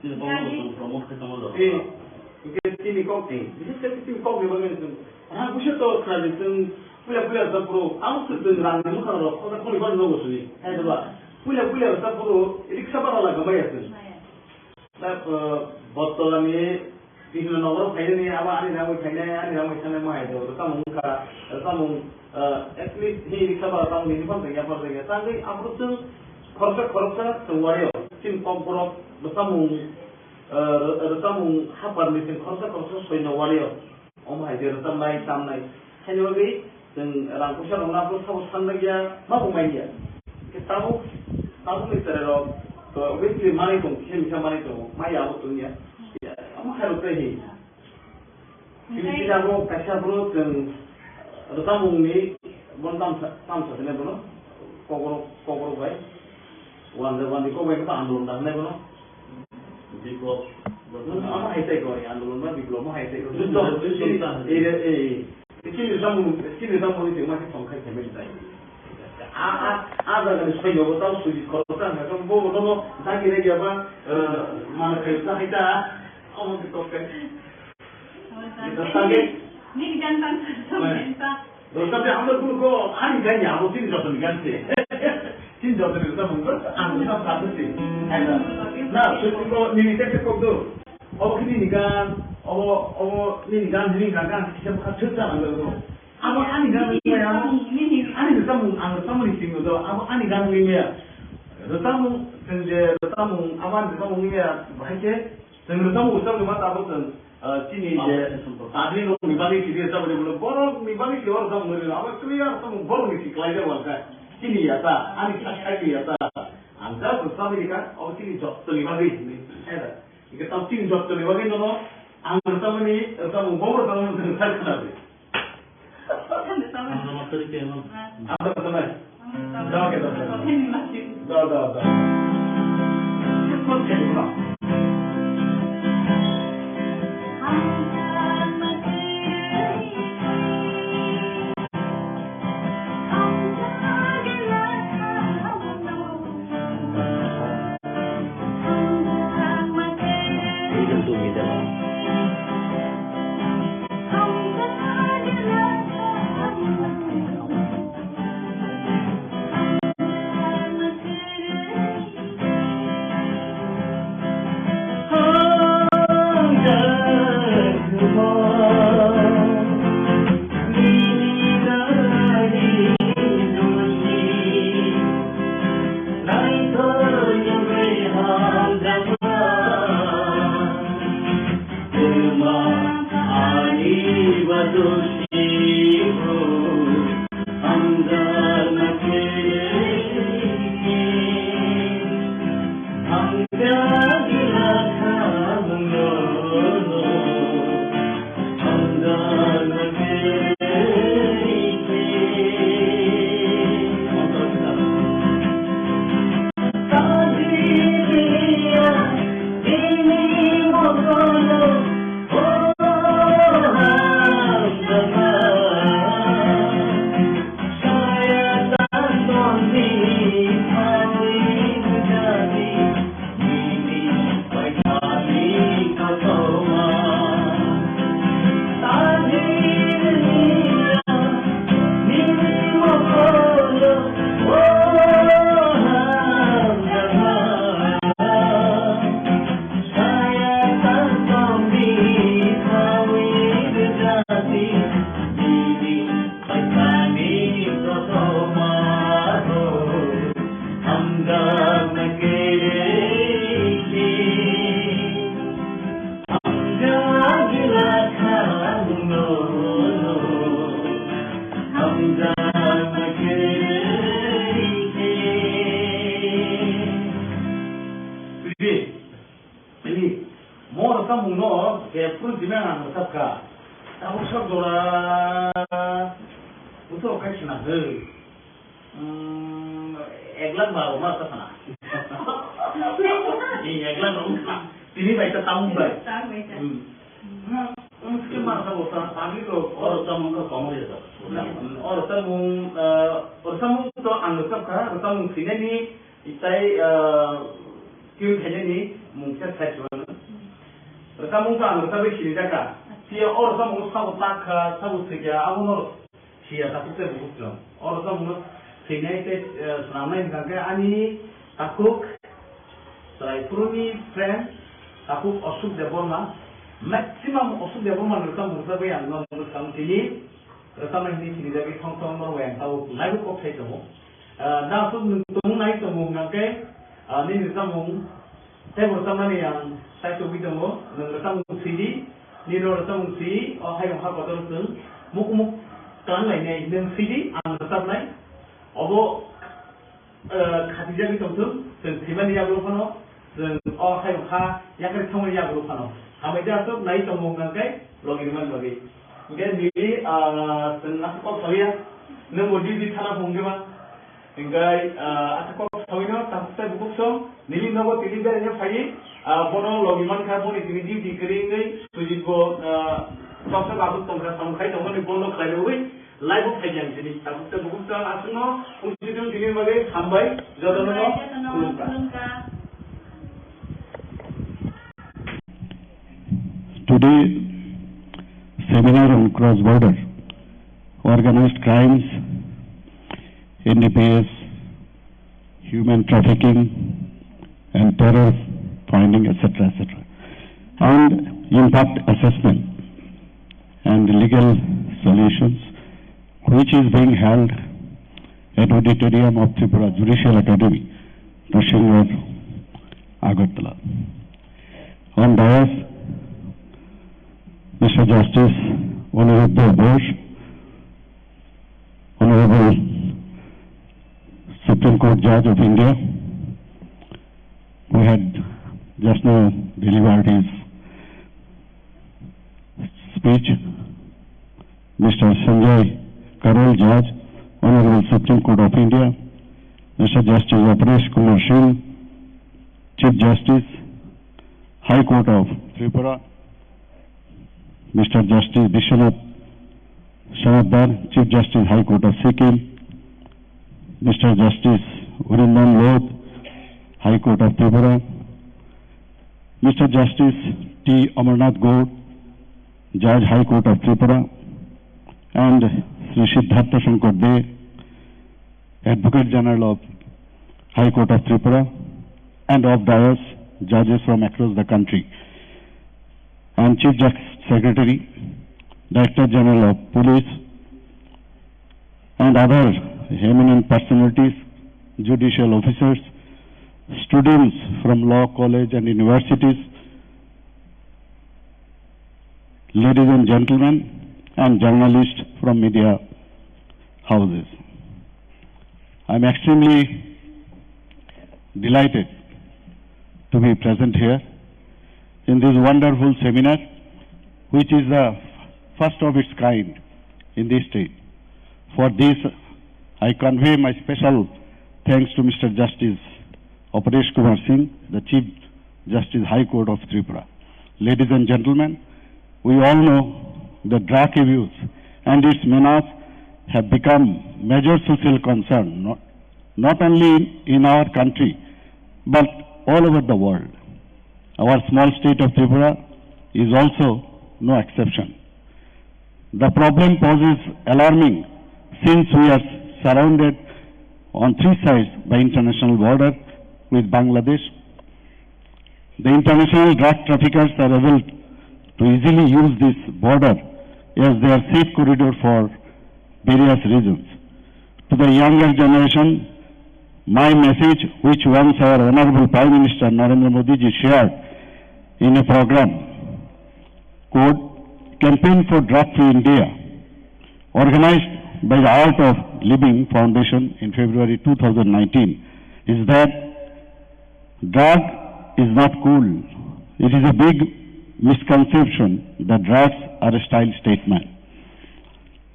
Sini bawa promote kita malu. Ini kau ni, jadi kau ni bagi tu. Aku sih tu kerana tu pula letak puru. Awak tu orang ni muka orang, orang kau ni baru nombor sini. Ada apa? Pula letak puru. Ini siapa orang gambar tu? Tapi botol ni. Ini nomor kaya ni awak ni nama kaya ni nama sana mana itu. Rasa mung at least ni sabar tahu ni pun terjadi apa terjadi. Tapi apa tu korsa semua yo. Sim KOKBOROK rasa mung hafal ni sim korsa soal nawa yo. Omai je rasa naik tam naik. Hanya lagi dan rangkusan orang aku tahu sana dia mampu main dia. Kita tahu ni terlalu. So obviously mana itu, kita mana itu, maya apa tu ni ya. Apa harus terjadi? Ini kita mau kasih bro dan Rwchapmung ni bon tam satu ni bro, KOKBOROK baik. Wanda kau baik kita andulun dah ni bro. Diklop. Apa itu kau ni andulun mana diklop apa itu? Ini Rwchapmung ni cuma kita songkai kemana kita. Ada kan saya juga tahu sulit korban, macam bodoh tak kira dia apa mana kerja kita, orang kita kan. Tapi ni jangan sampai. Tapi আমরা পুরো আমি জানি না আমি তিন যত গানছে তিন যত Rwchapmung আমি সব কাটছি না শুধু তো নিতে করব অবখিনি নিগান নিগান হিসাব খাচ্ছে না লাগলো apa ani gan lima ya ani Rwchapmung sama ni sini tu apa ani gan lima ya Rwchapmung awan Rwchapmung ni ya bahagia dan Rwchapmung usah cuma tahu tu sini je tadi lo mibali sini sama dia belum borok mibali sini orang sama dia apa clear sama borok ni si klien warga sini ya ta ani kaki ya ta anda Rwchapmung ni kan oh sini job tu mibali ni ada kita tahu sini job tu mibali no Rwchapmung borok sama dengan saya kenal Nama tadi ke mana? Apa teman? Dah kita. Dah. Cepat cepat. Rwchapmung no ke full dimana ang sabka. Tapos sa dora uto kai sina he. Eglan baru mas sana. Ini eglan rumah. Sini baik tamu baik. Mungkin masa bosan kami tu Rwchapmung tu kamu je. Rwchapmung tu anggap sabka Rwchapmung sini ni itai kau kena ni mungkin saya cuman. Rwchapmung tu anggap sabka sini jaga. Dia Rwchapmung sabu tak sabu sekia aku nor sia takut terbuka jom. Rwchapmung sini itu selama ini kan ani takuk Traipurani friend takuk osuk Debbarma maximum osuk Debbarma Rwchapmung sabu yang non Rwchapmung sini Rwchapmung ini sini jadi kongtong norway tahu lalu kok saya temu. Dah tu temu naik temu kan ni Rwchapmung saya bersama ni yang saya tu bertemu Rwchapmung sini ni Rwchapmung sini hai orang kata tu muk kan lain ni yang sini ang Rwchapmung Obo Khatija bertemu sentimen yang berapa no hai orang yang kerja sama yang berapa no kami dah tu naik temu kan logi mana logi mungkin ni senang kau tahu ya nemudi di tanah mungkin Hinggai aku tahu ini tak saya buku so Nilima ko tiliga niya fayi bono logiman ka bono itinidi di keringai suji ko sosok aku tongkar sampai tongkar ni bono kalui live fayan jadi aku tak buku so asno ujian ini bagai sampai jodoh kulungka. Today seminar on cross border organized crimes, NDPS, human trafficking and terror finding, etc., and impact assessment and legal solutions, which is being held at Auditorium of Tripura Judicial Academy, Roshingar, Agartala. On dais, Mr. Justice Honorable Bosch, Honorable Supreme Court Judge of India, who had just now delivered his speech, Mr. Sanjay Karol, Judge, Honorable Supreme Court of India, Mr. Justice Beraikhiri, Chief Justice, High Court of Tripura, Mr. Justice Vishwanath, Chief Justice, High Court of Sikkim, Mr. Justice Urindam Loth, High Court of Tripura, Mr. Justice T. Amarnath Gaur, Judge, High Court of Tripura, and Sri Siddhartha Shankar De, Advocate General of High Court of Tripura, and of dais judges from across the country, and Chief Secretary, Director General of Police, and other eminent personalities, judicial officers, students from law college and universities, ladies and gentlemen, and journalists from media houses. I am extremely delighted to be present here in this wonderful seminar, which is the first of its kind in this state. For this, I convey my special thanks to Mr. Justice Aparesh Kumar Singh, the Chief Justice, High Court of Tripura. Ladies and gentlemen, we all know the drug abuse and its menace have become major social concern, not only in our country, but all over the world. Our small state of Tripura is also no exception. The problem poses alarming since we are surrounded on three sides by international border with Bangladesh. The international drug traffickers are able to easily use this border as their safe corridor for various reasons. To the younger generation, my message, which once our Honorable Prime Minister Narendra Modi ji shared in a program called Campaign for Drug-Free India, organized by the Art of Living Foundation in February 2019, is that drug is not cool. It is a big misconception that drugs are a style statement.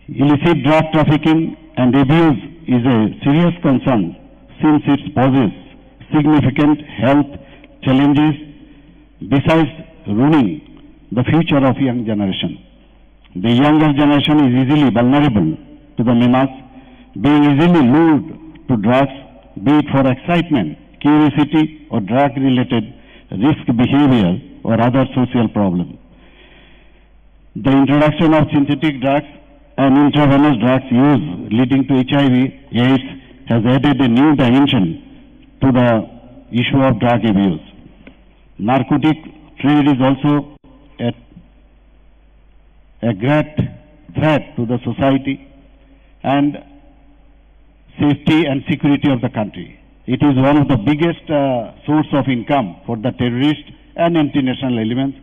Illicit drug trafficking and abuse is a serious concern since it poses significant health challenges besides ruining the future of young generation. The younger generation is easily vulnerable to the menace, being easily lured to drugs, be it for excitement, curiosity or drug-related risk behavior or other social problems. The introduction of synthetic drugs and intravenous drugs use leading to HIV/AIDS has added a new dimension to the issue of drug abuse. Narcotic trade is also a great threat to the society and safety and security of the country. It is one of the biggest source of income for the terrorists and international elements.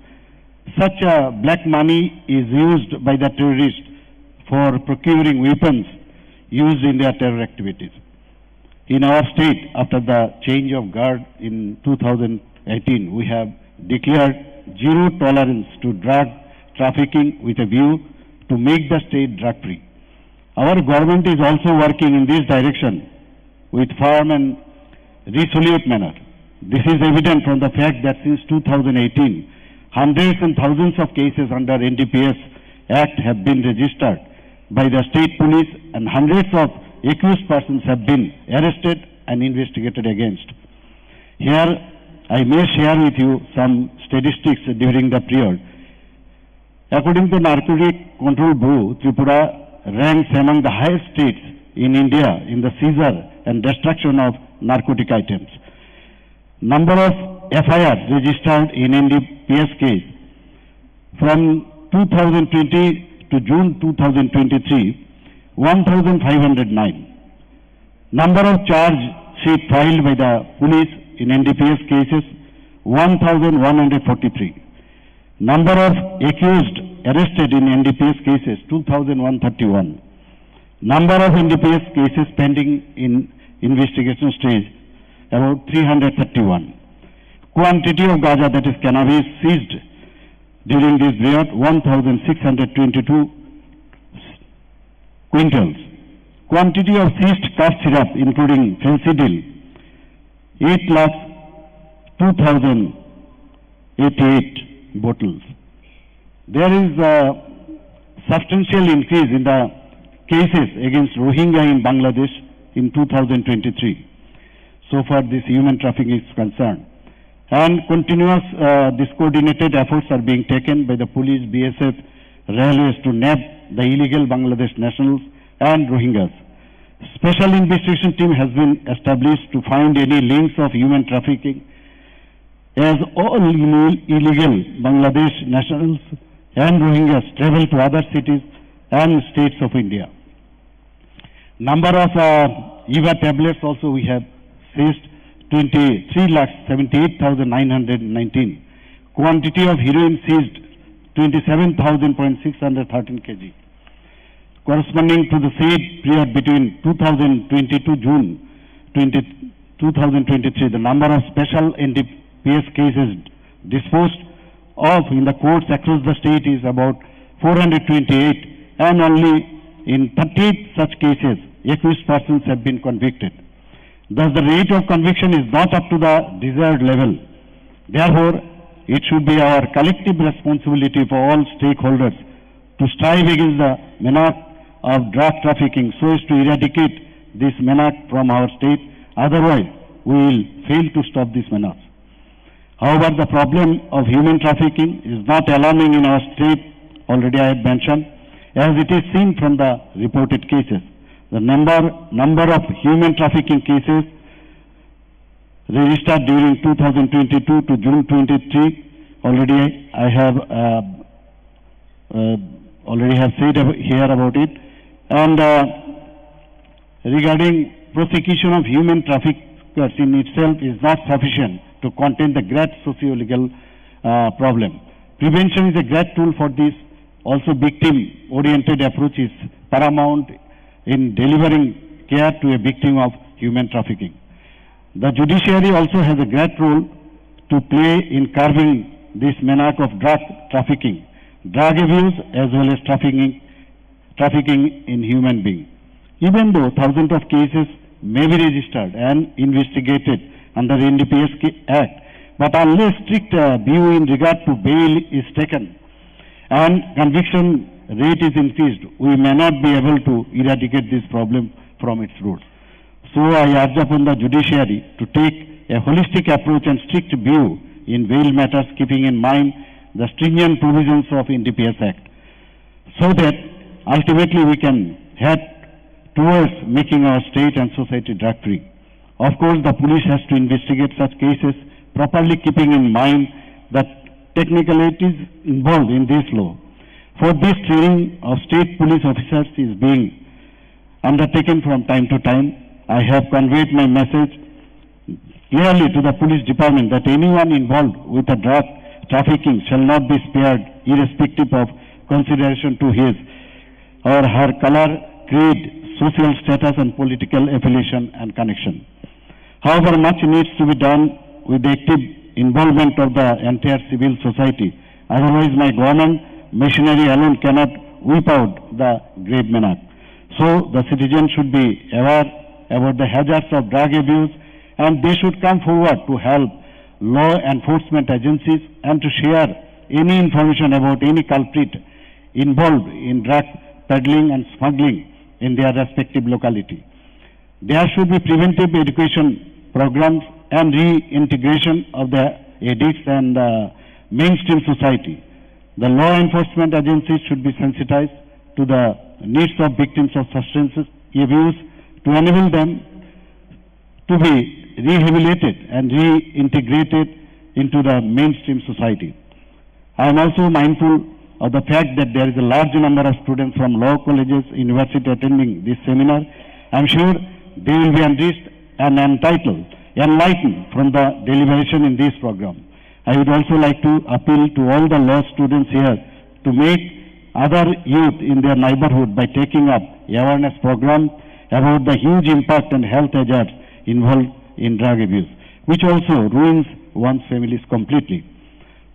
Such black money is used by the terrorists for procuring weapons used in their terror activities. In our state, after the change of guard in 2018, we have declared zero tolerance to drug trafficking with a view to make the state drug-free. Our government is also working in this direction with firm and resolute manner. This is evident from the fact that since 2018, hundreds and thousands of cases under NDPS Act have been registered by the state police and hundreds of accused persons have been arrested and investigated against. Here, I may share with you some statistics during the period. According to Narcotic Control Bureau, Tripura ranks among the highest states in India in the seizure and destruction of narcotic items. Number of FIRs registered in NDPS case from 2020 to June 2023, 1,509. Number of charge sheet filed by the police in NDPS cases, 1,143. Number of accused arrested in NDPS cases, 2,131. Number of NDPS cases pending in investigation stage, about 331. Quantity of gaja, that is cannabis, seized during this period, 1,622 quintals. Quantity of seized cough syrup, including fencidil, 8,02,088 bottles. There is a substantial increase in the cases against Rohingya in Bangladesh in 2023. So far this human trafficking is concerned. And continuous coordinated efforts are being taken by the police, BSF, railways to nab the illegal Bangladesh nationals and Rohingyas. Special investigation team has been established to find any links of human trafficking, as all illegal Bangladesh nationals and Rohingyas travel to other cities and states of India. Number of EVA tablets also we have seized, 23,78,919. Quantity of heroin seized, 27,613 kg. Corresponding to the same period between 2022 June 2023, the number of special NDPS cases disposed of in the courts across the state is about 428, and only in 38 such cases, accused persons have been convicted. Thus, the rate of conviction is not up to the desired level. Therefore, it should be our collective responsibility for all stakeholders to strive against the menace of drug trafficking so as to eradicate this menace from our state. Otherwise, we will fail to stop this menace. However, the problem of human trafficking is not alarming in our state, already I have mentioned, as it is seen from the reported cases. The number of human trafficking cases registered during 2022 to June 23, already I have said here about it. And regarding prosecution of human traffickers in itself is not sufficient to contain the great socio-legal problem. Prevention is a great tool for this. Also, victim-oriented approach is paramount in delivering care to a victim of human trafficking. The judiciary also has a great role to play in curbing this menace of drug trafficking, drug abuse, as well as trafficking in human beings. Even though thousands of cases may be registered and investigated under NDPS Act, but unless strict view in regard to bail is taken and conviction rate is increased, we may not be able to eradicate this problem from its roots. So I urge upon the judiciary to take a holistic approach and strict view in bail matters, keeping in mind the stringent provisions of NDPS Act, so that ultimately we can head towards making our state and society drug-free. Of course, the police has to investigate such cases properly, keeping in mind that technicalities involved in this law. For this, training of state police officers is being undertaken from time to time. I have conveyed my message clearly to the police department that anyone involved with a drug trafficking shall not be spared, irrespective of consideration to his or her color, creed, social status and political affiliation and connection. However, much needs to be done with the active involvement of the entire civil society. Otherwise, my government machinery alone cannot whip out the grave menace. So, the citizens should be aware about the hazards of drug abuse, and they should come forward to help law enforcement agencies and to share any information about any culprit involved in drug peddling and smuggling in their respective locality. There should be preventive education programs and reintegration of the addicts and mainstream society. The law enforcement agencies should be sensitized to the needs of victims of substance abuse to enable them to be rehabilitated and reintegrated into the mainstream society. I am also mindful of the fact that there is a large number of students from law colleges, university attending this seminar. I am sure they will be enriched and enlightened from the deliberation in this program. I would also like to appeal to all the law students here to make other youth in their neighborhood by taking up awareness programs about the huge impact and health hazards involved in drug abuse, which also ruins one's families completely.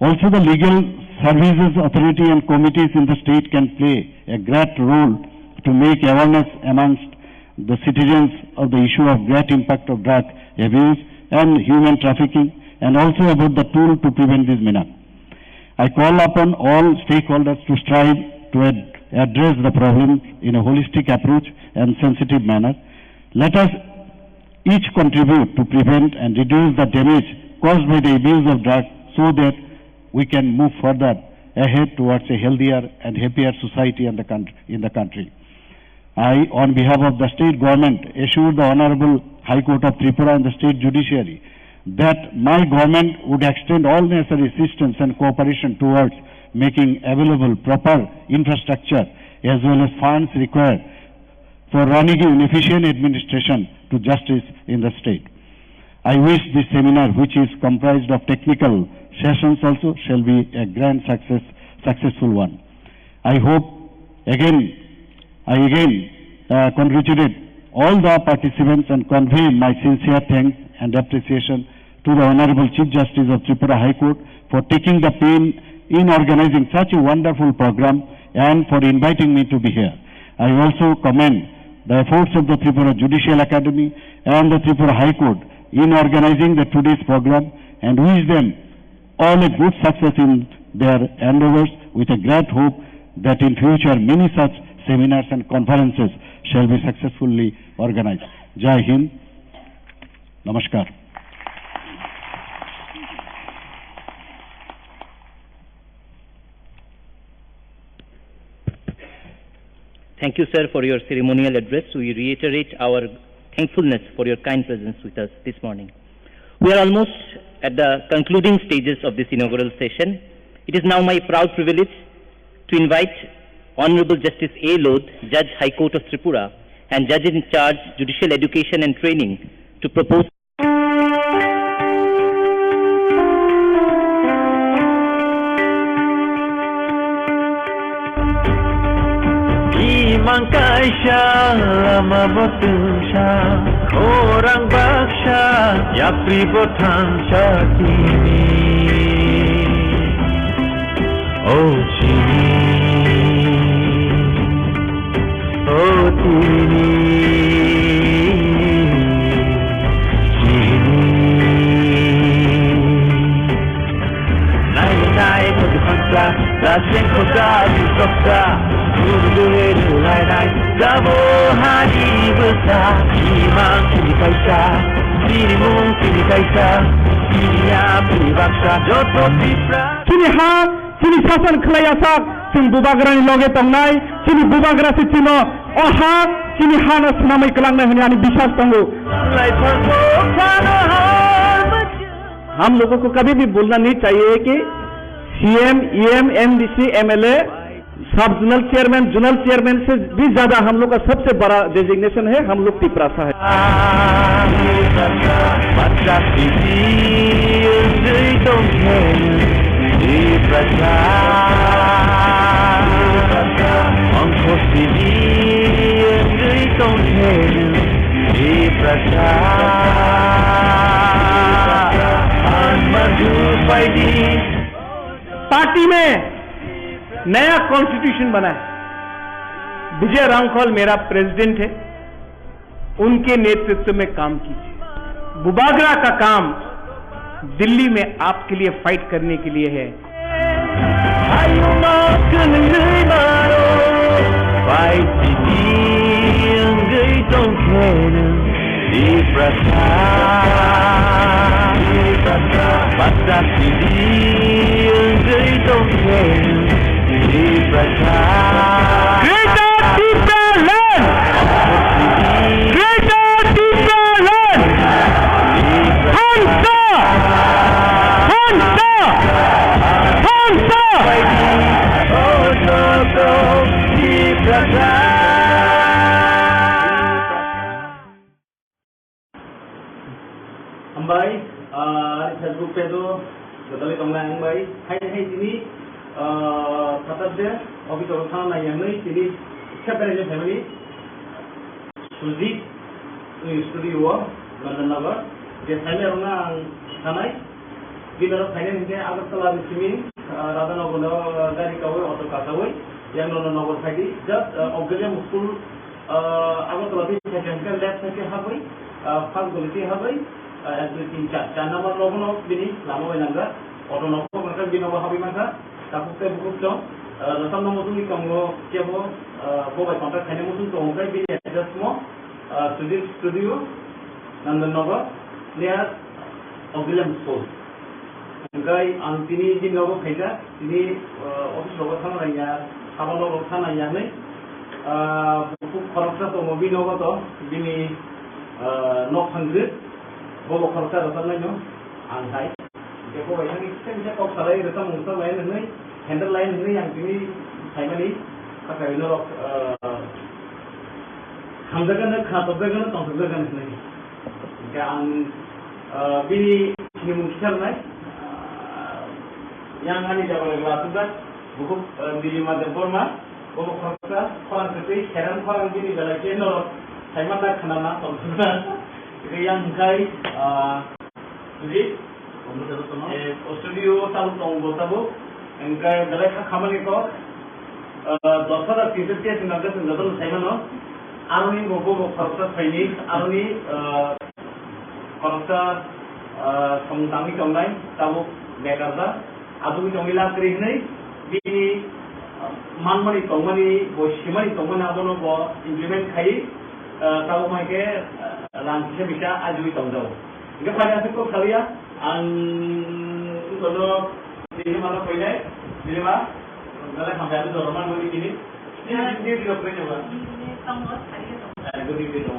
Also, the legal services authority and committees in the state can play a great role to make awareness amongst the citizens of the issue of great impact of drug abuse and human trafficking, and also about the tool to prevent this menace. I call upon all stakeholders to strive to address the problem in a holistic approach and sensitive manner. Let us each contribute to prevent and reduce the damage caused by the abuse of drugs, so that we can move further ahead towards a healthier and happier society in the country. I, on behalf of the state government, assure the Honorable High Court of Tripura and the state judiciary that my government would extend all necessary assistance and cooperation towards making available proper infrastructure as well as funds required for running an efficient administration to justice in the state. I wish this seminar, which is comprised of technical sessions also, shall be a grand successful one. I congratulate all the participants and convey my sincere thanks and appreciation to the Honorable Chief Justice of Tripura High Court for taking the pain in organizing such a wonderful program and for inviting me to be here. I also commend the efforts of the Tripura Judicial Academy and the Tripura High Court in organizing the today's program, and wish them all a good success in their endeavors, with a great hope that in future many such seminars and conferences shall be successfully organized. Jai Hind. Namaskar. Thank you, sir, for your ceremonial address. We reiterate our thankfulness for your kind presence with us this morning. We are almost at the concluding stages of this inaugural session. It is now my proud privilege to invite Honorable Justice A. Lodh, Judge High Court of Tripura and Judge in Charge Judicial Education and Training, to propose Mangkaisha lama botusha orang baksha yapri botang syakini Sini sasan kelayasak, sing bubagrani loge tongnai, sini bubagra si cino, oha, sini hana senamai kelang na hani biswas tonggu. हम लोगों को कभी भी बोलना नहीं चाहिए कि CM, EM, MDC, MLA, सब जोनल चेयरमैन, जोनल चेयरमैन से भी ज्यादा हम लोग का सबसे बड़ा डेजिग्नेशन है, हम लोग टिपरासा है। पार्टी में नया कॉन्स्टिट्यूशन बना है। विजय रांखल मेरा प्रेसिडेंट है, उनके नेतृत्व में काम कीजिए। बुबागरा का काम दिल्ली में आपके लिए फाइट करने के लिए है। Ambai, Facebook pe tu, betul itu orang ambai. Hai sini, kata dia, office orang na yang ni sini, siapa yang family, Suzy, studio, London Nagar, dia family orang sana. Bila orang family ni agak telah disini, Radha Nagar dari kawai atau kawai, yang London Nagar tadi, just Australia school, agak telah disini, left side habai, farm quality habai. Chana mar logon bini lama wenangga auto noko mereka bina habi maka takut ke buku dong rasam nama tu ni kamu siapa bawa kontrak hanya musuh tu orang bini ada semua studio London Nagar lihat Australia school engkai antini di Nagar kerja ini office logo sana raya kawan logo sana raya ni buku korupsi tu mobil Nagar tu bini nok hangrit bawa kerja rasam lain no, angkai. Jika bawa yang ini, saya bisa kau salai rasam muncul lain ini, handle lain ini yang ini saya ni, kakak ini orang hamzakan nak khatub kan, tangkap kan ini. Jika bini ini mungkin lah, yang ani jawab kelas tu kan, buku Nilima Debbarma, bawa kerja, orang kerja, heran orang bini jalan kena, saya mana kena nak tangkap. Yang kai, jadi, studio tahu tunggu tahu, engkai Beraikhiri khaman itu, dasar tidur ke sengaja tu saya mana, aruni gogo kerja training, aruni kerja samutami kemai, tahu bekerja, adu jomila kerja ni, bini manmani tongmani, boshimani tongmani abono bo implement kai, tahu mereka langsung bisa ajui tanggung. Jika pada aku kalian, kalau di mana pilih, pilih mana, kalau sampai ada Debbarma boleh ini, ini juga boleh juga. Aku di situ,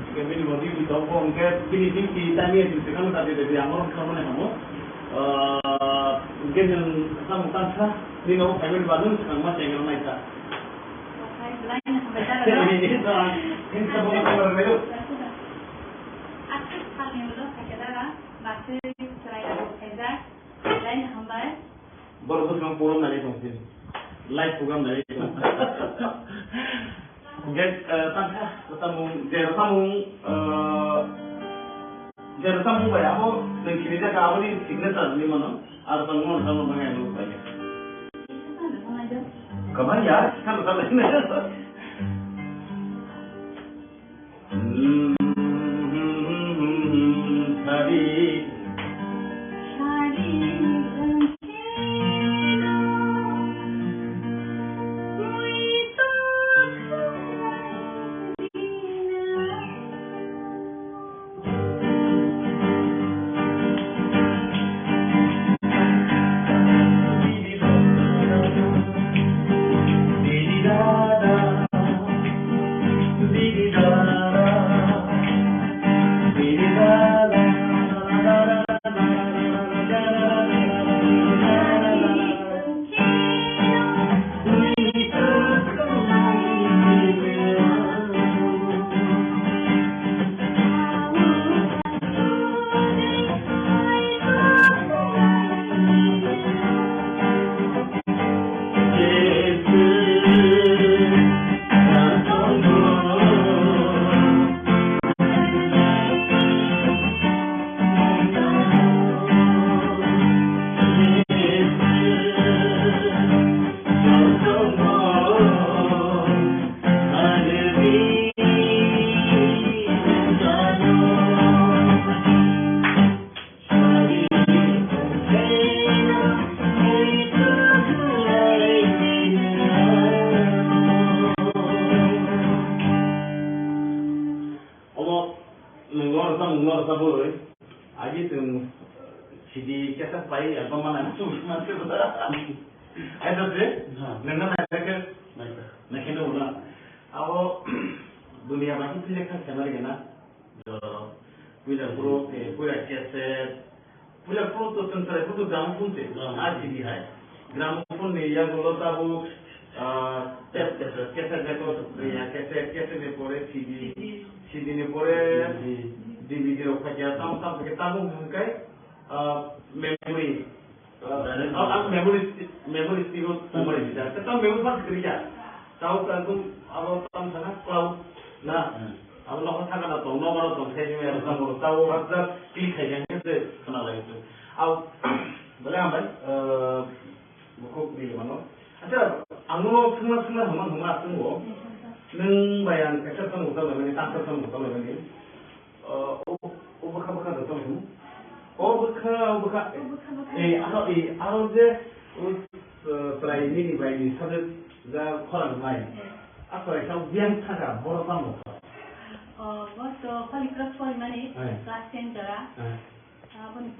jika bini bodi di toko, mungkin bini kita ni itu kan tadi dari amor kamu ni kamu, mungkin yang sama kan sah, di nama family baru sekarang masih yang ramai sah. Ini sebab apa berbeza? Baru tu memang pulang dari sini, live program dari sini. Jadi, tangkap, Beraikhiri bayar apa? Dan kini dia kau ni signature ni mana? Atau tanggung mana sama banyak lu bayar. Come on, yeah, come on.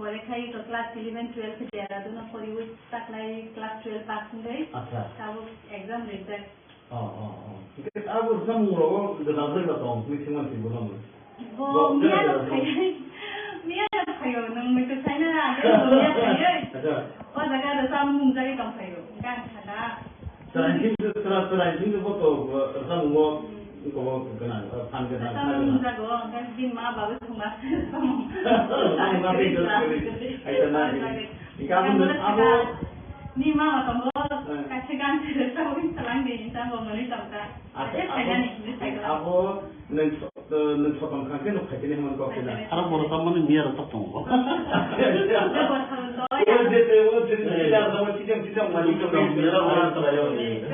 Beraikhiri class 11, 12 Dehradun koriwis taklai class 12 pass hundai. Tahu exam result. Kita aku semua udah tahu tong, mungkin masih belum. Mia kayo nang may kusay na mia kayo. O daga Rwchapmung jari tong kayo. Kan kada. Selain itu foto Rwchapmung ko kenal Panda. Rwchapmung jago kan din ma bagus humas. Aku ni ma kamu kasih kan Rwchapmung selang di Instagram boleh tahu tak? Aku nensotong kan kan nak kini hamil kau kena. Arab Rwchapmung ni biar tak tahu. Oh, jadi sama cidang mandi kau biar orang terlalu ni.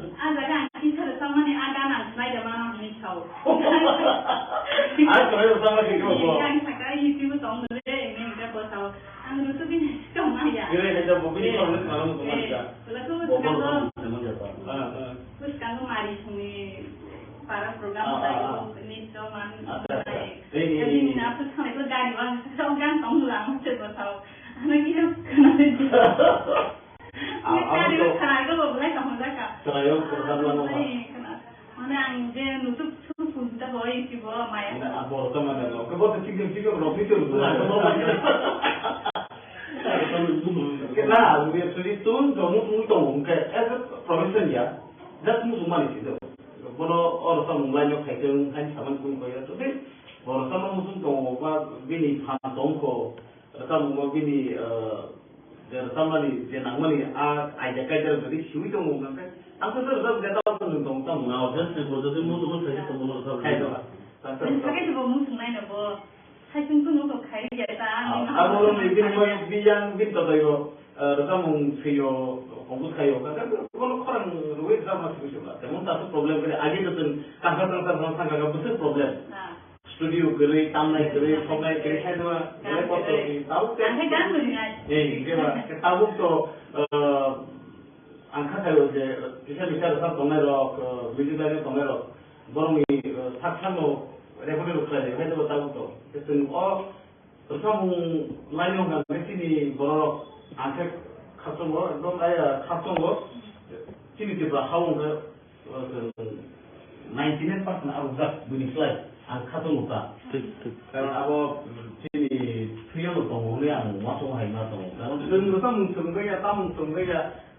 Ada kan kita Rwchapmung ni ada nak naik mana ni tahu. Aku Rwchapmung ni kau. Yang sekarang YouTube tahu le ni kita tahu. Anu tu bin cuma ya. Ini ada bukti kalau kalau tu macam. Lalu terus kalau mari sini para program saya ini cuma jadi ni apa tu kalau gani bang, kalau gani tahu lah macam tu tahu. Anu kita kena jadi. Ini sekarang itu boleh kamu jaga. Sekarang Rwchapmung apa? Mana anje nutup pun tak boleh sih boleh maya. Apa Rwchapmung ada? Kau tu cikgu berapa itu? Nah, dia sudah tun, kamu tunggu ke? Profession ya, dah semua ni sih. Kalau orang Rwchapmung lain yang kerja kan sama pun kau ya, tapi orang Rwchapmung tunggu apa? Bini pantong ko, Rwchapmung bini Rwchapmung ni jenang ni ajak kerja jadi siapa tunggu kan? Aku tu dah tahu tunggu. Nah, jadi sebetulnya mungkin saya tunggu Rwchapmung. Sekarang tu mungkin lain apa? Saya tunggu nunggu kaya je tak. Aku belum bikin biang tahu Rwchapmung seyo kongus kayo kan kalau orang ruwet sama sih lah. Temun satu problem kali aja tuh tangkap besar problem. Studio kiri, tamnai kiri, somnai kiri saya tuh repot tuh tahu kan? Tahu tuh angka kayo je bisa rasa tomerok, video dari tomerok, borong ini saksan lo repot lo kali, saya tuh tahu tuh. Jadi Rwchapmung lain orang kan sini borong angka kasong lo, dong kayak kasong lo, sini tiba haung ke 99% aruzat bunyi slide, angka kasong lupa. Karena apa sini pria lo tong yang masuk hai na tong. Kalau Rwchapmung sungguhnya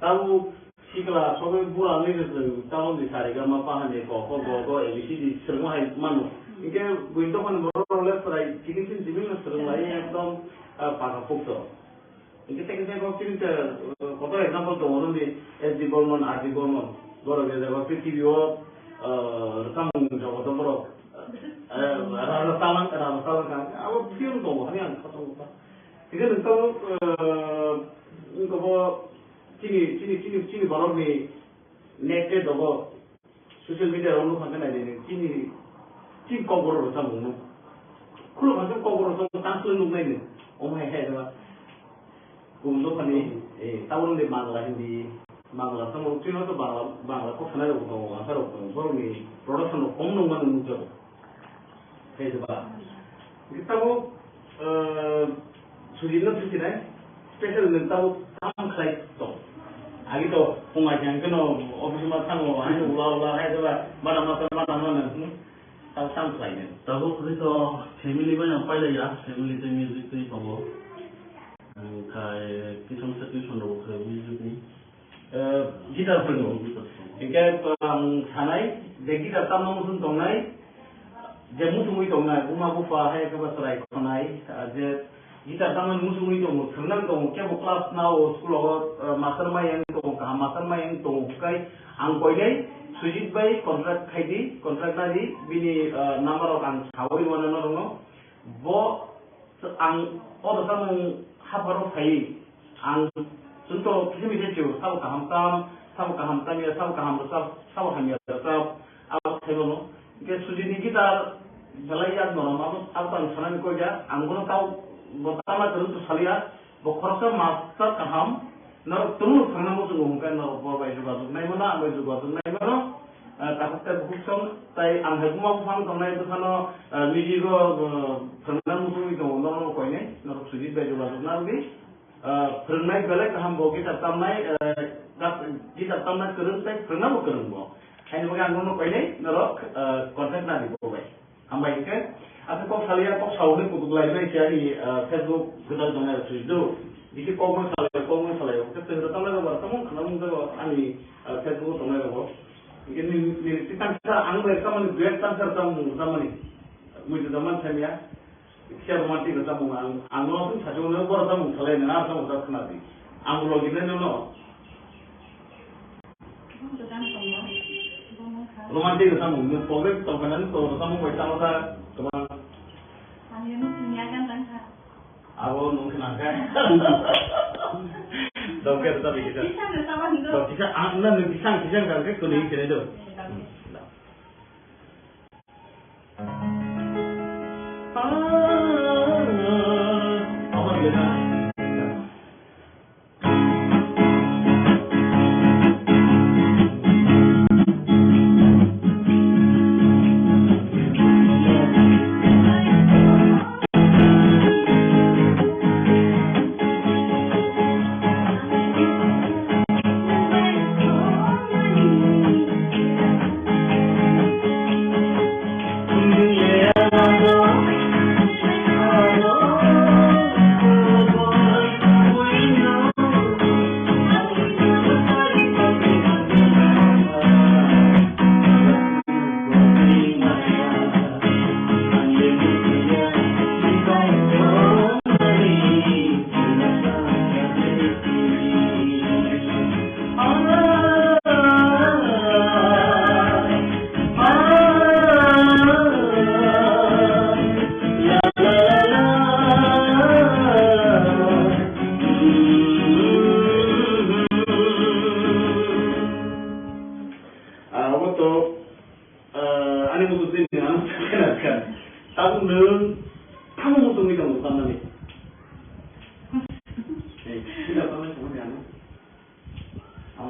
tahu sikla soalnya bulan ini tuh tahun di Sarigama pahan deh kok ABCD semua hai manu. Ini window kan borong left right, kini sini dimana sering lain yang pakai foto. Ini kita kok kini foto example tuh orang di Debbarma, Debbarma, borong dia kalau video Rwchapmung jauh tuh borong. Rasa salah kan, awak film tuh hari yang kasong lupa. Jadi tentang kalau sini borong ni net tuh social media orang lu kan ada ni sini kau borong Rwchapmung, kalau macam kau borong tuh tangsel lu ni, omai hebat. Untuk kami tahun di Bangla Hindi, Bangla sama Cina tu Bangla kok sana ada orang asal orang baru ni production orang mana muncul, hebat. Kita tahu sujudnya tu sini, special ni tahu tam klay tu. Agi tu pengajian kena office macam tu, hanya ulah hebat, mana tahu tam klay ni. Tahu itu family banyak pilih ya, family tu music tu panggo. Kayak kisah situation lo kayak music ni. Gitar perlu. Jika sanai, gitar tamu musun tongai, jamu sumui tongai, uma bufa hai kebasarai tongai, gitar tamu musun itu senang tong, kaya kelas now school mastermind yang tong, mastermind yang tong, kai angkoi deh, sujit bay kontrak kaidi, kontrak tadi, bini number orang hawai mana orang, bo orang tamu habaru kai ang sunto kisi miseju sabu kaham tamia sabu hamia sabu awak telono ke sujini kita jalaiat nono mamu awak sanan ko ja anggono tau botama terus salia bokhorsa master kaham no tunu khanamu sungu kan no bobai juga nai mana ambai juga nai mana takut buksong tai anghe kuma fang tonai itu sano lijigo khanamu sungu itu nono ko ini no sujit bai juga nabi pernai balik kaham bogi tamnai kita tamnai kerun tai pernah kerun bo hai bogi anggono ko ini no konten nabi bobai ambai ke aku kok salia kok sauni kudu lainnya cari Facebook kita tonai suju Jadi kau masalah, kita terus tahu lah kamu kenapa tu ani Facebook tonai lah. Ini kita anggur sama ni duet tanpa sama ni, mungkin zaman saya ya, siapa mati kita mungkin anggur tu saja orang baru sama selain nak sama tak kenal di, anggur lagi ni no. Romantik kita mungkin, program tampanan tu sama macam apa kemana? Ani nu punya kan tangka. Awal mungkin angkat. Dokter tapi kita. Bisa bersama hidup. Kita anda bisa kan ke kulit kena tu. Apa dia?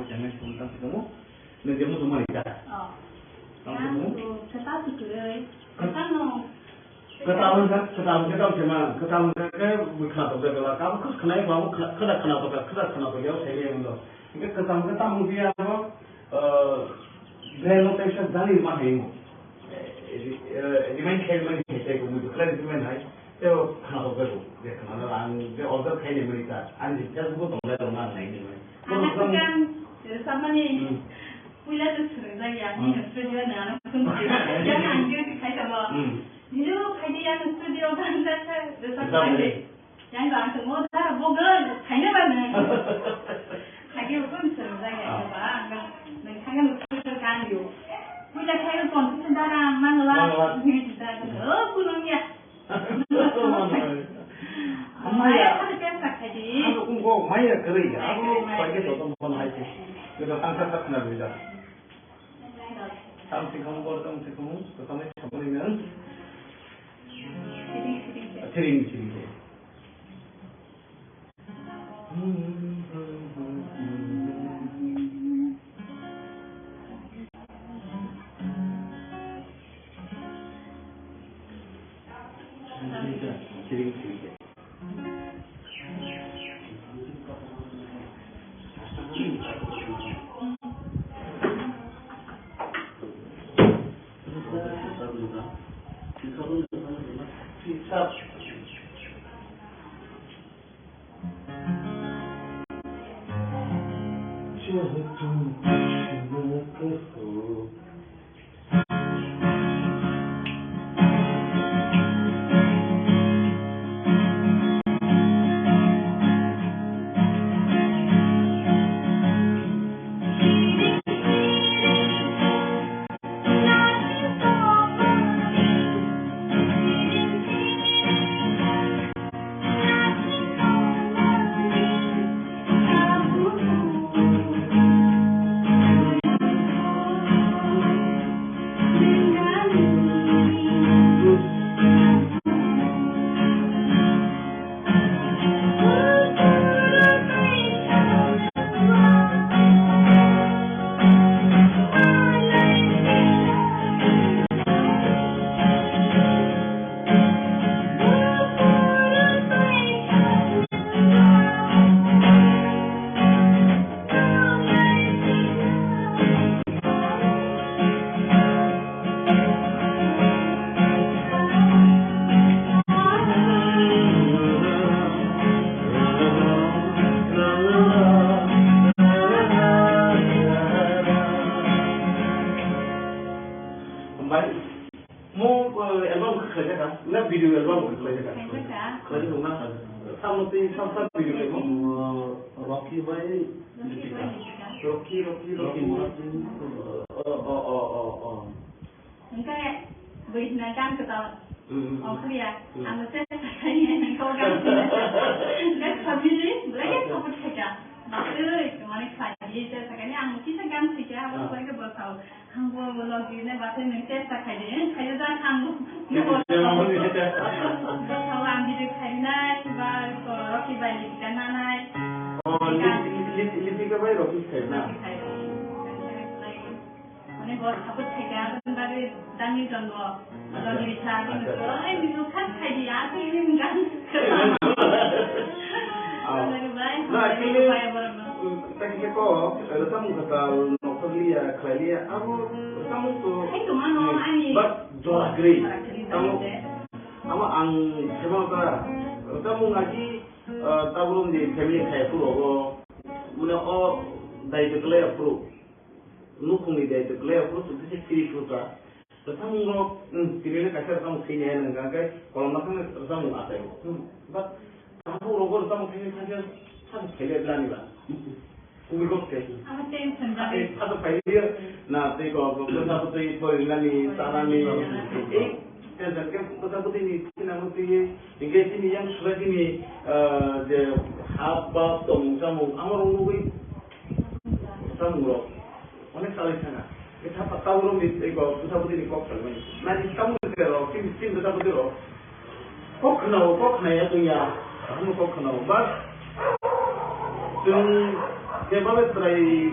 mau jangan sebentar kamu nanti kamu semua nikah. Kamu ketahui juga, ketahui cuma ketahui kan bukan apa berapa kamu kenapa kamu kenapa ya saya yang itu. Ini ketahui dia apa relocation dari mana ini? Di mana kelemahan kita itu mungkin di mana? Itu kenapa begitu? Dia kenapa dia order kayak mereka, andi jadi bukan orang lain ini. Anak kan sama nih. Wilayah itu sebenarnya ini studio nih, yang anjir kayak apa? Ini kayak yang studio kan saya sesuatu yang orang semua dah bogle, kayak mana? Kayak pun sebenarnya apa? Kayak studio kan you. Wilayah kayak konten darah mana ni darah, punungnya. Maya ada biasa kayak. Aku kok Maya kering ya? Aku pakai foto phone aja. Kita angkat nak bisa. Sampai kamu ketemu dengan sering. Video album kerja rumah sama video album Rocky by Rocky Mungkin berinakan ketawa. Okey ya, anda saya ini kau kan, dah sabili, boleh kau percaya. Maksudnya mana kaji saya sekarang yang kita kan saja, apa boleh beritahu. Hanggu lagi ni bahasa Indonesia kaji, kaji dah hanggu. Beritahu ambil kaji na, sebab Rocky balik kana na. Lipi ka ba Rocky kaji na? Mana buat apa saja, sebenarnya dani jono. Lagi bicara ni, orang itu kan kaji apa ini enggak. Nah, ini teknik kok, ada tamu kata nokelia, kelia, aku tamu tu. Itu mana ani? But jual grey, tamu, ang siapa kata, tamu ngaji, tamu di family kaya puro, mula dari itu kelia puro, nukung di dari itu kelia puro, tu bisa kiri puro ta. Tamu ngok, kiri ni kasar tamu kini yang enggak, kalau makan tamu ada itu, but aku orang tamu kini saja. Kan kelihatan berani lah. Umikot ke? Apa sih sendiri? Atau payah, nanti kalau kita putih berani sana ni, dan kita putih ni, kita putih, hingga sini yang sudah ini, the apa tong kamu, amar orang kamu mana salah sana. Kita tahu orang ni, kita putih ni kok kalau ni. Nanti kamu terus, kita putih terus. Kok kenal ya tu ya, kamu kok kenal, but 제법에 트라이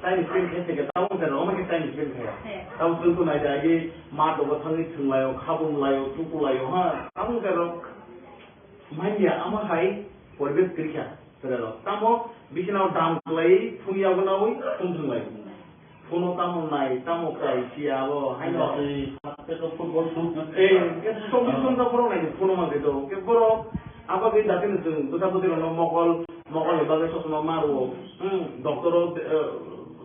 타임 스펜 했으니까 다운 되는 어머니 타임 스펜 해요. 다운 끊고 나자 이게 마도가 상이 등라요, 가봄라요, 두고라요 하 다운 되로 마이야 아마 하이 ପରିবেশ 그렇게 그래요. 따모 비시나우 담 플레이 풍이하고 나오이 풍등라요. 폰오 따모 나이 따모 까이 지하고 하이노 그래서 풋볼 좀 소비선도 보러 나이 폰오만 돼도 그 보러 apa kita datang tu, betul-betul orang mokol lebagai sesuatu maru, doktor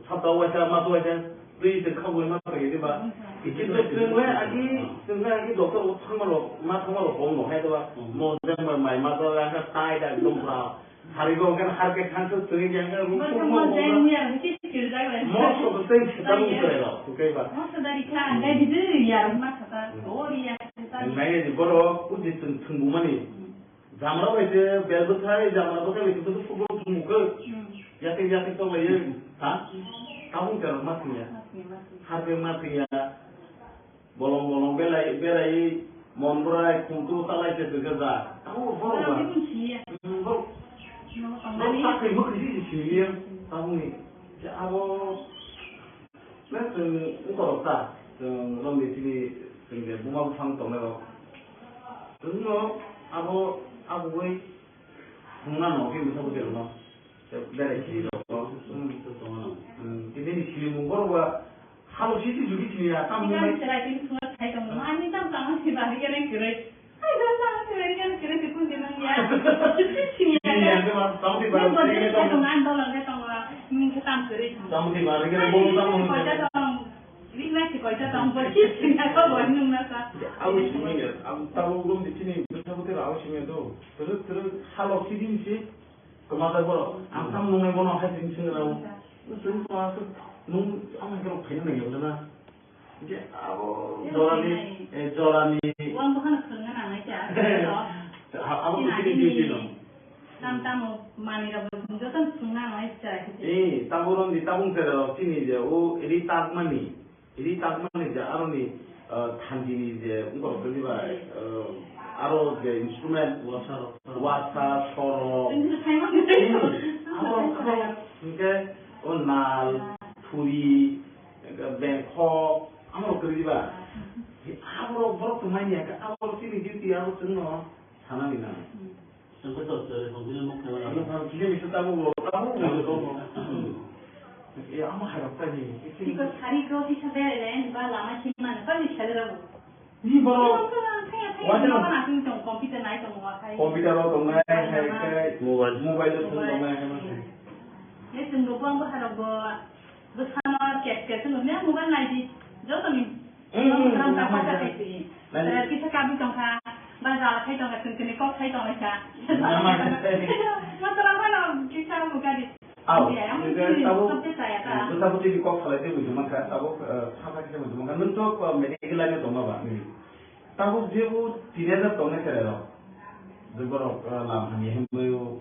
satu wajah matu wajah, tu itu kau boleh masuk gitu bah. Itu sebenarnya lagi doktor sama lo pom hai tu bah, mau jangan main matu yang tai dah lumpur. Hari kau kan hari kantor tu ni jangan lumpur. Mau betul kita lumpur lah, okay bah. Mau dari kan, jadi tu ya rumah kata, oh iya. Mai di boro, uji tunggu mana. Jamra wajah biar betul jamra betul itu tu football tunggu jati tu wajah, kamu kerana mati ya, harga mati ya, bolong belai monbrai kuntu talai cedera, kamu bolong lah, bolong tak kau mesti sih kamu ni, jadi macam ukor tak, orang di sini sendiri bunga fang tu mereka, tu Aku mengenal orang yang betul betul Beraikhiri ini di sini mungkin kalau sih juga sini ya kamu kan cerai ini semua saya kamu ani tam kamu sih balik kan cerai ayo sama cerai kan cerai itu pun jangan ya sini ya kamu di balik sini kamu andol lagi kamu mungkin tam cerai kamu di balik kan boleh kamu ini masih kau itu tam persis sini apa buat nungasa aku sini ya aku tahu belum di sini betul betul aku sini tu terus kalau sini sih kemana bro aku tam nunggu bono hai sini sini lah terus pas nung aku kalau pengen lagi betul lah jadi aku jorani uang bukan sengaja aja aku sini loh tam mani rabu itu kan sengaja aja taburan di tabung terus sini je ini takmani je aroni tanjini je untuk beriba aro je instrumen wasa soro aro nal turi bengkok aro beriba aro baru kemana ya aro sini jadi aro senang sana ni na sampai tu saya kemudian mau kemana? Kalau kita bisa tahu ya ama harap tadi. Jika hari kau bisa belajar, lama sih mana? Kalau bisa belajar. Ni baru. Wajar mana sih tong komputer naik tong wakai. Komputer tong naik, hai mobile tong naik. Ni tunggu buang harap bersama cek tu ni mobile naik di. Jauh tu ni. Orang tak pasal itu. Tapi kita kabut tong ka. Bazar kai tong ka kini kau kai tong ka. Masalah mana kita bukan di. Tahu di kok kalau itu cuma kan tahu apa kita cuma kan untuk medical aja cuma bah ni. Tahu dia tidak ada tahu nak kerja. Debbarma lah kami hembu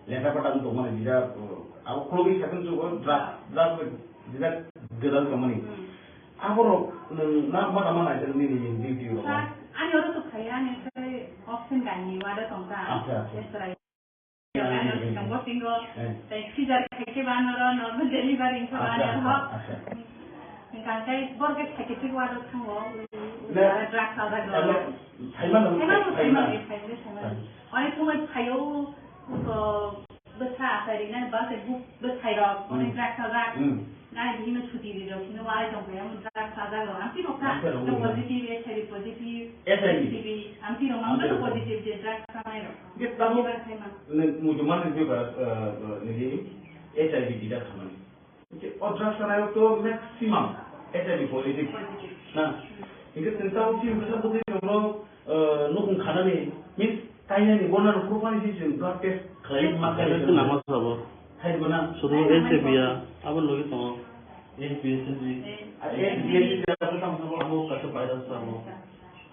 lepas pada tu mana dia aku kalau kita kan tu drug dia geral kemana. Aku nak mana aja ni di. Ani orang tu kaya ni saya option kan ni ada tongkat. Kamu tinggal, pizza kaki banar, normal delivery itu banar hok. Kalau saya burger kaki wadah tanggo, drag sahaja dulu. Thailand. Orang tu macam Thailand, besar serinya bahasa book besar, orang drag sahaja. Nah, ini macam cuti di dalam, ini wajah jompa yang drag sahaja dulu. Amti nokta, tu positif, SRI positif, amti nokta tu positif je drag sahaja. Kita tahu, mujurman juga ni HIV tidak sama. और drugs करायो तो maximum HIV positive ना इनके तंताव की मतलब बोलते हैं लोग नुकून खाना नहीं मीन्स कायने नहीं बोलना नुकून पानी चीज़ ब्लड टेस्ट खाली माकरे तो नाम सब है बना सुधो ऐसे बिया अब लोग तो HBSC जब हम सब हम कैसे पैदा सब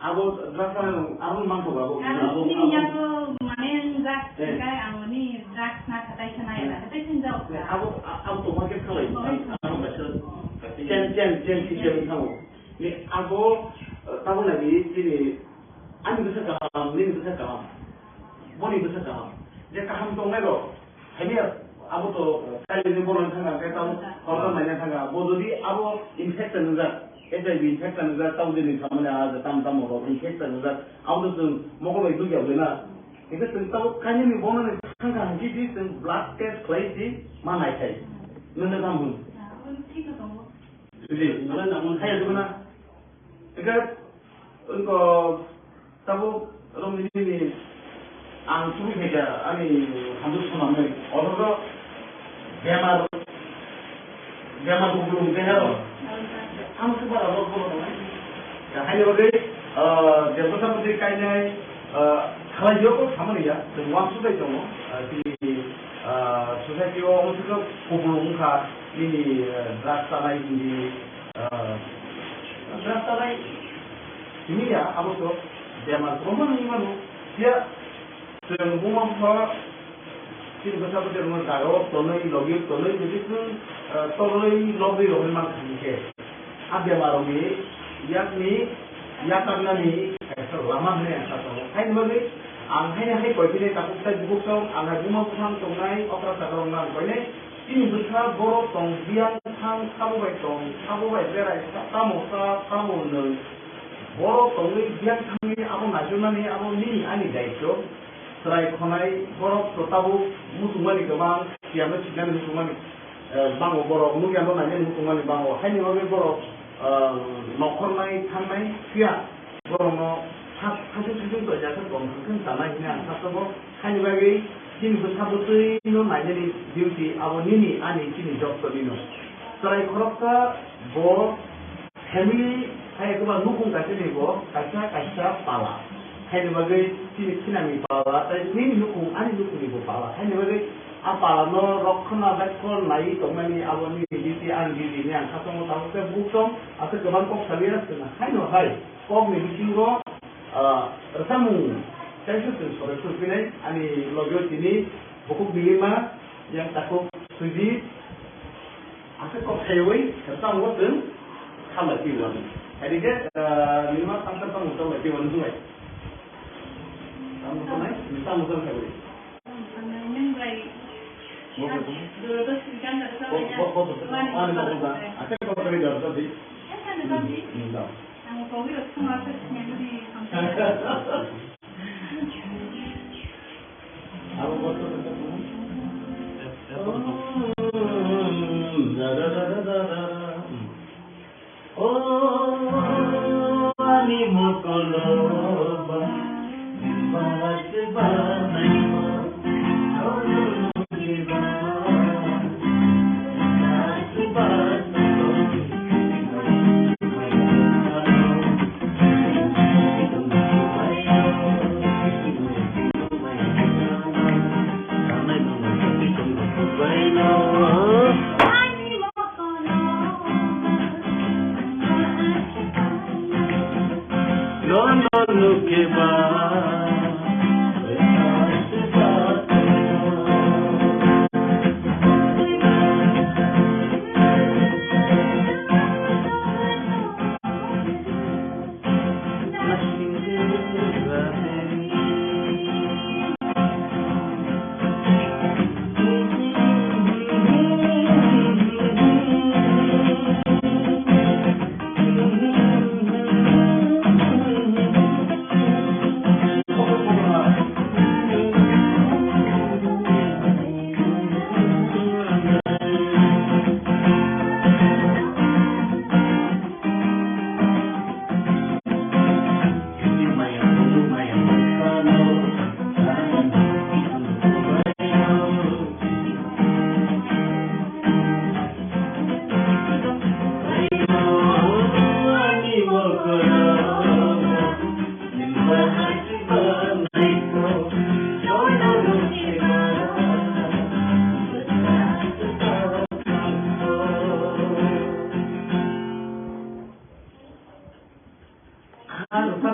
अब ड्रग्स करायो अब मांगो बाबू ini yang tu mana drugs kan angoni drugs nak katai sana ya katai senjau अब तो मार्केट खाली अब कैसे jen sistem tahu ni अब tahu lagi sini ani bisa kaham ni bisa kaham boni bisa kaham dia kaham tu mereka Hanya abo to kali ni bolan thanga ka taw horta manya thanga bododi abo infection za HIV infection za taw din samana za tam mo infection za abo to moko bai du yaw na itu taw kanya ni bolan thanga ji di blood test clay di mana kai nunda tam ठीक है तो जी mana namun hai du na ika unko tabu rom ni ang suruh hega ani hamdu sunamai orang Debbarma belum dengar. Am coba apa boleh? Ya hanya bagi Debbarma seperti kayaknya kalau jauh sama ni ya, semua sudah jauh. Sudah jauh untuk kubulung kah ini rasa lain ini rasa lain ini ya apa tu? Debbarma rumah ni mana? Dia semua orang Sini besar betul rumah karo, tonai logi, tonai jadi tu tonai logi logi macam ni. Ada baru ni, yak karena ni, lama ni satu. Hai ni, angkanya hai kau ini takut saya buku so, angkat rumah pulang tonai, opera sekarang orang kau ini. Ini besar borok tong, biang tang, kamu baik berai, kamu ni. Borok tong ni biang tang ni, aku nasional ni, aku ni ani gaito. Serai konai borok totabu musumani kebang siapa cikan musumani bango borok mungkin apa nanya musumani bango hanya orang borok nokor nai tanai sia borok no kasih tu jasa konflik tanah ini asal borok hanya bagi ini besar betul ini nanya di duty awal ini ani ini job tu ini serai korokta borok family hanya kebang nukung kasih ni borok kasih pala hanya bagi sini mi pala, tapi ini nukung ibu pala. Hanya bagi apa no rokhna bekor nai tomani awani diti an diti ni ang katong tahu se bukong atau keban kok sabira sena. Hanya hai kok ni bisingo Rwchapmung saya tu sore tu pilih ani logo ini buku Nilima yang takut suji atau kok hewi serta mungkin kamar tiwan. Jadi ke Nilima sampai pun tiwan tu. Kamu tahu ni? Bisa mudah sekali. Yang baik. Dulu tu sekian dah sampai. Apa kau kerja dalam tadi? Kan tadi. Tidak. Ang kau itu semua tersenyum di kampung. Apa kau tu? Oh, ani mokoloba.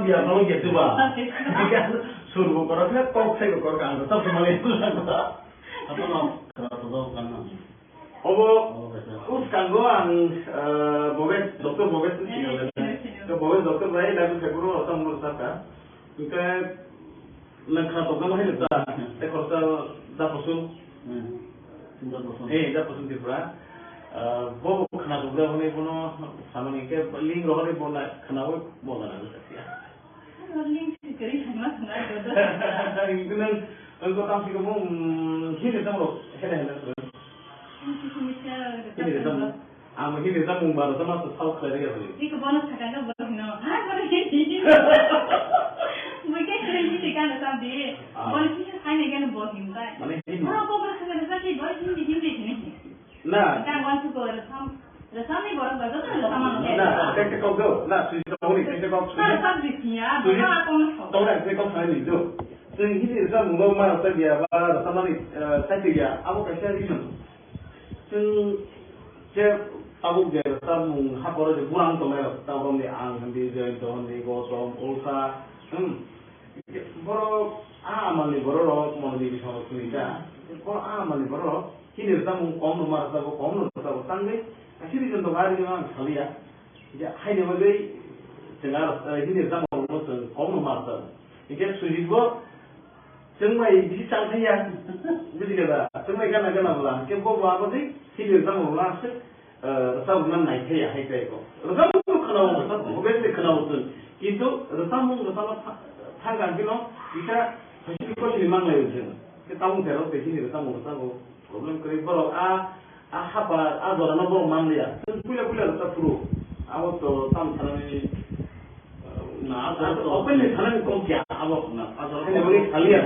dia mau gitu bah. Suruh koroknya kok saya korok kan tetap semua itu lah. Apa mau kalau kan? Us kanggoan boget dokter boget itu sih. Ke boget dokter lain dan seguro atau merusakan. Kita lengkap dokter lain itu. Saya korok dah posul Ida Pasun Tripura. Bobo Kana Hone Bono, Samani, Ling Rohari Bona, Kanawa, Bona. Uncle Tamsico, he is some I'm here is some but some of the South Korea. We can bonus Takana, but no, I'm going to hit you. We get to the kind of someday. What is he hiding again about him? No, I want to go to some. The Sunday got a no, technical go. Not only technical subject here, but don't have technical time to do. So he is some low amount of somebody, Satia, our specialization. So, Jeff, I will get some Happer, the Buran Tomato, down on the Ang and the on the go from Osa. Boro, Amali Boro, Mondi, for Amali Boro, he is some Om Martha, Om Sunday. Actually, the value of Kalia, I never say, he is some almost a common master. He gets to his work. Somebody, this is something else. Somebody can go over the he is some last some night here. I take off. The Samu obviously Canal, into the Samu, the Tangantino, which are especially Mangayan. The town terror, the Samu, problem create for I have a number of Mandia. Pull up through. I was to some Tanami. Open the Tanami Konkia. I was not. I was never Kalia.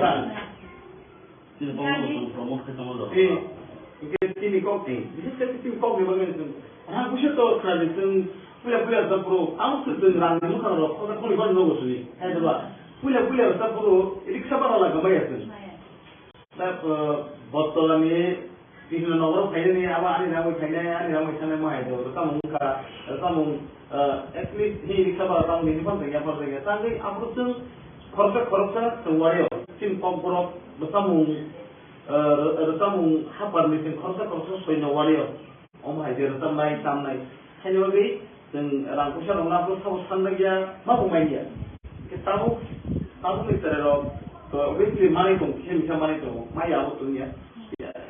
You get Timmy Cockney. This is a few coffee. I wish you thought tradition. Pull up the pro. I was to run the look of the Holy Knows me. And what? Pull up the pro. It's about like a Mayasin. That Botolami. This is another Penny, Avani, I would Penny, and I would send a mind or some at least he is about something Sunday, after Corsa, the warrior, Tim KOKBOROK, the Samu Happer missing Corsa, so in a warrior. Oh my dear, some night. Anyway, then Rankusha on Naples, Sunday, Mapumania. Gestapo, Mr. So, basically, money from him, some money to my out to here.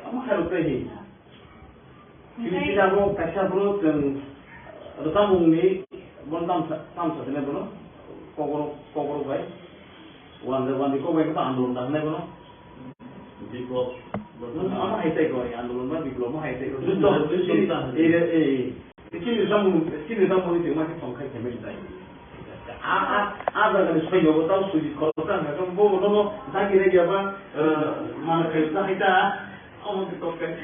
I'm going to say, you see, I walk Kashabrook and the Samu, one time, never KOKBOROK way. One the Kobe found on never know. I take away and the I take somebody might from Kakamita. Other than Spain over South Swedish Corsan, I don't go, Zaki Java, Manaka, almost the cockpit.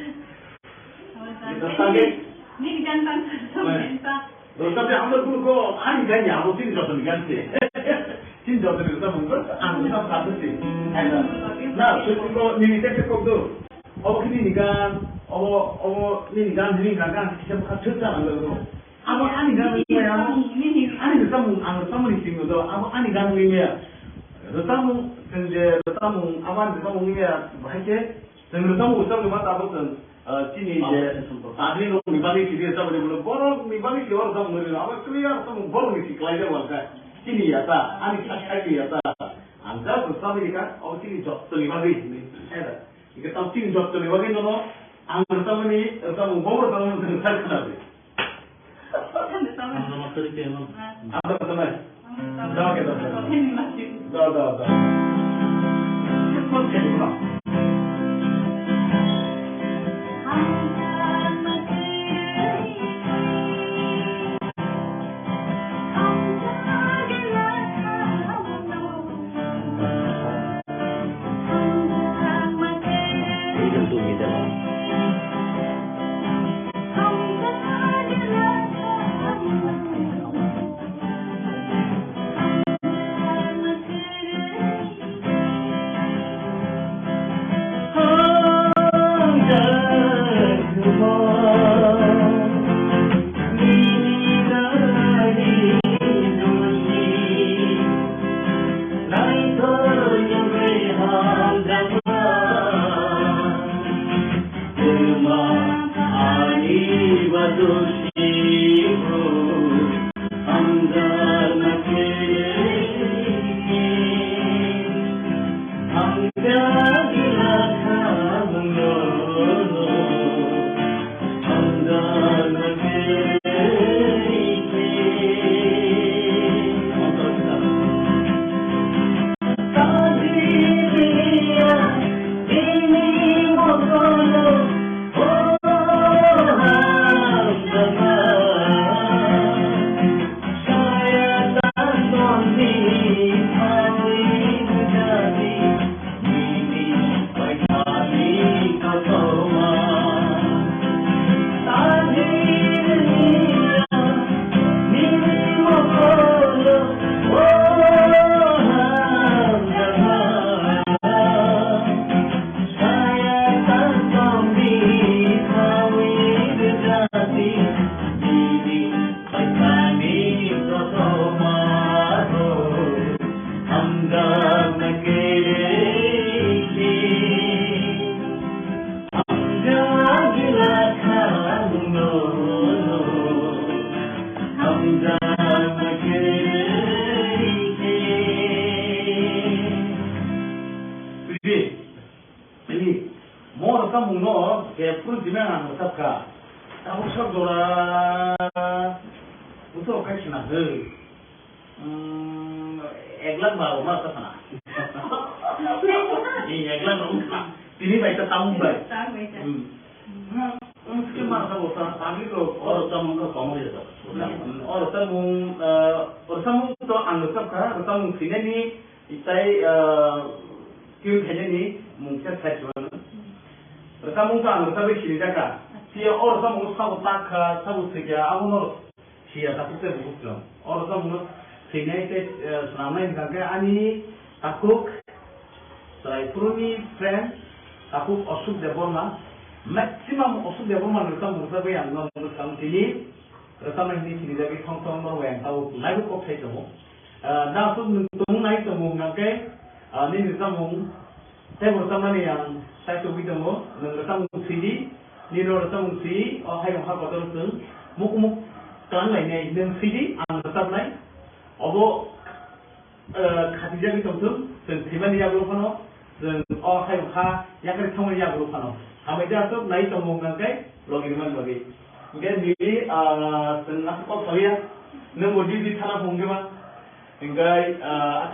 The Sunday, Nick Jantan, the subject I'm going to go, I'm going to see the Gansi. Since the some and some capacity. And now, so you go, you take a cocktail. Oh, Ninigan, or Ninigan, Ninigan, I'm Anigan, somebody single though. I'm Anigan Limia. The Samu, the Samu, I want the Samu Limia, Bahake, then the Samu, something about Tini, I didn't know me, Bani, somebody will borrow me, Bani, or somebody. I was clear, some borrowing like that was that. Tini Yata, Anikashayata, and that's the somebody got all Tini jobs to live in. You get some Tini jobs to live in, and somebody, some more than the I'm kayak pun dimana tetap kah? Aku sok dora untuk operasi nak deh. Eglan baru mana sana? Ini eglan rumah. Ini baik tamu baik. Mungkin mana tahu tapi kalau orang tamu ke kamu je tak. Orang tamu tu anggap kah? Orang tamu sini ni, itai kau kena ni mungkin saya jual. Orang tamu tu anggap sini jaga. Dia orang tamu sahaja tak sahaja saja. Aku nak dia tak boleh bukan. Orang tamu sini itu selama ini kan ani takuk, saya puruni friend, takuk asuk Debbarma. Maximum also Debbarma rekam muka yang non rekam sini, rekam ini sini jadi thong berweng tahu lalu kok saya tahu. Dah tu tung naik tahu ngake, ni rekam saya rekam ni yang saya tahu itu mo, rekam sini, ni rekam sini, oh hai orang kata tu, muk kelang lain ni sini, rekam lain, abo khatijah itu tu, sentimen dia berapa dan oh hai orang yang kerja sama dia berapa Kami jatuh naik tembung nangkai logiman bagi. Mungkin diri tengah kok saya nunggu di sana punggema. Hingga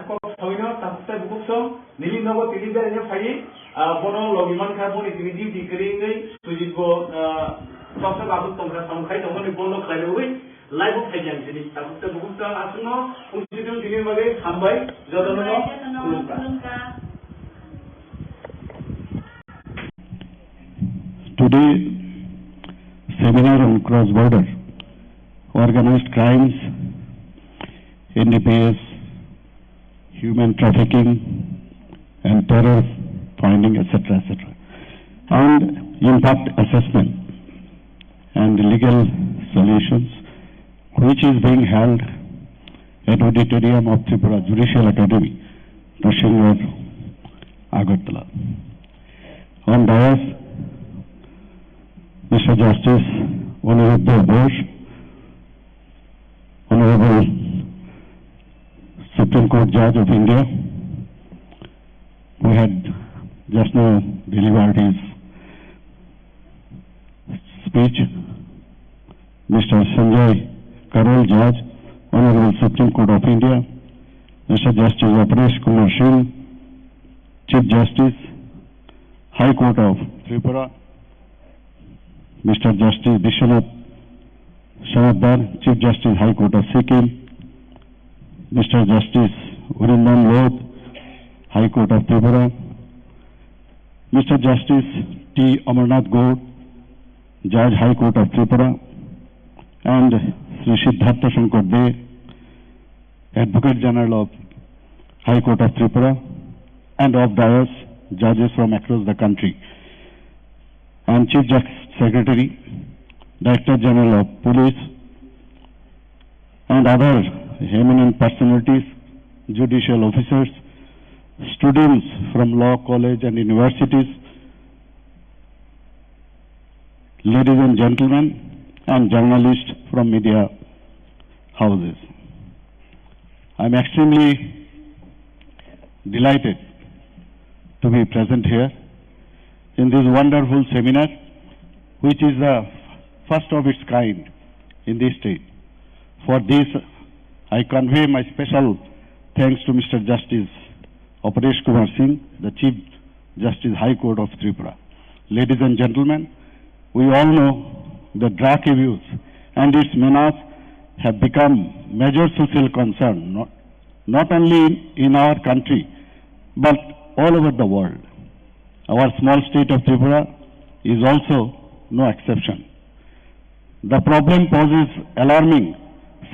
kok saya tak bisa buku som. Nilima kok tidak ada file. Bono logiman karbon itu di kering suji ko proses bagus tongkar sampai tongkar ni bono kelajuwi. Live of agent jadi tak bisa buku som asno. Uji tu diri bagi hambai jodoh no. Today, seminar on cross-border, organized crimes, NDPS, human trafficking, and terror finding, etc., and impact assessment and legal solutions, which is being held at Auditorium of Tripura Judicial Academy, Rushing Road, Agartala. On dais, Mr. Justice Honorable Bosch, Honorable Supreme Court Judge of India, who had just now delivered his speech, Mr. Sanjay Karol Judge, Honorable Supreme Court of India, Mr. Justice Beraikhiri, Chief Justice, High Court of Tripura, Mr. Justice lBiswanath, Chief Justice, High Court of Sikkim, Mr. Justice Lod, High Court of Tripura, Mr. Justice T. Amarnath Gaur, Judge, High Court of Tripura, and Sri Siddhartha Shankar De, Advocate General of High Court of Tripura, and of dais, judges from across the country, and Chief Justice Secretary, Director General of Police, and other eminent personalities, judicial officers, students from law college and universities, ladies and gentlemen, and journalists from media houses. I am extremely delighted to be present here in this wonderful seminar, which is the first of its kind in this state. For this, I convey my special thanks to Mr. Justice Aparesh Kumar Singh, the Chief Justice, High Court of Tripura. Ladies and gentlemen, we all know the drug abuse and its menace have become major social concern, not only in our country, but all over the world. Our small state of Tripura is also no exception. The problem poses alarming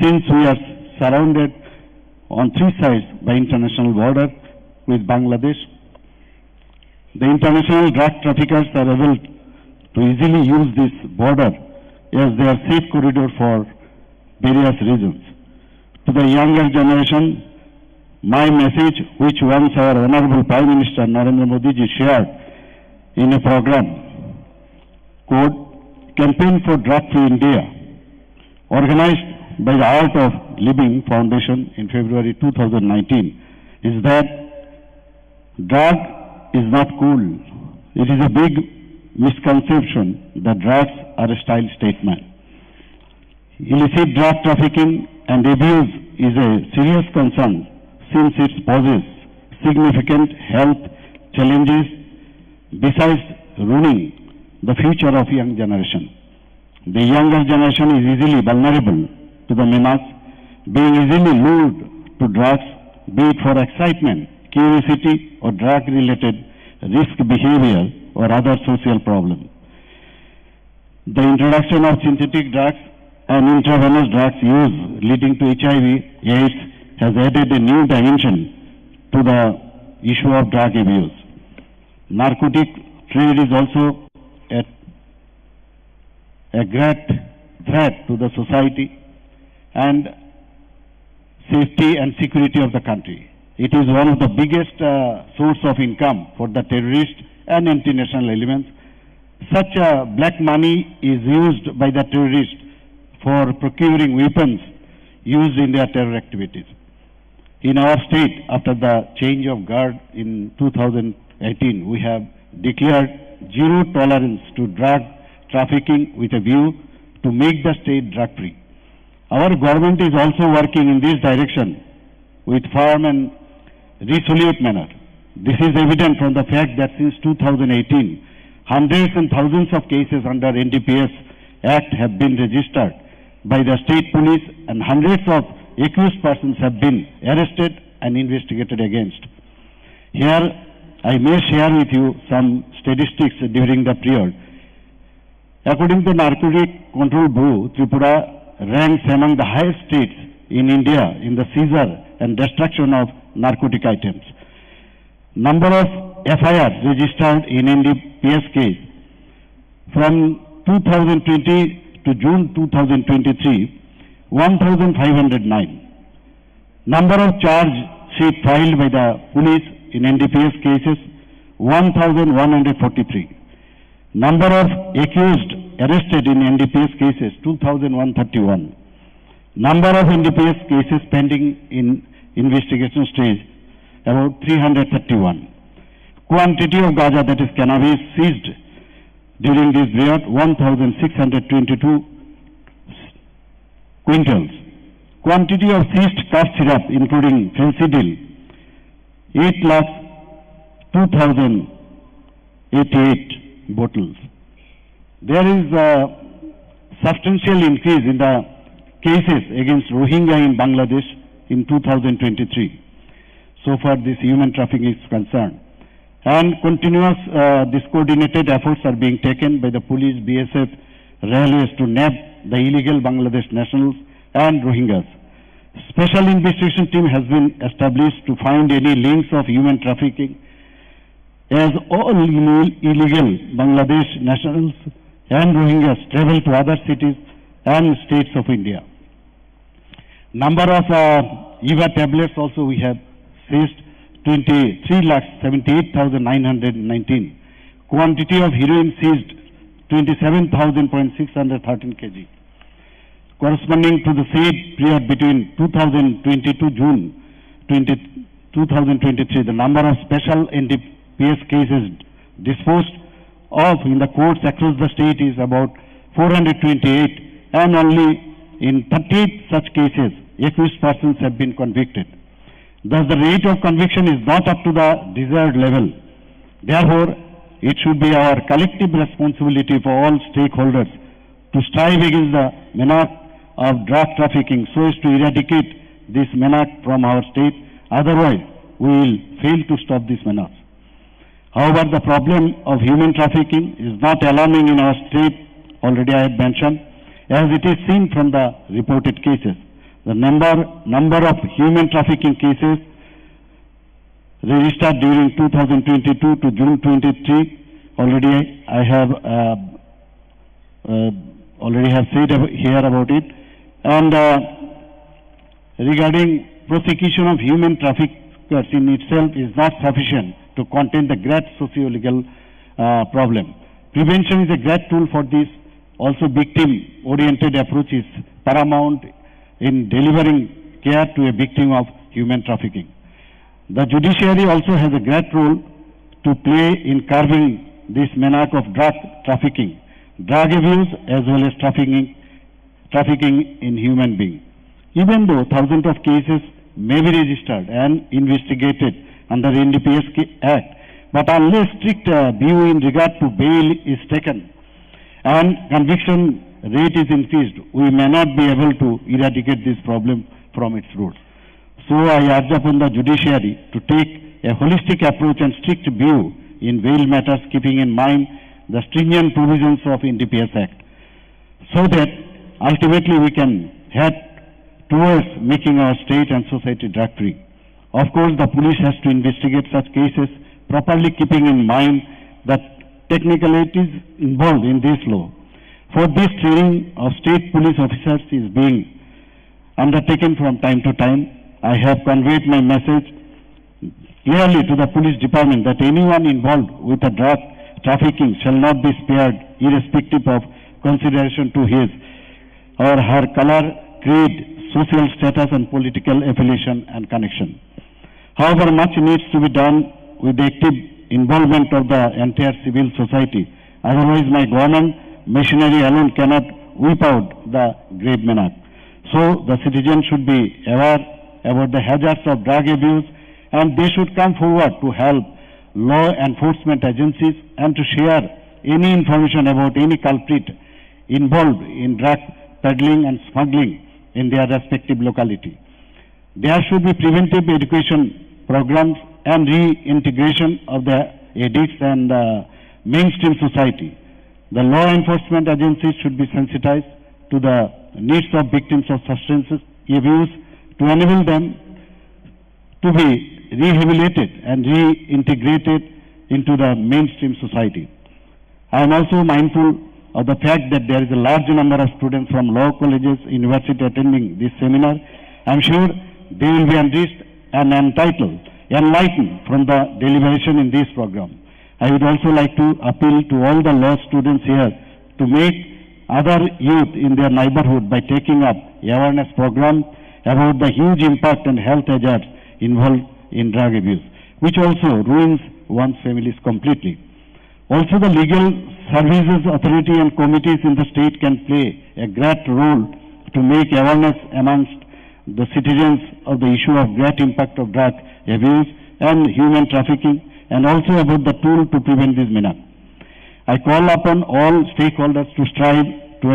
since we are surrounded on three sides by international border with Bangladesh. The international drug traffickers are able to easily use this border as their safe corridor for various reasons. To the younger generation, my message, which once our Honorable Prime Minister Narendra Modi ji shared in a program called Campaign for Drug-Free India, organized by the Art of Living Foundation in February 2019, is that drug is not cool. It is a big misconception that drugs are a style statement. Illicit drug trafficking and abuse is a serious concern since it poses significant health challenges besides ruining the future of young generation. The younger generation is easily vulnerable to the menace, being easily lured to drugs, be it for excitement, curiosity, or drug-related risk behavior or other social problems. The introduction of synthetic drugs and intravenous drugs use leading to HIV/AIDS has added a new dimension to the issue of drug abuse. Narcotic trade is also a great threat to the society and safety and security of the country. It is one of the biggest source of income for the terrorists and anti-national elements. Such black money is used by the terrorists for procuring weapons used in their terror activities. In our state, after the change of guard in 2018, we have declared zero tolerance to drug trafficking with a view to make the state drug-free. Our government is also working in this direction with firm and resolute manner. This is evident from the fact that since 2018, hundreds and thousands of cases under NDPS Act have been registered by the state police and hundreds of accused persons have been arrested and investigated against. Here, I may share with you some statistics during the period. According to Narcotic Control Bureau, Tripura ranks among the highest states in India in the seizure and destruction of narcotic items. Number of FIRs registered in NDPS case from 2020 to June 2023, 1,509. Number of charge sheet filed by the police in NDPS cases, 1,143. Number of accused arrested in NDPS cases, 2,131. Number of NDPS cases pending in investigation stage, about 331. Quantity of gaja, that is cannabis, seized during this period, 1,622 quintals. Quantity of seized cough syrup, including fencidil, 8,02,088 bottles. There is a substantial increase in the cases against Rohingya in Bangladesh in 2023. So far, this human trafficking is concerned. And continuous, these coordinated efforts are being taken by the police, BSF, railways to nab the illegal Bangladesh nationals and Rohingyas. Special investigation team has been established to find any links of human trafficking, as all illegal Bangladesh nationals and Rohingyas travel to other cities and states of India. Number of EVA tablets also we have seized, 23,78,919. Quantity of heroin seized, 27,613 kg. Corresponding to the said period between 2022 June 2023, the number of special NDPS cases disposed of in the courts across the state is about 428, and only in 38 such cases accused persons have been convicted. Thus, the rate of conviction is not up to the desired level. Therefore, it should be our collective responsibility for all stakeholders to strive against the menace of drug trafficking so as to eradicate this menace from our state. Otherwise, we will fail to stop this menace. However, the problem of human trafficking is not alarming in our state, already I have mentioned, as it is seen from the reported cases. The number of human trafficking cases registered during 2022 to June 23, already I have said here about it. And regarding prosecution of human traffickers in itself is not sufficient to contain the great socio-legal problem. Prevention is a great tool for this. Also, victim-oriented approach is paramount in delivering care to a victim of human trafficking. The judiciary also has a great role to play in curbing this menace of drug trafficking, drug abuse as well as trafficking in human beings. Even though thousands of cases may be registered and investigated under NDPS Act, but unless strict view in regard to bail is taken and conviction rate is increased, we may not be able to eradicate this problem from its roots. So I urge upon the judiciary to take a holistic approach and strict view in bail matters, keeping in mind the stringent provisions of NDPS Act, so that ultimately we can head towards making our state and society drug-free. Of course, the police has to investigate such cases properly, keeping in mind that technicalities involved in this law. For this, training of state police officers is being undertaken from time to time. I have conveyed my message clearly to the police department that anyone involved with a drug trafficking shall not be spared, irrespective of consideration to his or her color, creed, social status and political affiliation and connection. However, much needs to be done with the active involvement of the entire civil society. Otherwise, my government machinery alone cannot whip out the grave menace. So, the citizens should be aware about the hazards of drug abuse, and they should come forward to help law enforcement agencies and to share any information about any culprit involved in drug peddling and smuggling in their respective locality. There should be preventive education programs and reintegration of the addicts and mainstream society. The law enforcement agencies should be sensitized to the needs of victims of substance abuse to enable them to be rehabilitated and reintegrated into the mainstream society. I am also mindful of the fact that there is a large number of students from law colleges, university attending this seminar. I am sure they will be enriched and enlightened from the deliberation in this program. I would also like to appeal to all the law students here to make other youth in their neighborhood by taking up awareness program about the huge impact and health hazards involved in drug abuse, which also ruins one's families completely. Also, the legal services authority and committees in the state can play a great role to make awareness amongst the citizens of the issue of great impact of drug abuse and human trafficking, and also about the tool to prevent this menace. I call upon all stakeholders to strive to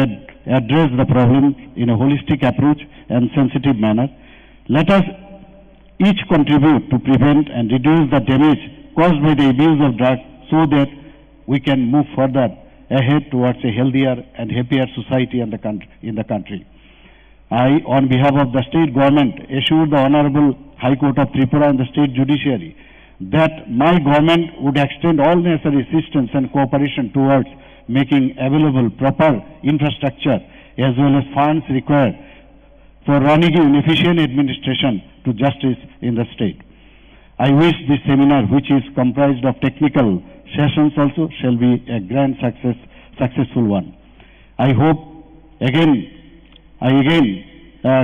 address the problem in a holistic approach and sensitive manner. Let us each contribute to prevent and reduce the damage caused by the abuse of drugs, so that we can move further ahead towards a healthier and happier society in the country. I, on behalf of the state government, assure the Honorable High Court of Tripura and the state judiciary that my government would extend all necessary assistance and cooperation towards making available proper infrastructure as well as funds required for running an efficient administration to justice in the state. I wish this seminar, which is comprised of technical sessions also, shall be a grand successful one. I again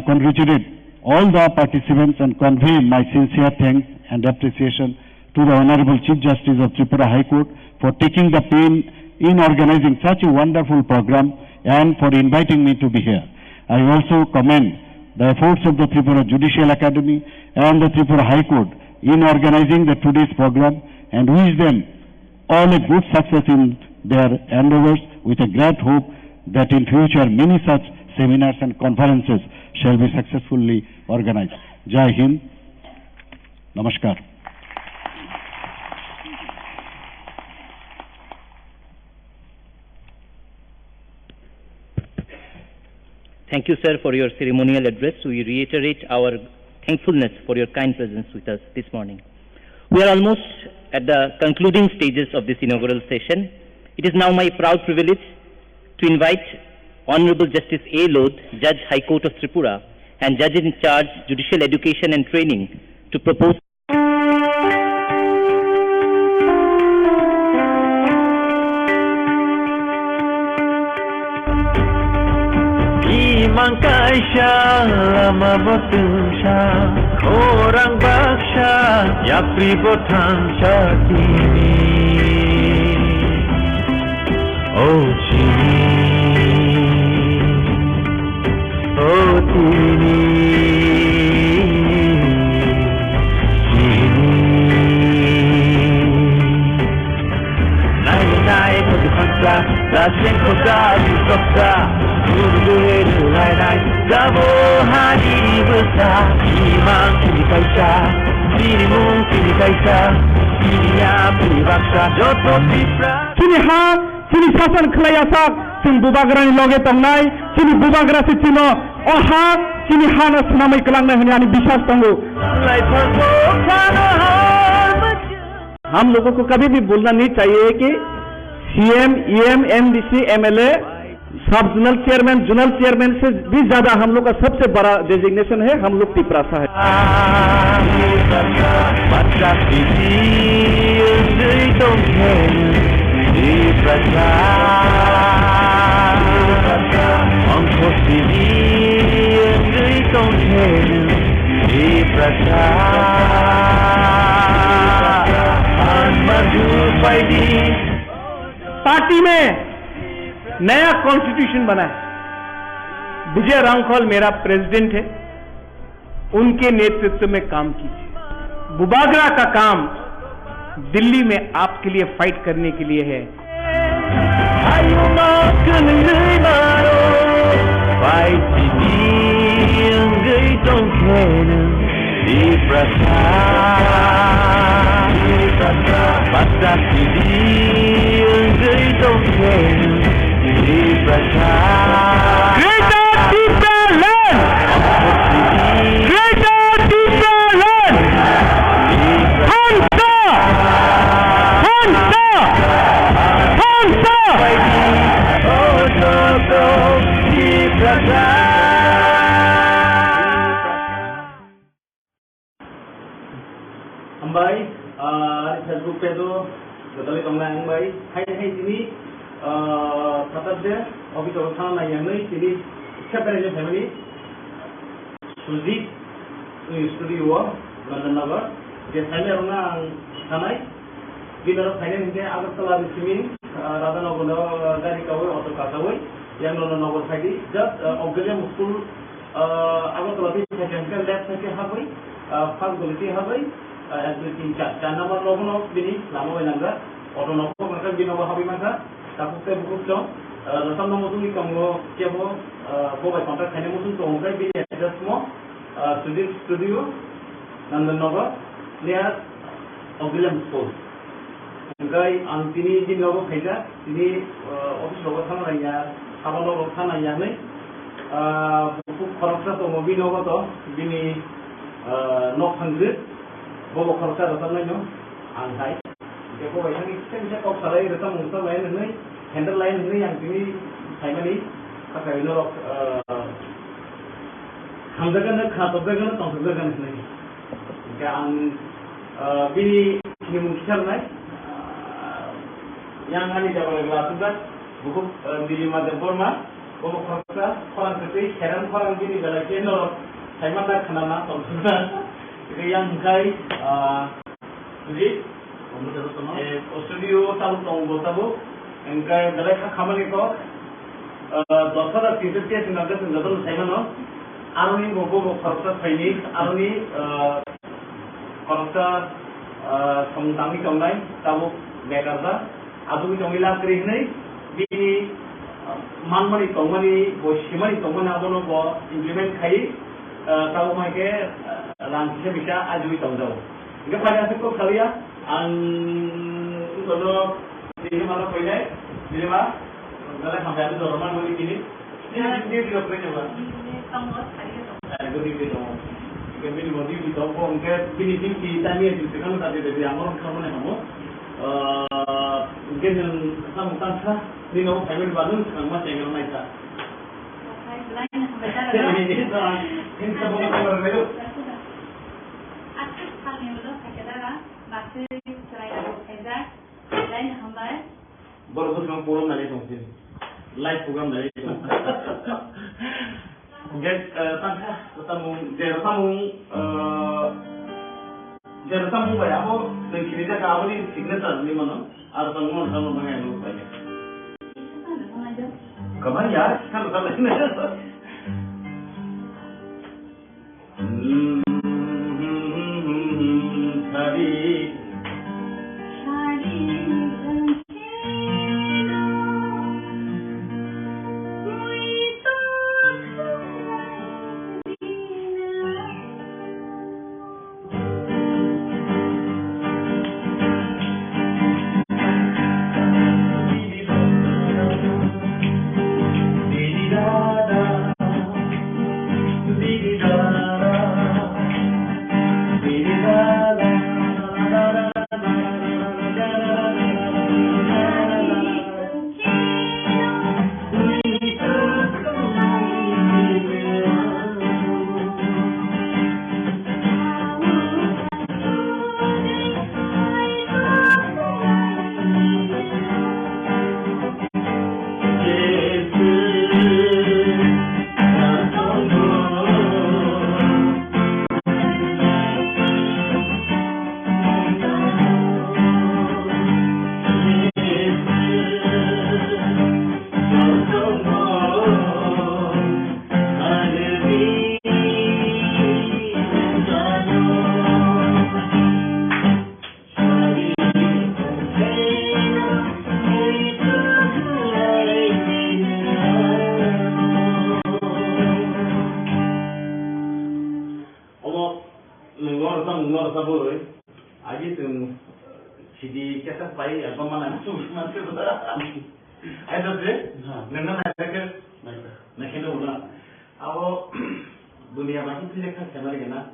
congratulate all the participants and convey my sincere thanks and appreciation to the Honorable Chief Justice of Tripura High Court for taking the pain in organizing such a wonderful program and for inviting me to be here. I also commend the efforts of the Tripura Judicial Academy and the Tripura High Court in organizing today's program, and wish them all a good success in their endeavors, with a great hope that in future many such seminars and conferences shall be successfully organized. Jai Hind. Namaskar. Thank you, sir, for your ceremonial address. We reiterate our thankfulness for your kind presence with us this morning. We are almost at the concluding stages of this inaugural session. It is now my proud privilege to invite Honorable Justice A. Lodh, Judge High Court of Tripura and Judge in Charge, Judicial Education and Training, to propose Mangkaisha lama botumsha orang baksha yapri botam sakini Oh Chini, oh Chini, Chini. Nai pagkakanta, dasing ko sa bisoksa, uruguhin ulay-lay, gabohani besa, imang pinikaisa, sinimong pinikaisa, siniya pinibaksa, joto tipra. Sini ha, sini sasan kelayasak, sini bubagrani loge tongnai, sini bubagra si cino, oh ha, sini hana senamai kelang nahi ani biswas tonggu. हम लोगों को कभी भी भूलना नहीं चाहिए कि CM, EM, MDC, MLA, सब जोनल चेयरमैन, जोनल चेयरमैन से भी ज्यादा हम लोग का सबसे बड़ा डेजिग्नेशन है, हम लोग टिपरासा है। पार्टी में नया कॉन्स्टिट्यूशन बना है, विजय रांखल मेरा प्रेसिडेंट है, उनके नेतृत्व में काम कीजिए। बुबागरा का काम दिल्ली में आपके लिए फाइट करने के लिए है। Ambai, Facebook pe tu, betul itu orang ambai. Hai sini, tetap dia, office orang lain yang ni, sini siapa yang family, Suzy, studio, London Nagar, dia family orang sana, bila orang family ni agar telah disini, Radha Nagar dari kawai atau kawai, yang London Nagar tadi, just Australia school, agar telah disini, lab saja habai, farm quality habai. Karena mereka bini lama benar, orang nak mereka bina bahagia mereka, tapi saya bukan cong. Rasanya musuh ni kamu siapa, boleh kontak saya musuh tu orang bini address semua, studio, Nandanagar, near Australia School. Mereka antini di Nagar kerja, ini office Nagar sana ya, kawan Nagar sana ya ni, buku korupsi tu mobil Nagar tu bini nok hangzit. Bawa kerja datang lagi, angkai. Jika bawa yang ini, saya bisa kau sarai datang muncul lain ini, handle lain ini yang ini saya ni, apa ini orang hamdakan, khatobdakan, tongsobdakan ini. Jika bini ini mungkin lah, yang ini jawab lagi lah, buku Nilima Debbarma, bawa kerja, orang kerja, heran orang bini dalam channel, saya mana kenal tongsobdakan. Yang kai, jadi, studio tahu tunggu tahu, engkai mereka kamar itu, dosa tidur dia sengaja tu saya mana, aruni gogo korupsi training, aruni korupsi samutami konglai, tahu bekerja, adu jomila kerja ni, bini manmani tongmani, boshimani tongmani abu no bo implement kai, tahu mereka langsung bisa ajui tahu. Jika pada aku kalian, kalau di mana kau ini, di mana, kalau sampai ada Debbarma boleh ini, ini juga punya apa? Itu di tahu. Jika bini bodi di tahu, mungkin bini kita ni di sekarang tadi dari Amor kamu ni kamu, mungkin sama tangsa, di nama family baru sekarang macam yang mana itu. Ini semua orang baru. Baru semua pulang dari sini, live program dari sini. Jadi, tangkah, Beraikhiri bayar apa? Dan kini dia kawali signature ni mana? Ada tanggungan sama dengan lu banyak. 그만이야. 시간도 달라지네. CD kita pai apa mana tu macam tu. Ada tu? Nana ada ke? Nak kena ulang. Awak dunia macam tu lekas sama dengan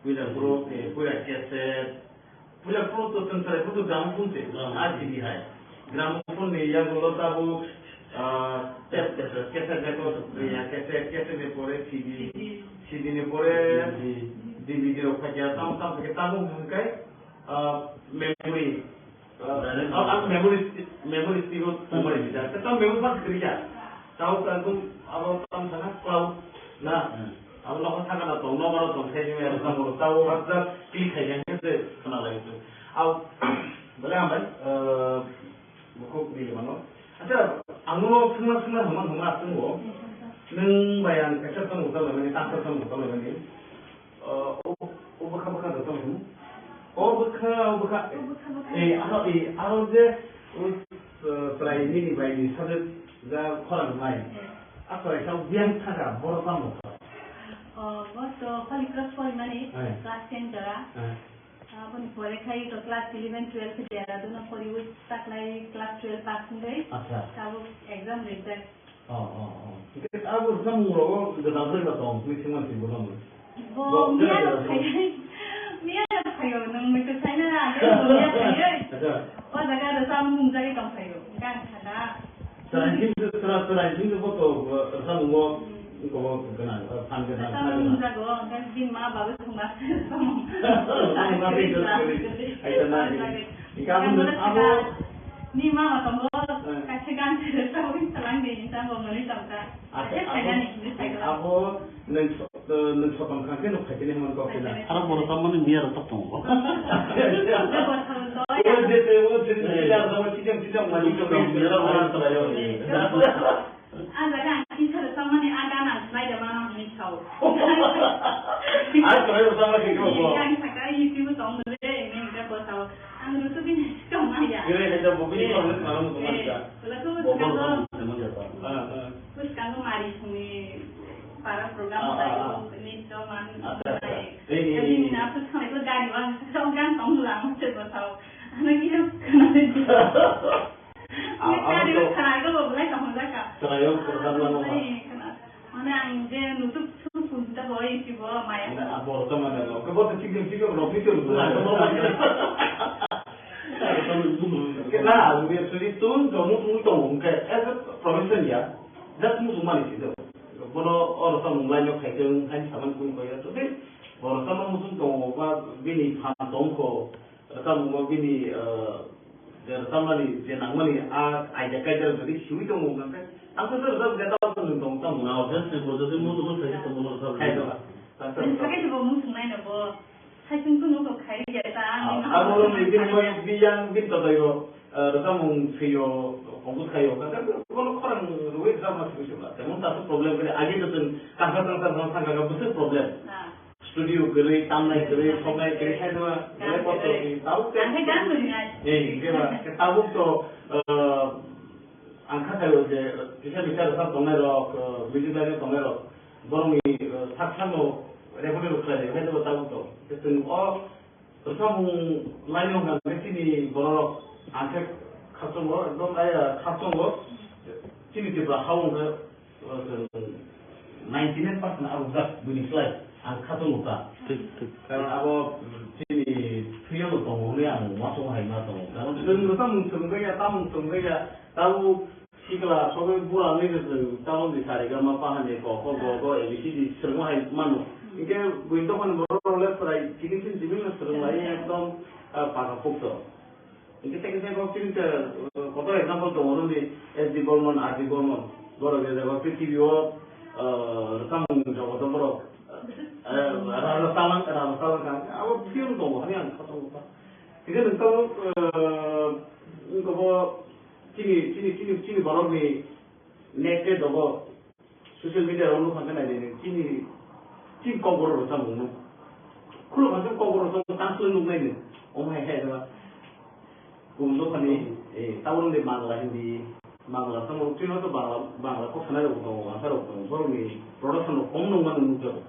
punya pro, punya kaset, punya pro tu tentera tu gramophone tu. आज भी है. Gramophone ni yang kalau tahu kaset tu ya kaset ni pore CD ni pore DVD ro kerja tahu kita tahu mungkin memory memory still memory bisa. Kita memory pas kerja. Tahu kan tu awal tahun sana cloud. Nah, awal tahun sana lah tu nomor tu saya ni harus tahu tahu apa klik saja ni tu kenal lagi tu. Awal boleh ambil buku ni mana? Aja, anglo semua huma tunggu. Neng bayang kerja tu muka lagi, tangkap tu muka lagi. Ubah tu tu. Buka. Aku je selain ini bayi satu dah kolam lain. Apa yang biang cara boros kamu? Waktu kelas mana? Kelas 10 cara. Apa ni Beraikhiri tu kelas 11, 12 kerja. Tu nak periwet tak lagi kelas 12 pass ni. Tahu exam result. Kita aku semua orang dah tahu dah mesti mesti boleh. Mia kayo nung may kusay na mia kayo. O daga Rwchapmung jagi kam kayo. Kan kada. Selain itu Rwchapmung ko kenal Panda. Rwchapmung jago kan din ma bagus humas. Aku ni ma kamu kasih kan Rwchapmung selang di Instagram boleh tahu tak? Aku nensopam kan nak kerja ni mana kau kena. Arab Rwchapmung ni biar tak tahu. वो tidak sama tidak mandi tu biar orang terlalu. Ada kan kita Rwchapmung ni ada nak slide mana ni tahu. Aku Rwchapmung ni kau. Yang sekarang YouTube tahu boleh ni kita tahu. Anu tu bin cuma ya. Ini ada bukti kalau malam tu macam. Terus kalau mari sini para program tahu ni cuma. Jadi ni apa tu kalau gani bang, kalau gani tahu lah macam tu tahu. Anu kita kena jadi. Kita ni sekarang itu boleh kamu jaga. Sekarang Rwchapmung apa? Mana anje nutup pun tak boleh sih bawa maya. Apa Rwchapmung ada? Kau tu cikgu rofi tu. Nah, biar sulit tu, kamu tunggu ke? Profession ya, dah semua ni sih. Kalau orang Rwchapmung lain yang kerja kan sama pun kau ya. Tapi orang Rwchapmung mungkin tunggu apa bini pantong ko, Rwchapmung bini Rwchapmung ni jenang ni aja kerja jadi sulit tunggu kan? Aku tu dah tahu tunggu. Nah, jadi sebetulnya mungkin saya tunggu Rwchapmung. Sekarang tu mungkin mana bo? Saya tunggu nunggu kaya jasa. Aku mungkin yang tahu Rwchapmung saya fokus kaya. Kan kalau orang kita masih bisa lah. Teman satu problem kali aja tu tangkap besar problem. Studio kiri, tamnai kiri, somai kiri, saya tu repot tu. Tahu kan? Tahu tu angkat kalau je bisa rasa tomai rok, video dari tomai rok. Borong ni saksan tu repot tu kerja. Saya tu tahu tu. Jadi Rwchapmung lain orang sini borong angkat khasong lo, dom ayah khasong lo. Sini tiba haung ke 99% aruzat bunyi slide ang khasong lupa. Karena abo sini priyo lo tong ni ang masuk hai ma tong. Kalau Rwchapmung sungguhnya tahu sikla sogai bulan ni tu tahu di sari gama pahan ni ko ABCD semua hai manu. Ini window kan borong left right kini jimin sering lain ekdom pakapuk tu. Kita kau kini kotor example tu orang ni Debbarma, Debbarma, borong dia jaga PTVO, Rwchapmung jaga tu borong, ada salang kan, awak film tu, hari yang kata apa? Kita tahu kau kini borong ni net tu borong, social media orang tu macam ni, kini kau borong Rwchapmung, kalau macam kau borong tu tangsel nuk ni, omai hai tu. Untuk kami, tahun ni Bangla Hindi, Bangla semua cina tu Bangla kok sana tu ansar tu, baru ni production tu om nunggu nunggu tu,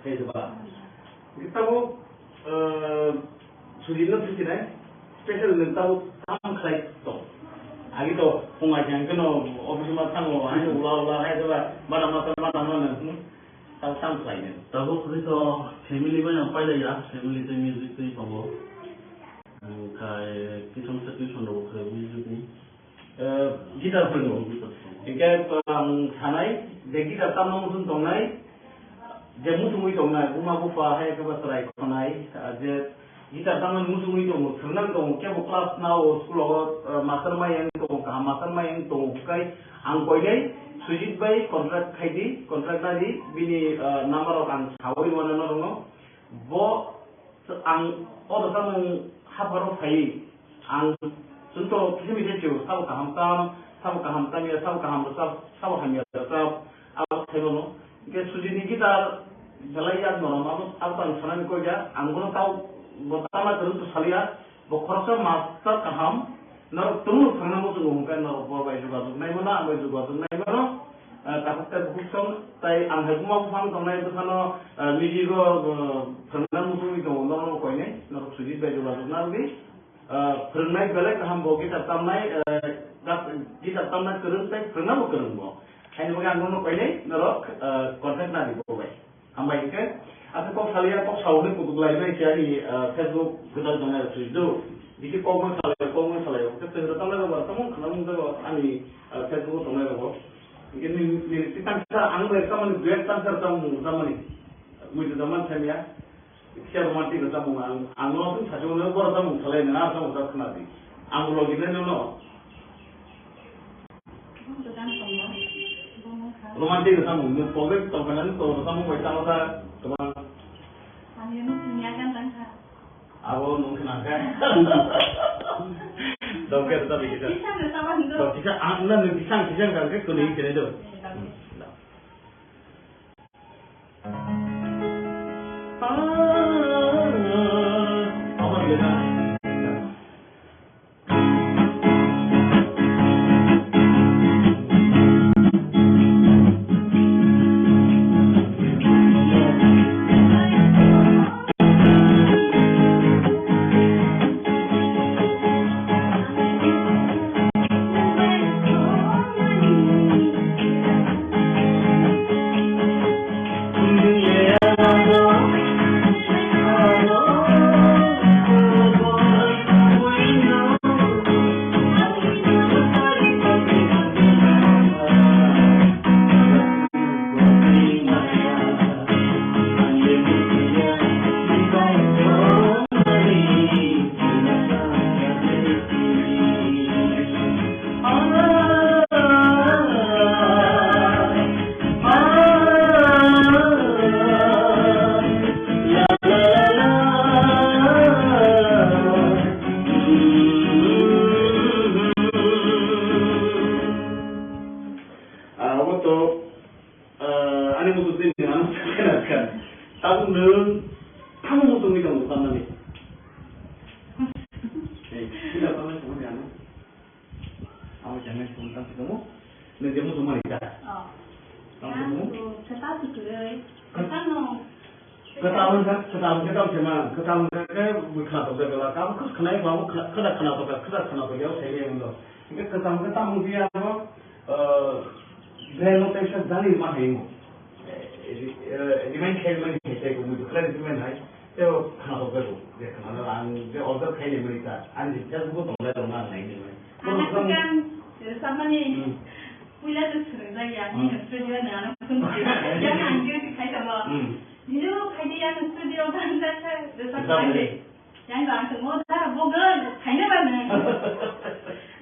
saya coba. Kita tahu sujudnya tu cina, special ni tahu tam khai tu. Agi tu pengajian kena office macam tu, hanya ulah hai tu lah, mana tahu tam khai ni. Tahu tu family mana apa ya, family tu music tu panggo. Kai kita mesti sendiri buat music ni. Gitar pun. Ikat tanai, gitar tamu pun tanai. Jamu semua tanai. Uma bufa hai kebesaran tanai. Gitar tamu semua itu. Senang tu. Kaya kelas now sekolah mastermind tu. Mastermind tu. Kai angkoi ni. Sujit bay kontrak khai kontrak tadi. Bini number orang sawari mana orang. Bo ang orang tamu habaru khai ang sunto kisi tu sabu kaham tamia sabu kaham besar sabu hanya besar awak selono ke sujini kita jalaian normal apa yang sana ko ja anggono tahu pertama terus salia bokorsa master kaham nor tunu sana mo tu mungkin nor bobai juga tu nai mana bobai juga tu nai mana takut bukan tai ang hekuma fang tu nai tu sana lijigo sana mo tu itu nor ko ini nor sujit bay juga tu nanti pernah balik kaham bogi tertamai kita tamai kerun tai pernah mo kerun mo hanya bagi anggono ko ini nor konten nadi bobai hambai ke atau kau salia kau saudi kutu lainnya cari Facebook kita dengar itu jadi kau salia kita terus tamai bawa kamu kamu tu ani Facebook tamai bawa ini kita anggur kamu duet tanpa tamu zaman ini muda zaman saya siapa mati Rwchapmung anggur pun saja orang baru tamu selain nara tamu tak kenal di anggur lagi ni no romantik Rwchapmung ni projek tampanan tu Rwchapmung macam apa teman Kami punya kan tangga. Awak mungkin akan dokter tapi kita Bisa bersama hidup. kita anda bisa kan ke kulit kena tu apa dia 또 안에 모두 때문에 안 생각하니까 따로 늘 탕후 동이가 못 만나니. tidak pernah kemudian kamu jangan sungkan ketemu nanti kamu semua nikah. Kamu ketahui ketahuan kan bukan apa segala kamu kenapa ya saya yang itu. Ini ketahuan dia apa relocation dari mana ini? Di mana kelemahan kita itu kalau di mana itu kenapa begitu? Dia kenapa dia order kayak mereka, anda jangan buat orang lain ini. Anak kan sama nih, punya tuh sering saya ni studio ni anak pun jangan anjir kayak sama. Dulu kayak dia studio kan saya desak lagi. Yang bang semua dah bogan, kayak mana?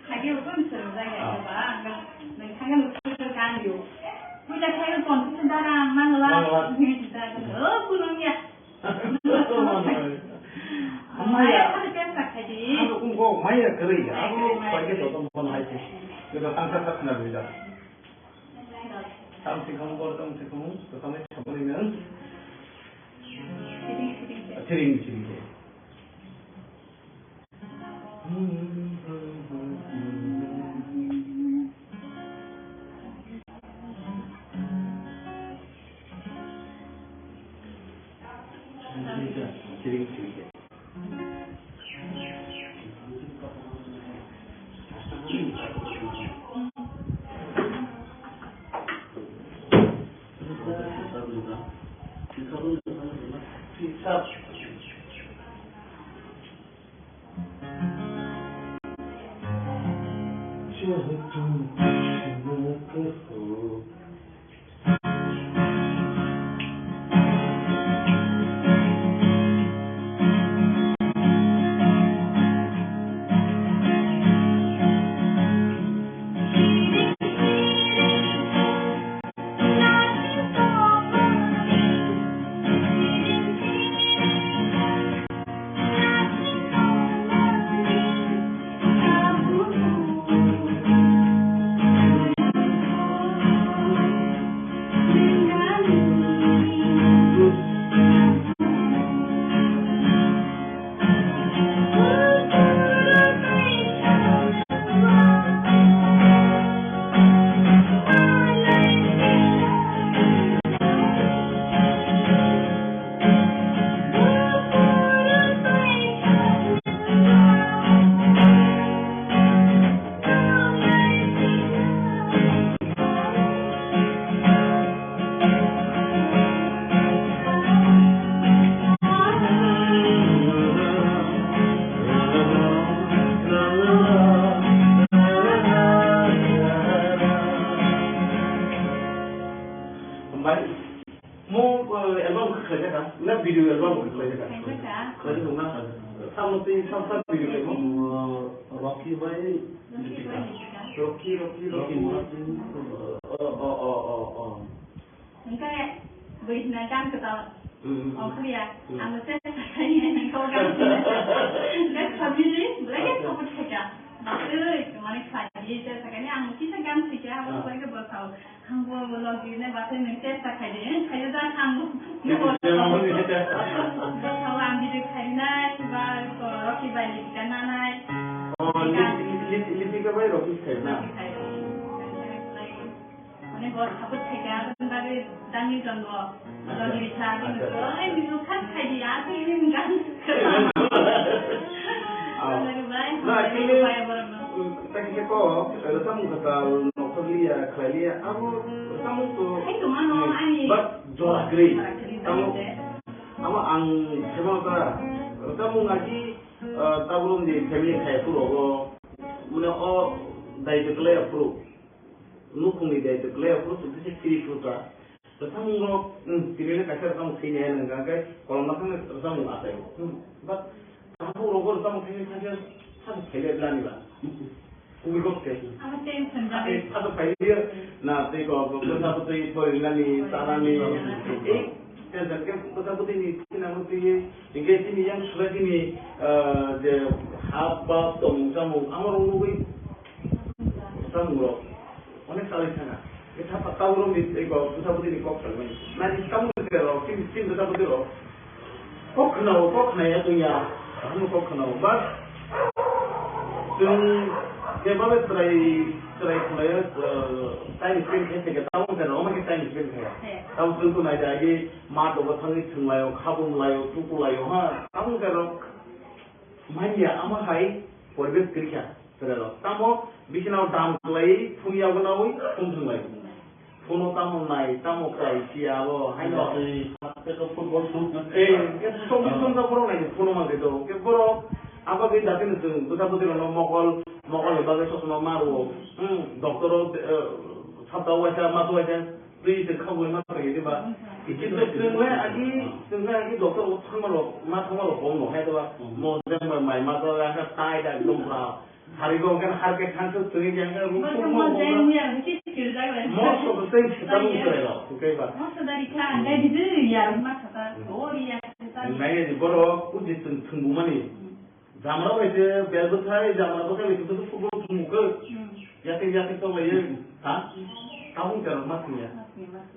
Kayak pun sering saya bang, kan studio kan you. Punya kayak pun sedarang mangla, ni sedarang, punungnya. Maya ada biasa kaji. Aku kok Maya kering ya. Aku pakai toto pun aja. Kita angkat tak nak beda. Sampai kamu ketemu dengan sering. Video album kerja rumah sama video Rocky by Rocky. Enggak berinakan ketawa. Oh ya, anda saya ini kau kan? Enggak sabili, boleh kamu saja. Maksudnya kemarin saja saya sekarang anda kita kan saja, aku boleh beritahu. Kamu lagi ni bahasa Indonesia sahaja, saya dah kamu. Beritahu anda di sana, sebab Rocky by di sana naik. Oh, lipi ka by Rocky sana. Mana buat apa saja, tentang dani jangan lagi bicara. Ini bukan saja, aku ini enggak. Nah, ini teknik kok, ada tamu kata noklia, klia, aku tamu tu. Itu mana ani? But jual green. Tamu ang siapa kata? Tamu ngaji, tamu di family kaya puro, mula dari kaya puro. Nukung di dari kaya puro, tu bisa kiri puro ta. Tamu ngok, kiri ni kasar tamu kini yang enggak, kalau makan tamu ada. But tamu orang tamu kini kasar. Satu kali berani lah. Umikot kali. Apa sih sendiri? Satu kali dia, nanti kalau satu kali berani, tanah ni, dan satu ini, kita mesti, ingin ini yang sudah ini, the apa, tong, kamu, amar ungui, kamu loh, mana kali sana. kita tahu rom itu susah putih di kok kalau nanti kamu terus tim susah putih lo kok kena ya punya kamu kok kena bas dia bawa try ya time spend kita tahu kan orang kita time spend ya tahu tentu naik lagi mat obat hangi cunglayo kabum layo tuku layo ha kamu kalau main ya ama hai forbes kerja terus kamu bikin dam lagi punya apa nawi untung lagi puno kamu naik kamu kai siapa hai no itu football shoot kita sombong orang lagi puno mah gitu kita apa kita datang itu kita putih orang mokol lebaga sosok maru dokter sabda wajah matu wajah beri terkabul matu gitu bah itu lagi dokter malu kono hai tu bah mau jangan main matu yang tai dah lumpur hari kau kan hari kantor tu yang kan lumpur mau sebesar kita lumpur lah oke bah dari kan jadi tu ya rumah kata oh iya naik di bawah uji tunggu mana Jamra itu biar betul jamra betul itu tu football tunggu jati tu macam ha kamu kalau mati ya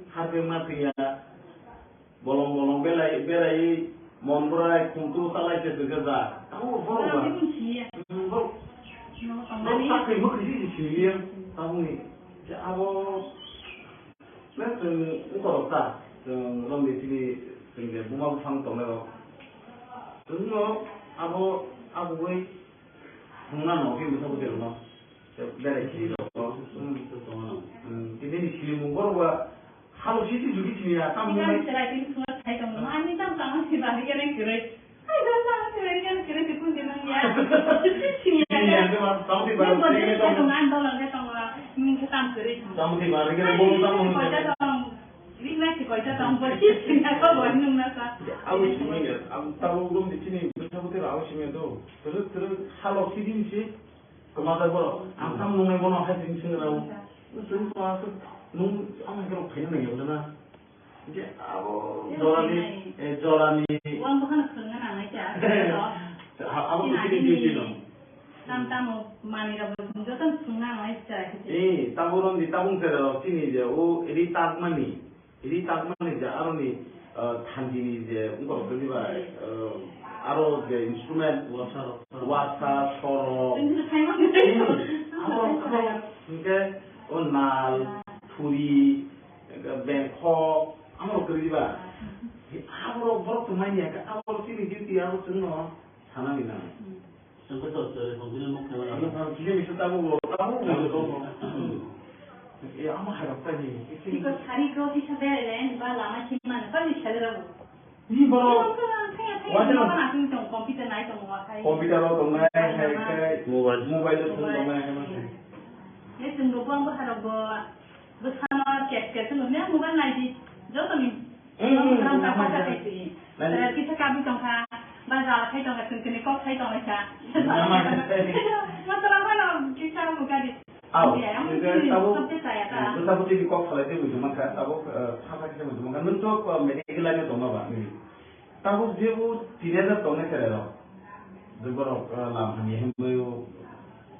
harga mati ya bolong belai monbrai kuntu salah itu kerja kamu bolong lah bolong tak kena kerja sih kamu ni apa macam engkau tak orang di sini tinggal rumah fang tu mereka tunggu apa gue mengenal mungkin bisa betul no Beraikhiri loh ini di sini mungkin gua kalau sih juga sini ya kamu kan cerai itu semua saya kamu ani tam kamu sih balik kan cerai ayo sama cerai kan cerai itu pun dengan ya sini ya kamu di balik sini kamu andol lah kamu mungkin tam cerai kamu di balik kan boleh kamu ini masih kau itu tam persis sini apa buat nungasa aku sini ya aku tahu belum di sini bisa betul aku sini tu terus kalau sini sih kemana bro aku nunggu bono hari ini sini lah terus pas nung aku kalau pengen lagi udah jadi aku jorani uang bukan senang aja aku sini loh tam mani rabu jodoh senang aja tabung di tabung terus sini je ini takmani je aro ni thanjini je ungkor keliba aro je instrument wasa soro aro nal thuri bengkok aro keliba aro borok tumai ya aro sini duty aro cengno sana mina sampai tu pembina mungkin aro kini bisa tahu ya ama harap tadi Because hari kau bisa belajar, lama ciman, kau bisa belajar. Ini baru. Wajar. Mana tu tong komputer naik tong wakai. Komputer tong naik, mobile tong naik. Ini tunggu buang berharap bersama cek tu, ni mobile naik di, jauh tu ni. Orang tak pasal itu. Kita kabut tong ka, bazar kai tong ka, kini kau kai tong macam. Masalah mana kita bukan di. Tahu di kok kalau itu cuma kan tahu apa kita cuma kan untuk medical aja tuh mah tahu dia tidak ada tuh nih kalau Debbarma lama ni hembo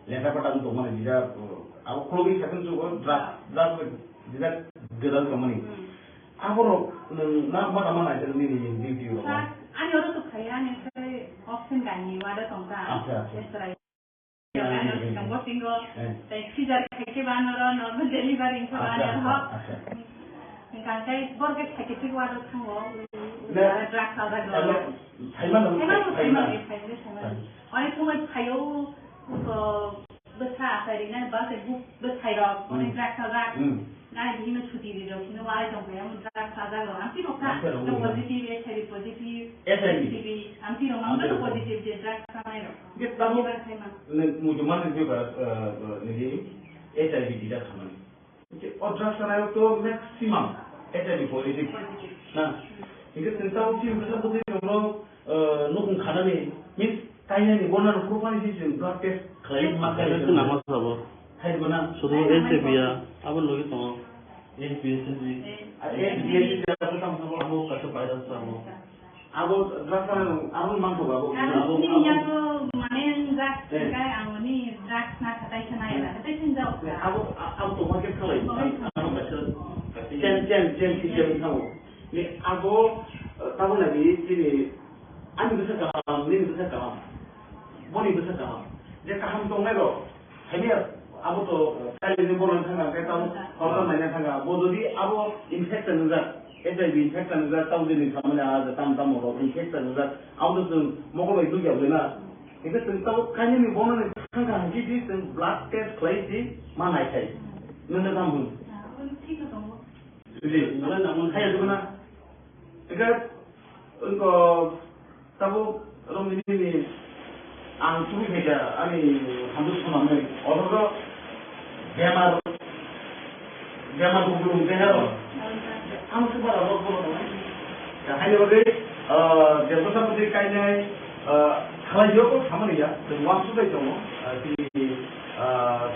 lepas pada tuh mana dia aku kalau bisa kan tuh drag dia gerak ke mana aku nak mana aja ni di loh ani orang tu kaya ni saya option kan ni ada tuh kan kamu tinggal taxi dari kaki bandar normal delivery itu bandar hok, kan saya borget kaki tu wadah tanggo, drag sahaja dulu. Thailand. Orang tu macam kayu, besar serinya bahasa buk besar orang drag sahaja. Nah di mana cuti di dalam, ini wajah jompa yang drag sahaja dulu. Amti nokta, tu positif, SRI positif, amti nokta tu positif je drag sahaja dulu. Kita mujumman juga ni HIV tidak sama. Drug sahaja tu maksimum HIV positif. Nah, ini tentang sih bisa betul orang nukung kanan ni, mis kaya ni bonan kurban sih blood test klaim makan itu nama apa? Hai mana? Sudah SCB ya, apa lagi tu? SCB. SCB itu sama aku kasih bayar sama. Aku drakan, aku mampu aku. Aku ni yang tu main drak, kan? Aku ni drak nak kata sana ya, kata sana jauh. Aku tu market kalau aku kasih jen kamu. Ni aku tahu lagi sini. Ani bisa kaham, ni bisa kaham. Boni bisa kaham. Dia kaham tu mero. Hanya aku tu kali ni bolan thanga ke tahu orang mana thanga. Bodori aku infection juga. HIV infection juga tahu ni samanya ada tam orang infection juga. Aku tu mokol itu jauh na. Itu tahu kanya ni bolan thanga jadi blood test kelai mana kai. Nunda tamu. ठीक है तो जी मतलब नाम है जो ना अगर उनको तब लोग मिली आंसू भी क्या अरे हम तो सुना में और तो बेमार को लोग क्या हो हम सब बार लोग बोलते हैं क्या है लोग जब तो सब कुछ कहीं नहीं खाली जो को हमारे यहाँ तो वहाँ सुबह जो कि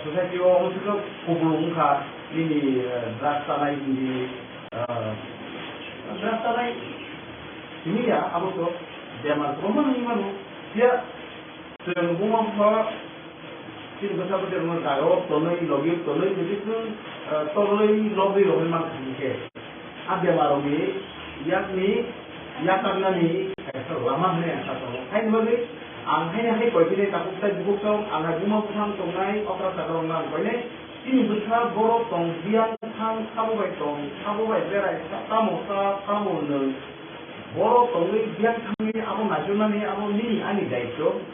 society orang itu kubulung kah ini rasa lain ini rasa lain ini ya apa tu dia masuk rumah ni mana dia sedang rumah apa kita besar besar rumah karo tonai jadi tu tonai logi macam ni ke ada baru ni yang karena ni lama ni satu hari ni angkanya hai koi ini takut saya buku song angkai rumah pusang tongai okra sakarong nang koi ini ini besar borok tong biang tang kamu baik berai kamu neng borok tongai biang tang ini aku nasional ni aku ni ani daito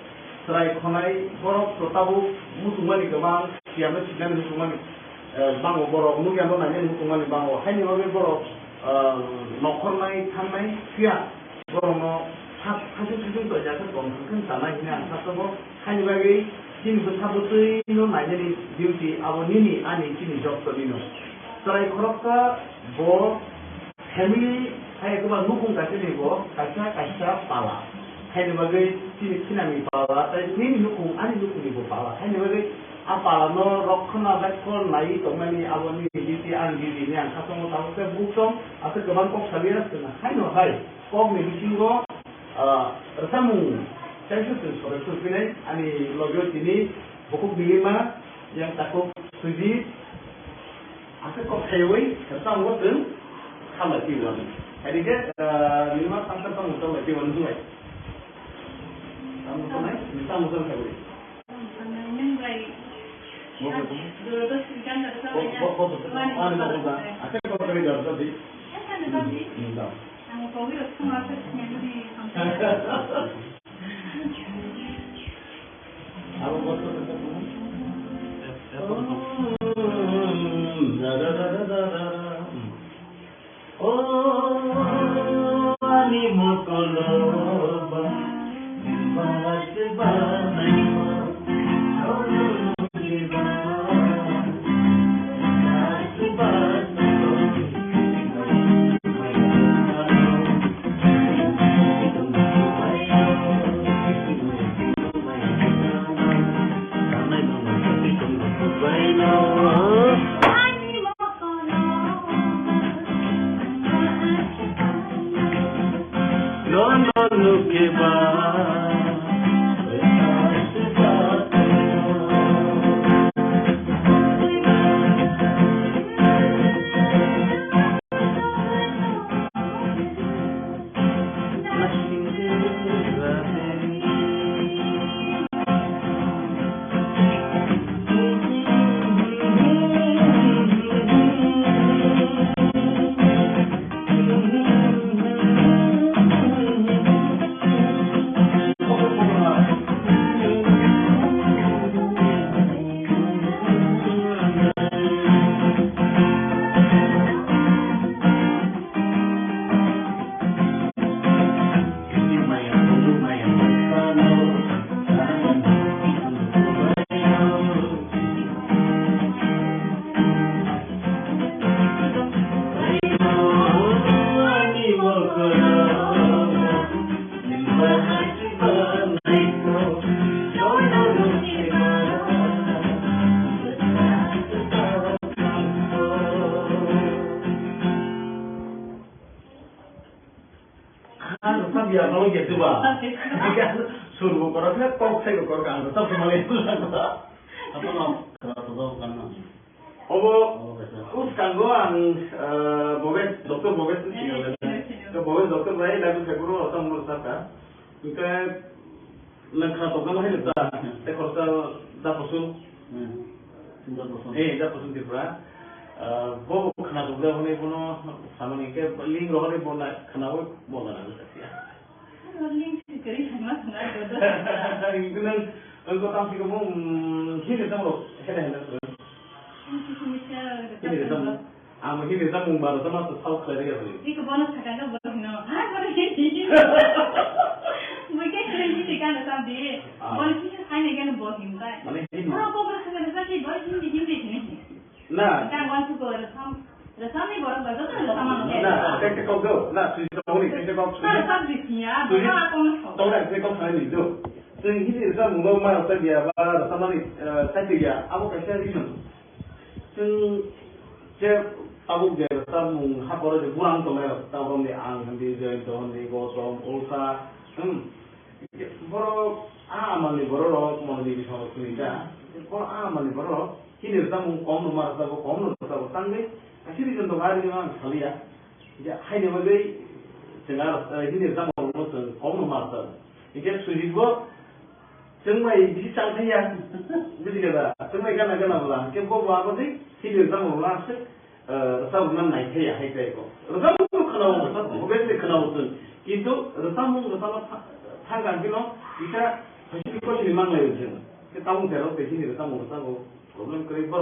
serai konai borok tahu mutumani kebang siapa sih kan mutumani bango borok nu yang nanya mutumani bango hai ni borok nokornai thamai siapa borok no 사실 또 자서 큰 사나이냐 사서고 하니 바기 진 부타부터 이노 마이너리 듀티 아버님이 아니 진이 적더니노 서라이 코럭가 보 패밀리 하에 그만 누군 같으니고 가샤 빨라 하니 바기 진이 키나미 빨라 따이 니 누군 아니 누군이고 빨라 하니 바기 아빠라노 럭커나 백콜 나이 동만이 아버님 듀티 아니 듀티냐 사서고 타부터 북성 아서 그만 꼭 살리었으나 하니 하이 꼭 미친거 Rwchapmung saya sudah ini ani logo ini buku Nilima yang takut suji aku kok hewi tentang waktu sama tiwan jadi dia Nilima tentang sama tiwan tu sama hewi yang baik dulu tu kan aku kok kerja tadi ang kowi at sumapat niya ni ang Aku bosan oh ani mokoloba balas banai biar kalau gitu bah, kan suruh koroknya kok saya korok kan, tetap semua itu lah. Apa no? Kalau tahu kan no. Us kanggo ang Bobet Dr. Bobet sih ke Bobet Dr. Bayi lagu seguro atau merusakan ke lengkap toga mahal itu korsa dapasun dapasun Tripura Bobo kena toga hone bono sama nih ke ling rohani bono kena bono lagu sih ling sekali sama nggak jodoh itu nang engkau tahu sih kamu hidup kamu hebat Ini sama, ini sama baru sama tahu kerja apa ni? Ini bonus kadang-kadang baru no, baru ini. Mungkin kerja sih kan ada di, bonus ini hanya kan bonus ini. Mana ini? Orang kau berasa berasa sih bonus ini ni. Nah, kan bonus kau resam ni baru baru tu resam mana? Nah, saya kau go, nah, sudah ni, saya kau. Nah, resam di sini ya, bukan aku. Tahu tak? Saya kau sana ni tu. Jadi ini resam mula mana tu dia, resam ni, saya dia, aku kerja di sana. Saya tahu dia resam hapor je kurang tu lah, tahu orang dia ang, dia jadi orang dia gosong, ulsa, baru amal ni baru loh, mana dia bisa bercerita, baru amal ni baru, ini resam kaum rumah resam tangga, asyik itu untuk hari ni memang sekali ya, jadi hari ni bagai, cengar ini resam kaum rumah resam, ini sulit buat. Semai di sana ya, betul tak? Semai kan agak nama, kempo apa sih? Hidup sama orang sih, resam mana naik ya, naik itu. Resam itu kenal resam, bukan sih kenal resam. Itu resam tangga kilo, kita pasti kau sih memang lain je. Kita tahu terus pasti resam problem kerja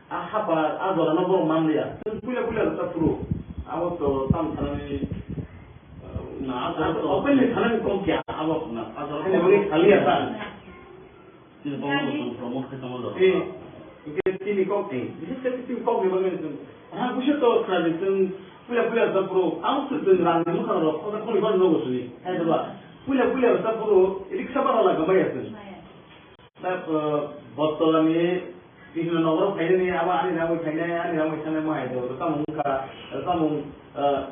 apa orang nombor mana dia. Punya resam pro, awak tu tam sana ni. Nah, open ni sana kau kya awak na, ini boleh kali apa? Ini promote ke sama lo. Ini kau ni, ini kau ni bagaimana? Aku sih tu kerana tu punya resam pro, aku tu orang ni muka orang, orang kau ni baru nombor sini, ada apa? Punya resam pro, ini siapa orang gambar tu? Tapi botol ni ini nombor kaya ni awak ni nama kaya ni nama sana mana itu? Resam muka, resam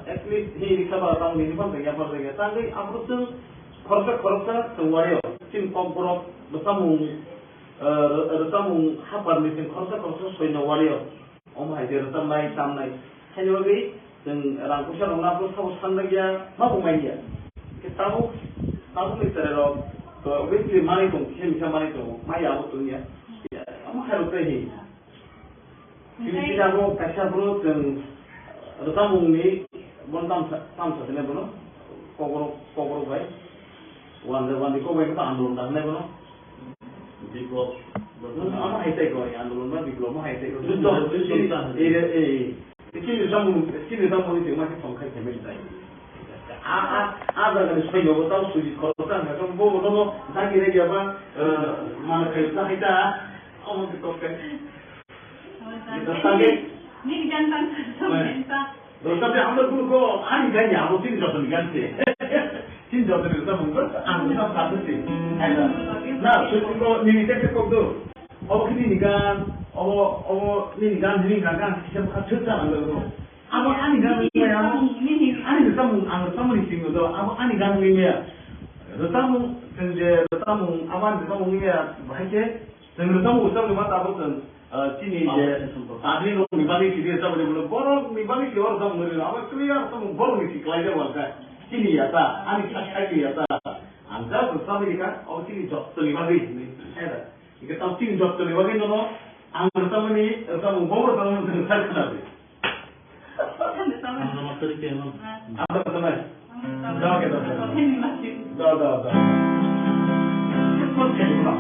at least he siapa orang ni pun terjadi apa terjadi. Tapi aku tu korsa semua tim KOKBOROK resam hapar ni tim korsa soalnya wario. Omai dia resam naik tam naik. Hanya lagi dan orang kusar orang apa tahu sana dia mampu main dia. Kita tahu ni terero. So basically mana itu, kita mana itu, maya apa tu dia. Amak harus tahu. Kita aku kasih bro dan Rwchapmung ni bon tam sa ne bono KOKBOROK bhai wan ko bhai ka andolon da ne bono Diplom ama hai tai ko andolon ma diploma hai tai ko kini Rwchapmung ni ma ke songkai ke me dai ada kan sai no tahu suji ko ta na kan bo no ta ki re ba mana kai ta ita om ko ke kita sange Ni jangan sampai Tapi hamil pun ko ani kan ya, aku sini jatuh kan sih. Sini jatuh itu sama pun, aku sama satu sih. Nah, so ko ni cek ko tu. Oh ini kan, ini kan siapa cerita lalu. Apa ani kan ni ya? Ani sama ni sini tu. Apa ani kan ni ya? Rwchapmung aman Rwchapmung ni ya, bahagia. Rwchapmung usah cuma tahu tu. Sini je, tadi lo mibani sih dia sama dia belum borong mibani sih orang sama dia, awak clear sama borong sih kelajar warga. Sini ya ta, ani kasih ya ta. Anda bersama ni kan, awak sini job terlibat ni, ada. Jika tahu sini job terlibat ni no, anda bersama ni, sama borong sama dengan saya kenal ni. Nama terike memang. Anda bersama. Dah kita. Dah. Cepat jadi pula.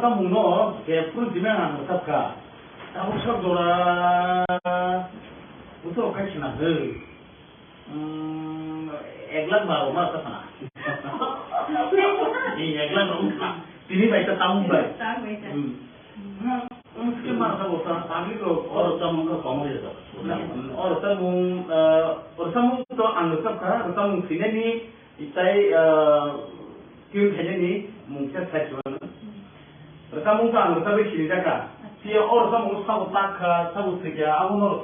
Rwchapmung no ke pun dimana sabka tahu sab dora uto kachna he eglan baru masa sana ini eglan rumah sini baik tamu baik mungkin masa bosan kami lo Rwchapmung ka kamu ya Rwchapmung to anggap ka Rwchapmung sini ni itai kyu kene ni mungkin saya Rwchapmung ka anggap sini jaga dia Rwchapmung sabu tak sabu seja aku nol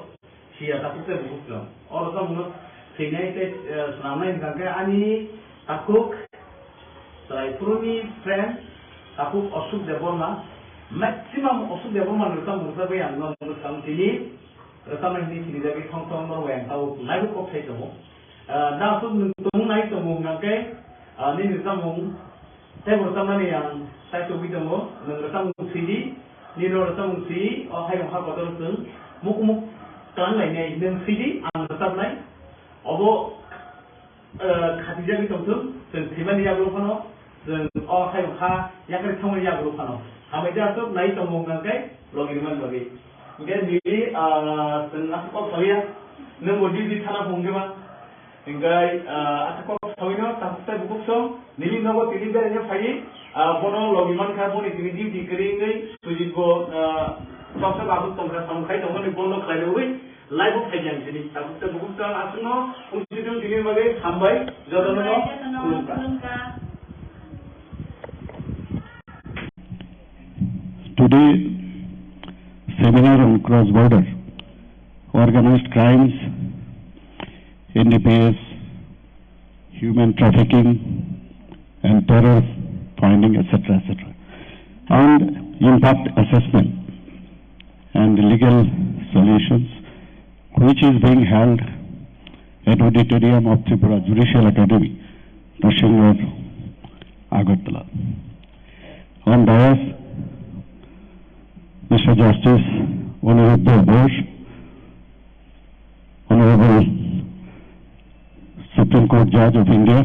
sia tak kita bukan Rwchapmung sini itu selama ini kan ani takuk Traipurani friend takuk osuk Debbarma maximum osuk Debbarma Rwchapmung sabu yang non Rwchapmung sini Rwchapmung ini sini jaga thong nol yang tahu lalu kok saya tahu dah tu nung naik tahu ngakai ni Rwchapmung saya bersama ni yang saya coba temu Rwchapmung sini ni Rwchapmung sini hai hak kotor tu muk kelang lainnya ini sini Rwchapmung lain Obo khatija kita tu sentimen ya berupano dan hai hak yang kita tahu ya berupano kami dah tu naik temu ngakai logi mana logi mungkin di tengah kok saya nembodi di tanah bungkema hinggai aku sawino tak buku som Nilima ko tiliga niya fayi bono logiman karbon itinidi di keringai suji ko सबसे बाबू तुम्हारा समझाई तो हमने बोलो खाली हुई live उठाई जाएंगे नहीं तब तक बुक का आसनो उसी दिन दिने वाले हम भाई ज़्यादा ना Today, seminar on cross-border organized crimes, NDPS, human trafficking, and terror finding, etc., and impact assessment and legal solutions, which is being held at Auditorium of Tripura Judicial Academy, Rushing Road, Agartala. On dais, Mr. Justice Honorable Bosch, Honorable Supreme Court Judge of India,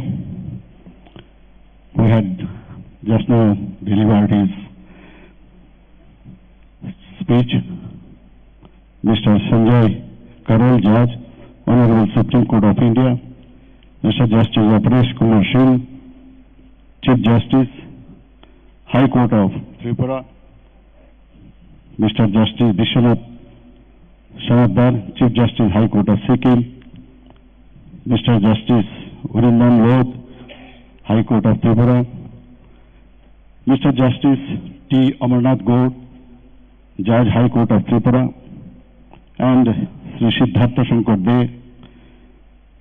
who had just now delivered his speech, Mr. Sanjay Karol, Judge, Honorable Supreme Court of India, Mr. Justice Beraikhiri Singh, Chief Justice, High Court of Tripura, Mr. Justice lBiswanath, Chief Justice, High Court of Sikkim, Mr. Justice Lod, High Court of Tripura, Mr. Justice T. Amarnath Gaur, Judge, High Court of Tripura, and Sri Siddhartha Shankar De,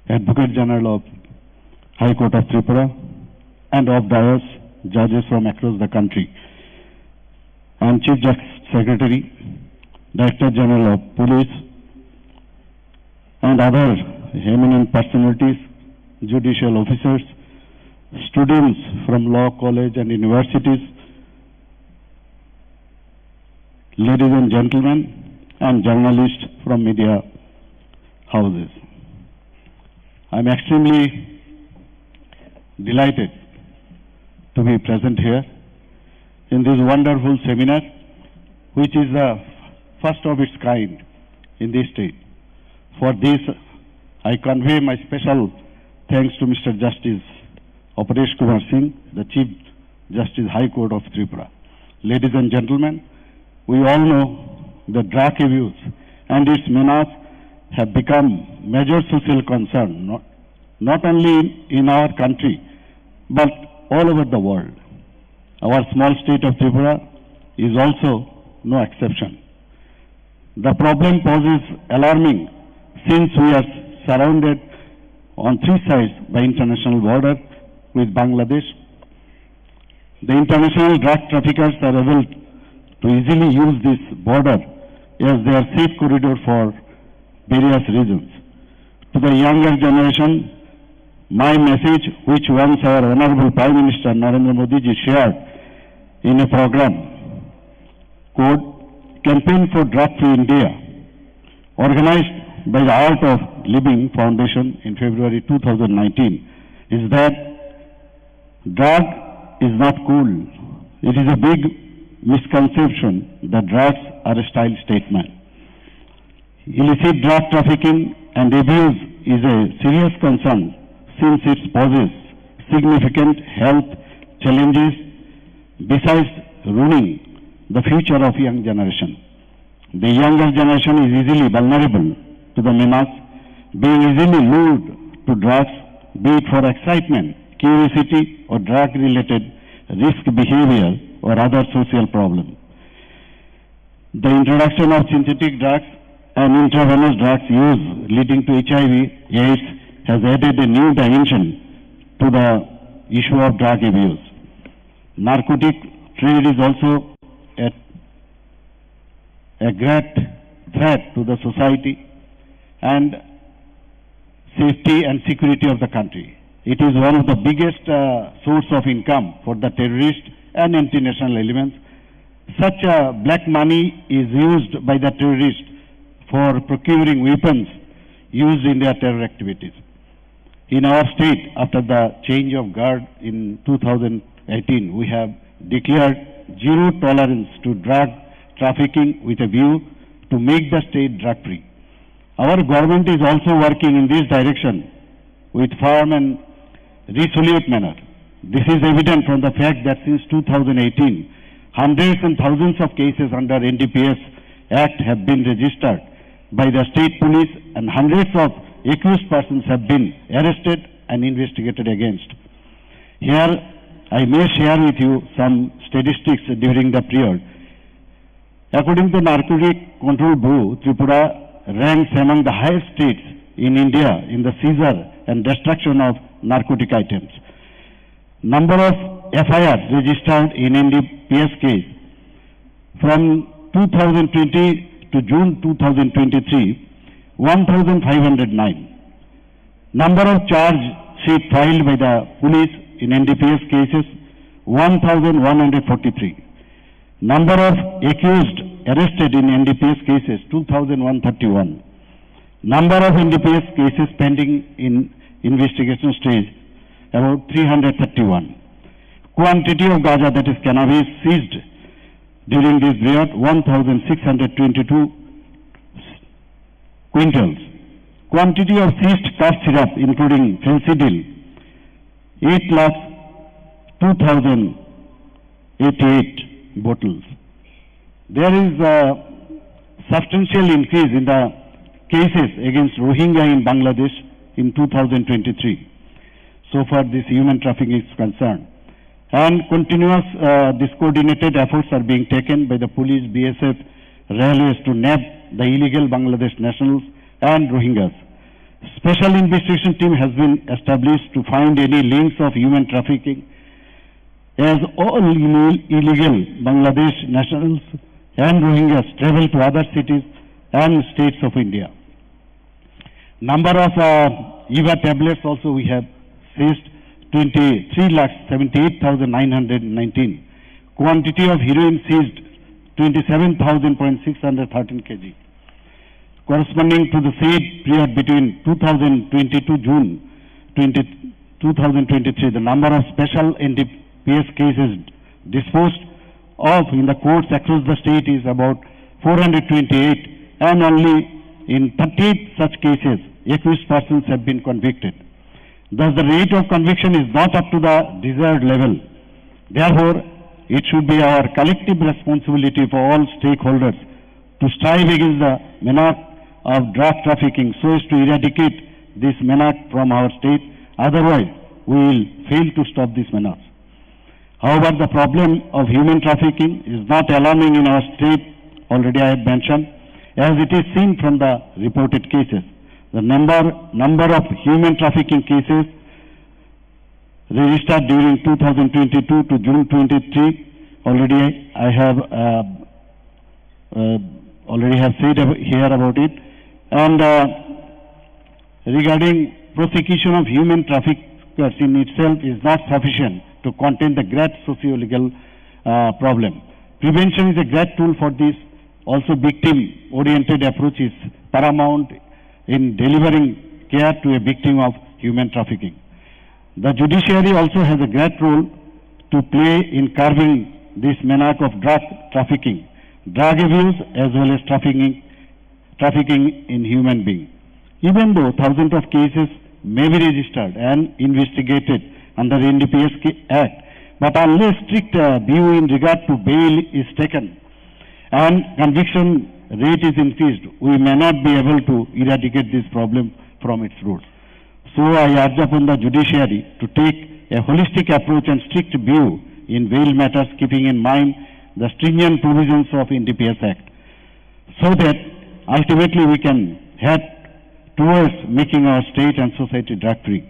Advocate General of High Court of Tripura, and of dais, judges from across the country, and Chief Secretary, Director General of Police, and other eminent personalities, judicial officers, students from law college and universities, ladies and gentlemen, and journalists from media houses. I am extremely delighted to be present here in this wonderful seminar, which is the first of its kind in this state. For this, I convey my special thanks to Mr. Justice Aparesh Kumar Singh, the Chief Justice High Court of Tripura. Ladies and gentlemen, we all know the drug abuse and its menace have become major social concern, not only in our country, but all over the world. Our small state of Tripura is also no exception. The problem poses alarming since we are surrounded on three sides by international border with Bangladesh. The international drug traffickers are able to easily use this border as their safe corridor for various reasons. To the younger generation, my message, which once our Honorable Prime Minister Narendra Modi ji shared in a program called Campaign for Drug-Free India, organized by the Art of Living Foundation in February 2019, is that drug is not cool. It is a big misconception that drugs are a style statement. Illicit drug trafficking and abuse is a serious concern since it poses significant health challenges besides ruining the future of young generation. The younger generation is easily vulnerable to the menace, being easily lured to drugs, be it for excitement, curiosity, or drug-related risk behavior or other social problem. The introduction of synthetic drugs and intravenous drugs use leading to HIV/AIDS has added a new dimension to the issue of drug abuse. Narcotic trade is also a great threat to the society and safety and security of the country. It is one of the biggest source of income for the terrorists and international elements. Such black money is used by the terrorists for procuring weapons used in their terror activities. In our state, after the change of guard in 2018, we have declared zero tolerance to drug trafficking with a view to make the state drug-free. Our government is also working in this direction with firm and resolute manner. This is evident from the fact that since 2018, hundreds and thousands of cases under NDPS Act have been registered by the state police and hundreds of accused persons have been arrested and investigated against. Here, I may share with you some statistics during the period. According to Narcotic Control Bureau, Tripura ranks among the highest states in India in the seizure and destruction of narcotic items. Number of FIRs registered in NDPS case from 2020 to June 2023, 1,509. Number of charge sheet filed by the police in NDPS cases, 1,143. Number of accused arrested in NDPS cases, 2,131. Number of NDPS cases pending in investigation stage, about 331. Quantity of gaja, that is cannabis, seized during this period, 1,622 quintals. Quantity of seized cough syrup, including fencidil, 8,02,088 bottles. There is a substantial increase in the cases against Rohingya in Bangladesh in 2023. So far, this human trafficking is concerned. And continuous coordinated efforts are being taken by the police, BSF, railways to nab the illegal Bangladesh nationals and Rohingyas. Special investigation team has been established to find any links of human trafficking, as all illegal Bangladesh nationals and Rohingyas travel to other cities and states of India. Number of EVA tablets also we have seized, 23,78,919. Quantity of heroin seized, 27,613 kg. corresponding to the said period between 2022 June 2023, the number of special NDPS cases disposed of in the courts across the state is about 428, and only in 38 such cases, accused persons have been convicted. Thus, the rate of conviction is not up to the desired level. Therefore, it should be our collective responsibility for all stakeholders to strive against the menace of drug trafficking so as to eradicate this menace from our state. Otherwise, we will fail to stop this menace. However, the problem of human trafficking is not alarming in our state, already I have mentioned, as it is seen from the reported cases. The number of human trafficking cases registered during 2022 to June 23, already I have said here about it. And regarding prosecution of human traffickers in itself is not sufficient to contain the great socio-legal problem. Prevention is a great tool for this. Also, victim-oriented approach is paramount in delivering care to a victim of human trafficking. The judiciary also has a great role to play in curbing this menace of drug trafficking, drug abuse, as well as trafficking in human beings. Even though thousands of cases may be registered and investigated under the NDPS Act, but unless strict view in regard to bail is taken and conviction rate is increased, we may not be able to eradicate this problem from its roots. So I urge upon the judiciary to take a holistic approach and strict view in bail matters, keeping in mind the stringent provisions of NDPS Act, so that ultimately we can head towards making our state and society drug-free.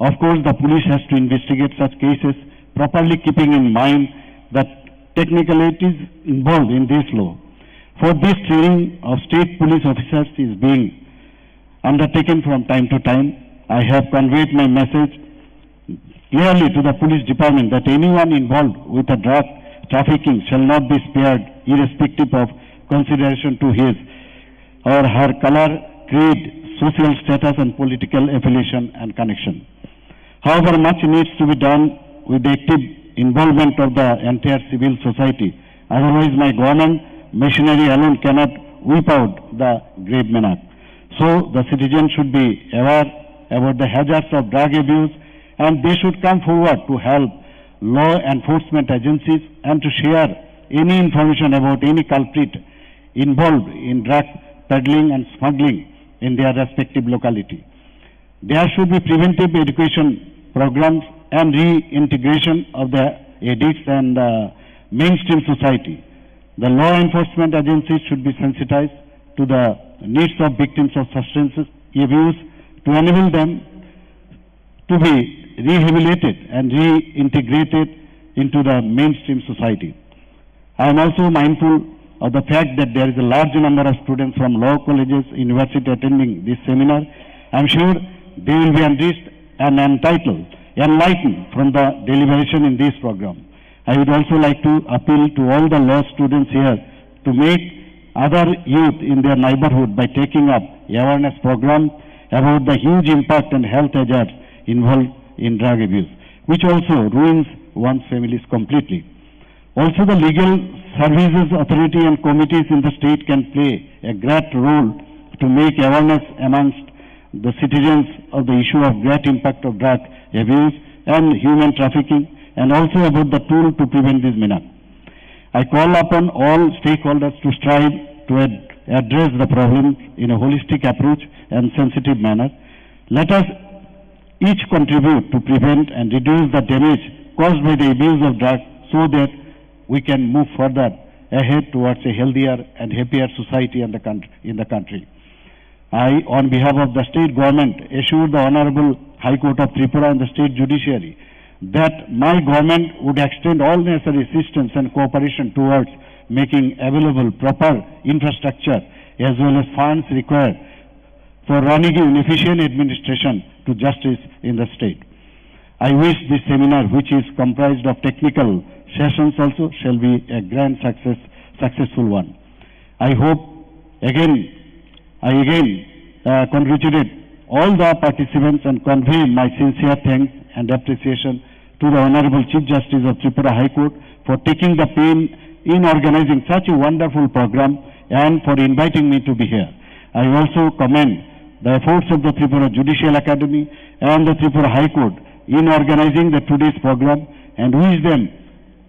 Of course, the police has to investigate such cases, properly keeping in mind that technicalities involved in this law. For this, training of state police officers is being undertaken from time to time. I have conveyed my message clearly to the police department that anyone involved with a drug trafficking shall not be spared, irrespective of consideration to his or her color, creed, social status and political affiliation and connection. However, much needs to be done with the active involvement of the entire civil society. Otherwise, my government machinery alone cannot whip out the grave menace. So, the citizens should be aware about the hazards of drug abuse, and they should come forward to help law enforcement agencies and to share any information about any culprit involved in drug peddling and smuggling in their respective locality. There should be preventive education programs and reintegration of the addicts and mainstream society. The law enforcement agencies should be sensitized to the needs of victims of substance abuse to enable them to be rehabilitated and reintegrated into the mainstream society. I am also mindful of the fact that there is a large number of students from law colleges, university attending this seminar. I am sure they will be enriched and enlightened from the deliberation in this program. I would also like to appeal to all the law students here to make other youth in their neighborhood by taking up awareness program about the huge impact and health hazards involved in drug abuse, which also ruins one's families completely. Also, the legal services authority and committees in the state can play a great role to make awareness amongst the citizens of the issue of great impact of drug abuse and human trafficking, and also about the tool to prevent this menace. I call upon all stakeholders to strive to address the problem in a holistic approach and sensitive manner. Let us each contribute to prevent and reduce the damage caused by the abuse of drugs so that we can move further ahead towards a healthier and happier society in the country. I, on behalf of the state government, assure the Honorable High Court of Tripura and the state judiciary that my government would extend all necessary assistance and cooperation towards making available proper infrastructure as well as funds required for running an efficient administration to justice in the state. I wish this seminar, which is comprised of technical sessions also, shall be a grand successful one. I hope, again, I again congratulate all the participants and convey my sincere thanks and appreciation to the Honorable Chief Justice of Tripura High Court for taking the pain in organizing such a wonderful program and for inviting me to be here. I also commend the efforts of the Tripura Judicial Academy and the Tripura High Court in organizing the today's program and wish them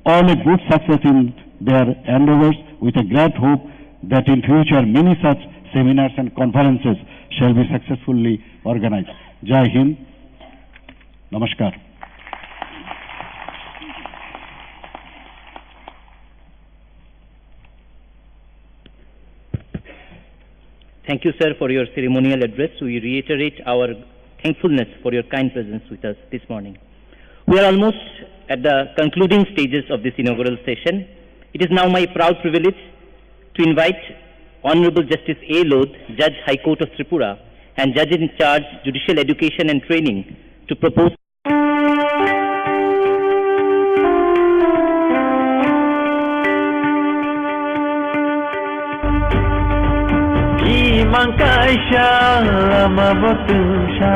all a good success in their endeavors with a great hope that in future many such seminars and conferences shall be successfully organized. Jai Hind. Namaskar. Thank you, sir, for your ceremonial address. We reiterate our thankfulness for your kind presence with us this morning. We are almost at the concluding stages of this inaugural session. It is now my proud privilege to invite Honorable Justice A. Lodh, Judge High Court of Tripura and Judge in Charge Judicial Education and Training to propose Mangkaisha lama botusha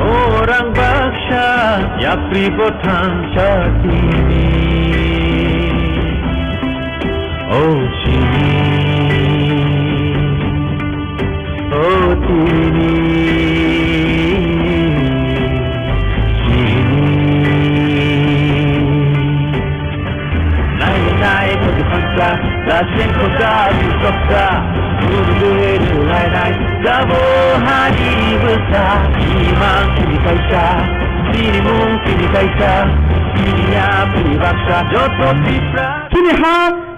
orang baksha yapri botan chatini oh chini oh tini chini nai nai bodhanta dasen khoda bisokta Lai lai, Dabo Hari Busa, Imang Pini Kaisa, Pini Mung Pini Kaisa, Pini Ya Pini Baksa, Joto Tripura. Sini ha,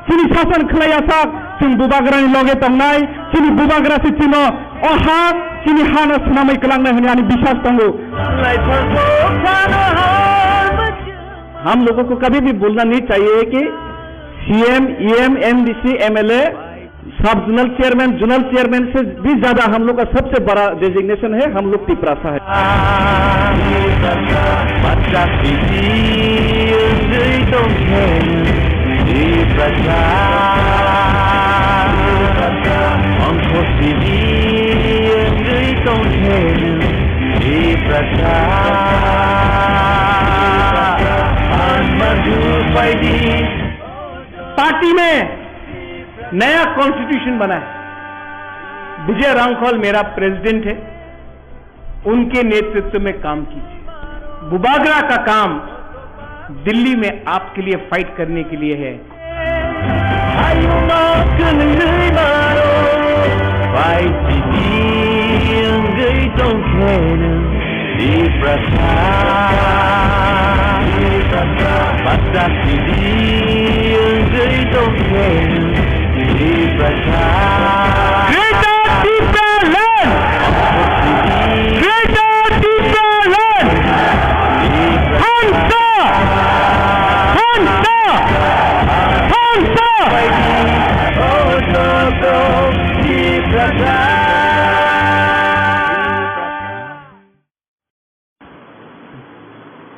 sini sasan kelayasak, sing bubagrani loge tongnai, sini bubagra si cino, oha, sini hana senamai kelang nahi ani bisas tonggu. Lai Parko Kano हम लोगों को कभी भी बोलना नहीं चाहिए कि CM, EM, MDC, MLA सब जोनल चेयरमैन, जोनल चेयरमैन से भी ज्यादा हम लोग का सबसे बड़ा डेजिग्नेशन है, हम लोग टिपरासा है। पार्टी में नया कॉन्स्टिट्यूशन बना है। विजय रांखल मेरा प्रेसिडेंट है, उनके नेतृत्व में काम कीजिए। बुबागरा का काम दिल्ली में आपके लिए फाइट करने के लिए है।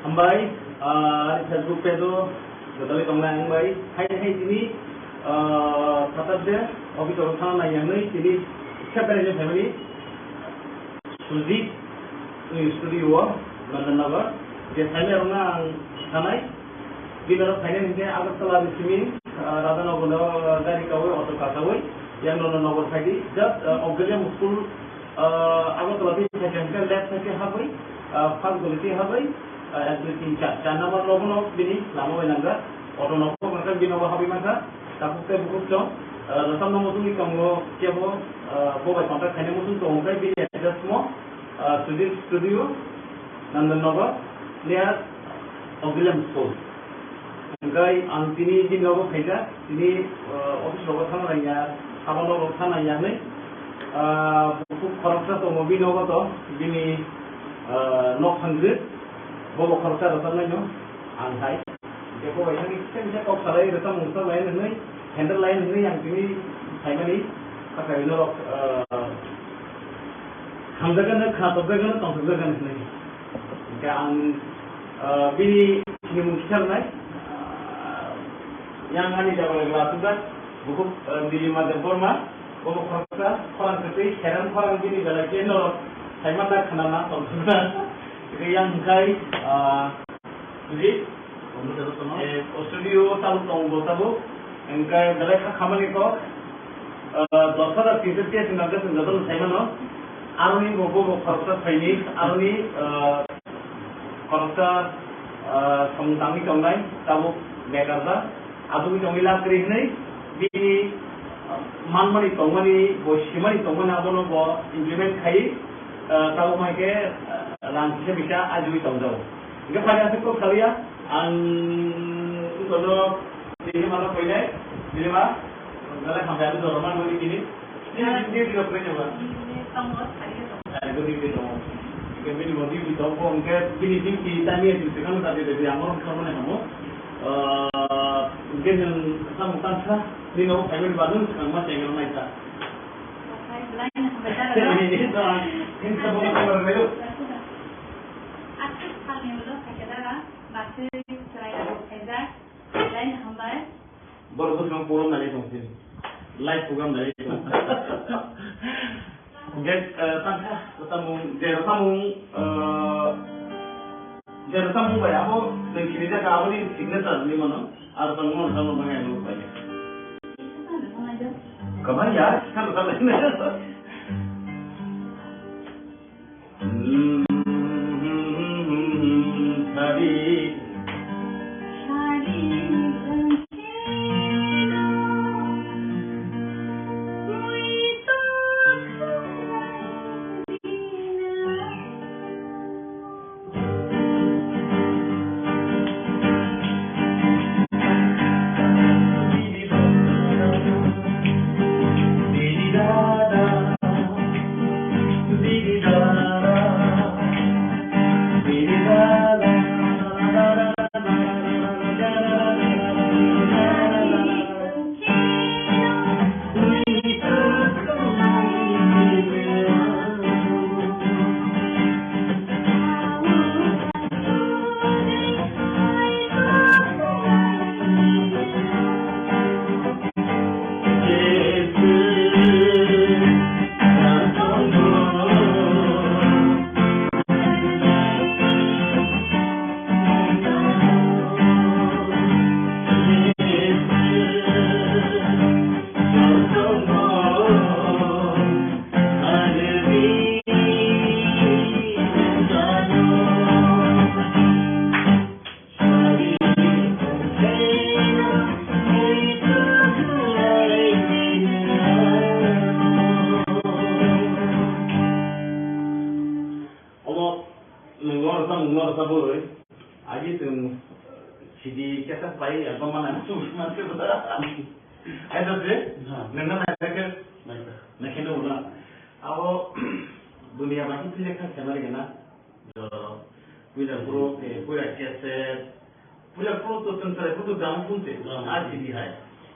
Ambai, Facebook pe do jodali tongla ambai, hai sini Saturday office of Thana Yangai sini separate family Sujit studio London Nagar je thane rona thanai dinaro thane nge agartala bisimi radana bola gari kawe auto kasawai yang London Nagar phadi just auxiliary school agartala bi secondary lab thake habai first guliti habai everything cha number logono bini lama wenanga auto noko maka binoba habi maka tapukte bukuk chong rasam no mutuni kango kebo bobai kontak khane mutun to ongai bi address mo Sujit studio London Nagar near auxiliary school ngai antini din logo khaida ini office logo thana ya aba logo thana ya nei bukuk kharapsa to mobi logo to bini nok hangre bobo kharapsa rasam no antai Jeko bayang ini kok salai rasa muncul lain ini, handle lain ini yang ini saya ini pakai ini loh, hamdagan khatobdagan tongsobdagan ini, kan bini ini muncul naik, yang ini jawab lagi juga buku Nilima Debbarma, Boro khoroksa khorang kete heran khorang bini bela keno saimata khanana tongna yang kai jadi studio talu tongbo tabu engkai dalai khamani ko dosara titik ke singaga singaga saimano aruni gogo khoroksa saini aruni khoroksa samtami tongai tabu bekarda adu tongila krihne bini manmani tongmani bo shimani tongmani abono bo implement khai tabu mai ke ranche bisa ajui tongjau ge pada ko kaliya an kono Nilima koine Nilima gala khamya do roman moni kini ni di ko prenya ba tongos khai do di do ke bini modi di do ko ke bini dim ki tani di sekan ta de amor khamane hamo mungkin yang samukan sah di no family baru sama tinggal naik sah. Ini semua orang baru. Aktif hal yang belum saya kira masih cerai ada lain hamba. Baru terus kamu pulang dari sini. Live program dari sini. Mungkin tangkah ketemu Jadi kamu bayar apa? Dan kini dia kau ni signature ni mana? Ada tanggungan sama banyak lu bayar. Kamu ya, kalau sama ini. Tadi.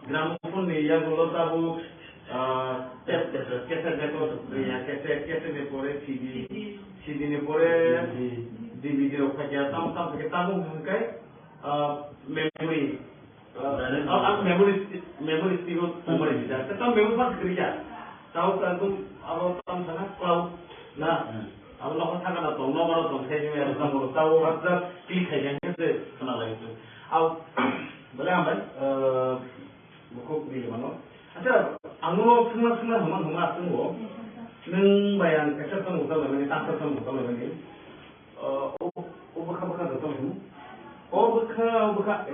Gramophone ni yang kalau tahu cassette record ya cassette ni boleh CD ni boleh DVD kerja tamu kita tamu mungkin memory memory still memory bisa kita memory pas kerja tahu kan tu awal tamu sangat cloud nah awal orang sangat tahu nomor tahu saya ni ada tahu ada klik saja ni kenal lagi tu awal boleh ambil buku di mana? Ada, anu semua hama semua. Neng bayang kesal semua tahu lebih, tangkap semua tahu lebih. Buka tahu semua. Buka.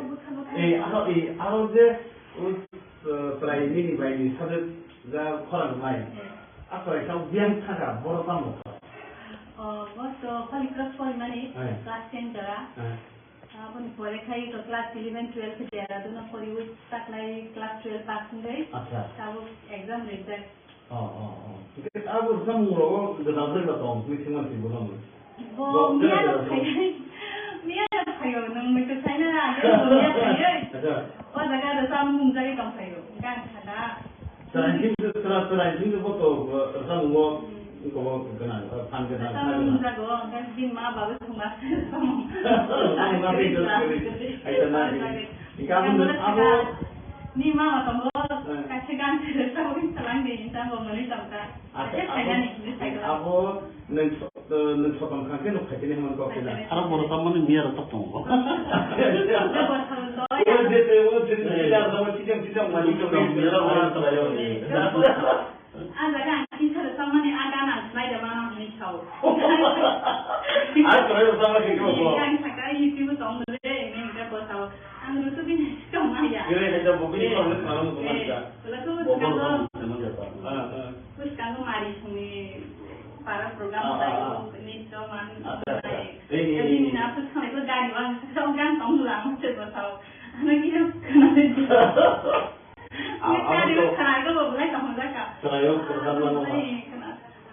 Alo je, selain ini bayang sahaja dah kolam lain. Apa yang biang tangga, boros kamu. Waktu kali kelas mana? Kelas 10 dah. Apun Beraikhiri to class 11, 12 ke daerah tu nak pori wis tak lagi class 12 pass ni. Tahu exam result. Kita abu semua dah tahu dah tahu, mesti masih belum. Mia payo, nang itu saya nak ada mia payo. Oh, jaga ada sambung jadi kamu payo, kan ada. Selain itu foto semua kau kenal, panggil. Sambung jago, kan di mana bagus sungai. Nilima matanggo kasi kan sa uring salang din sa bomoni tamta. Ate kanya ni sa Abo nagsokan kan no kaya ni man ko kina. Harap mo sa mga niya ra tapong ko. Sila sama sidang mali ko mera wala sa layo. Anda kan kita sama ni ada nak slide mana ni tahu. Kalau sama kita ko. Yang sekarang itu tong le ni kita tahu. Anu tu bin tong ya. Kira kita bukti kalau malam tu macam. Lalu sekarang terus kalau mari sini para program tayo ni man. Jadi ni apa sampai tu dari bang sekarang tong lang macam tahu. Anak kita kena jadi. Kita dia kena itu boleh kamu dah. Saya kerana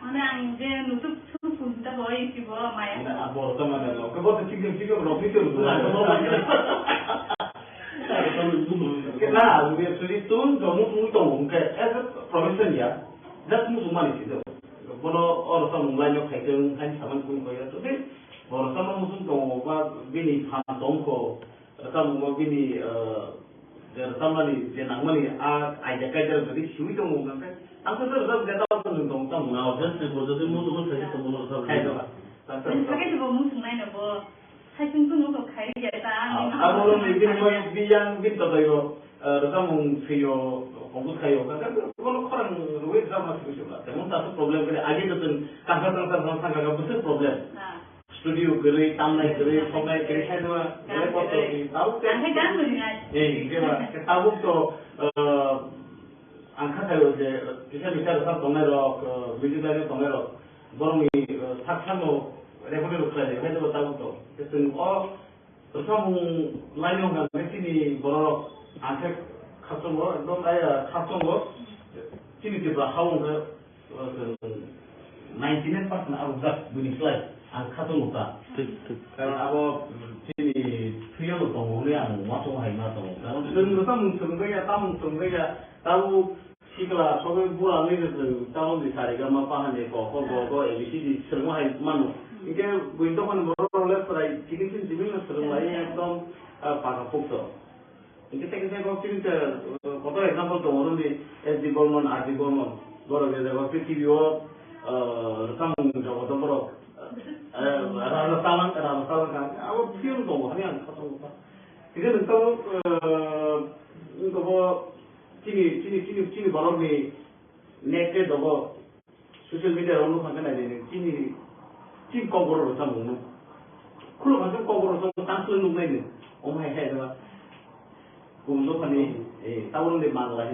mana anje nutup pun tak boleh sih bawa maya. Abu orang mana lo? Kau tu cikgu rofi tu. Kenapa? Dia sulit tu, kamu tunggu ke? As a profession ya, dah semua semua ni itu. Kalau orang sama mulai nak kerja, kan sama pun kau ya. Tapi orang sama musuh tunggu, apa bini pantong ko, kamu bini sama ni, dia nak mana? Aja kerja jadi sulit tunggu kan? Aku tu sebab dia tahu tu tunggu tunggu. Nah, jadi sebab musuh kerja tu musuh kerja. Kayak tu. Sekarang juga musuh lain apa? Saya pun nak kerja dah. Kalau ni biang bin tu yo, Rwchapmung siyo fokus kayo. Kalau orang luar sama sih juga. Tapi satu problem kita aja tu tangkap besar problem. Studio kerja, taman kerja, somai kerja saya tu, repot tu. Tahu kan? Saya kan boleh. Tahu tu angkat kayo je. Kita bicara tentang tomerok, visitor tomerok. Borong ni saksamu. Regular kerja, saya tu tahu tu. Jadi Rwchapmung lain orang sini borong angkat khasong go, dom ayah khasong go. Sini tiba hawang ke 99% awak bunyi slide angkat khasong go. Kalau awak sini tujuh tu tunggu ni ang masuk hai masuk. Kalau Rwchapmung sungguh ya tahu sikla soalnya bulan ni tu tahu di hari kerja pahan ni ko ABCD semua hai manu. Ini window kan baru left right, jadi sih civil sering lain yang pakai fokus. Ini kita kalau kita foto example tu orang di Debbarma, baru kita kalau video Rwchapmung jauh tu baru rasa salah kan, awak film tu hari yang satu. Jadi tu baru sini baru ni net tu baru social media orang tu kan ada ni sini KOKBOROK Rwchapmung tu. Kalau macam KOKBOROK tu tangsel tu ni, omai hai tu. Untuk ni, tahun ni Bangla,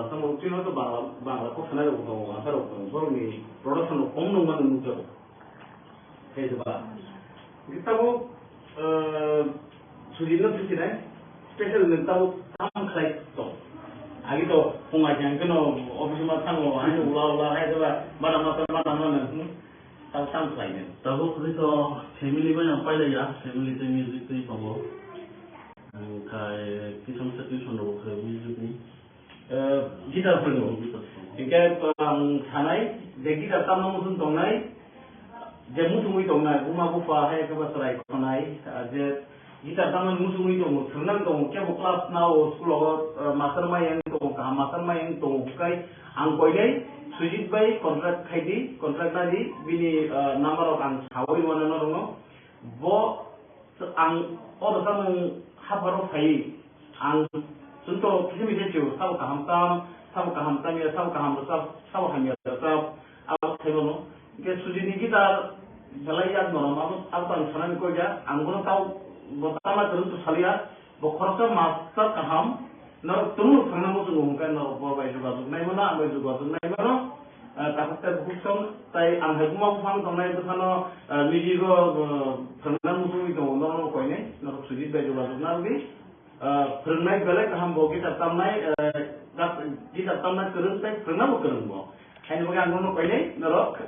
sama Cina tu Bangla, kau sana tu, asal tu, baru ni production tu, mana muncul. Hai tu bah. Kita tu sudah tu sini, special ni tahu tam khai tu. Agi tu, pengajian kena office macam tu, hanya ulah hai tu bah, mana. Tahu tam khai ni. Tahu tu family banyak pada ya, family tu music tu bawa. Kayak kita situation tu kayak music ni. Gitar penuh. Jika tanai, gitar tamu musuh tongai, jemu semui tongai, rumah bufa hai kebesaran tongai. Gitar tamu musuh itu, senang tong, kaya kelas now sekolah mastermind yang tong kai, angkoi deh. Sujit bay kontrak kaidi, kontrak tadi bini number of ang sawai mana norong, bo ang orang sama habaru kai, ang contoh kisah macam tu, sabu kaham ya, sabu hanya sabu awak sebelum, ke sujit ni kita belajar normal, apa yang sana ni koja, anggono tahu, pertama terus salia, bo korsa master kaham. Nor tunggu karena musuh mungkin nor bawa juga tu, naik mana takut terbukti, tapi angkat rumah pun sampai itu sana, miji go karena musuh itu nor kau ini, nor sujud juga tu nanti, pernah balik kaham bawa kita tamai kerun tak pernah bukan bawa, hanya bagian nor kau ini nor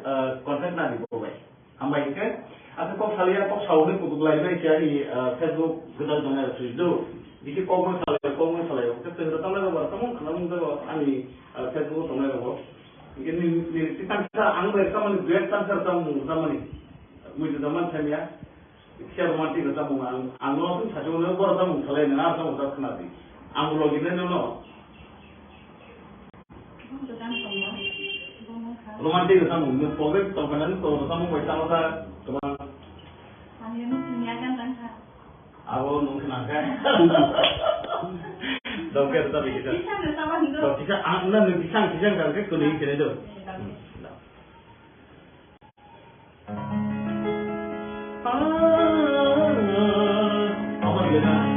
konten nanti bawa, hambai ke, atau kau salia kau saudi kutuk lainnya cari Facebook kita jangan sujud. Jika kau salah, kita terus tahu lagi Rwchapmung tu ani Facebook tu lagi bawa. Ini kita anggur kaman great tanser tamu zaman ni, mungkin zaman saya siapa mati Rwchapmung anggur pun satu orang Rwchapmung selain negara sama tak kenal di. Ang login na no. Romantic sa mo, yung poget to kanan to sa mo may tama sa kumang. Ano yun niya kan ka? Ako nung kinaga. Dongker tapi kita. Bisa na sa wando. So kita ang nan bisang kan ke kuning kene do. Apa dia na?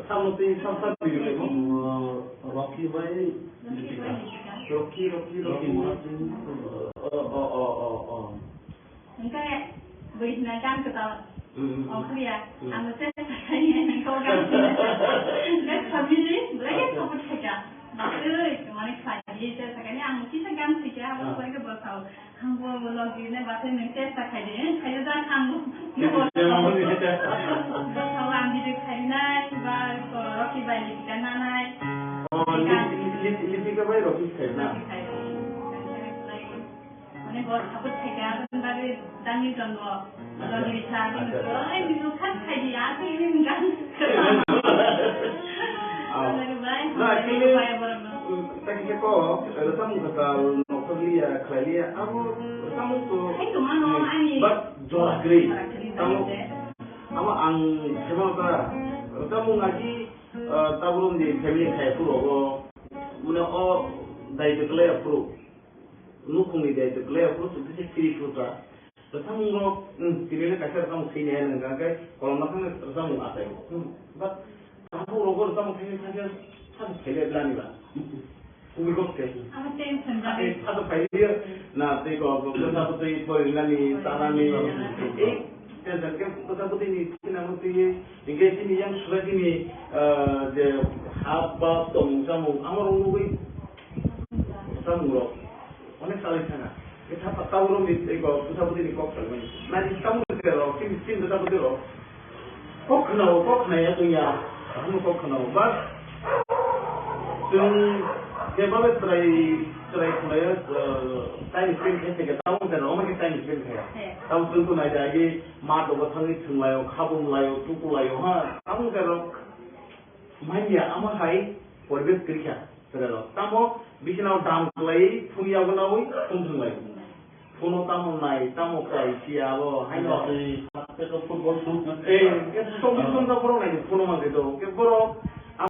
Sama tu sama tu Rocky by Rocky Martin. Engkau beri nakam ke tahu? Okey ya. Anu saya ni engkau kan? Dah family, lagi apa saja. Maksud, mana sahaja sekarang anu kita kan saja, apa mereka bertahu. Kamu lagi ni bahasa Indonesia sahaja, saya dah kamu. Bertahu ambil dekat ni, Rocky balik di kanan ni. Lipi ke bayi Rocky kena. Mana buat apa saja, sebenarnya dani jangwa, lagi cari ni tu kan saja, aku ini enggak. Nah, kini tak kiko, kamu kata noklia, klia, kamu tu. Itu mana ani? But jual grey, kamu ang siapa kata, kamu ngaji tabung di family kaya puluh, mana dai deklarasi puluh, nukung di dai deklarasi puluh tu bisa kiri puluh tak. Kamu kiri ni kasar kamu sini ni, kalau macam ni kamu ada itu. But kamu rogol kamu kiri saja. Satu kali berani lah. Umikot ke? Apa yang sendiri? Satu kali dia, nanti kalau satu tu berani tanah ni, jangan satu ini, nama tu ini, Inggris ini yang sudah ini, the apa tong samu, amar orang samu lo, mana salah sana. Kita tahu orang ni, satu ini kok sahaja. Nanti kamu terus, sin satu terus. Kok kenal ya tu ya, kamu kok kenal, bas.ซึ่งเดี๋ยวเราไปทำใช้สเปนแค่ไหนก็ต้องแต่เราไม่ใช้สเปนแค่ต้องซึ่งตัวไหนจะยี่มาตัวทั้งนี้ถึงแล้วขับลงแล้วทุกแล้วฮะต้องแต่เราไม่เนี่ยอามาให้บริเวณกรีกะแต่เราตั้งว่าบิชนาดามเลยทุนยาวกันเอาไว้ทุ่มถึงแล้วทุนตั้งมันไหนตั้งว่าใครเชียร์ว่าให้เราเป็นฟุตบอลสุดนะก็ส่งตัวเราไหนทุนมันก็ตัวก็